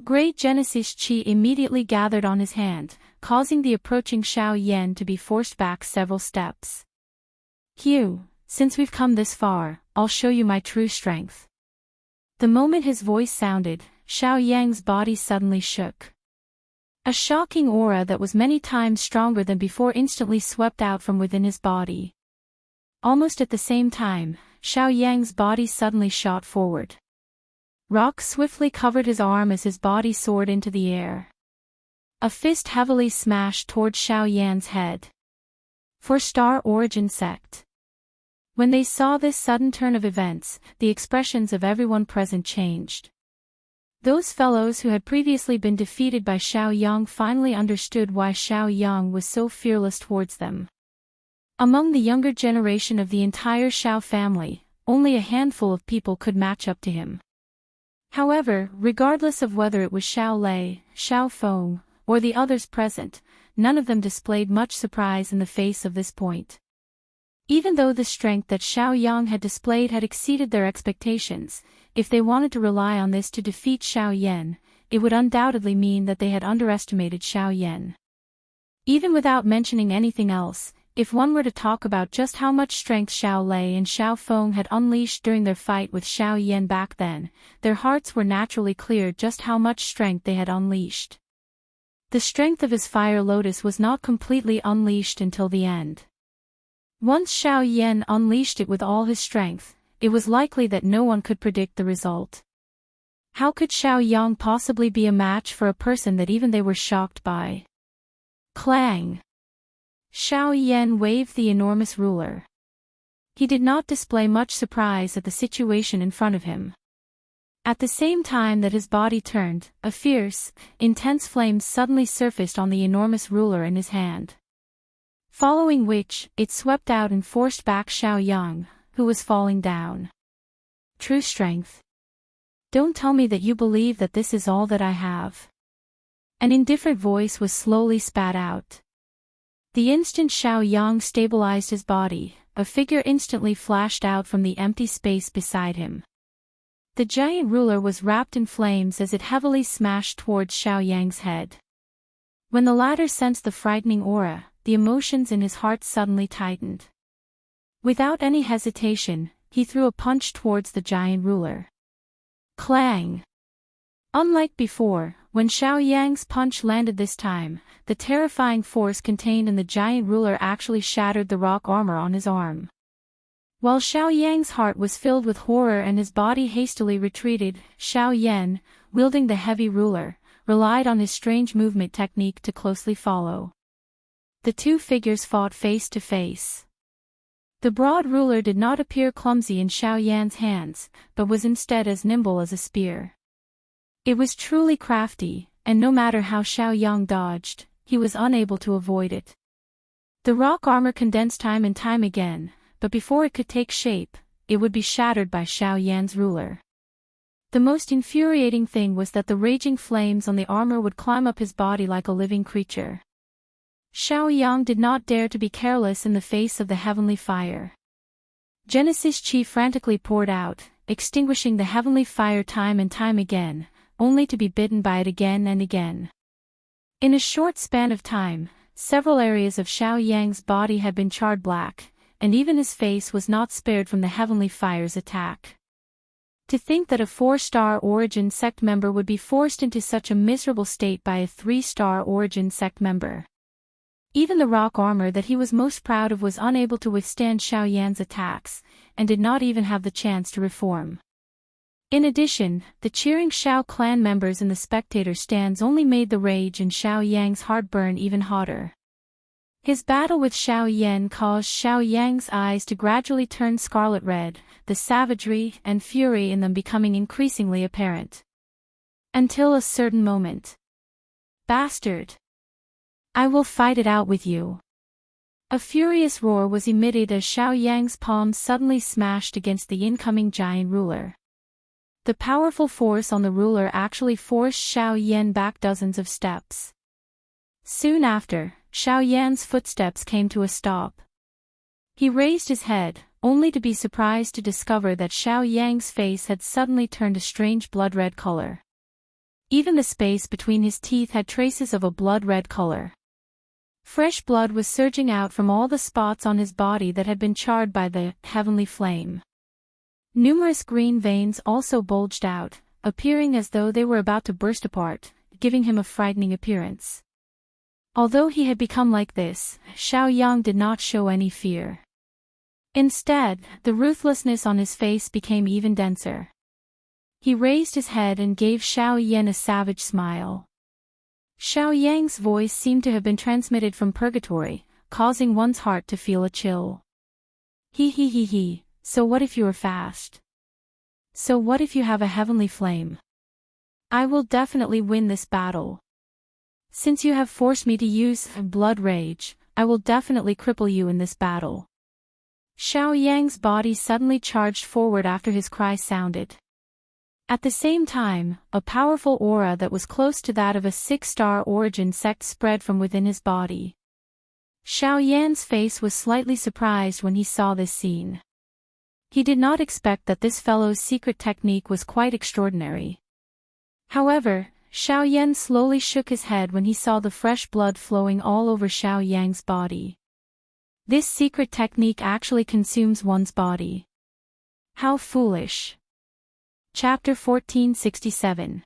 [SPEAKER 1] Great Genesis Chi immediately gathered on his hand, causing the approaching Xiao Yan to be forced back several steps. Since we've come this far, I'll show you my true strength. The moment his voice sounded, Xiao Yang's body suddenly shook. A shocking aura that was many times stronger than before instantly swept out from within his body. Almost at the same time, Xiao Yang's body suddenly shot forward. Rock swiftly covered his arm as his body soared into the air. A fist heavily smashed toward Xiao Yan's head. For Star Origin Sect. When they saw this sudden turn of events, the expressions of everyone present changed. Those fellows who had previously been defeated by Xiao Yang finally understood why Xiao Yang was so fearless towards them. Among the younger generation of the entire Xiao family, only a handful of people could match up to him. However, regardless of whether it was Xiao Lei, Xiao Feng, or the others present, none of them displayed much surprise in the face of this point. Even though the strength that Xiao Yang had displayed had exceeded their expectations, if they wanted to rely on this to defeat Xiao Yan, it would undoubtedly mean that they had underestimated Xiao Yan. Even without mentioning anything else, if one were to talk about just how much strength Xiao Lei and Xiao Feng had unleashed during their fight with Xiao Yan back then, their hearts were naturally clear just how much strength they had unleashed. The strength of his fire lotus was not completely unleashed until the end. Once Xiao Yan unleashed it with all his strength, it was likely that no one could predict the result. How could Xiao Yang possibly be a match for a person that even they were shocked by? Clang! Xiao Yan waved the enormous ruler. He did not display much surprise at the situation in front of him. At the same time that his body turned, a fierce, intense flame suddenly surfaced on the enormous ruler in his hand. Following which, it swept out and forced back Xiao Yang, who was falling down. True strength. Don't tell me that you believe that this is all that I have. An indifferent voice was slowly spat out. The instant Xiao Yang stabilized his body, a figure instantly flashed out from the empty space beside him. The giant ruler was wrapped in flames as it heavily smashed towards Xiao Yang's head. When the latter sensed the frightening aura, the emotions in his heart suddenly tightened. Without any hesitation, he threw a punch towards the giant ruler. Clang! Unlike before, when Xiao Yang's punch landed this time, the terrifying force contained in the giant ruler actually shattered the rock armor on his arm. While Xiao Yang's heart was filled with horror and his body hastily retreated, Xiao Yan, wielding the heavy ruler, relied on his strange movement technique to closely follow. The two figures fought face to face. The broad ruler did not appear clumsy in Xiao Yan's hands, but was instead as nimble as a spear. It was truly crafty, and no matter how Xiao Yang dodged, he was unable to avoid it. The rock armor condensed time and time again, but before it could take shape, it would be shattered by Xiao Yan's ruler. The most infuriating thing was that the raging flames on the armor would climb up his body like a living creature. Xiao Yang did not dare to be careless in the face of the heavenly fire. Genesis Chi frantically poured out, extinguishing the heavenly fire time and time again, only to be bitten by it again and again. In a short span of time, several areas of Xiao Yang's body had been charred black, and even his face was not spared from the heavenly fire's attack. To think that a 4-star Origin sect member would be forced into such a miserable state by a 3-star Origin sect member. Even the rock armor that he was most proud of was unable to withstand Xiao Yan's attacks, and did not even have the chance to reform. In addition, the cheering Xiao clan members in the spectator stands only made the rage in Xiao Yang's heart burn even hotter. His battle with Xiao Yan caused Xiao Yang's eyes to gradually turn scarlet red, the savagery and fury in them becoming increasingly apparent. Until a certain moment. Bastard! I will fight it out with you. A furious roar was emitted as Xiao Yang's palm suddenly smashed against the incoming giant ruler. The powerful force on the ruler actually forced Xiao Yan back dozens of steps. Soon after, Xiao Yan's footsteps came to a stop. He raised his head, only to be surprised to discover that Xiao Yang's face had suddenly turned a strange blood-red color. Even the space between his teeth had traces of a blood-red color. Fresh blood was surging out from all the spots on his body that had been charred by the heavenly flame. Numerous green veins also bulged out, appearing as though they were about to burst apart, giving him a frightening appearance. Although he had become like this, Xiao Yang did not show any fear. Instead, the ruthlessness on his face became even denser. He raised his head and gave Xiao Yan a savage smile. Xiao Yang's voice seemed to have been transmitted from purgatory, causing one's heart to feel a chill. He. So what if you are fast? So what if you have a heavenly flame? I will definitely win this battle. Since you have forced me to use blood rage, I will definitely cripple you in this battle. Xiao Yang's body suddenly charged forward after his cry sounded. At the same time, a powerful aura that was close to that of a 6-star Origin sect spread from within his body. Xiao Yan's face was slightly surprised when he saw this scene. He did not expect that this fellow's secret technique was quite extraordinary. However, Xiao Yan slowly shook his head when he saw the fresh blood flowing all over Xiao Yang's body. This secret technique actually consumes one's body. How foolish. Chapter 1467.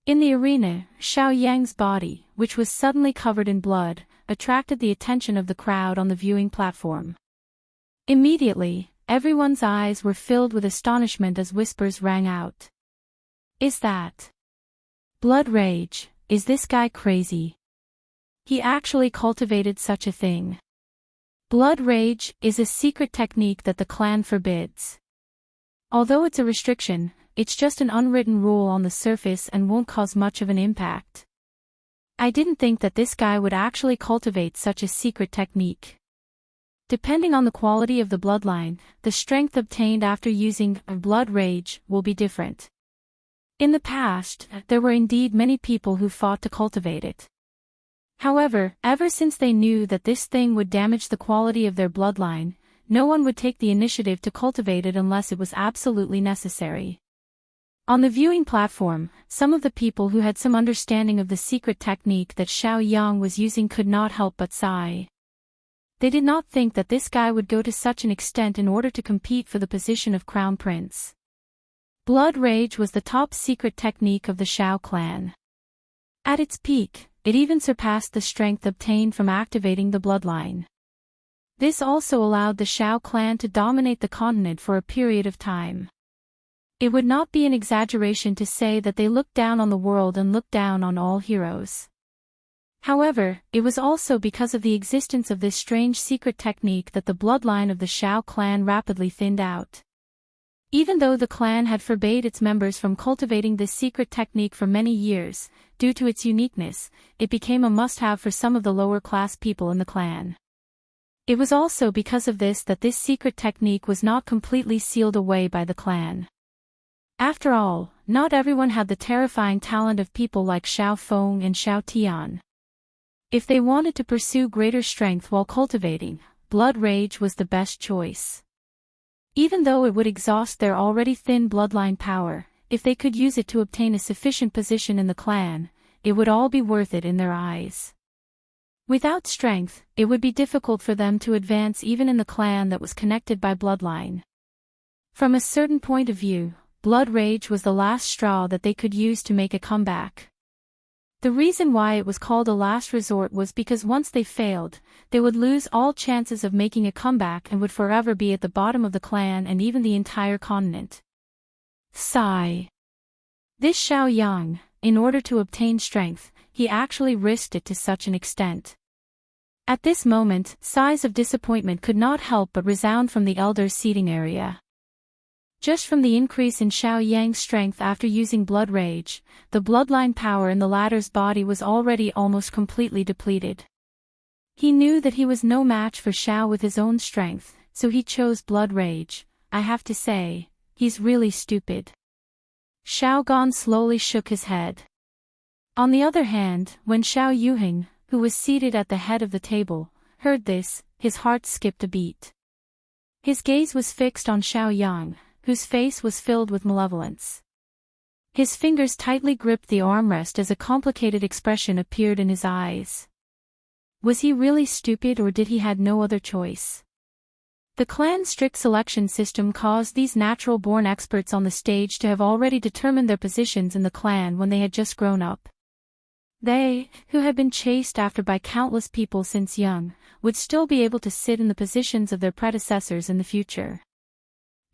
[SPEAKER 1] In the arena, Xiao Yang's body, which was suddenly covered in blood, attracted the attention of the crowd on the viewing platform. Immediately, everyone's eyes were filled with astonishment as whispers rang out. Is that blood rage? Is this guy crazy? He actually cultivated such a thing. Blood rage is a secret technique that the clan forbids. Although it's a restriction, it's just an unwritten rule on the surface and won't cause much of an impact. I didn't think that this guy would actually cultivate such a secret technique. Depending on the quality of the bloodline, the strength obtained after using blood rage will be different. In the past, there were indeed many people who fought to cultivate it. However, ever since they knew that this thing would damage the quality of their bloodline, no one would take the initiative to cultivate it unless it was absolutely necessary. On the viewing platform, some of the people who had some understanding of the secret technique that Xiao Yang was using could not help but sigh. They did not think that this guy would go to such an extent in order to compete for the position of Crown Prince. Blood Rage was the top secret technique of the Shao clan. At its peak, it even surpassed the strength obtained from activating the bloodline. This also allowed the Shao clan to dominate the continent for a period of time. It would not be an exaggeration to say that they looked down on the world and looked down on all heroes. However, it was also because of the existence of this strange secret technique that the bloodline of the Shao clan rapidly thinned out. Even though the clan had forbade its members from cultivating this secret technique for many years, due to its uniqueness, it became a must-have for some of the lower-class people in the clan. It was also because of this that this secret technique was not completely sealed away by the clan. After all, not everyone had the terrifying talent of people like Xiao Feng and Xiao Tian. If they wanted to pursue greater strength while cultivating, Blood Rage was the best choice. Even though it would exhaust their already thin bloodline power, if they could use it to obtain a sufficient position in the clan, it would all be worth it in their eyes. Without strength, it would be difficult for them to advance even in the clan that was connected by bloodline. From a certain point of view, Blood Rage was the last straw that they could use to make a comeback. The reason why it was called a last resort was because once they failed, they would lose all chances of making a comeback and would forever be at the bottom of the clan and even the entire continent. Sigh. This Xiao Yang, in order to obtain strength, he actually risked it to such an extent. At this moment, sighs of disappointment could not help but resound from the elders' seating area. Just from the increase in Xiao Yang's strength after using Blood Rage, the bloodline power in the latter's body was already almost completely depleted. He knew that he was no match for Xiao with his own strength, so he chose Blood Rage. I have to say, he's really stupid. Xiao Gan slowly shook his head. On the other hand, when Xiao Yuheng, who was seated at the head of the table, heard this, his heart skipped a beat. His gaze was fixed on Xiao Yang, whose face was filled with malevolence. His fingers tightly gripped the armrest as a complicated expression appeared in his eyes. Was he really stupid or did he had no other choice? The clan's strict selection system caused these natural-born experts on the stage to have already determined their positions in the clan when they had just grown up. They, who had been chased after by countless people since young, would still be able to sit in the positions of their predecessors in the future.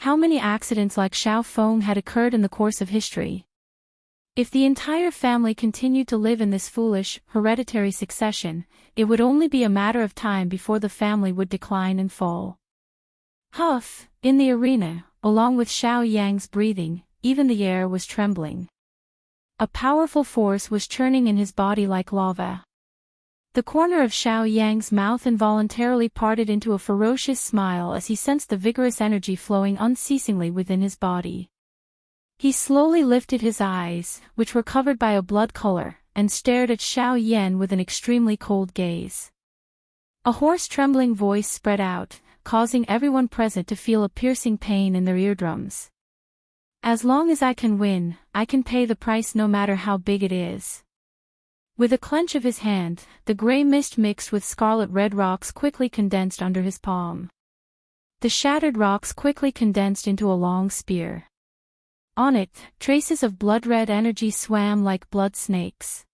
[SPEAKER 1] How many accidents like Xiao Feng had occurred in the course of history? If the entire family continued to live in this foolish, hereditary succession, it would only be a matter of time before the family would decline and fall. Huff, in the arena, along with Xiao Yang's breathing, even the air was trembling. A powerful force was churning in his body like lava. The corner of Xiao Yang's mouth involuntarily parted into a ferocious smile as he sensed the vigorous energy flowing unceasingly within his body. He slowly lifted his eyes, which were covered by a blood color, and stared at Xiao Yan with an extremely cold gaze. A hoarse trembling voice spread out, causing everyone present to feel a piercing pain in their eardrums. As long as I can win, I can pay the price no matter how big it is. With a clench of his hand, the gray mist mixed with scarlet-red rocks quickly condensed under his palm. The shattered rocks quickly condensed into a long spear. On it, traces of blood-red energy swam like blood snakes.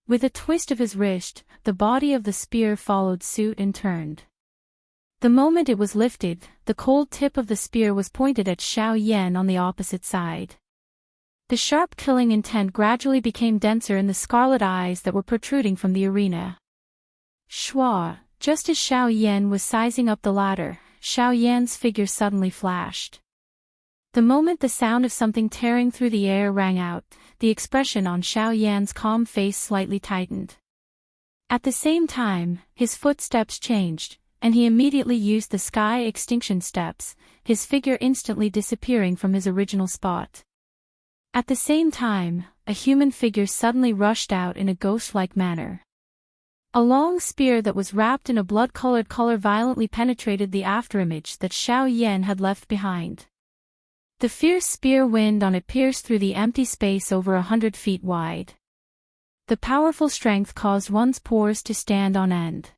[SPEAKER 1] With a twist of his wrist, the body of the spear followed suit and turned. The moment it was lifted, the cold tip of the spear was pointed at Xiao Yan on the opposite side. The sharp killing intent gradually became denser in the scarlet eyes that were protruding from the arena. Shua, just as Xiao Yan was sizing up the ladder, Xiao Yan's figure suddenly flashed. The moment the sound of something tearing through the air rang out, the expression on Xiao Yan's calm face slightly tightened. At the same time, his footsteps changed, and he immediately used the sky extinction steps, his figure instantly disappearing from his original spot. At the same time, a human figure suddenly rushed out in a ghost-like manner. A long spear that was wrapped in a blood-colored color violently penetrated the afterimage that Xiao Yan had left behind. The fierce spear wind on it pierced through the empty space over 100 feet wide. The powerful strength caused one's pores to stand on end.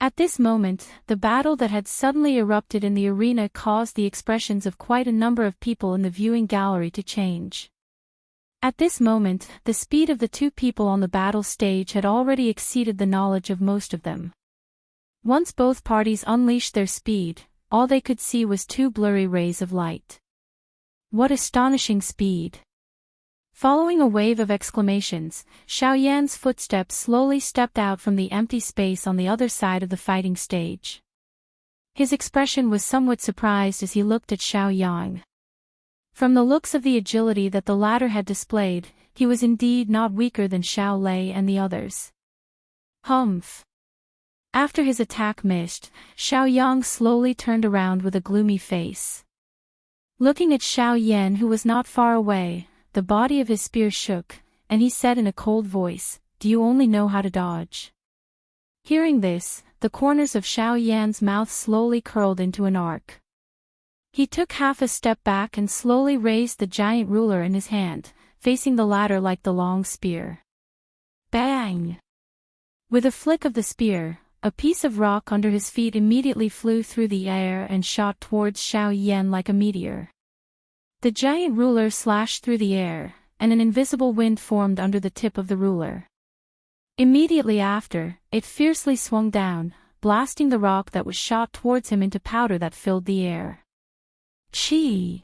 [SPEAKER 1] At this moment, the battle that had suddenly erupted in the arena caused the expressions of quite a number of people in the viewing gallery to change. At this moment, the speed of the two people on the battle stage had already exceeded the knowledge of most of them. Once both parties unleashed their speed, all they could see was two blurry rays of light. What astonishing speed! Following a wave of exclamations, Xiao Yan's footsteps slowly stepped out from the empty space on the other side of the fighting stage. His expression was somewhat surprised as he looked at Xiao Yang. From the looks of the agility that the latter had displayed, he was indeed not weaker than Xiao Lei and the others. Humph! After his attack missed, Xiao Yang slowly turned around with a gloomy face. Looking at Xiao Yan, who was not far away, the body of his spear shook, and he said in a cold voice, "Do you only know how to dodge?" Hearing this, the corners of Xiao Yan's mouth slowly curled into an arc. He took half a step back and slowly raised the giant ruler in his hand, facing the latter like the long spear. Bang! With a flick of the spear, a piece of rock under his feet immediately flew through the air and shot towards Xiao Yan like a meteor. The giant ruler slashed through the air, and an invisible wind formed under the tip of the ruler. Immediately after, it fiercely swung down, blasting the rock that was shot towards him into powder that filled the air. Chi!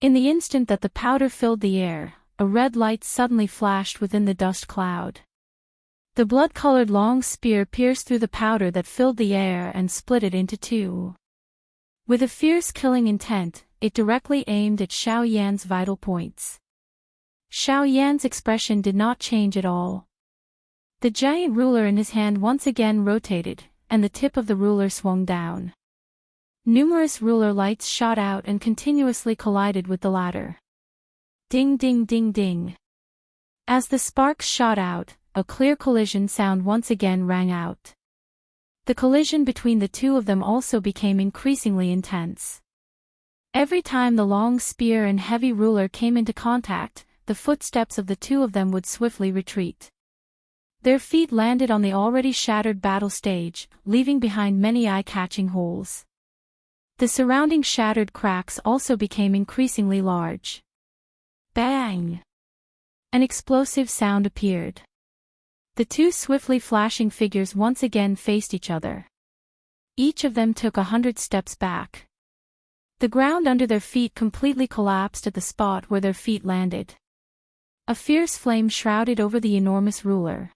[SPEAKER 1] In the instant that the powder filled the air, a red light suddenly flashed within the dust cloud. The blood-colored long spear pierced through the powder that filled the air and split it into two. With a fierce killing intent, it directly aimed at Xiao Yan's vital points. Xiao Yan's expression did not change at all. The giant ruler in his hand once again rotated, and the tip of the ruler swung down. Numerous ruler lights shot out and continuously collided with the latter. Ding ding ding ding. As the sparks shot out, a clear collision sound once again rang out. The collision between the two of them also became increasingly intense. Every time the long spear and heavy ruler came into contact, the footsteps of the two of them would swiftly retreat. Their feet landed on the already shattered battle stage, leaving behind many eye-catching holes. The surrounding shattered cracks also became increasingly large. Bang! An explosive sound appeared. The two swiftly flashing figures once again faced each other. Each of them took 100 steps back. The ground under their feet completely collapsed at the spot where their feet landed. A fierce flame shrouded over the enormous ruler.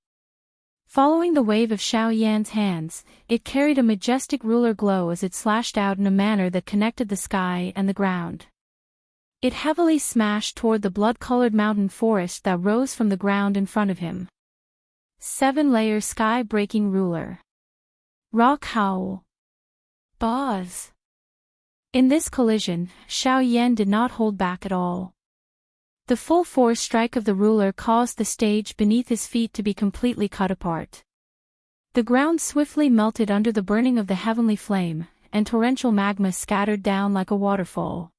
[SPEAKER 1] Following the wave of Xiao Yan's hands, it carried a majestic ruler glow as it slashed out in a manner that connected the sky and the ground. It heavily smashed toward the blood-colored mountain forest that rose from the ground in front of him. 7-layer sky-breaking ruler. Rock howl. Buzz. In this collision, Xiao Yan did not hold back at all. The full force strike of the ruler caused the stage beneath his feet to be completely cut apart. The ground swiftly melted under the burning of the heavenly flame, and torrential magma scattered down like a waterfall.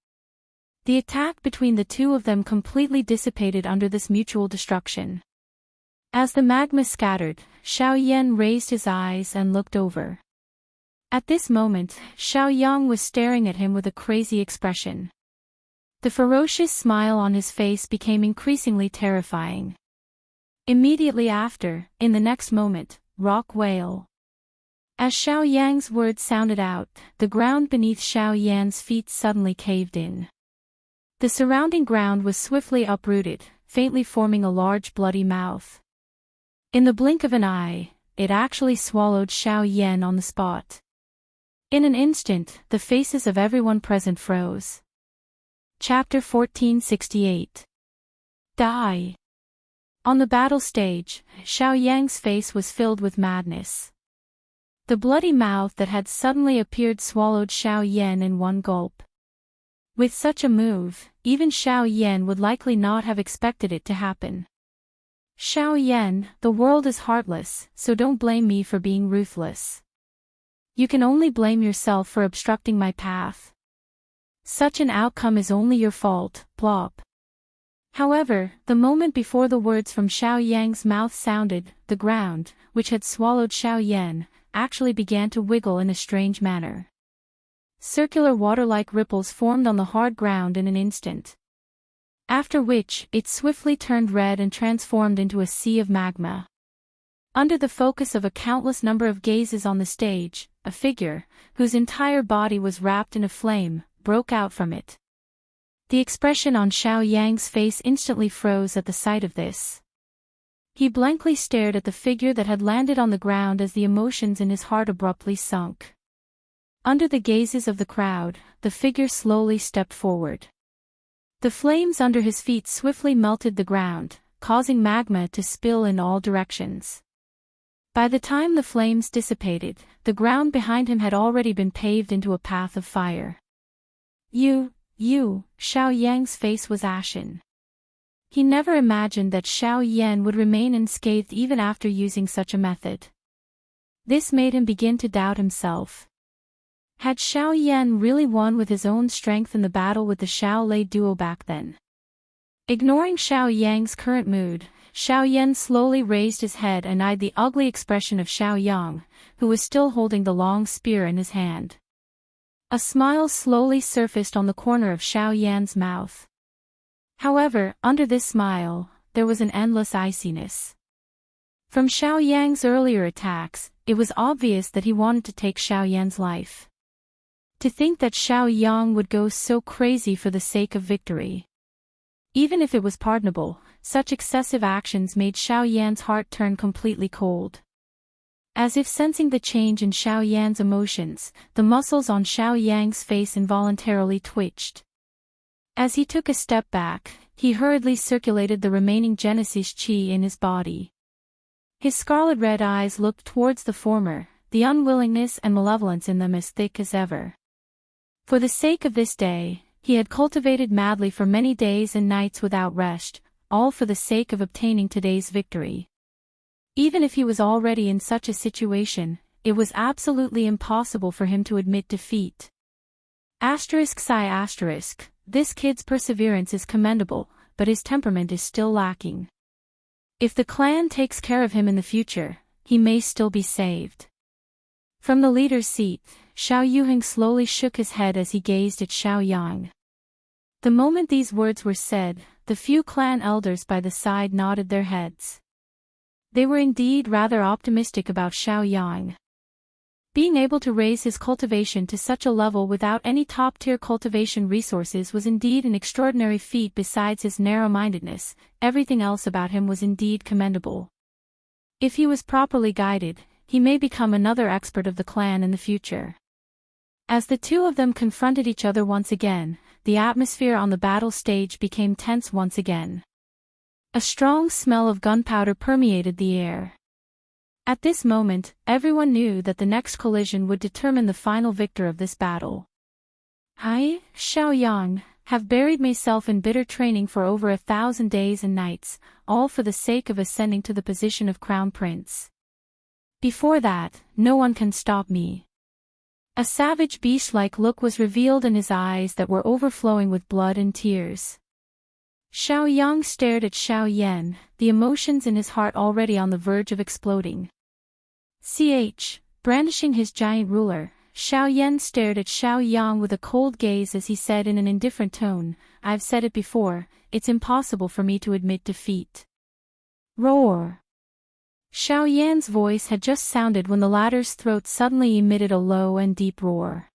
[SPEAKER 1] The attack between the two of them completely dissipated under this mutual destruction. As the magma scattered, Xiao Yan raised his eyes and looked over. At this moment, Xiao Yang was staring at him with a crazy expression. The ferocious smile on his face became increasingly terrifying. Immediately after, in the next moment, rock wail. As Xiao Yang's words sounded out, the ground beneath Xiao Yan's feet suddenly caved in. The surrounding ground was swiftly uprooted, faintly forming a large bloody mouth. In the blink of an eye, it actually swallowed Xiao Yan on the spot. In an instant, the faces of everyone present froze. Chapter 1468. Die. On the battle stage, Xiao Yang's face was filled with madness. The bloody mouth that had suddenly appeared swallowed Xiao Yan in one gulp. With such a move, even Xiao Yan would likely not have expected it to happen. Xiao Yan, the world is heartless, so don't blame me for being ruthless. You can only blame yourself for obstructing my path. Such an outcome is only your fault, plop. However, the moment before the words from Xiao Yang's mouth sounded, the ground, which had swallowed Xiao Yan, actually began to wiggle in a strange manner. Circular water-like ripples formed on the hard ground in an instant. After which, it swiftly turned red and transformed into a sea of magma. Under the focus of a countless number of gazes on the stage, a figure, whose entire body was wrapped in a flame, broke out from it. The expression on Xiao Yang's face instantly froze at the sight of this. He blankly stared at the figure that had landed on the ground as the emotions in his heart abruptly sunk. Under the gazes of the crowd, the figure slowly stepped forward. The flames under his feet swiftly melted the ground, causing magma to spill in all directions. By the time the flames dissipated, the ground behind him had already been paved into a path of fire. You, Xiao Yang's face was ashen. He never imagined that Xiao Yan would remain unscathed even after using such a method. This made him begin to doubt himself. Had Xiao Yan really won with his own strength in the battle with the Xiao Lei duo back then? Ignoring Xiao Yang's current mood, Xiao Yan slowly raised his head and eyed the ugly expression of Xiao Yang, who was still holding the long spear in his hand. A smile slowly surfaced on the corner of Xiao Yan's mouth. However, under this smile, there was an endless iciness. From Xiao Yang's earlier attacks, it was obvious that he wanted to take Xiao Yan's life. To think that Xiao Yang would go so crazy for the sake of victory. Even if it was pardonable, such excessive actions made Xiao Yan's heart turn completely cold. As if sensing the change in Xiao Yan's emotions, the muscles on Xiao Yang's face involuntarily twitched. As he took a step back, he hurriedly circulated the remaining Genesis Qi in his body. His scarlet red eyes looked towards the former, the unwillingness and malevolence in them as thick as ever. For the sake of this day, he had cultivated madly for many days and nights without rest, all for the sake of obtaining today's victory. Even if he was already in such a situation, it was absolutely impossible for him to admit defeat. This kid's perseverance is commendable, but his temperament is still lacking. If the clan takes care of him in the future, he may still be saved. From the leader's seat, Xiao Yuheng slowly shook his head as he gazed at Xiao Yang. The moment these words were said, the few clan elders by the side nodded their heads. They were indeed rather optimistic about Xiao Yang. Being able to raise his cultivation to such a level without any top-tier cultivation resources was indeed an extraordinary feat. Besides his narrow-mindedness, everything else about him was indeed commendable. If he was properly guided, he may become another expert of the clan in the future. As the two of them confronted each other once again, the atmosphere on the battle stage became tense once again. A strong smell of gunpowder permeated the air. At this moment, everyone knew that the next collision would determine the final victor of this battle. I, Xiao Yang, have buried myself in bitter training for over 1,000 days and nights, all for the sake of ascending to the position of Crown Prince. Before that, no one can stop me. A savage beast-like look was revealed in his eyes that were overflowing with blood and tears. Xiao Yang stared at Xiao Yan, the emotions in his heart already on the verge of exploding. Brandishing his giant ruler, Xiao Yan stared at Xiao Yang with a cold gaze as he said in an indifferent tone, "I've said it before, it's impossible for me to admit defeat." Roar! Xiao Yan's voice had just sounded when the latter's throat suddenly emitted a low and deep roar.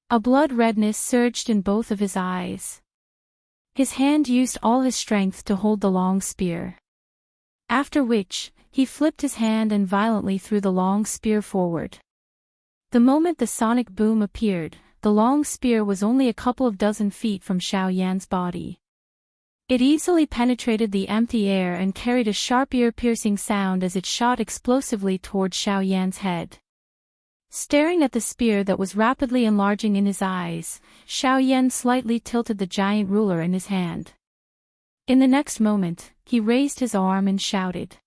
[SPEAKER 1] A blood redness surged in both of his eyes. His hand used all his strength to hold the long spear. After which, he flipped his hand and violently threw the long spear forward. The moment the sonic boom appeared, the long spear was only a couple of dozen feet from Xiao Yan's body. It easily penetrated the empty air and carried a sharp ear-piercing sound as it shot explosively toward Xiao Yan's head. Staring at the spear that was rapidly enlarging in his eyes, Xiao Yan slightly tilted the giant ruler in his hand. In the next moment, he raised his arm and shouted.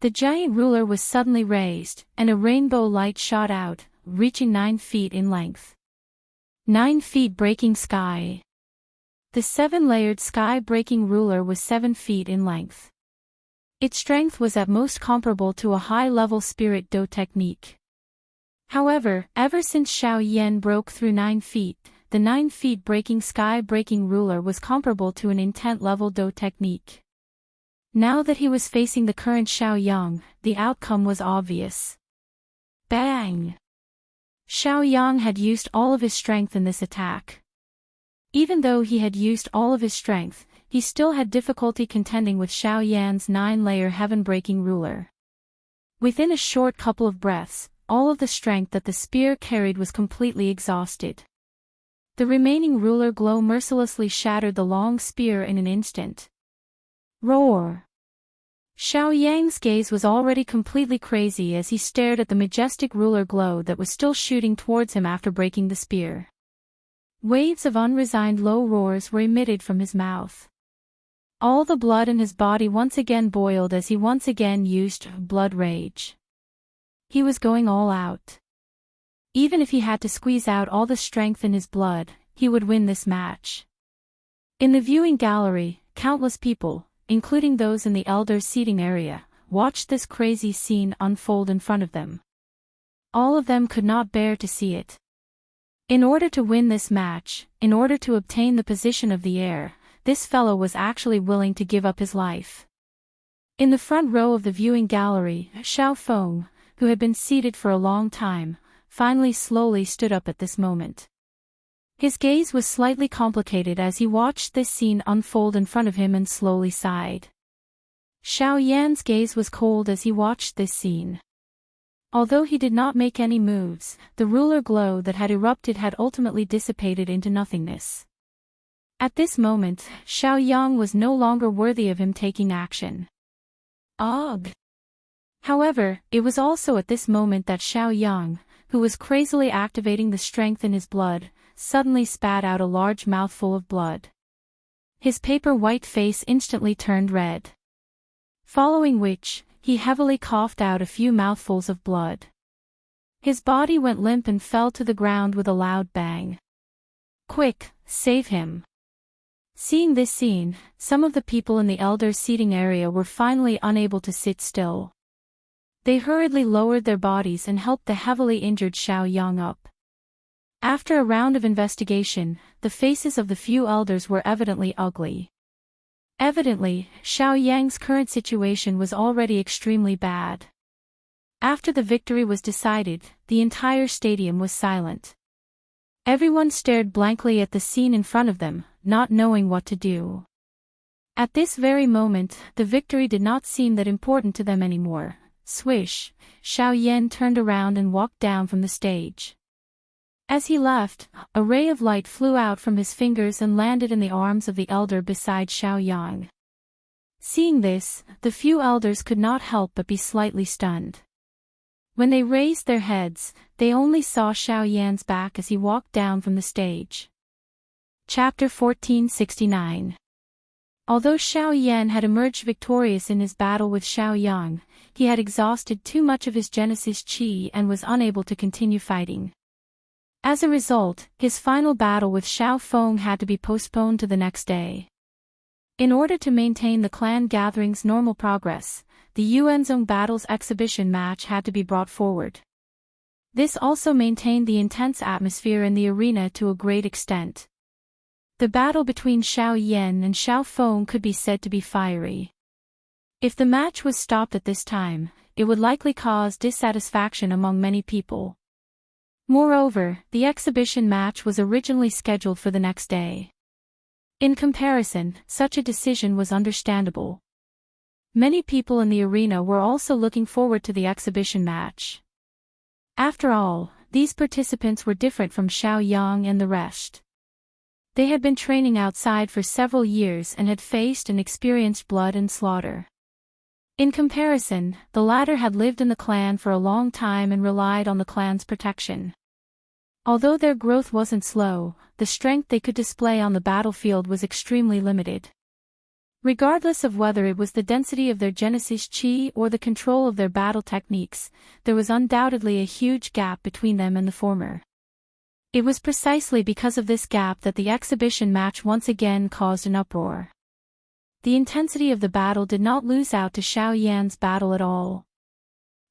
[SPEAKER 1] The giant ruler was suddenly raised, and a rainbow light shot out, reaching 9 feet in length. 9 feet breaking sky. The 7-layered sky-breaking ruler was 7 feet in length. Its strength was at most comparable to a high-level spirit do technique. However, ever since Xiao Yan broke through 9 feet, the 9 feet breaking sky-breaking ruler was comparable to an intent-level Do technique. Now that he was facing the current Xiao Yang, the outcome was obvious. Bang! Xiao Yang had used all of his strength in this attack. Even though he had used all of his strength, he still had difficulty contending with Xiao Yan's 9-layer heaven-breaking ruler. Within a short couple of breaths, all of the strength that the spear carried was completely exhausted. The remaining ruler glow mercilessly shattered the long spear in an instant. Roar! Xiao Yang's gaze was already completely crazy as he stared at the majestic ruler glow that was still shooting towards him after breaking the spear. Waves of unresigned low roars were emitted from his mouth. All the blood in his body once again boiled as he once again used blood rage. He was going all out. Even if he had to squeeze out all the strength in his blood, he would win this match. In the viewing gallery, countless people, including those in the elders' seating area, watched this crazy scene unfold in front of them. All of them could not bear to see it. In order to win this match, in order to obtain the position of the heir, this fellow was actually willing to give up his life. In the front row of the viewing gallery, Xiao Feng, who had been seated for a long time, finally slowly stood up at this moment. His gaze was slightly complicated as he watched this scene unfold in front of him and slowly sighed. Xiao Yan's gaze was cold as he watched this scene. Although he did not make any moves, the ruler glow that had erupted had ultimately dissipated into nothingness. At this moment, Xiao Yang was no longer worthy of him taking action. Ugh! However, it was also at this moment that Xiao Yang, who was crazily activating the strength in his blood, suddenly spat out a large mouthful of blood. His paper-white face instantly turned red. Following which, he heavily coughed out a few mouthfuls of blood. His body went limp and fell to the ground with a loud bang. Quick, save him! Seeing this scene, some of the people in the elders' seating area were finally unable to sit still. They hurriedly lowered their bodies and helped the heavily injured Xiao Yang up. After a round of investigation, the faces of the few elders were evidently ugly. Evidently, Xiao Yang's current situation was already extremely bad. After the victory was decided, the entire stadium was silent. Everyone stared blankly at the scene in front of them, not knowing what to do. At this very moment, the victory did not seem that important to them anymore. Swish, Xiao Yan turned around and walked down from the stage. As he left, a ray of light flew out from his fingers and landed in the arms of the elder beside Xiao Yang. Seeing this, the few elders could not help but be slightly stunned. When they raised their heads, they only saw Xiao Yan's back as he walked down from the stage. Chapter 1469. Although Xiao Yan had emerged victorious in his battle with Xiao Yang, he had exhausted too much of his Genesis Qi and was unable to continue fighting. As a result, his final battle with Xiao Feng had to be postponed to the next day. In order to maintain the clan gathering's normal progress, the Yuanzhong Battles exhibition match had to be brought forward. This also maintained the intense atmosphere in the arena to a great extent. The battle between Xiao Yan and Xiao Feng could be said to be fiery. If the match was stopped at this time, it would likely cause dissatisfaction among many people. Moreover, the exhibition match was originally scheduled for the next day. In comparison, such a decision was understandable. Many people in the arena were also looking forward to the exhibition match. After all, these participants were different from Xiao Yang and the rest. They had been training outside for several years and had faced and experienced blood and slaughter. In comparison, the latter had lived in the clan for a long time and relied on the clan's protection. Although their growth wasn't slow, the strength they could display on the battlefield was extremely limited. Regardless of whether it was the density of their Genesis Qi or the control of their battle techniques, there was undoubtedly a huge gap between them and the former. It was precisely because of this gap that the exhibition match once again caused an uproar. The intensity of the battle did not lose out to Xiao Yan's battle at all.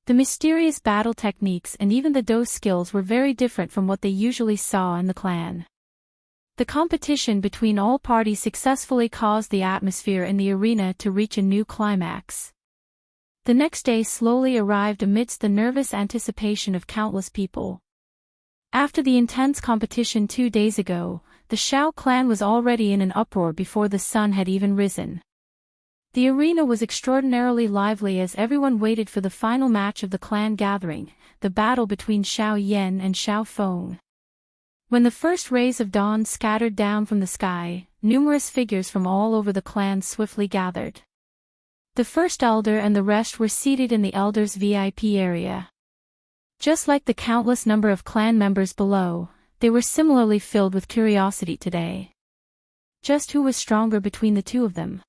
[SPEAKER 1] The mysterious battle techniques and even the dose skills were very different from what they usually saw in the clan. The competition between all parties successfully caused the atmosphere in the arena to reach a new climax. The next day slowly arrived amidst the nervous anticipation of countless people. After the intense competition 2 days ago, the Shao clan was already in an uproar before the sun had even risen. The arena was extraordinarily lively as everyone waited for the final match of the clan gathering, the battle between Xiao Yan and Xiao Feng. When the first rays of dawn scattered down from the sky, numerous figures from all over the clan swiftly gathered. The first elder and the rest were seated in the elders' VIP area. Just like the countless number of clan members below, they were similarly filled with curiosity today. Just who was stronger between the two of them?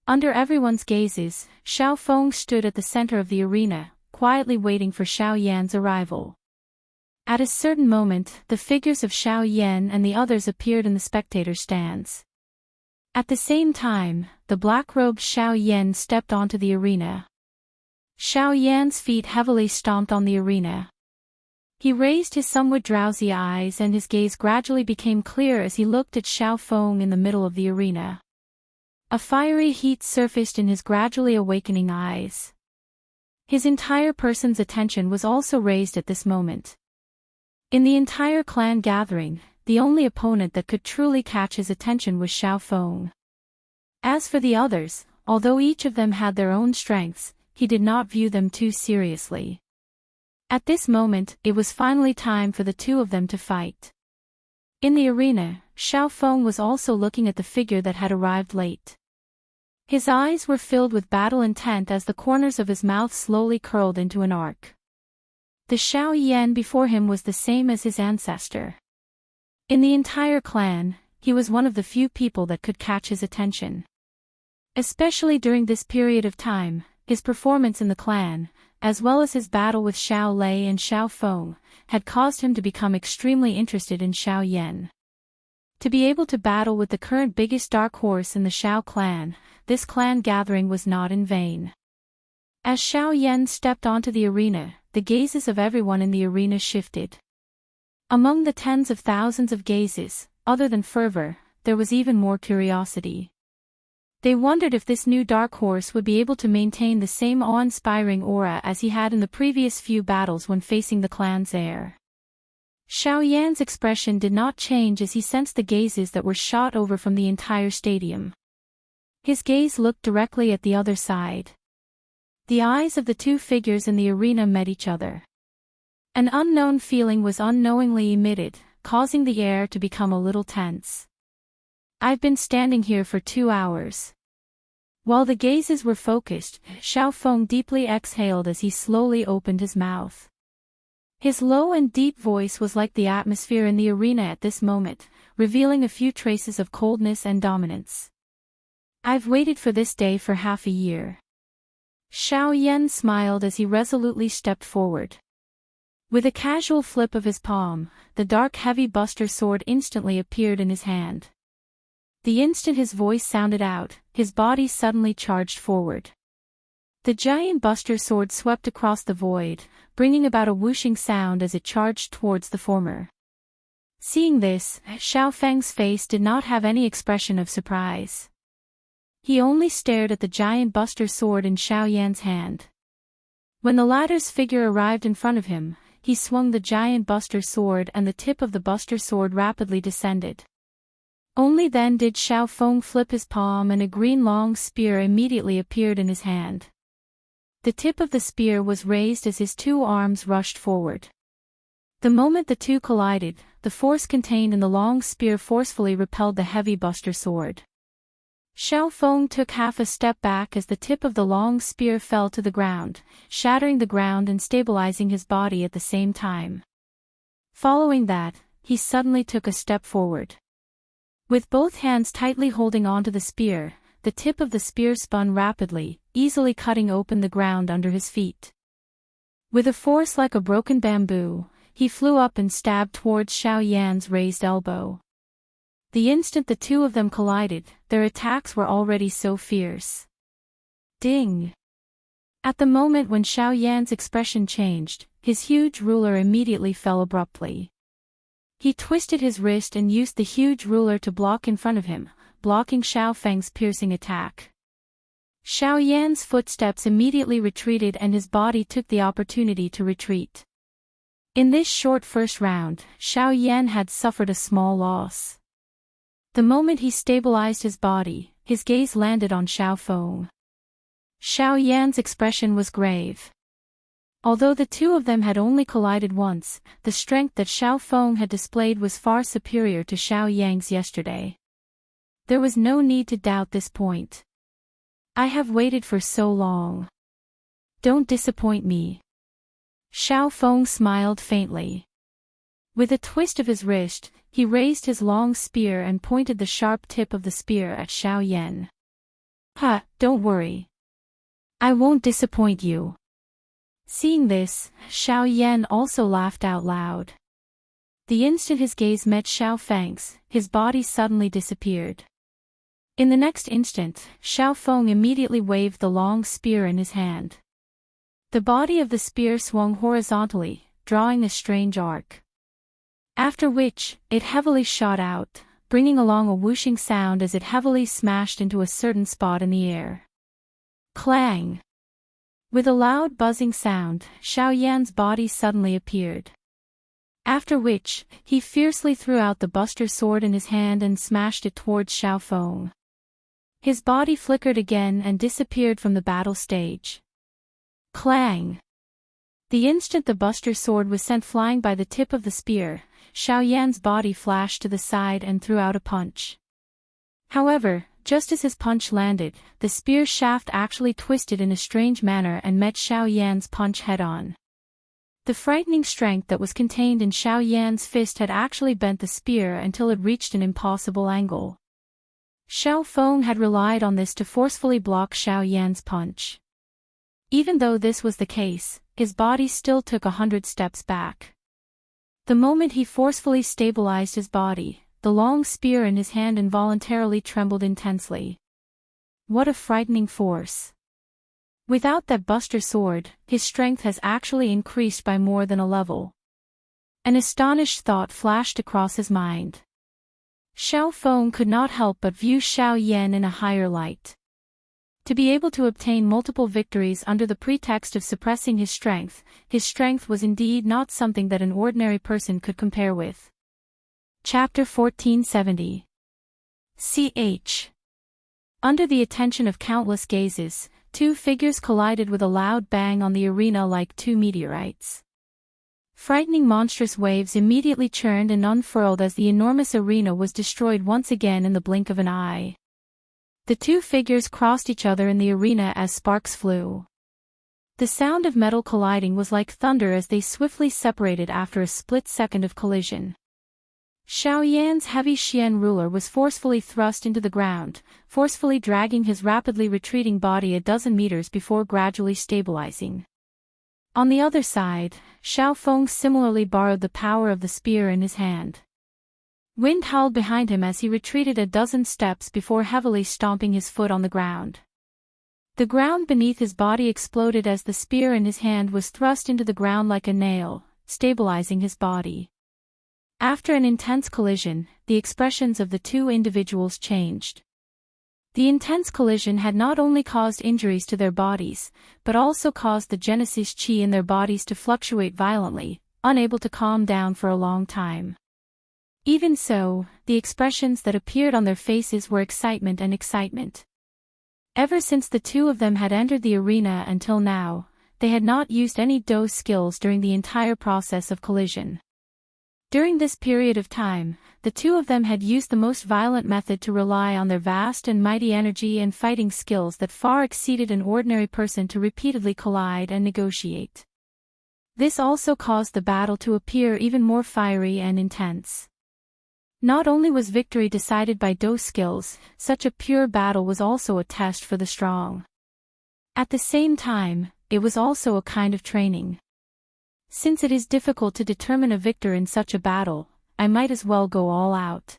[SPEAKER 1] Under everyone's gazes, Xiao Feng stood at the center of the arena, quietly waiting for Xiao Yan's arrival. At a certain moment, the figures of Xiao Yan and the others appeared in the spectator stands. At the same time, the black-robed Xiao Yan stepped onto the arena. Xiao Yan's feet heavily stomped on the arena. He raised his somewhat drowsy eyes and his gaze gradually became clear as he looked at Xiao Feng in the middle of the arena. A fiery heat surfaced in his gradually awakening eyes. His entire person's attention was also raised at this moment. In the entire clan gathering, the only opponent that could truly catch his attention was Xiao Feng. As for the others, although each of them had their own strengths, he did not view them too seriously. At this moment, it was finally time for the two of them to fight. In the arena, Xiao Feng was also looking at the figure that had arrived late. His eyes were filled with battle intent as the corners of his mouth slowly curled into an arc. The Xiao Yan before him was the same as his ancestor. In the entire clan, he was one of the few people that could catch his attention. Especially during this period of time, his performance in the clan, as well as his battle with Xiao Lei and Xiao Feng, had caused him to become extremely interested in Xiao Yan. To be able to battle with the current biggest dark horse in the Xiao clan, this clan gathering was not in vain. As Xiao Yan stepped onto the arena, the gazes of everyone in the arena shifted. Among the tens of thousands of gazes, other than fervor, there was even more curiosity. They wondered if this new dark horse would be able to maintain the same awe-inspiring aura as he had in the previous few battles when facing the clan's heir. Xiao Yan's expression did not change as he sensed the gazes that were shot over from the entire stadium. His gaze looked directly at the other side. The eyes of the two figures in the arena met each other. An unknown feeling was unknowingly emitted, causing the air to become a little tense. I've been standing here for 2 hours. While the gazes were focused, Xiao Feng deeply exhaled as he slowly opened his mouth. His low and deep voice was like the atmosphere in the arena at this moment, revealing a few traces of coldness and dominance. I've waited for this day for half a year. Xiao Yan smiled as he resolutely stepped forward. With a casual flip of his palm, the dark heavy buster sword instantly appeared in his hand. The instant his voice sounded out, his body suddenly charged forward. The giant buster sword swept across the void, bringing about a whooshing sound as it charged towards the former. Seeing this, Xiao Feng's face did not have any expression of surprise. He only stared at the giant buster sword in Xiao Yan's hand. When the latter's figure arrived in front of him, he swung the giant buster sword and the tip of the buster sword rapidly descended. Only then did Xiao Feng flip his palm and a green long spear immediately appeared in his hand. The tip of the spear was raised as his two arms rushed forward. The moment the two collided, the force contained in the long spear forcefully repelled the heavy buster sword. Xiao Feng took half a step back as the tip of the long spear fell to the ground, shattering the ground and stabilizing his body at the same time. Following that, he suddenly took a step forward. With both hands tightly holding onto the spear, the tip of the spear spun rapidly, easily cutting open the ground under his feet. With a force like a broken bamboo, he flew up and stabbed towards Xiao Yan's raised elbow. The instant the two of them collided, their attacks were already so fierce. Ding! At the moment when Xiao Yan's expression changed, his huge ruler immediately fell abruptly. He twisted his wrist and used the huge ruler to block in front of him, blocking Xiao Feng's piercing attack. Xiao Yan's footsteps immediately retreated and his body took the opportunity to retreat. In this short first round, Xiao Yan had suffered a small loss. The moment he stabilized his body, his gaze landed on Xiao Feng. Xiao Yan's expression was grave. Although the two of them had only collided once, the strength that Xiao Feng had displayed was far superior to Xiao Yang's yesterday. There was no need to doubt this point. I have waited for so long. Don't disappoint me. Xiao Feng smiled faintly. With a twist of his wrist, he raised his long spear and pointed the sharp tip of the spear at Xiao Yan. Don't worry. I won't disappoint you. Seeing this, Xiao Yan also laughed out loud. The instant his gaze met Xiao Feng's, his body suddenly disappeared. In the next instant, Xiao Feng immediately waved the long spear in his hand. The body of the spear swung horizontally, drawing a strange arc. After which, it heavily shot out, bringing along a whooshing sound as it heavily smashed into a certain spot in the air. Clang! With a loud buzzing sound, Xiao Yan's body suddenly appeared. After which, he fiercely threw out the Buster Sword in his hand and smashed it towards Xiao Feng. His body flickered again and disappeared from the battle stage. Clang! The instant the Buster Sword was sent flying by the tip of the spear, Xiao Yan's body flashed to the side and threw out a punch. However, just as his punch landed, the spear shaft actually twisted in a strange manner and met Xiao Yan's punch head-on. The frightening strength that was contained in Xiao Yan's fist had actually bent the spear until it reached an impossible angle. Xiao Feng had relied on this to forcefully block Xiao Yan's punch. Even though this was the case, his body still took 100 steps back. The moment he forcefully stabilized his body, the long spear in his hand involuntarily trembled intensely. What a frightening force! Without that Buster Sword, his strength has actually increased by more than a level. An astonished thought flashed across his mind. Xiao Feng could not help but view Xiao Yan in a higher light. To be able to obtain multiple victories under the pretext of suppressing his strength was indeed not something that an ordinary person could compare with. Chapter 1470. Ch. Under the attention of countless gazes, two figures collided with a loud bang on the arena like two meteorites. Frightening monstrous waves immediately churned and unfurled as the enormous arena was destroyed once again in the blink of an eye. The two figures crossed each other in the arena as sparks flew. The sound of metal colliding was like thunder as they swiftly separated after a split second of collision. Xiao Yan's heavy Xian ruler was forcefully thrust into the ground, forcefully dragging his rapidly retreating body a dozen meters before gradually stabilizing. On the other side, Xiao Feng similarly borrowed the power of the spear in his hand. Wind howled behind him as he retreated a dozen steps before heavily stomping his foot on the ground. The ground beneath his body exploded as the spear in his hand was thrust into the ground like a nail, stabilizing his body. After an intense collision, the expressions of the two individuals changed. The intense collision had not only caused injuries to their bodies, but also caused the Genesis Chi in their bodies to fluctuate violently, unable to calm down for a long time. Even so, the expressions that appeared on their faces were excitement and excitement. Ever since the two of them had entered the arena until now, they had not used any dose skills during the entire process of collision. During this period of time, the two of them had used the most violent method to rely on their vast and mighty energy and fighting skills that far exceeded an ordinary person to repeatedly collide and negotiate. This also caused the battle to appear even more fiery and intense. Not only was victory decided by dose skills, such a pure battle was also a test for the strong. At the same time, it was also a kind of training. Since it is difficult to determine a victor in such a battle, I might as well go all out.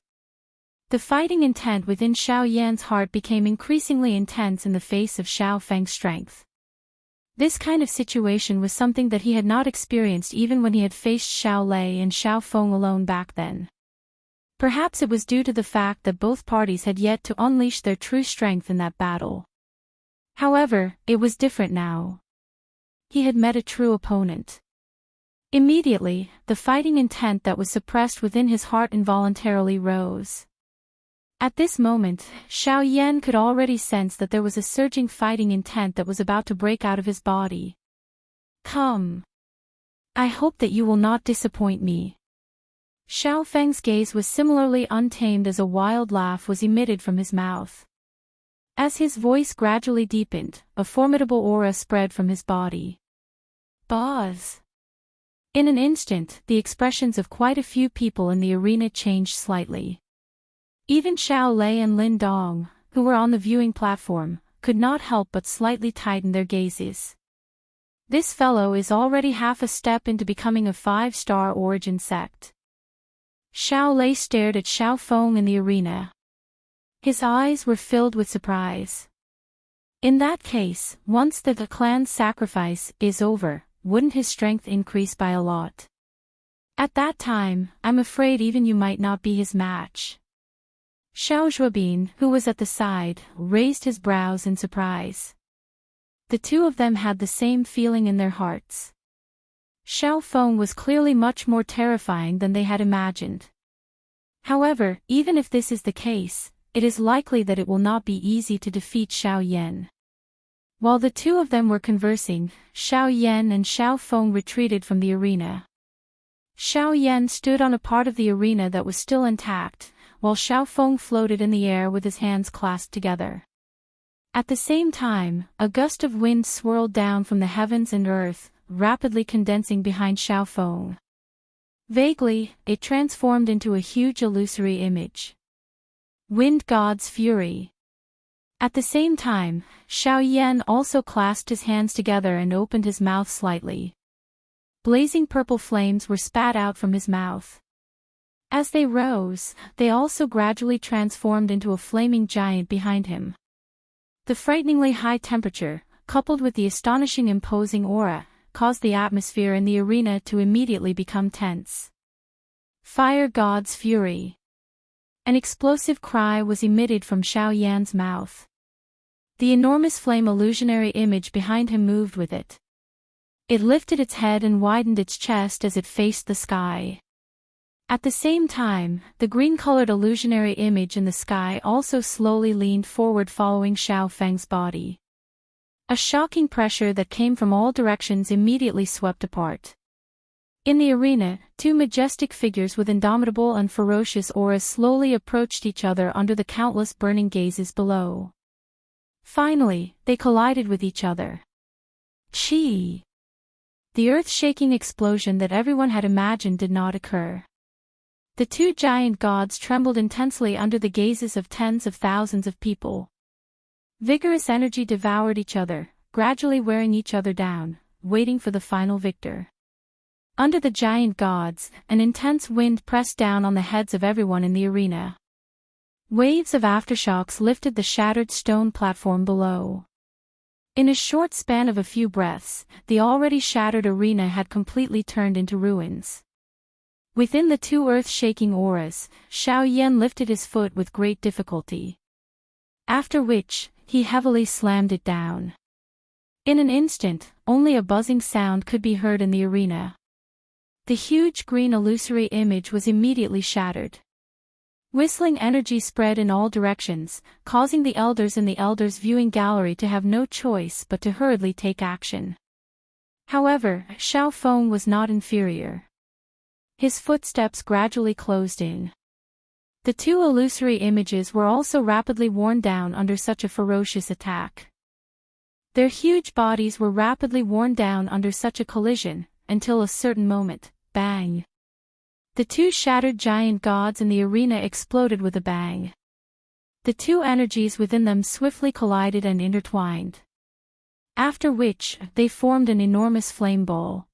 [SPEAKER 1] The fighting intent within Xiao Yan's heart became increasingly intense in the face of Xiao Feng's strength. This kind of situation was something that he had not experienced even when he had faced Xiao Lei and Xiao Feng alone back then. Perhaps it was due to the fact that both parties had yet to unleash their true strength in that battle. However, it was different now. He had met a true opponent. Immediately, the fighting intent that was suppressed within his heart involuntarily rose. At this moment, Xiao Yan could already sense that there was a surging fighting intent that was about to break out of his body. Come. I hope that you will not disappoint me. Xiao Feng's gaze was similarly untamed as a wild laugh was emitted from his mouth. As his voice gradually deepened, a formidable aura spread from his body. Buzz. In an instant, the expressions of quite a few people in the arena changed slightly. Even Xiao Lei and Lin Dong, who were on the viewing platform, could not help but slightly tighten their gazes. This fellow is already half a step into becoming a 5-star origin sect. Xiao Lei stared at Xiao Feng in the arena. His eyes were filled with surprise. In that case, once the clan's sacrifice is over, wouldn't his strength increase by a lot? At that time, I'm afraid even you might not be his match. Xiao Zhuobin, who was at the side, raised his brows in surprise. The two of them had the same feeling in their hearts. Xiao Feng was clearly much more terrifying than they had imagined. However, even if this is the case, it is likely that it will not be easy to defeat Xiao Yan. While the two of them were conversing, Xiao Yan and Xiao Feng retreated from the arena. Xiao Yan stood on a part of the arena that was still intact, while Xiao Feng floated in the air with his hands clasped together. At the same time, a gust of wind swirled down from the heavens and earth, rapidly condensing behind Xiao Feng. Vaguely, it transformed into a huge illusory image. Wind God's Fury. At the same time, Xiao Yan also clasped his hands together and opened his mouth slightly. Blazing purple flames were spat out from his mouth. As they rose, they also gradually transformed into a flaming giant behind him. The frighteningly high temperature, coupled with the astonishing imposing aura, caused the atmosphere in the arena to immediately become tense. Fire God's Fury. An explosive cry was emitted from Xiao Yan's mouth. The enormous flame illusionary image behind him moved with it. It lifted its head and widened its chest as it faced the sky. At the same time, the green-colored illusionary image in the sky also slowly leaned forward following Xiao Feng's body. A shocking pressure that came from all directions immediately swept apart. In the arena, two majestic figures with indomitable and ferocious auras slowly approached each other under the countless burning gazes below. Finally, they collided with each other. Chi! The earth-shaking explosion that everyone had imagined did not occur. The two giant gods trembled intensely under the gazes of tens of thousands of people. Vigorous energy devoured each other, gradually wearing each other down, waiting for the final victor. Under the giant gods, an intense wind pressed down on the heads of everyone in the arena. Waves of aftershocks lifted the shattered stone platform below. In a short span of a few breaths, the already shattered arena had completely turned into ruins. Within the two earth-shaking auras, Xiao Yan lifted his foot with great difficulty. After which, he heavily slammed it down. In an instant, only a buzzing sound could be heard in the arena. The huge green illusory image was immediately shattered. Whistling energy spread in all directions, causing the elders in the elders' viewing gallery to have no choice but to hurriedly take action. However, Xiao Feng was not inferior. His footsteps gradually closed in. The two illusory images were also rapidly worn down under such a ferocious attack. Their huge bodies were rapidly worn down under such a collision, until a certain moment, bang! The two shattered giant gods in the arena exploded with a bang. The two energies within them swiftly collided and intertwined. After which, they formed an enormous flame ball.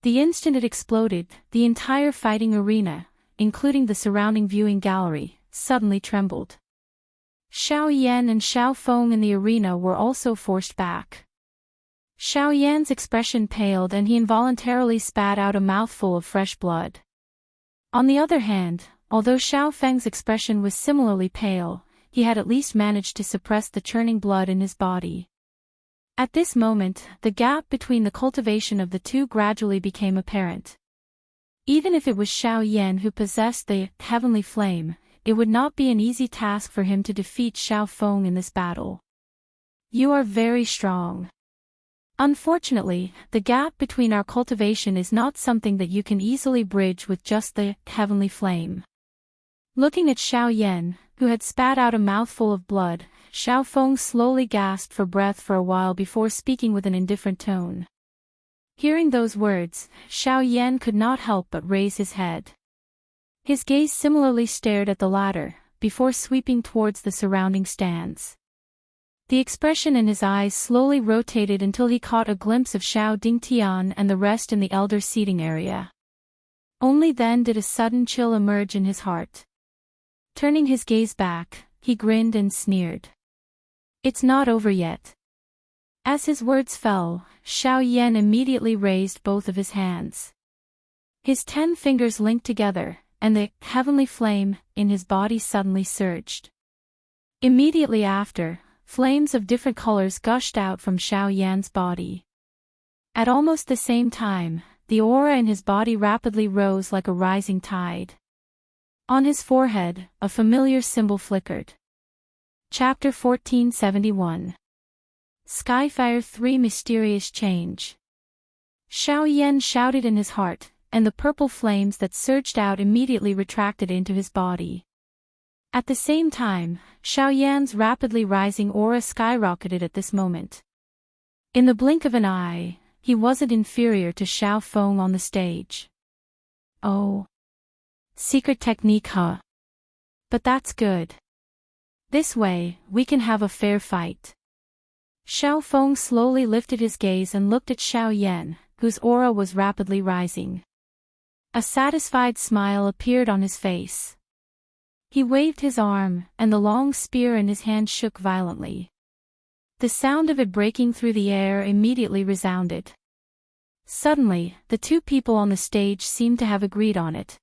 [SPEAKER 1] The instant it exploded, the entire fighting arena, including the surrounding viewing gallery, suddenly trembled. Xiao Yan and Xiao Feng in the arena were also forced back. Xiao Yan's expression paled and he involuntarily spat out a mouthful of fresh blood. On the other hand, although Xiao Feng's expression was similarly pale, he had at least managed to suppress the churning blood in his body. At this moment, the gap between the cultivation of the two gradually became apparent. Even if it was Xiao Yan who possessed the heavenly flame, it would not be an easy task for him to defeat Xiao Feng in this battle. You are very strong. Unfortunately, the gap between our cultivation is not something that you can easily bridge with just the heavenly flame. Looking at Xiao Yan, who had spat out a mouthful of blood, Xiao Feng slowly gasped for breath for a while before speaking with an indifferent tone. Hearing those words, Xiao Yan could not help but raise his head. His gaze similarly stared at the latter, before sweeping towards the surrounding stands. The expression in his eyes slowly rotated until he caught a glimpse of Xiao Dingtian and the rest in the elder seating area. Only then did a sudden chill emerge in his heart. Turning his gaze back, he grinned and sneered. It's not over yet. As his words fell, Xiao Yan immediately raised both of his hands. His 10 fingers linked together, and the heavenly flame in his body suddenly surged. Immediately after, flames of different colors gushed out from Xiao Yan's body. At almost the same time, the aura in his body rapidly rose like a rising tide. On his forehead, a familiar symbol flickered. Chapter 1471. Skyfire 3 Mysterious Change. Xiao Yan shouted in his heart, and the purple flames that surged out immediately retracted into his body. At the same time, Xiao Yan's rapidly rising aura skyrocketed at this moment. In the blink of an eye, he wasn't inferior to Xiao Feng on the stage. Oh. Secret technique, huh? But that's good. This way, we can have a fair fight. Xiao Feng slowly lifted his gaze and looked at Xiao Yan, whose aura was rapidly rising. A satisfied smile appeared on his face. He waved his arm, and the long spear in his hand shook violently. The sound of it breaking through the air immediately resounded. Suddenly, the two people on the stage seemed to have agreed on it.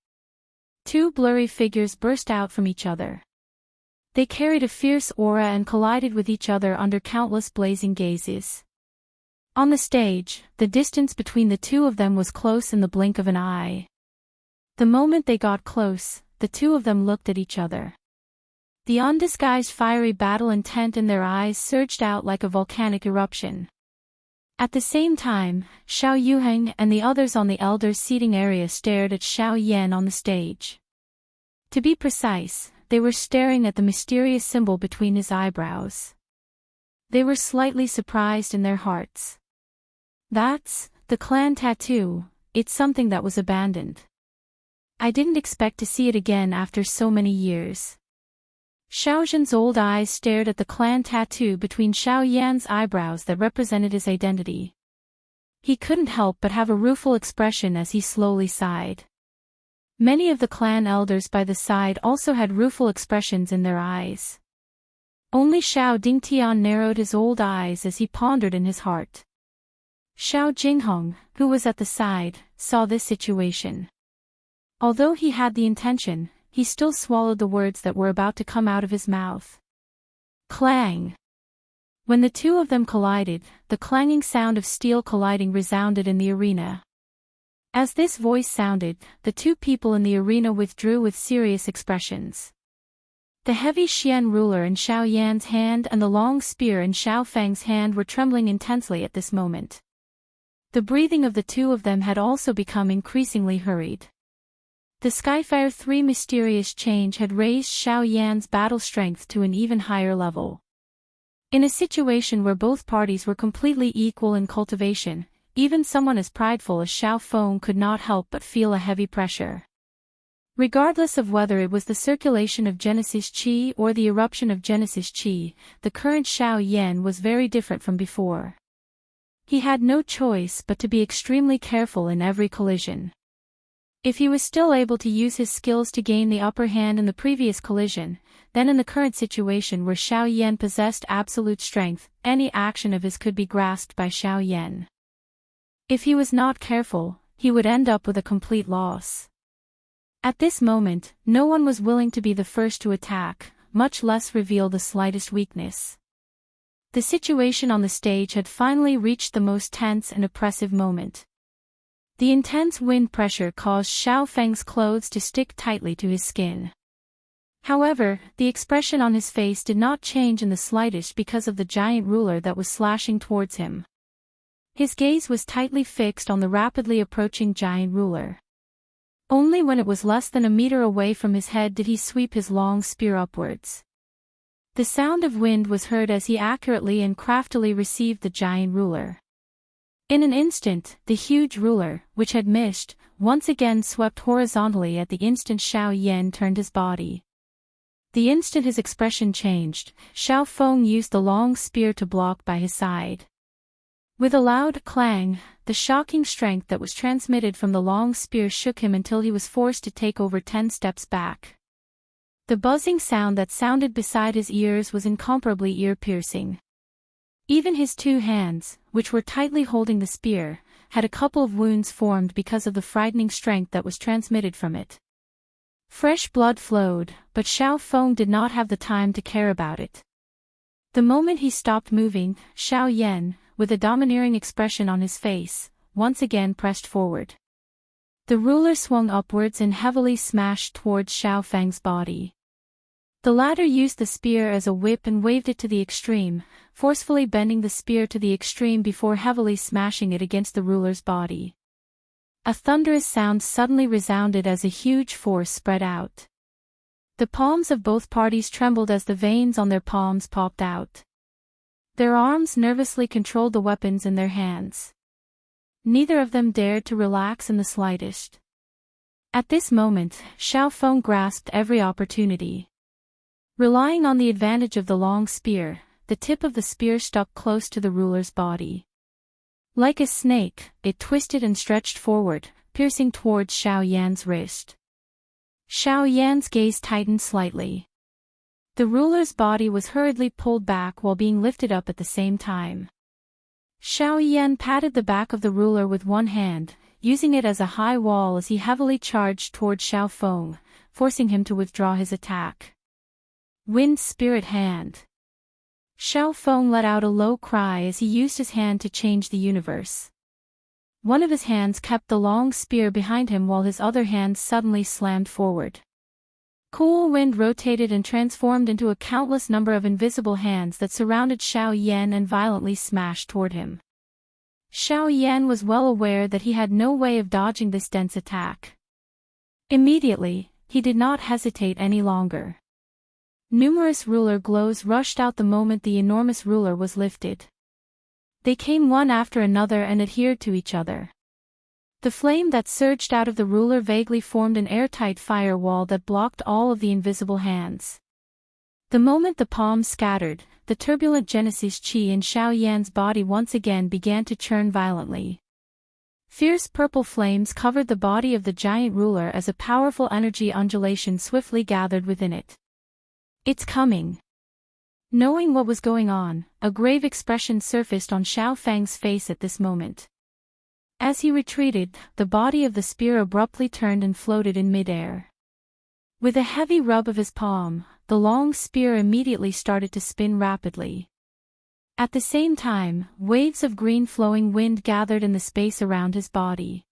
[SPEAKER 1] Two blurry figures burst out from each other. They carried a fierce aura and collided with each other under countless blazing gazes. On the stage, the distance between the two of them was close in the blink of an eye. The moment they got close, the two of them looked at each other. The undisguised fiery battle intent in their eyes surged out like a volcanic eruption. At the same time, Xiao Yuheng and the others on the elders' seating area stared at Xiao Yan on the stage. To be precise, they were staring at the mysterious symbol between his eyebrows. They were slightly surprised in their hearts. That's the clan tattoo. It's something that was abandoned. I didn't expect to see it again after so many years. Xiao Zhen's old eyes stared at the clan tattoo between Xiao Yan's eyebrows that represented his identity. He couldn't help but have a rueful expression as he slowly sighed. Many of the clan elders by the side also had rueful expressions in their eyes. Only Xiao Dingtian narrowed his old eyes as he pondered in his heart. Xiao Jinghong, who was at the side, saw this situation. Although he had the intention, he still swallowed the words that were about to come out of his mouth. Clang! When the two of them collided, the clanging sound of steel colliding resounded in the arena. As this voice sounded, the two people in the arena withdrew with serious expressions. The heavy Xian ruler in Xiao Yan's hand and the long spear in Xiao Feng's hand were trembling intensely at this moment. The breathing of the two of them had also become increasingly hurried. The Skyfire 3 mysterious change had raised Xiao Yan's battle strength to an even higher level. In a situation where both parties were completely equal in cultivation, even someone as prideful as Xiao Feng could not help but feel a heavy pressure. Regardless of whether it was the circulation of Genesis Qi or the eruption of Genesis Qi, the current Xiao Yan was very different from before. He had no choice but to be extremely careful in every collision. If he was still able to use his skills to gain the upper hand in the previous collision, then in the current situation where Xiao Yan possessed absolute strength, any action of his could be grasped by Xiao Yan. If he was not careful, he would end up with a complete loss. At this moment, no one was willing to be the first to attack, much less reveal the slightest weakness. The situation on the stage had finally reached the most tense and oppressive moment. The intense wind pressure caused Xiao Feng's clothes to stick tightly to his skin. However, the expression on his face did not change in the slightest because of the giant ruler that was slashing towards him. His gaze was tightly fixed on the rapidly approaching giant ruler. Only when it was less than a meter away from his head did he sweep his long spear upwards. The sound of wind was heard as he accurately and craftily received the giant ruler. In an instant, the huge ruler, which had missed, once again swept horizontally at the instant Xiao Yan turned his body. The instant his expression changed, Xiao Feng used the long spear to block by his side. With a loud clang, the shocking strength that was transmitted from the long spear shook him until he was forced to take over 10 steps back. The buzzing sound that sounded beside his ears was incomparably ear-piercing. Even his two hands, which were tightly holding the spear, had a couple of wounds formed because of the frightening strength that was transmitted from it. Fresh blood flowed, but Xiao Feng did not have the time to care about it. The moment he stopped moving, Xiao Yan, with a domineering expression on his face, once again pressed forward. The ruler swung upwards and heavily smashed towards Xiao Feng's body. The latter used the spear as a whip and waved it to the extreme, forcefully bending the spear to the extreme before heavily smashing it against the ruler's body. A thunderous sound suddenly resounded as a huge force spread out. The palms of both parties trembled as the veins on their palms popped out. Their arms nervously controlled the weapons in their hands. Neither of them dared to relax in the slightest. At this moment, Xiao Feng grasped every opportunity. Relying on the advantage of the long spear, the tip of the spear stuck close to the ruler's body. Like a snake, it twisted and stretched forward, piercing towards Xiao Yan's wrist. Xiao Yan's gaze tightened slightly. The ruler's body was hurriedly pulled back while being lifted up at the same time. Xiao Yan patted the back of the ruler with one hand, using it as a high wall as he heavily charged toward Xiao Feng, forcing him to withdraw his attack. Wind Spirit Hand. Xiao Feng let out a low cry as he used his hand to change the universe. One of his hands kept the long spear behind him while his other hand suddenly slammed forward. Cool wind rotated and transformed into a countless number of invisible hands that surrounded Xiao Yan and violently smashed toward him. Xiao Yan was well aware that he had no way of dodging this dense attack. Immediately, he did not hesitate any longer. Numerous ruler glows rushed out the moment the enormous ruler was lifted. They came one after another and adhered to each other. The flame that surged out of the ruler vaguely formed an airtight firewall that blocked all of the invisible hands. The moment the palms scattered, the turbulent Genesis chi in Xiao Yan's body once again began to churn violently. Fierce purple flames covered the body of the giant ruler as a powerful energy undulation swiftly gathered within it. It's coming. Knowing what was going on, a grave expression surfaced on Xiao Feng's face at this moment. As he retreated, the body of the spear abruptly turned and floated in midair. With a heavy rub of his palm, the long spear immediately started to spin rapidly. At the same time, waves of green flowing wind gathered in the space around his body.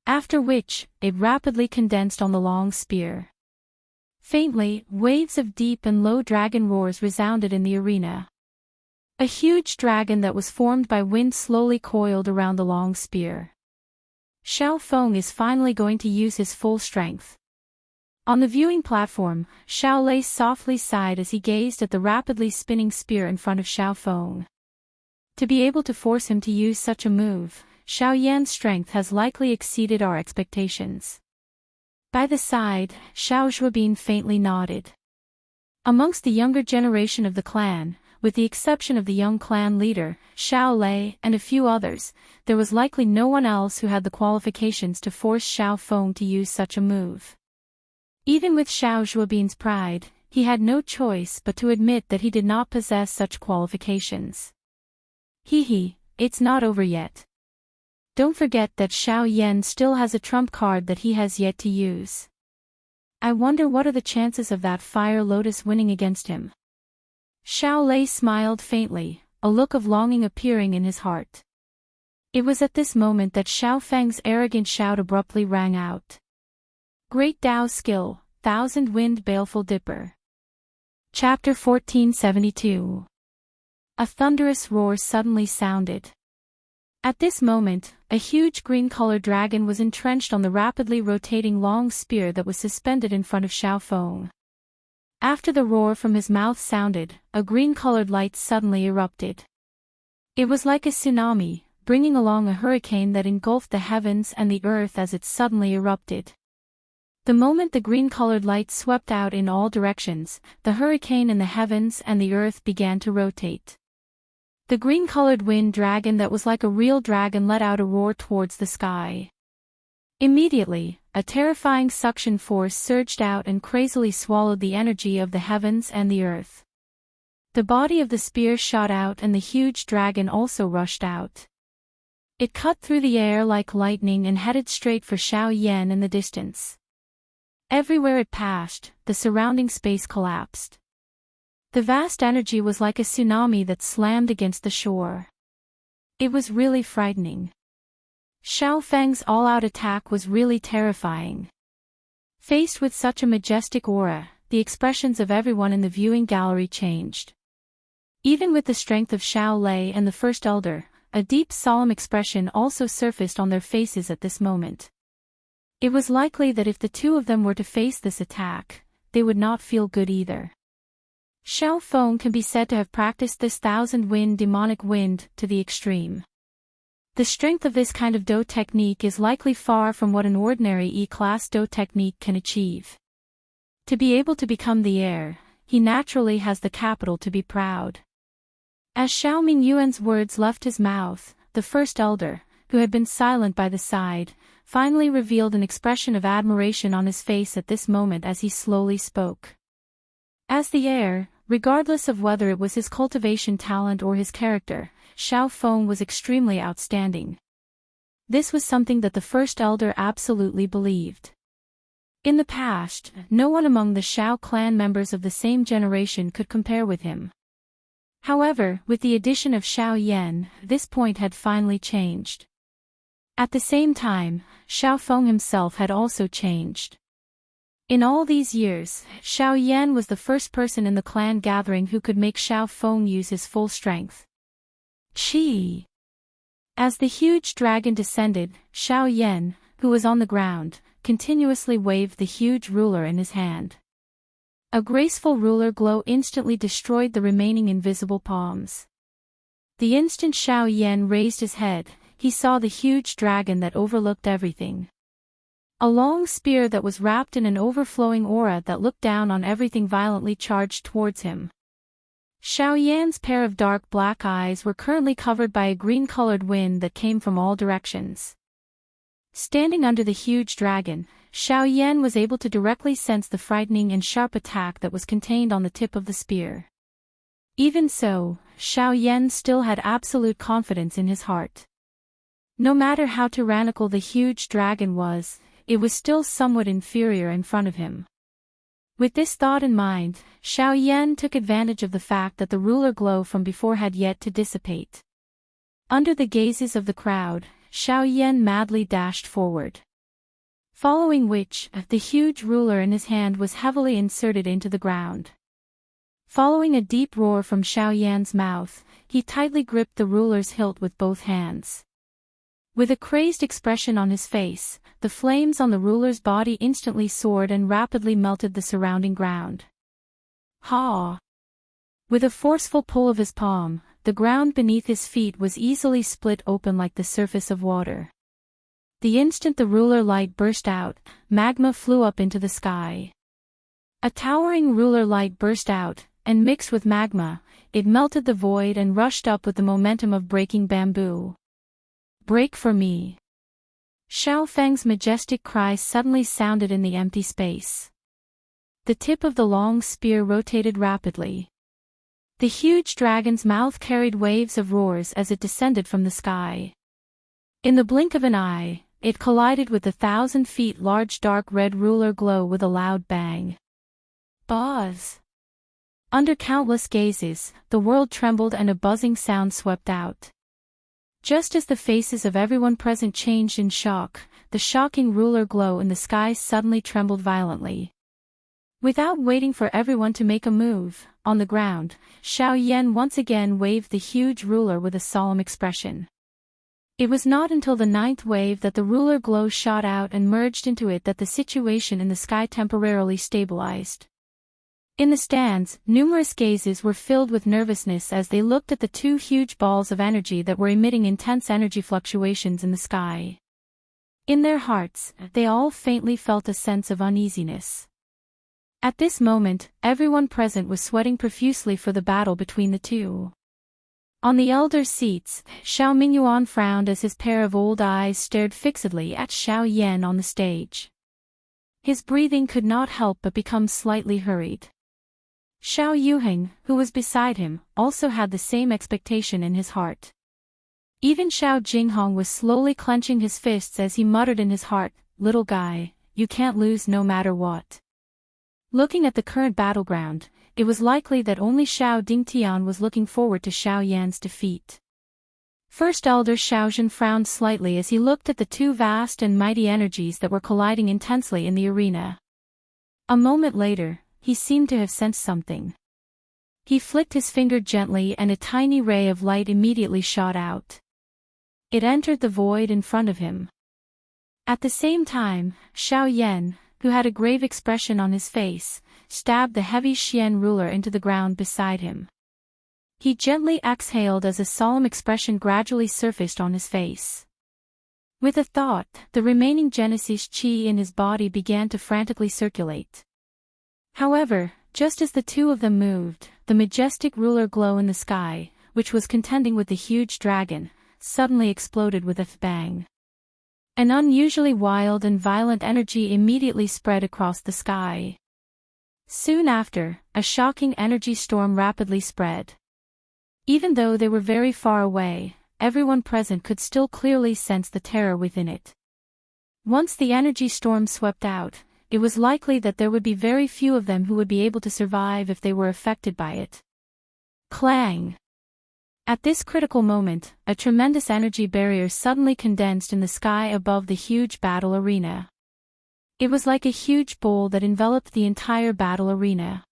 [SPEAKER 1] After which, it rapidly condensed on the long spear. Faintly, waves of deep and low dragon roars resounded in the arena. A huge dragon that was formed by wind slowly coiled around the long spear. Xiao Feng is finally going to use his full strength. On the viewing platform, Xiao Lei softly sighed as he gazed at the rapidly spinning spear in front of Xiao Feng. To be able to force him to use such a move, Xiao Yan's strength has likely exceeded our expectations. By the side, Xiao Zhuobin faintly nodded. Amongst the younger generation of the clan, with the exception of the young clan leader, Xiao Lei, and a few others, there was likely no one else who had the qualifications to force Xiao Feng to use such a move. Even with Xiao Zhuobin's pride, he had no choice but to admit that he did not possess such qualifications. It's not over yet. Don't forget that Xiao Yan still has a trump card that he has yet to use. I wonder what are the chances of that Fire Lotus winning against him. Xiao Lei smiled faintly, a look of longing appearing in his heart. It was at this moment that Xiao Feng's arrogant shout abruptly rang out. Great Tao skill, Thousand Wind Baleful Dipper. Chapter 1472. A thunderous roar suddenly sounded. At this moment, a huge green-colored dragon was entrenched on the rapidly rotating long spear that was suspended in front of Xiao Feng. After the roar from his mouth sounded, a green-colored light suddenly erupted. It was like a tsunami, bringing along a hurricane that engulfed the heavens and the earth as it suddenly erupted. The moment the green-colored light swept out in all directions, the hurricane in the heavens and the earth began to rotate. The green-colored wind dragon that was like a real dragon let out a roar towards the sky. Immediately, a terrifying suction force surged out and crazily swallowed the energy of the heavens and the earth. The body of the spear shot out and the huge dragon also rushed out. It cut through the air like lightning and headed straight for Xiao Yan in the distance. Everywhere it passed, the surrounding space collapsed. The vast energy was like a tsunami that slammed against the shore. It was really frightening. Xiao Feng's all-out attack was really terrifying. Faced with such a majestic aura, the expressions of everyone in the viewing gallery changed. Even with the strength of Xiao Lei and the First Elder, a deep solemn expression also surfaced on their faces at this moment. It was likely that if the two of them were to face this attack, they would not feel good either. Xiao Feng can be said to have practiced this thousand wind demonic wind to the extreme. The strength of this kind of Do technique is likely far from what an ordinary E-class Do technique can achieve. To be able to become the heir, he naturally has the capital to be proud. As Xiao Mingyuan's words left his mouth, the First Elder, who had been silent by the side, finally revealed an expression of admiration on his face at this moment as he slowly spoke. As the heir, regardless of whether it was his cultivation talent or his character, Xiao Feng was extremely outstanding. This was something that the First Elder absolutely believed. In the past, no one among the Xiao clan members of the same generation could compare with him. However, with the addition of Xiao Yan, this point had finally changed. At the same time, Xiao Feng himself had also changed. In all these years, Xiao Yan was the first person in the clan gathering who could make Xiao Feng use his full strength. Chi! As the huge dragon descended, Xiao Yan, who was on the ground, continuously waved the huge ruler in his hand. A graceful ruler glow instantly destroyed the remaining invisible palms. The instant Xiao Yan raised his head, he saw the huge dragon that overlooked everything. A long spear that was wrapped in an overflowing aura that looked down on everything violently charged towards him. Xiao Yan's pair of dark black eyes were currently covered by a green-colored wind that came from all directions. Standing under the huge dragon, Xiao Yan was able to directly sense the frightening and sharp attack that was contained on the tip of the spear. Even so, Xiao Yan still had absolute confidence in his heart. No matter how tyrannical the huge dragon was, it was still somewhat inferior in front of him. With this thought in mind, Xiao Yan took advantage of the fact that the ruler glow from before had yet to dissipate. Under the gazes of the crowd, Xiao Yan madly dashed forward. Following which, the huge ruler in his hand was heavily inserted into the ground. Following a deep roar from Xiao Yan's mouth, he tightly gripped the ruler's hilt with both hands. With a crazed expression on his face, the flames on the ruler's body instantly soared and rapidly melted the surrounding ground. Ha! With a forceful pull of his palm, the ground beneath his feet was easily split open like the surface of water. The instant the ruler light burst out, magma flew up into the sky. A towering ruler light burst out, and mixed with magma, it melted the void and rushed up with the momentum of breaking bamboo. "Break for me!" Xiao Feng's majestic cry suddenly sounded in the empty space. The tip of the long spear rotated rapidly. The huge dragon's mouth carried waves of roars as it descended from the sky. In the blink of an eye, it collided with the 1,000 feet large dark red ruler glow with a loud bang. Buzz! Under countless gazes, the world trembled and a buzzing sound swept out. Just as the faces of everyone present changed in shock, the shocking ruler glow in the sky suddenly trembled violently. Without waiting for everyone to make a move, on the ground, Xiao Yan once again waved the huge ruler with a solemn expression. It was not until the 9th wave that the ruler glow shot out and merged into it that the situation in the sky temporarily stabilized. In the stands, numerous gazes were filled with nervousness as they looked at the 2 huge balls of energy that were emitting intense energy fluctuations in the sky. In their hearts, they all faintly felt a sense of uneasiness. At this moment, everyone present was sweating profusely for the battle between the two. On the elder seats, Xiao Mingyuan frowned as his pair of old eyes stared fixedly at Xiao Yan on the stage. His breathing could not help but become slightly hurried. Xiao Yuheng, who was beside him, also had the same expectation in his heart. Even Xiao Jinghong was slowly clenching his fists as he muttered in his heart, "Little guy, you can't lose no matter what." Looking at the current battleground, it was likely that only Xiao Dingtian was looking forward to Xiao Yan's defeat. First Elder Xiaozhen frowned slightly as he looked at the 2 vast and mighty energies that were colliding intensely in the arena. A moment later, he seemed to have sensed something. He flicked his finger gently and a tiny ray of light immediately shot out. It entered the void in front of him. At the same time, Xiao Yan, who had a grave expression on his face, stabbed the heavy Xian ruler into the ground beside him. He gently exhaled as a solemn expression gradually surfaced on his face. With a thought, the remaining Genesis chi in his body began to frantically circulate. However, just as the 2 of them moved, the majestic ruler glow in the sky, which was contending with the huge dragon, suddenly exploded with a bang. An unusually wild and violent energy immediately spread across the sky. Soon after, a shocking energy storm rapidly spread. Even though they were very far away, everyone present could still clearly sense the terror within it. Once the energy storm swept out, it was likely that there would be very few of them who would be able to survive if they were affected by it. Clang! At this critical moment, a tremendous energy barrier suddenly condensed in the sky above the huge battle arena. It was like a huge bowl that enveloped the entire battle arena.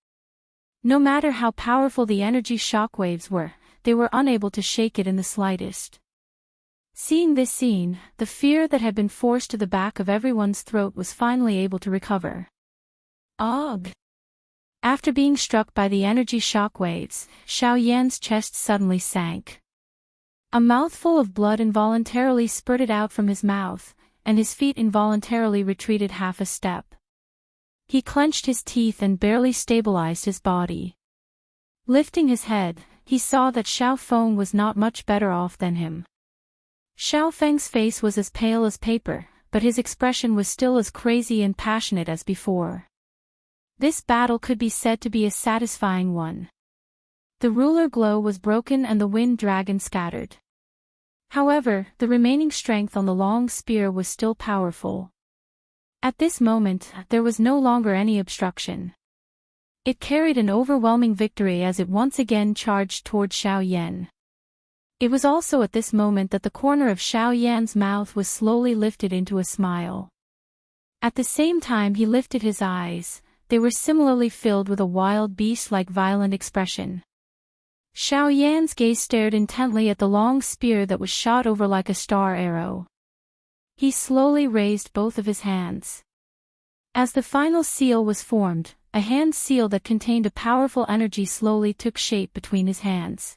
[SPEAKER 1] No matter how powerful the energy shockwaves were, they were unable to shake it in the slightest. Seeing this scene, the fear that had been forced to the back of everyone's throat was finally able to recover. Ugh! After being struck by the energy shockwaves, Xiao Yan's chest suddenly sank. A mouthful of blood involuntarily spurted out from his mouth, and his feet involuntarily retreated half a step. He clenched his teeth and barely stabilized his body. Lifting his head, he saw that Xiao Feng was not much better off than him. Xiao Feng's face was as pale as paper, but his expression was still as crazy and passionate as before. This battle could be said to be a satisfying one. The ruler glow was broken and the wind dragon scattered. However, the remaining strength on the long spear was still powerful. At this moment, there was no longer any obstruction. It carried an overwhelming victory as it once again charged toward Xiao Yan. It was also at this moment that the corner of Xiao Yan's mouth was slowly lifted into a smile. At the same time he lifted his eyes, they were similarly filled with a wild beast-like violent expression. Xiao Yan's gaze stared intently at the long spear that was shot over like a star arrow. He slowly raised both of his hands. As the final seal was formed, a hand seal that contained a powerful energy slowly took shape between his hands.